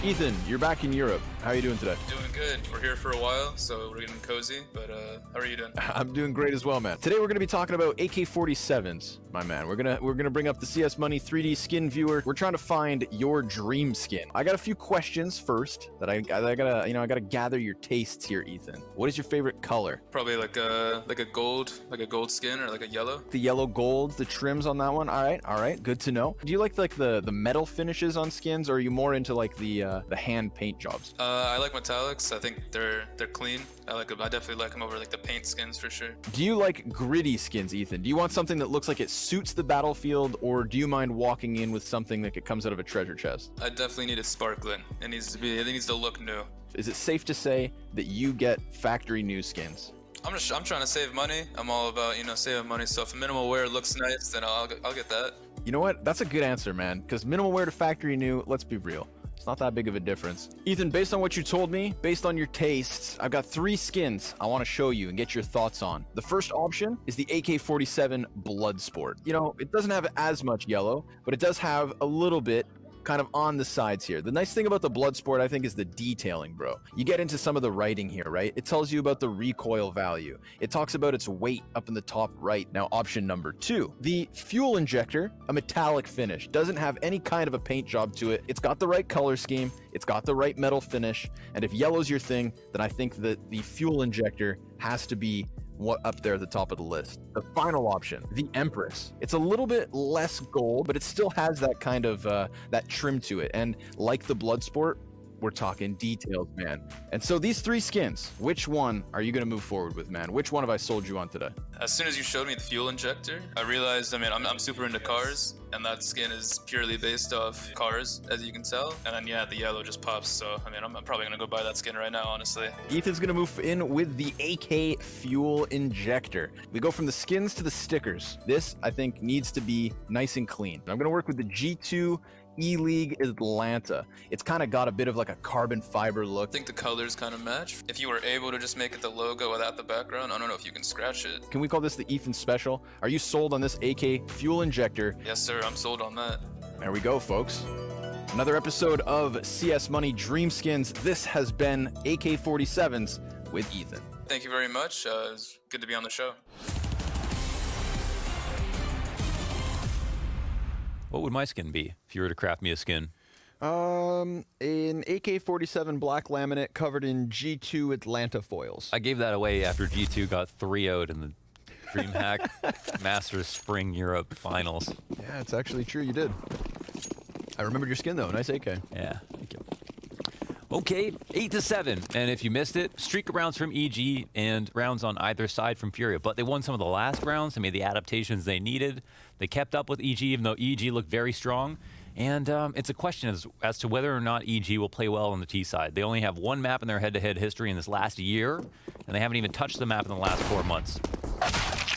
Ethan, you're back in Europe. How are you doing today? Doing good. We're here for a while, so we're getting cozy, but how are you doing? I'm doing great as well, man. Today we're going to be talking about AK-47s, my man. We're gonna bring up the CS Money 3D skin viewer. We're trying to find your dream skin. I got a few questions first that I gotta gather your tastes here, Ethan. What is your favorite color? Probably like a gold skin or like a yellow. The yellow gold, the trims on that one. All right, good to know. Do you like the metal finishes on skins, or are you more into like the hand paint jobs? I like metallics. I think they're clean. I definitely like them over like the paint skins for sure. Do you like gritty skins, Ethan? Do you want something that looks like it suits the battlefield, or do you mind walking in with something like it comes out of a treasure chest? I definitely need it sparkling. It needs to look new. Is it safe to say that you get factory new skins? I'm trying to save money. I'm all about, saving money. So if minimal wear looks nice, then I'll get that. You know what? That's a good answer, man. Because minimal wear to factory new, let's be real, it's not that big of a difference. Ethan, based on what you told me, based on your tastes, I've got 3 skins I want to show you and get your thoughts on. The first option is the AK-47 Bloodsport. It doesn't have as much yellow, but it does have a little bit kind of on the sides here. The nice thing about the Bloodsport, I think, is the detailing, bro. You get into some of the writing here, right? It tells you about the recoil value. It talks about its weight up in the top right. Now, option number 2, the fuel injector, a metallic finish. Doesn't have any kind of a paint job to it. It's got the right color scheme. It's got the right metal finish. And if yellow's your thing, then I think that the fuel injector has to be up there at the top of the list. The final option, the Empress. It's a little bit less gold, but it still has that kind of that trim to it. And like the Bloodsport, we're talking details, man. And so these 3 skins, which one are you going to move forward with, man? Which one have I sold you on today? As soon as you showed me the fuel injector, I realized, I'm super into cars, and that skin is purely based off cars, as you can tell. And then, yeah, the yellow just pops, so, I'm probably going to go buy that skin right now, honestly. Ethan's going to move in with the AK fuel injector. We go from the skins to the stickers. This, I think, needs to be nice and clean. I'm going to work with the G2 E-League Atlanta. It's kind of got a bit of like a carbon fiber look. I think the colors kind of match. If you were able to just make it the logo without the background, I don't know if you can scratch it. Can we call this the Ethan Special? Are you sold on this AK fuel injector? Yes, sir. I'm sold on that. There we go, folks. Another episode of CS Money Dream Skins. This has been AK-47s with Ethan. Thank you very much. It was good to be on the show. What would my skin be if you were to craft me a skin? An AK-47 black laminate covered in G2 Atlanta foils. I gave that away after G2 got 3-0'd in the DreamHack Masters Spring Europe Finals. Yeah, it's actually true. You did. I remembered your skin, though. Nice AK. Yeah, thank you. Okay, 8-7. And if you missed it, streak of rounds from EG and rounds on either side from Furia. But they won some of the last rounds. They made the adaptations they needed. They kept up with EG, even though EG looked very strong. And it's a question as to whether or not EG will play well on the T side. They only have 1 map in their head-to-head history in this last year, and they haven't even touched the map in the last 4 months.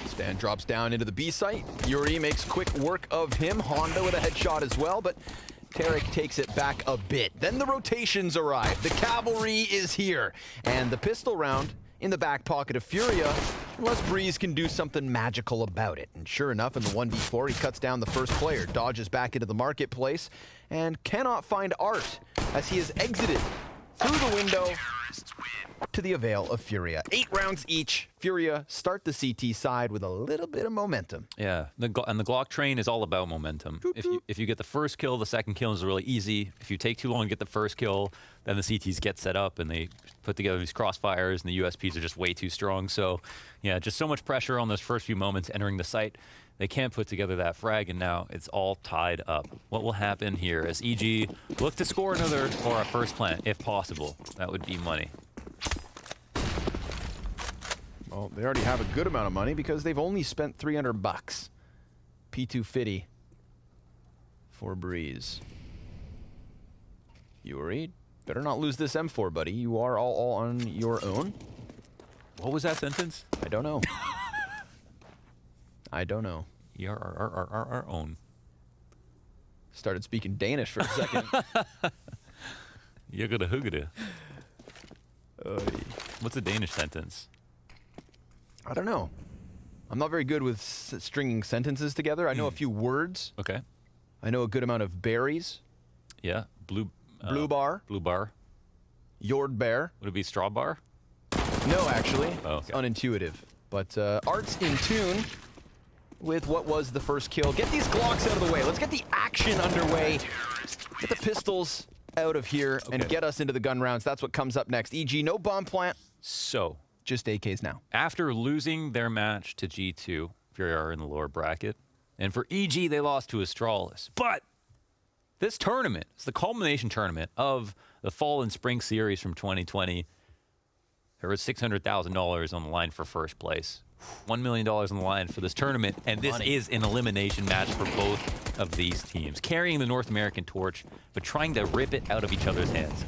Stan drops down into the B site. Yuri makes quick work of him. Honda with a headshot as well, but Tarek takes it back a bit. Then the rotations arrive. The cavalry is here. And the pistol round in the back pocket of Furia, unless Breeze can do something magical about it. And sure enough, in the 1v4, he cuts down the first player, dodges back into the marketplace, and cannot find Art as he has exited through the window to the Avail of Furia. 8 rounds each. Furia start the CT side with a little bit of momentum. Yeah, and the Glock train is all about momentum. If you get the first kill, the second kill is really easy. If you take too long to get the first kill, then the CTs get set up and they put together these crossfires, and the USPs are just way too strong. So, yeah, just so much pressure on those first few moments entering the site. They can't put together that frag, and now it's all tied up. What will happen here as EG look to score another or a first plant, if possible? That would be money. Well, they already have a good amount of money because they've only spent $300. P2 Fitty for Breeze. Yuri, better not lose this M4, buddy. You are all on your own. What was that sentence? I don't know. I don't know. You're our own. Started speaking Danish for a second. Yugada hugada. What's a Danish sentence? I don't know. I'm not very good with stringing sentences together. I know a few words. Okay. I know a good amount of berries. Yeah. Blue bar. Blue bar. Yord bear. Would it be straw bar? No, actually. Oh, okay. It's unintuitive. But Art's in tune with what was the first kill. Get these Glocks out of the way. Let's get the action underway. Get the pistols out of here and get us into the gun rounds. That's what comes up next. EG, no bomb plant. So, just AKs now. After losing their match to G2, Furia are in the lower bracket. And for EG, they lost to Astralis. But this tournament is the culmination tournament of the Fall and Spring series from 2020. There was $600,000 on the line for first place. $1 million on the line for this tournament. And this is an elimination match for both of these teams. Carrying the North American torch, but trying to rip it out of each other's hands.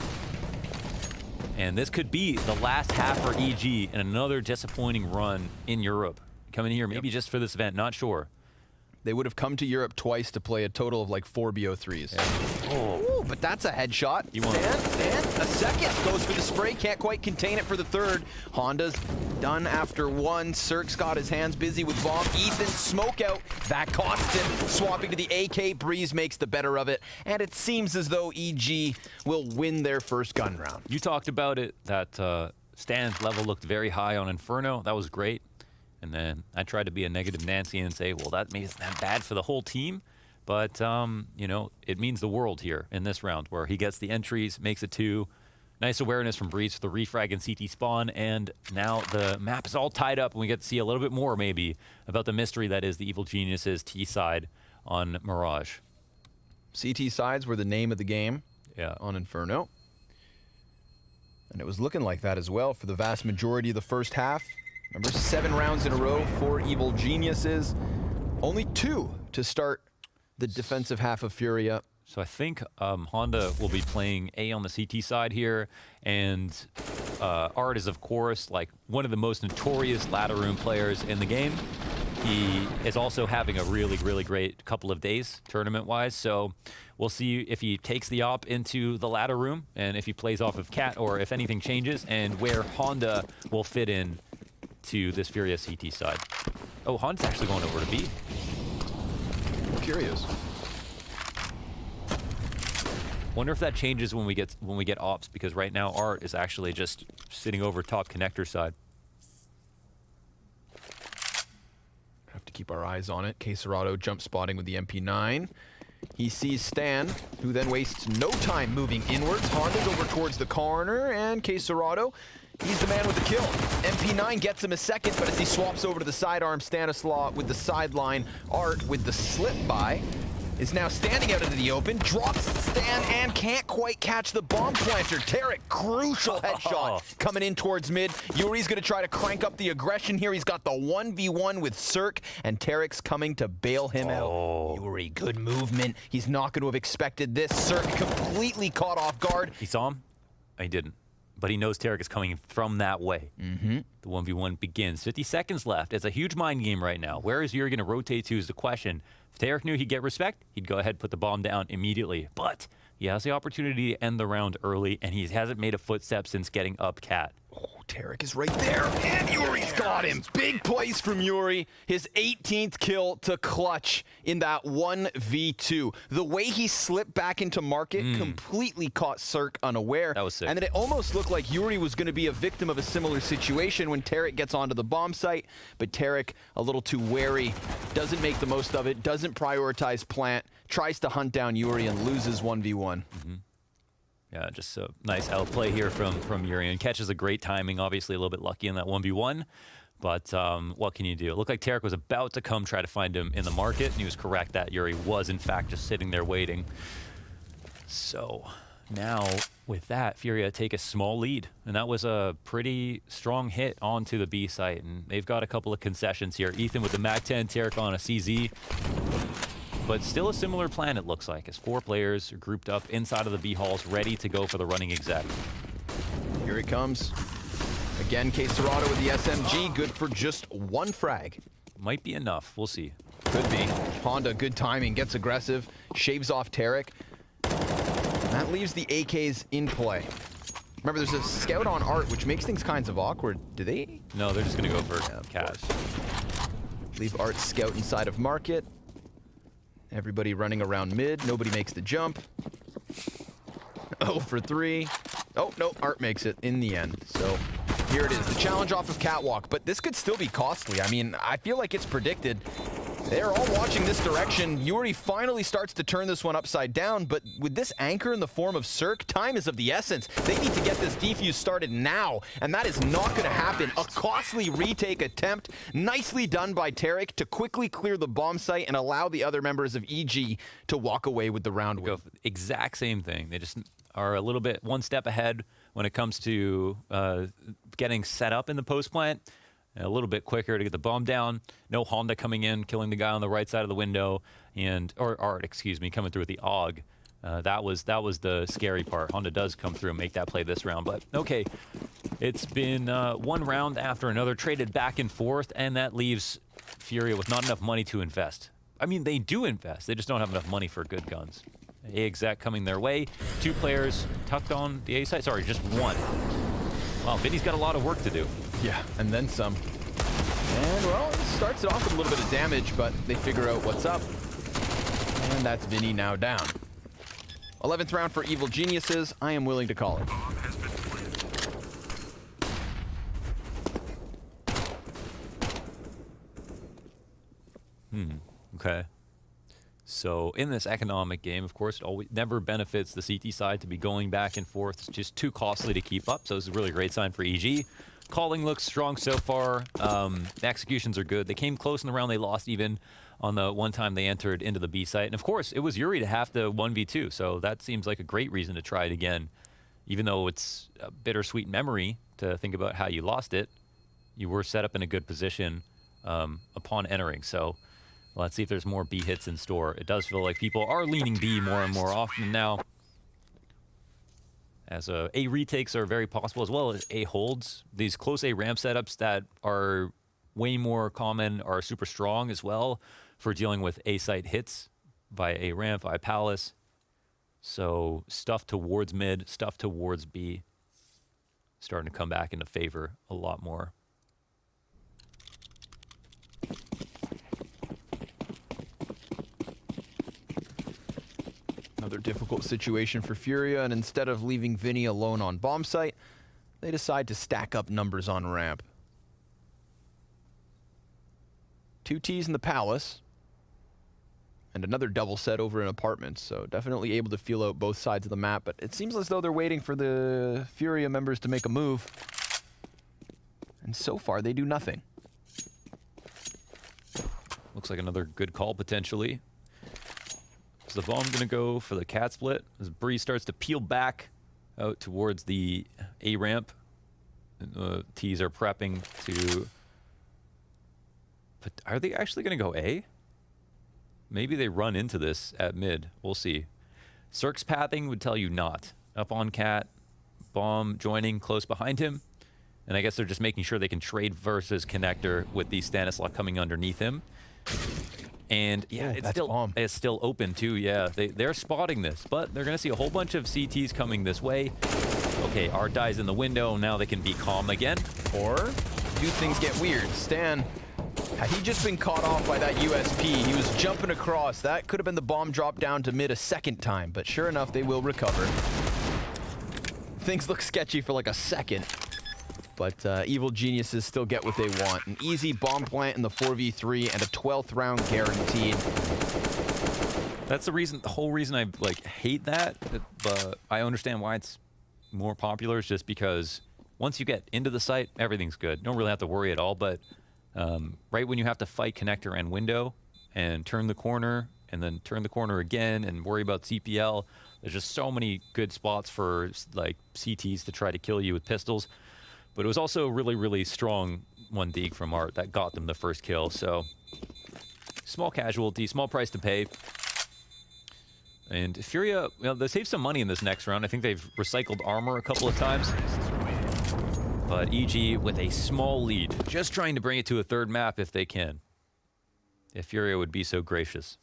And this could be the last half for EG and another disappointing run in Europe. Coming here, maybe just for this event, not sure. They would have come to Europe twice to play a total of like 4 BO3s. Yeah. Oh, but that's a headshot. And a second goes for the spray. Can't quite contain it for the third. Honda's done after one. Cirque's got his hands busy with bomb. Ethan, smoke out. That costs him. Swapping to the AK. Breeze makes the better of it. And it seems as though EG will win their first gun round. You talked about it, that stand level looked very high on Inferno. That was great. And then I tried to be a negative Nancy and say, well, that maybe isn't that bad for the whole team. But, you know, it means the world here in this round where he gets the entries, makes it 2. Nice awareness from Breeze for the refrag and CT spawn. And now the map is all tied up and we get to see a little bit more maybe about the mystery that is the Evil Geniuses T side on Mirage. CT sides were the name of the game on Inferno. And it was looking like that as well for the vast majority of the first half. Remember, 7 rounds in a row for Evil Geniuses. Only 2 to start the defensive half of Furia. So I think Honda will be playing A on the CT side here. And Art is, of course, like one of the most notorious ladder room players in the game. He is also having a really, really great couple of days tournament-wise. So we'll see if he takes the op into the ladder room and if he plays off of Cat or if anything changes and where Honda will fit in to this Furia CT side. Oh, Honda's actually going over to B. I'm curious. Wonder if that changes when we get ops, because right now Art is actually just sitting over top connector side. Have to keep our eyes on it. Queserado jump spotting with the MP9. He sees Stan, who then wastes no time moving inwards. Honda's over towards the corner, and Queserado, he's the man with the kill. MP9 gets him a second, but as he swaps over to the sidearm, Stanislaw with the sideline. Art with the slip by is now standing out into the open, drops Stan and can't quite catch the bomb planter. Tarek, crucial headshot coming in towards mid. Yuri's gonna try to crank up the aggression here. He's got the 1v1 with Cirque, and Tarek's coming to bail him out. Yuri, good movement. He's not gonna have expected this. Cirque completely caught off guard. He saw him? He didn't. But he knows Tarek is coming from that way. The 1v1 begins. 50 seconds left. It's a huge mind game right now. Where is Yuri going to rotate to is the question. If Tarek knew he'd get respect, he'd go ahead and put the bomb down immediately. But he has the opportunity to end the round early, and he hasn't made a footstep since getting up Cat. Oh, Tarek is right there, and Yuri's got him. Big plays from Yuri. His 18th kill to clutch in that 1v2. The way he slipped back into market completely caught Cirque unaware. That was sick. And then it almost looked like Yuri was going to be a victim of a similar situation when Tarek gets onto the bomb site. But Tarek, a little too wary, doesn't make the most of it, doesn't prioritize plant, tries to hunt down Yuri and loses 1v1. Yeah, just a nice outplay here from Yuri, and catches a great timing. Obviously, a little bit lucky in that 1v1, but what can you do? It looked like Tarek was about to come try to find him in the market, and he was correct that Yuri was, in fact, just sitting there waiting. So now, with that, Furia take a small lead, and that was a pretty strong hit onto the B site, and they've got a couple of concessions here. Ethan with the MAC-10, Tarek on a CZ. But still a similar plan, it looks like, as 4 players are grouped up inside of the B halls, ready to go for the running exec. Here it comes. Again, K-Serrado with the SMG, good for just 1 frag. Might be enough, we'll see. Could be. Honda, good timing, gets aggressive, shaves off Tarek. That leaves the AKs in play. Remember, there's a scout on Art, which makes things kinds of awkward. Do they? No, they're just gonna go for cash. Leave Art scout inside of Market. Everybody running around mid. Nobody makes the jump. 0 for 3. Oh, no, Art makes it in the end. So here it is, the challenge off of Catwalk. But this could still be costly. I mean, I feel like it's predicted. They're all watching this direction. Yuri finally starts to turn this one upside down, but with this anchor in the form of Cirque, time is of the essence. They need to get this defuse started now, and that is not going to happen. A costly retake attempt, nicely done by Tarek to quickly clear the bomb site and allow the other members of EG to walk away with the round win. Exact same thing. They just are a little bit 1 step ahead when it comes to getting set up in the post plant. A little bit quicker to get the bomb down. No Honda coming in, killing the guy on the right side of the window, or Art, excuse me, coming through with the AUG. That was the scary part. Honda does come through and make that play this round, but okay. It's been 1 round after another, traded back and forth, and that leaves Furia with not enough money to invest. I mean, they do invest. They just don't have enough money for good guns. A exec coming their way. 2 players tucked on the A side. Sorry, just 1. Wow, Vinny's got a lot of work to do. Yeah, and then some. And, well, it starts it off with a little bit of damage, but they figure out what's up. And that's Vinny now down. 11th round for Evil Geniuses. I am willing to call it. Okay. So in this economic game, of course, it always never benefits the CT side to be going back and forth. It's just too costly to keep up. So this is a really great sign for EG. Calling looks strong so far. The executions are good. They came close in the round. They lost even on the one time they entered into the B site. And of course, it was Yuri to have to 1v2. So that seems like a great reason to try it again. Even though it's a bittersweet memory to think about how you lost it, you were set up in a good position upon entering. So let's see if there's more B hits in store. It does feel like people are leaning B more and more often now, as A retakes are very possible, as well as A holds. These close A ramp setups that are way more common are super strong as well for dealing with A site hits by A ramp, by Palace. So stuff towards mid, stuff towards B, starting to come back into favor a lot more. Another difficult situation for Furia, and instead of leaving Vinny alone on bomb site, they decide to stack up numbers on ramp. 2 Ts in the Palace, and another double set over in Apartments, so definitely able to feel out both sides of the map, but it seems as though they're waiting for the Furia members to make a move. And so far, they do nothing. Looks like another good call, potentially. Is the bomb going to go for the cat split as Bree starts to peel back out towards the A ramp? T's are prepping to... But are they actually going to go A? Maybe they run into this at mid. We'll see. Cirque's pathing would tell you not. Up on cat, bomb joining close behind him. And I guess they're just making sure they can trade versus connector with the Stanislav coming underneath him. And yeah, it's still open too. Yeah, they're spotting this, but they're gonna see a whole bunch of CTs coming this way. Okay, Art dies in the window. Now they can be calm again. Or do things get weird? Stan, had he just been caught off by that USP, he was jumping across. That could have been the bomb drop down to mid a second time, but sure enough, they will recover. Things look sketchy for like a second. But Evil Geniuses still get what they want. An easy bomb plant in the 4v3 and a 12th round guaranteed. That's the whole reason I hate that, but I understand why it's more popular. Is just because once you get into the site, everything's good. Don't really have to worry at all, but right when you have to fight connector and window and turn the corner and then turn the corner again and worry about CPL, there's just so many good spots for like CTs to try to kill you with pistols. But it was also a really, really strong 1 dig from Art that got them the first kill. So small casualty, small price to pay. And Furia, they saved some money in this next round. I think they've recycled armor a couple of times. But EG with a small lead, just trying to bring it to a third map if they can. If Furia would be so gracious.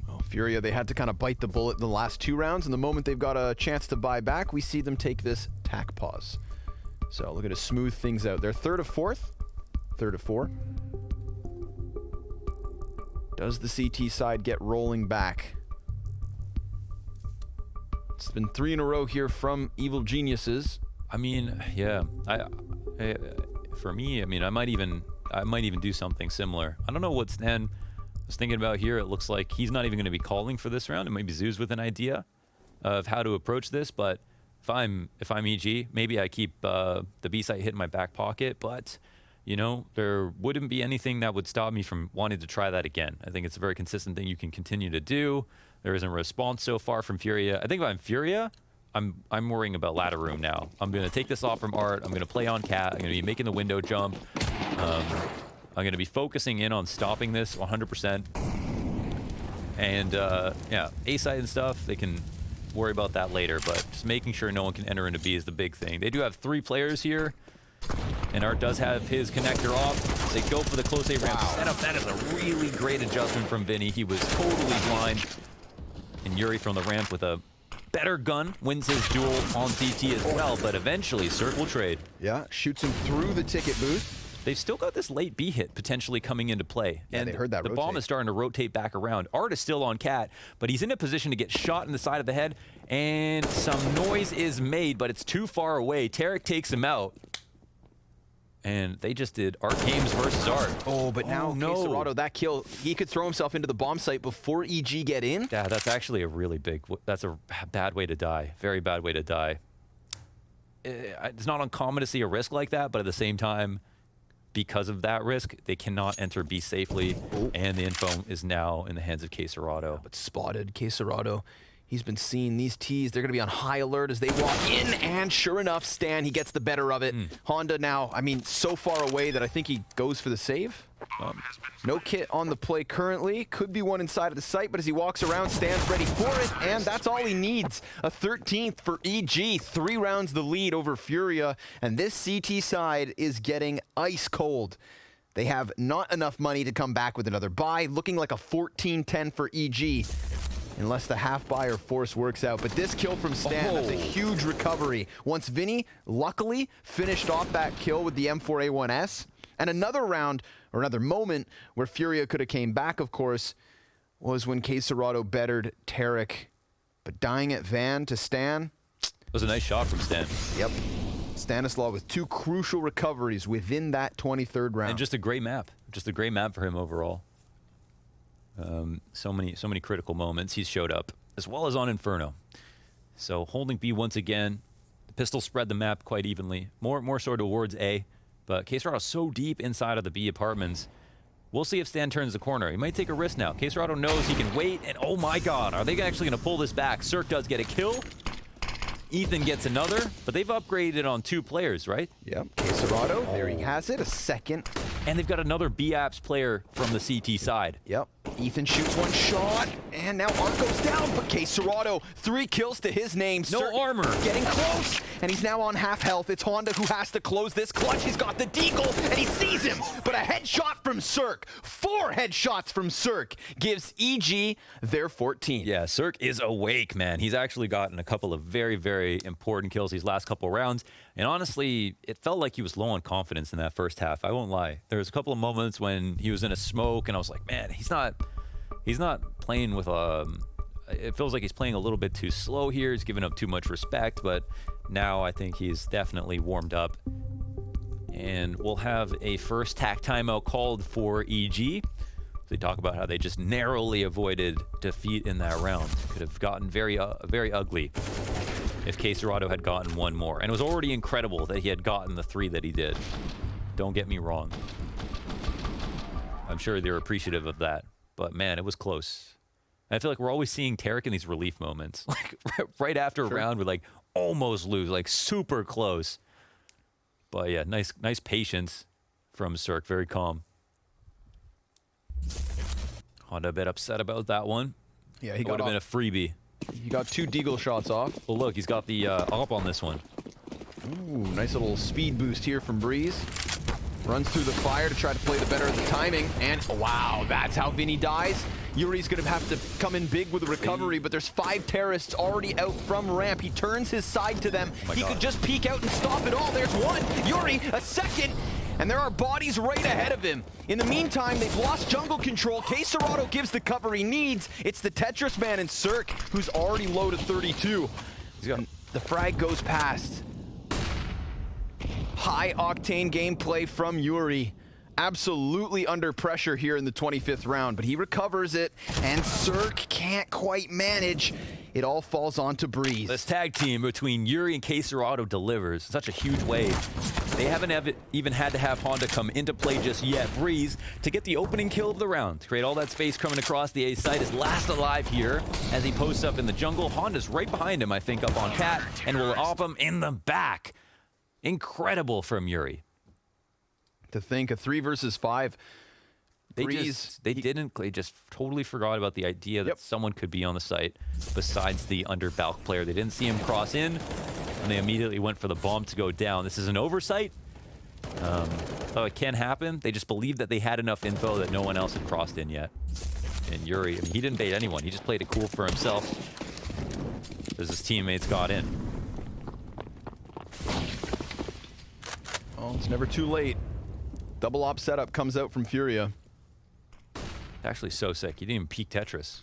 Well, Furia, they had to kind of bite the bullet in the last 2 rounds, and the moment they've got a chance to buy back, we see them take this tack pause. So looking to smooth things out. They're 3rd of 4th, 3rd of 4. Does the CT side get rolling back? It's been 3 in a row here from Evil Geniuses. I mean, yeah. For me, I mean, I might even do something similar. I don't know what Stan was thinking about here. It looks like he's not even going to be calling for this round. And maybe Zoo's with an idea of how to approach this. But if I'm EG, maybe I keep the B site hit in my back pocket. But you know, there wouldn't be anything that would stop me from wanting to try that again. I think it's a very consistent thing you can continue to do. There isn't a response so far from Furia. I think if I'm Furia, I'm worrying about ladder room now. I'm going to take this off from Art. I'm going to play on Cat. I'm going to be making the window jump. I'm going to be focusing in on stopping this 100%. And yeah, A site and stuff, they can worry about that later. But just making sure no one can enter into B is the big thing. They do have 3 players here. And Art does have his connector off. They go for the close A ramp setup. That is a really great adjustment from Vinny. He was totally blind. And Yuri from the ramp with a better gun wins his duel on CT as well. But eventually, Cirque will trade. Yeah, shoots him through the ticket booth. They've still got this late B hit potentially coming into play. Yeah, and they heard that the rotate. bomb is starting to rotate back around. Art is still on Cat, but he's in a position to get shot in the side of the head. And some noise is made, but it's too far away. Tarek takes him out. And they just did Art Games versus Art. Oh, but now Quesarado, that kill, he could throw himself into the bomb site before EG get in. Yeah, that's actually a really big, that's a bad way to die. Very bad way to die. It's not uncommon to see a risk like that, but at the same time, because of that risk, they cannot enter B safely. And the info is now in the hands of Quesarado. But spotted Quesarado. He's been seeing these T's. They're going to be on high alert as they walk in. And sure enough, Stan, he gets the better of it. Honda now, I mean, so far away that I think he goes for the save. No kit on the play currently. Could be one inside of the site, but as he walks around, Stan's ready for it. And that's all he needs. A 13th for EG. 3 rounds the lead over Furia. And this CT side is getting ice cold. They have not enough money to come back with another buy. Looking like a 14-10 for EG. Unless the half buy or force works out. But this kill from Stan, that's a huge recovery. Once Vinny, luckily, finished off that kill with the M4A1S. And another round, or another moment, where Furia could have came back, of course, was when Quesarado bettered Tarek. But dying at Van to Stan. It was a nice shot from Stan. Yep. Stanislaw with 2 crucial recoveries within that 23rd round. And just a great map. Just a great map for him overall. So many critical moments. He's showed up, as well as on Inferno. So holding B once again. The pistol spread the map quite evenly. More so towards A. But Quesarado so deep inside of the B apartments. We'll see if Stan turns the corner. He might take a risk now. Quesarado knows he can wait. And oh my god, are they actually going to pull this back? Cirque does get a kill. Ethan gets another, but they've upgraded on 2 players, right? Yep. Quesarado, there he has it, a second. And they've got another B-Apps player from the CT side. Yep. Ethan shoots 1 shot, and now Art goes down, but Quesarado, 3 kills to his name. No armor. Getting close, and he's now on half health. It's Honda who has to close this clutch. He's got the deagle, and he sees him, but a headshot from Cirque. 4 headshots from Cirque gives EG their 14. Yeah, Cirque is awake, man. He's actually gotten a couple of very, very important kills these last couple rounds. And honestly, it felt like he was low on confidence in that first half. I won't lie. There was a couple of moments when he was in a smoke, and I was like, man, he's not playing with it feels like he's playing a little bit too slow here. He's giving up too much respect, but now I think he's definitely warmed up. And we'll have a first tack timeout called for EG. They talk about how they just narrowly avoided defeat in that round. Could have gotten very ugly if Quesarado had gotten 1 more. And it was already incredible that he had gotten the 3 that he did. Don't get me wrong. I'm sure they're appreciative of that. But man, it was close. And I feel like we're always seeing Tarek in these relief moments. Like right after a round, we like almost lose, like super close. But yeah, nice patience from Cirque, very calm. Honda a bit upset about that one. Yeah, he would have been a freebie. He got 2 deagle shots off. Well, look, he's got the op on this one. Ooh, nice little speed boost here from Breeze. Runs through the fire to try to play the better of the timing. And wow, that's how Vinny dies. Yuri's gonna have to come in big with a recovery, but there's 5 terrorists already out from ramp. He turns his side to them. He could just peek out and stop it all. There's one. Yuri, a second. And there are bodies right ahead of him. In the meantime, they've lost jungle control. K-Serrato gives the cover he needs. It's the Tetris man and Cirque, who's already low to 32. The frag goes past. High-octane gameplay from Yuri. Absolutely under pressure here in the 25th round, but he recovers it, and Cirque can't quite manage. It all falls onto Breeze. This tag team between Yuri and K-Serrato delivers such a huge wave. They haven't even had to have Honda come into play just yet. Breeze, to get the opening kill of the round, to create all that space coming across the A site, is last alive here as he posts up in the jungle. Honda's right behind him, I think, up on Cat, and will off him in the back. Incredible from Yuri. To think a 3 versus 5. They just totally forgot about the idea that someone could be on the site besides the under-Balk player. They didn't see him cross in, and they immediately went for the bomb to go down. This is an oversight. Though it can happen. They just believed that they had enough info that no one else had crossed in yet. And Yuri, I mean, he didn't bait anyone. He just played it cool for himself as his teammates got in. Oh, it's never too late. Double op setup comes out from Furia. Actually so sick. He didn't even peek Tetris.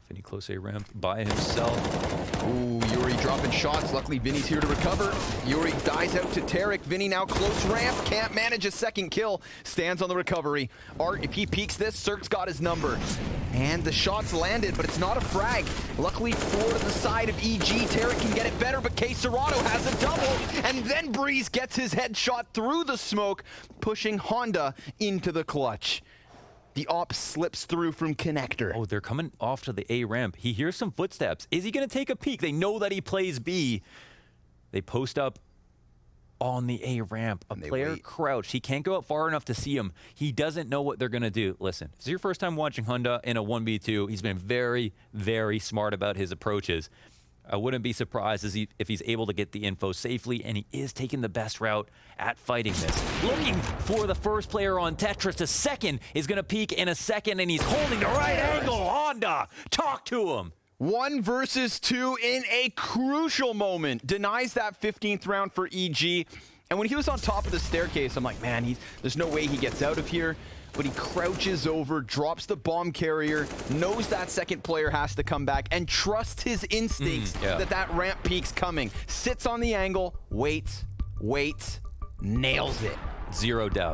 Vinny close A ramp by himself. Ooh, Yuri dropping shots. Luckily, Vinny's here to recover. Yuri dies out to Tarek. Vinny now close ramp. Can't manage a second kill. Stands on the recovery. Art, if he peeks this, Cirque's got his number. And the shot's landed, but it's not a frag. Luckily, 4 to the side of EG. Tarek can get it better, but K-Serrato has a double. And then Breeze gets his headshot through the smoke, pushing Honda into the clutch. The op slips through from connector. Oh, they're coming off to the A ramp. He hears some footsteps. Is he going to take a peek? They know that he plays B. They post up on the A ramp. A player crouched. He can't go out far enough to see him. He doesn't know what they're going to do. Listen, if it's your first time watching Honda in a 1v2, he's been very, very smart about his approaches. I wouldn't be surprised if he's able to get the info safely, and he is taking the best route at fighting this. Looking for the first player on Tetris. The second is going to peek in a second, and he's holding the right angle. Honda, talk to him. 1 versus 2 in a crucial moment. Denies that 15th round for EG. And when he was on top of the staircase, I'm like, man, there's no way he gets out of here. But he crouches over, drops the bomb carrier, knows that second player has to come back, and trusts his instincts that ramp peak's coming. Sits on the angle, waits, nails it. Zero doubt.